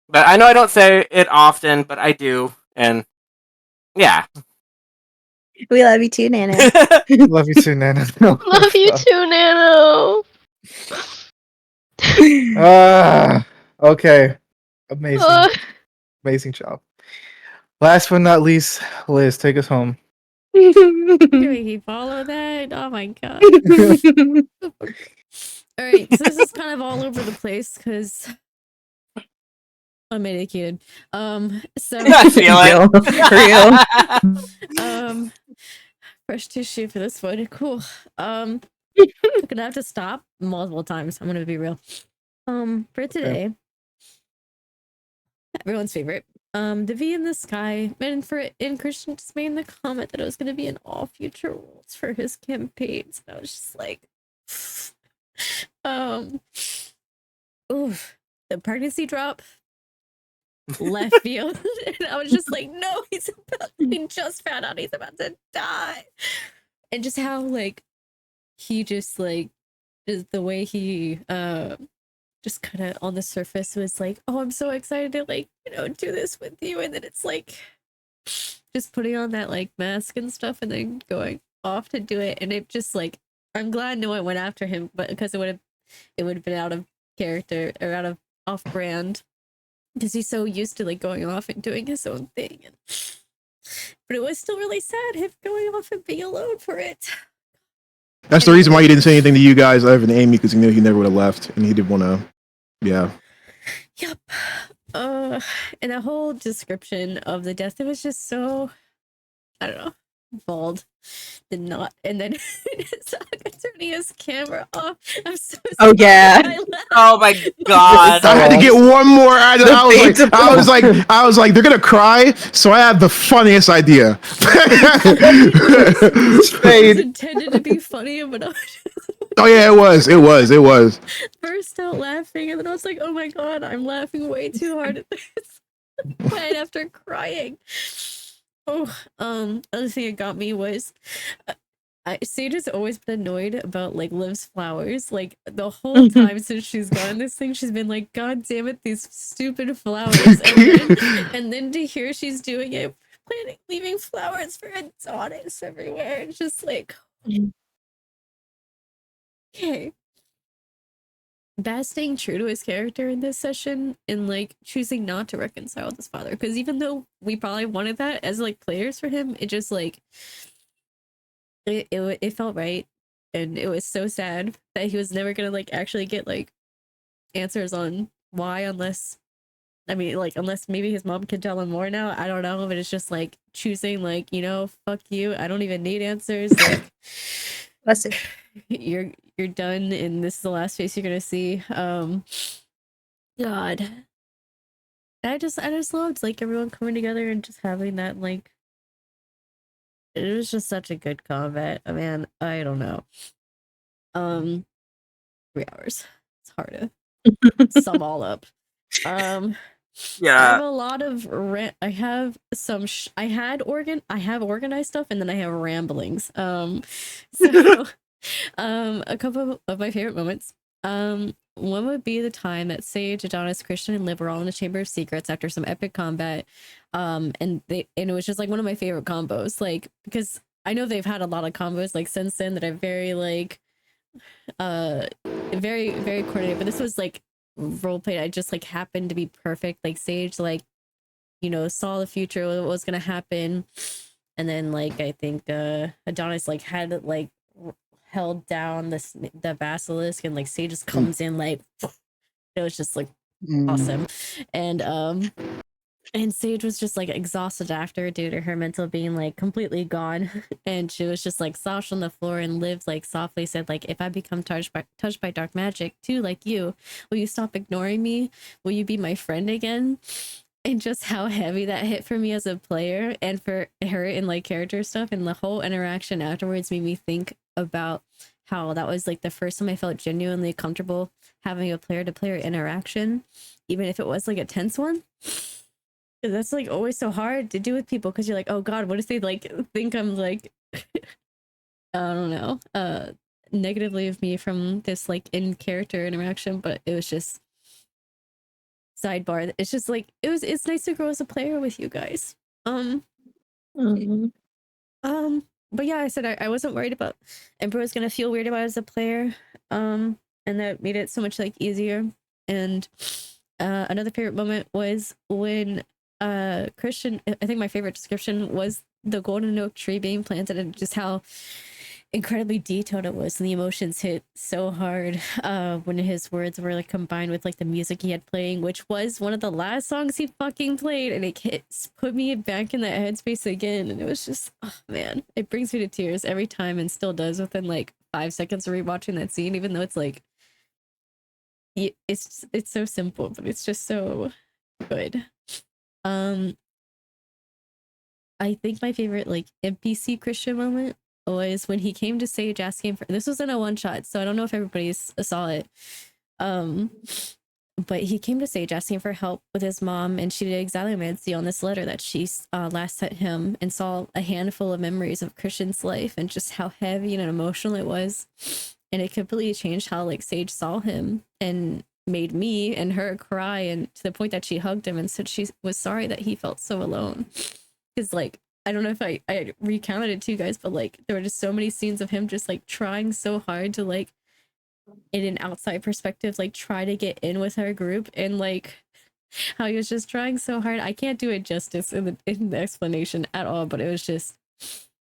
but I know I don't say it often, but I do, and yeah. We love you too, Nana. Love you too, Nana. Love you too, Nano. Okay. Amazing. Uh, Amazing job. Last but not least, Liz, take us home. Do he follow that? Oh my god. Alright, so this is kind of all over the place because I'm medicated. So I feel it. fresh tissue for this one. Cool. I'm gonna have to stop multiple times. I'm gonna be real. For today, everyone's favorite. The V in the sky, and Christian just made in the comment that it was gonna be in all future roles for his campaigns. And I was just like, oof, the pregnancy drop, left field, and I was just like, no, we just found out he's about to die, and just how like he just like is the way he just kind of on the surface was like, oh, I'm so excited to like, do this with you. And then it's like just putting on that like mask and stuff and then going off to do it. And it just like, I'm glad no one went after him, but because it would have been out of character or out of off brand because he's so used to like going off and doing his own thing. But it was still really sad him going off and being alone for it. That's the reason why he didn't say anything to you guys other than Amy, because he knew he never would have left, and he didn't want to. Yeah. Yep. And the whole description of the death, it was just so, I don't know, bald. Did not, and then turning his camera off. I'm so sorry. Oh yeah. Oh my god. I had to get one more out of it. I was like, they're gonna cry, so I had the funniest idea. It was intended to be funny, but I was Oh yeah, it was. burst out laughing, and then I was like, "Oh my god, I'm laughing way too hard at this." Right after crying. Oh, other thing that got me was, Sage has always been annoyed about like Liv's flowers. Like the whole time since she's gotten this thing, she's been like, "God damn it, these stupid flowers!" And then to hear she's doing it, leaving flowers for Adonis everywhere. It's just like, okay. Baz staying true to his character in this session and like choosing not to reconcile with his father, because even though we probably wanted that as like players for him, it just like it felt right, and it was so sad that he was never gonna like actually get like answers on why, unless unless maybe his mom can tell him more now. I don't know, but it's just like choosing like, fuck you, I don't even need answers. Like Bless it. you're done, and this is the last face you're gonna see. God, I just loved like everyone coming together and just having that like. It was just such a good combat. Man, I don't know. 3 hours. It's hard to sum all up. I have a lot of I have some I have organized stuff, and then I have ramblings. So a couple of my favorite moments. One would be the time that Sage, Adonis, Christian, and Liv were all in the Chamber of Secrets after some epic combat. And it was just like one of my favorite combos, like, because I know they've had a lot of combos like since then that are very like very, very coordinated, but this was like role played. I just like happened to be perfect. Like Sage like, saw the future, what was gonna happen, and then like I think Adonis like had like held down the basilisk, and like Sage just comes in like it was just like awesome. And Sage was just like exhausted after due to her mental being like completely gone. And she was just like slouched on the floor, and Liv like softly said, like, if I become touched by dark magic too, like you, will you stop ignoring me? Will you be my friend again? And just how heavy that hit for me as a player, and for her in like character stuff, and the whole interaction afterwards made me think about how that was like the first time I felt genuinely comfortable having a player to player interaction, even if it was like a tense one. That's like always so hard to do with people, because you're like, oh god, what if they like think I'm like I don't know, negatively of me from this like in character interaction. But it was just sidebar, it's just like it's nice to grow as a player with you guys. Mhm. But yeah, I said I wasn't worried about Emperor was gonna feel weird about it as a player, and that made it so much like easier. And another favorite moment was when Christian, I think my favorite description was the golden oak tree being planted, and just how incredibly detailed it was, and the emotions hit so hard when his words were like combined with like the music he had playing, which was one of the last songs he fucking played, and put me back in that headspace again. And it was just, oh man, it brings me to tears every time, and still does within like 5 seconds of rewatching that scene, even though it's like it's so simple, but it's just so good. I think my favorite like NPC Christian moment was when he came to Sage asking for, this was in a one shot, so I don't know if everybody saw it. But he came to Sage asking for help with his mom, and she did exaliomancy on this letter that she last sent him, and saw a handful of memories of Christian's life and just how heavy and emotional it was. And it completely changed how like Sage saw him, and made me and her cry, and to the point that she hugged him and said she was sorry that he felt so alone. Because like, I don't know if I recounted it to you guys, but like there were just so many scenes of him just like trying so hard to like, in an outside perspective, like try to get in with our group, and like how he was just trying so hard. I can't do it justice in the explanation at all, but it was just,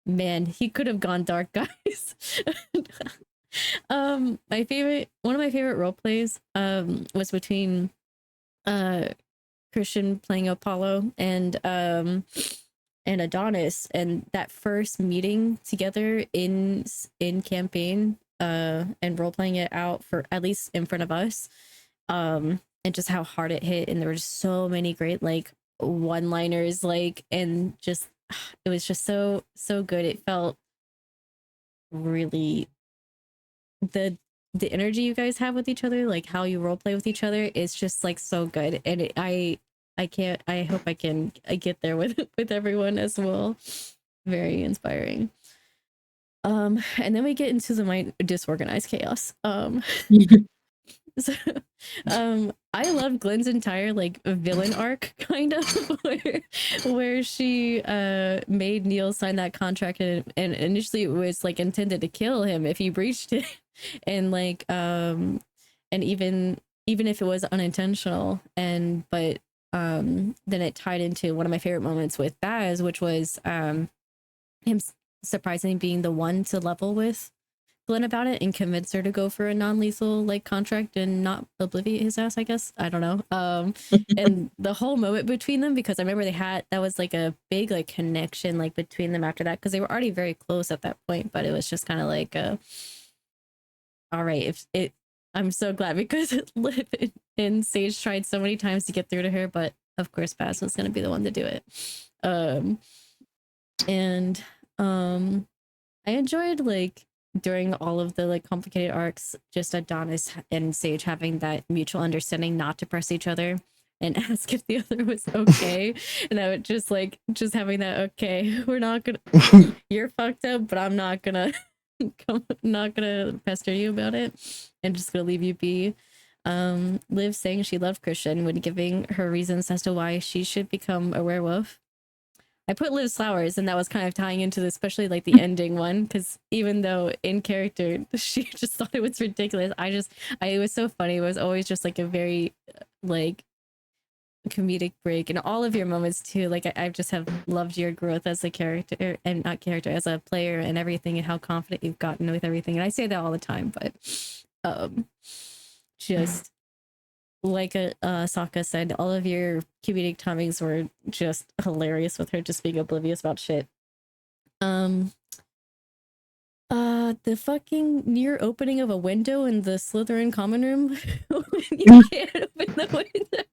man, he could have gone dark, guys. One of my favorite role plays was between Christian playing Apollo and Adonis, and that first meeting together in campaign, and role playing it out, for at least in front of us, and just how hard it hit. And there were just so many great like one liners, like, and just it was just so good. It felt really, the energy you guys have with each other, like how you role play with each other, is just like so good. And I hope I can get there with everyone as well. Very inspiring. And then we get into my disorganized chaos. So, I love Glenn's entire like villain arc, kind of, where she made Neil sign that contract, and initially it was like intended to kill him if he breached it, and like and even if it was unintentional, but then it tied into one of my favorite moments with Baz, which was him surprisingly being the one to level with Glenn about it and convince her to go for a non-lethal like contract and not obliviate his ass, I guess. I don't know. And the whole moment between them, because I remember that was like a big like connection like between them after that, because they were already very close at that point, but it was just kind of like all right, I'm so glad, because Liv and Sage tried so many times to get through to her, but of course Baz was going to be the one to do it. And I enjoyed like during all of the like complicated arcs, just Adonis and Sage having that mutual understanding not to press each other and ask if the other was okay. And I would just having that, okay, we're not gonna, you're fucked up, but I'm not gonna not gonna pester you about it, and just gonna leave you be. Liv saying she loved Christian when giving her reasons as to why she should become a werewolf. I put Liv's flowers, and that was kind of tying into the, especially like the ending one, because even though in character she just thought it was ridiculous, it was so funny. It was always just like a very like comedic break, and all of your moments too. Like I just have loved your growth as a character, and not character, as a player, and everything, and how confident you've gotten with everything. And I say that all the time, but just Sokka said, all of your comedic timings were just hilarious with her just being oblivious about shit. The fucking near opening of a window in the Slytherin common room when you can't open the window.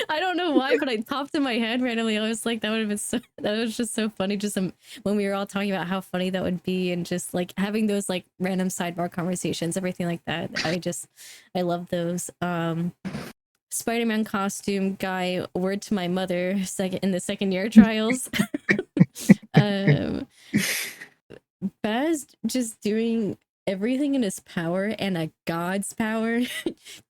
I don't know why, but it popped in my head randomly. I was like, that would have been that was just so funny. Just when we were all talking about how funny that would be, and just like having those like random sidebar conversations, everything like that. I love those. Spider-Man costume guy, word to my mother, in the second year trials. Baz just doing everything in his power and a god's power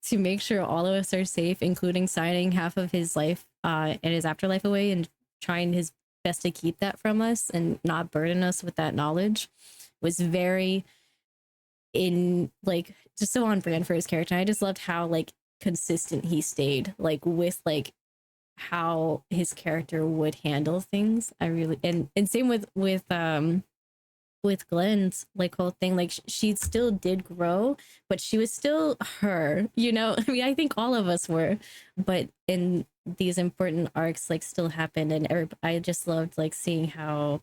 to make sure all of us are safe, including signing half of his life and his afterlife away, and trying his best to keep that from us and not burden us with that knowledge, was very just so on brand for his character. I just loved how like consistent he stayed, like with like how his character would handle things. I really and same with Glenn's like whole thing, like she still did grow, but she was still her, you know. I mean, I think all of us were, but in these important arcs like still happened, and I just loved like seeing how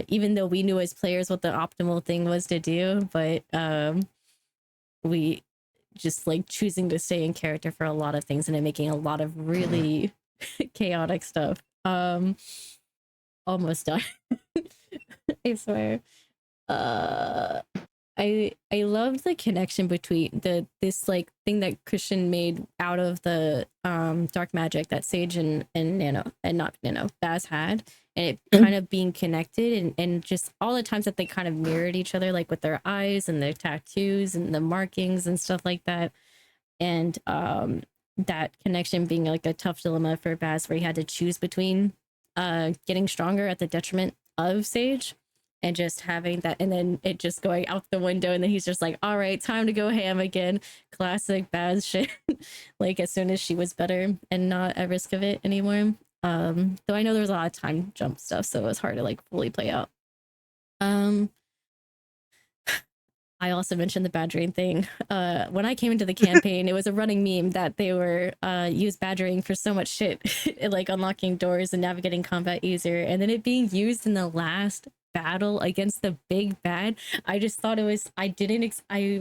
even though we knew as players what the optimal thing was to do, but we just like choosing to stay in character for a lot of things and then making a lot of really chaotic stuff. Almost done. I swear. I loved the connection between this like thing that Christian made out of the dark magic that Sage and Baz had, and it kind of being connected, and just all the times that they kind of mirrored each other, like with their eyes and their tattoos and the markings and stuff like that, and that connection being like a tough dilemma for Baz, where he had to choose between getting stronger at the detriment of Sage and just having that, and then it just going out the window, and then he's just like, all right, time to go ham again. Classic Baz shit. Like as soon as she was better and not at risk of it anymore. Though I know there was a lot of time jump stuff, so it was hard to like fully play out. I also mentioned the badgering thing. When I came into the campaign, it was a running meme that they were used badgering for so much shit, like unlocking doors and navigating combat easier, and then it being used in the last battle against the big bad. I just thought it was. I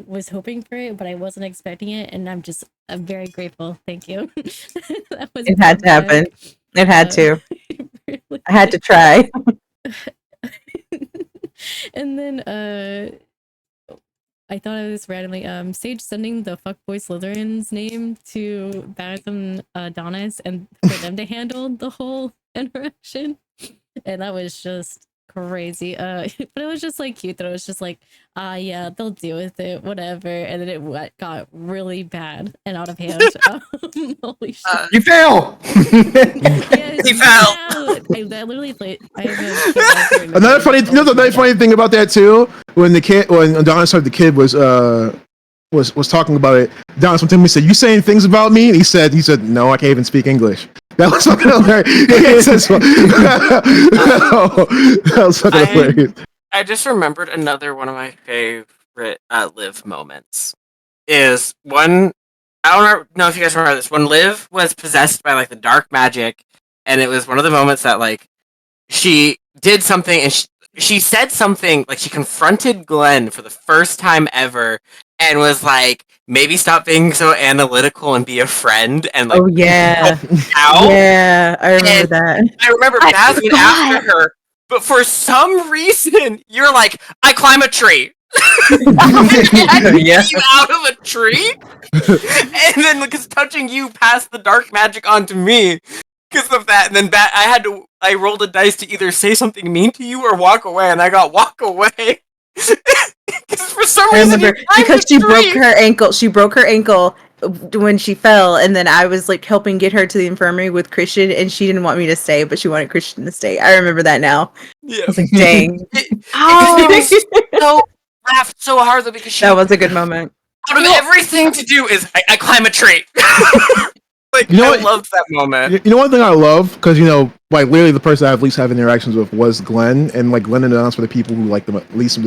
was hoping for it, but I wasn't expecting it, and I'm very grateful. Thank you. That was It had to happen. It had to. Really. I had to try. And then I thought of this randomly. Sage sending the fuckboy Slytherin's name to Baz and Adonis, and for them to handle the whole interaction, and that was just crazy. But it was just like cute that it was just like, yeah, they'll deal with it, whatever. And then it got really bad and out of hand. Holy shit! You fail. Yes, He fell. I literally played. I have Another funny thing about that too, when Adonis heard the kid was talking about it, Adonis went to him and said, "You saying things about me?" And he said, "No, I can't even speak English." That was fucking hilarious. That was fucking hilarious. I just remembered another one of my favorite Liv moments. Is one, I don't know if you guys remember this, when Liv was possessed by like the dark magic, and it was one of the moments that like she did something, and she said something, like she confronted Glenn for the first time ever, and was like, maybe stop being so analytical and be a friend, and like, Oh yeah, out. Yeah, I remember that. I remember Baz went after her, but for some reason, you're like, I climb a tree. Yeah. You out of a tree, and then because touching you passed the dark magic onto me because of that, and then I rolled a dice to either say something mean to you or walk away, and I got walk away. Because for some reason, because she broke her ankle. She broke her ankle when she fell, and then I was like helping get her to the infirmary with Christian, and she didn't want me to stay, but she wanted Christian to stay. I remember that now. Yeah. I was like, dang. Laughed so hard though, because that was a good moment. Out of everything to do is I climb a tree. Like, you know I loved that moment. You know one thing I love, because like literally the person I at least have interactions with was Glenn, and like Glenn and Adonis were the people who like them at least.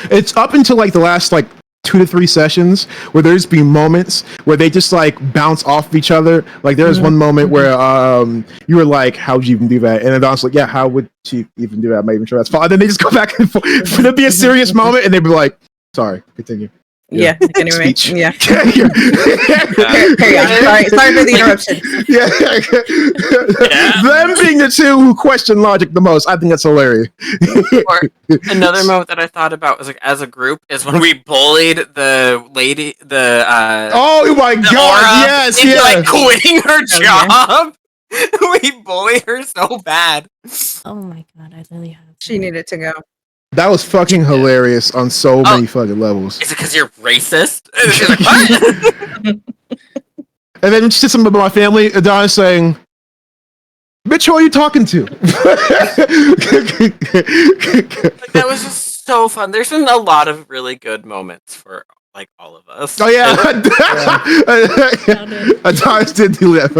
It's up until like the last like 2 to 3 sessions where there's been moments where they just like bounce off of each other. Like there was one moment where you were like, "How would you even do that?" And then I was like, "Yeah, how would she even do that? I'm not even sure that's fine." And then they just go back and forth. For there be a serious moment, and they'd be like, "Sorry, continue." Yeah. Anyway. Speech. Yeah. Yeah. Carry on. Sorry for the interruption. Yeah. Them being the two who question logic the most, I think that's hilarious. Or another moment that I thought about was like as a group is when we bullied the lady, Oh my the god! aura Yes, into like yes. quitting her job. We bullied her so bad. Oh my god, I literally have. She needed to go. That was fucking hilarious on so many fucking levels. Is it because you're racist? And she's like, what? And then she said something about my family. Adonis saying, "Bitch, who are you talking to?" Like, that was just so fun. There's been a lot of really good moments for like all of us. Oh yeah, Adonis did do that.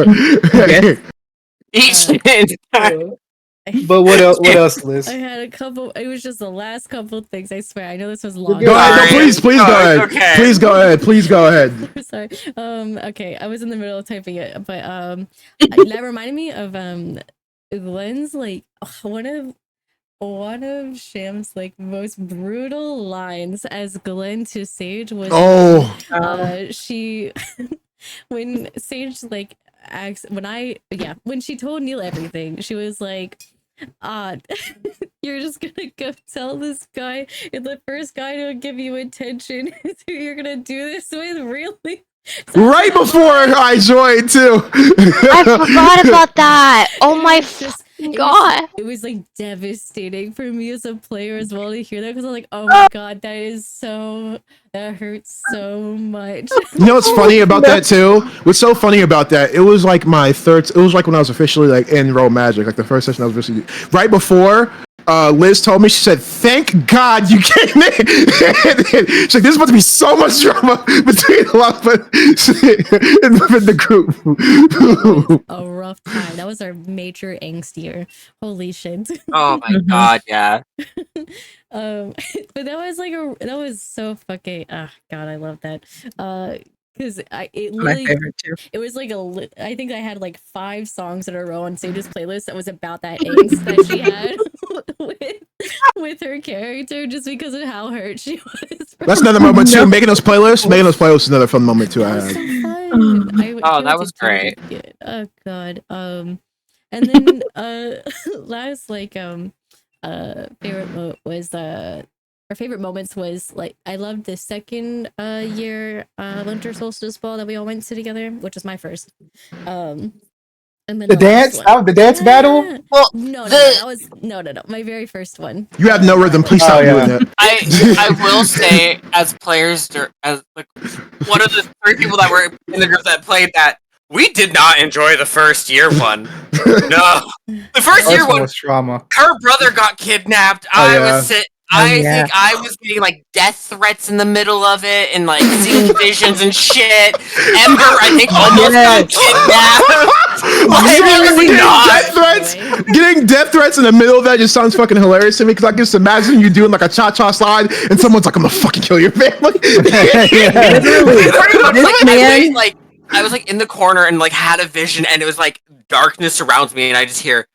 Each But what else? What else, Liz? I had a couple. It was just the last couple of things. I swear. I know this was long. Go ahead. No, please go ahead. Okay. Please go ahead. Please go ahead. Sorry. Okay. I was in the middle of typing it, but that reminded me of Glenn's like one of Sham's like most brutal lines as Glenn to Sage was she when Sage like asked when she told Neil everything, she was like, you're just gonna go tell this guy, and the first guy to give you attention is who you're gonna do this with, really? Right before I joined too. I forgot about that. Oh my god. It was like devastating for me as a player as well to hear that, because I'm like, oh my god, that hurts so much. You know what's funny about that too? What's so funny about that? It was like my third. It was like when I was officially like in Roll Magic, like the first session I was officially right before. Liz told me, she said, "Thank God you came in." She's like, "There's about to be so much drama between a lot of in the group." A rough time. That was our major angst year. Holy shit. Oh my god, yeah. But that was so fucking. Ah, God, I love that. Because it My literally, favorite too. it was like I think I had like 5 songs in a row on Sage's playlist that was about that angst that she had with her character, just because of how hurt she was. That's another moment too. Making those playlists is another fun moment too. I had. That was great. Oh god. And then last favorite moments was like I loved the second year winter solstice ball that we all went to together, which was my first. And then The dance? The dance battle? Well, no, that was no, my very first one. You have no rhythm. Please stop doing that. I will say, as players, as like one of the 3 people that were in the group that played that, we did not enjoy the first year one. No, the first year one was trauma. Her brother got kidnapped. I think I was getting like death threats in the middle of it, and like seeing visions and shit. Ember, I think, almost got kidnapped. Getting death threats in the middle of that just sounds fucking hilarious to me, because I can just imagine you doing like a cha-cha slide and someone's like, "I'm gonna fucking kill your family." I was like in the corner and like had a vision, and it was like darkness surrounds me, and I just hear,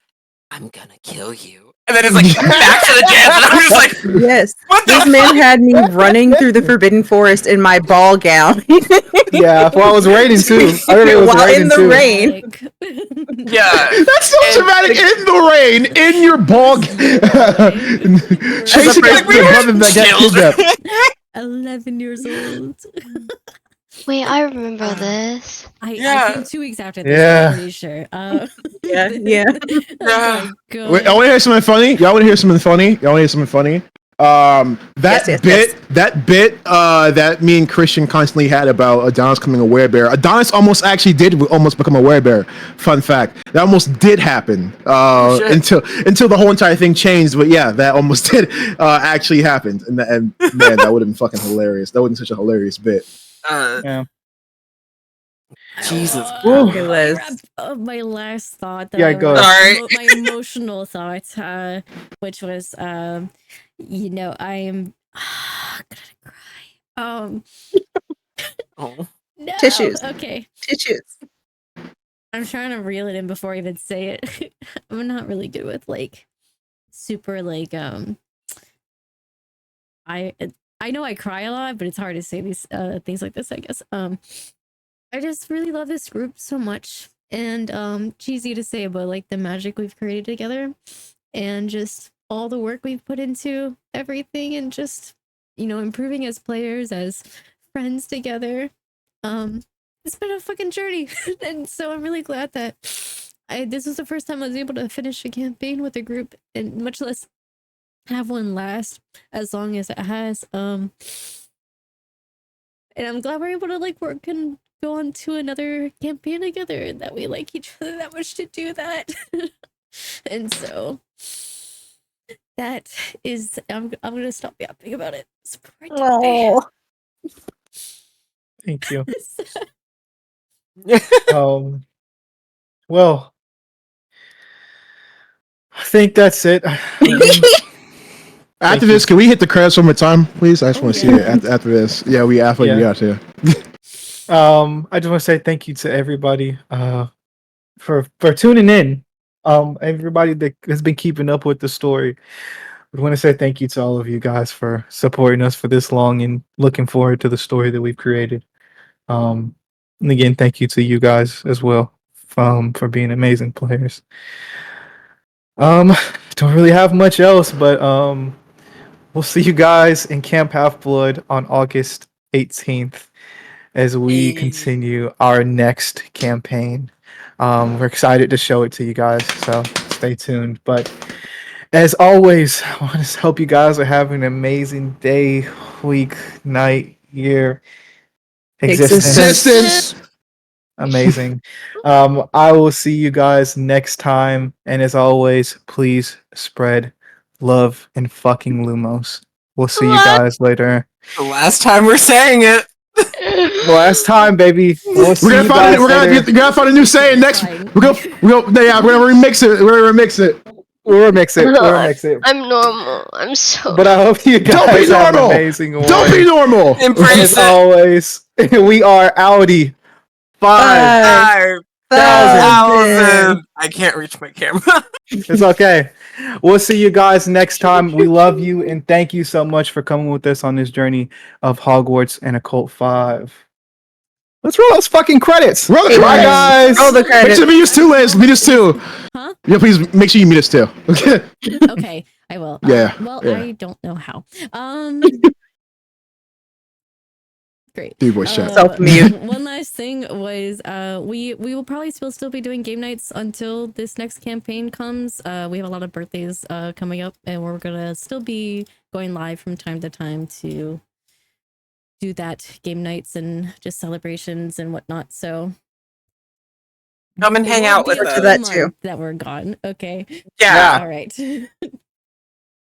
"I'm gonna kill you." And then it's like back to the dance, and I'm just like, yes. This man had me running through the Forbidden Forest in my ball gown. Yeah, well, it was raining too. I remember it was raining in the too. rain. Yeah, that's so dramatic. In the rain, in your ball gown. Chasing after the brother that got kidnapped. 11 years old. Wait, I remember this. I think 2 weeks after this, Yeah. I'm pretty sure. Yeah. Oh my Wait, I want to hear something funny. Y'all want to hear something funny? That bit that me and Christian constantly had about Adonis becoming a werebear. Adonis almost actually did almost become a werebear. Fun fact. That almost did happen. Until the whole entire thing changed. But yeah, that almost did actually happened. And man, that would have been fucking hilarious. That would have been such a hilarious bit. Yeah. Jesus. My last thought. Yeah, go. Sorry. My emotional thought, which was, I am gonna cry. Um, Oh. no. Tissues. Okay. Tissues. I'm trying to reel it in before I even say it. I'm not really good with like super like I know I cry a lot, but it's hard to say these things like this, I guess. I just really love this group so much. And cheesy to say, but like the magic we've created together and just all the work we've put into everything and just, you know, improving as players, as friends together. It's been a fucking journey. And so I'm really glad that this was the first time I was able to finish a campaign with a group and much less have one last as long as it has. And I'm glad we're able to like work and go on to another campaign together and that we like each other that much to do that. And so that is I'm gonna stop yapping about it. It's pretty Oh. Thank you. Well, I think that's it. After you. this, can we hit the credits one more time, please? I just Oh, want to see yeah. it after this. Yeah, we after we Yeah. out here. I just want to say thank you to everybody for tuning in. Everybody that has been keeping up with the story. We want to say thank you to all of you guys for supporting us for this long and looking forward to the story that we've created. And again, thank you to you guys as well for being amazing players. Don't really have much else, but we'll see you guys in Camp Half Blood on August 18th as we continue our next campaign. We're excited to show it to you guys, so stay tuned. But as always, I want to hope you guys are having an amazing day, week, night, year, Existence. Amazing. I will see you guys next time. And as always, please spread love and fucking Lumos. We'll see you guys later. The last time we're saying it. Last time, baby. We'll see We're you gonna find guys later. we're gonna find a new saying next. Fine. We're gonna remix it. We're gonna remix it. We'll remix it. We'll remix it. I'm normal. I'm so. But I hope you Don't be guys have an normal. amazing one. Don't be normal. Embrace As it. always, we are Audi 5,000. 5,000. I can't reach my camera. It's okay. We'll see you guys next time. We love you and thank you so much for coming with us on this journey of Hogwarts and Occult 5. Let's roll those fucking credits. Roll the Bye, credits. guys. Roll the Make credits. sure to meet us too, Liz. Meet us too. Huh? Yeah, please make sure you meet us too. Okay. Okay, I will. Yeah, Well, yeah. I don't know how. Great. Dude, voice chat. Self-mute. One last thing was we will probably still be doing game nights until this next campaign comes. We have a lot of birthdays coming up and we're gonna still be going live from time to time to do that game nights and just celebrations and whatnot. So Come and it hang won't out be with a us. full that month too. that we're gone. Okay. Yeah. All right.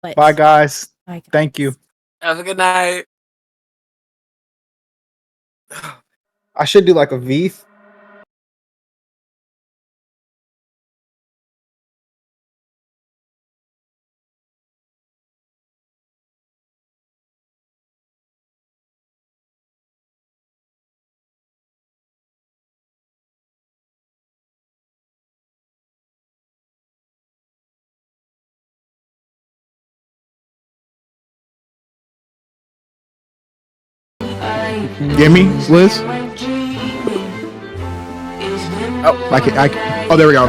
But Bye, guys. bye, guys. Thank you. Have a good night. I should do like a V. Hear me, Liz? Oh, Oh, there we go.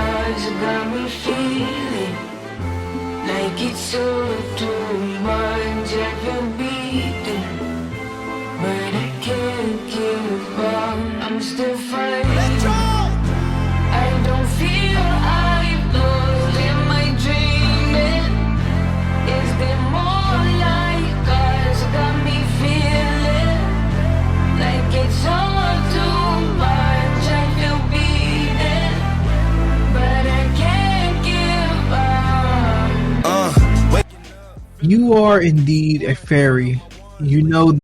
Like it's so too much of your beating, but I can't give up. I'm still fighting. I don't feel I've lost in my dreaming. Is there more like us? Got me feeling like it's all too much. I feel beaten, but I can't give up. You are indeed a fairy. You know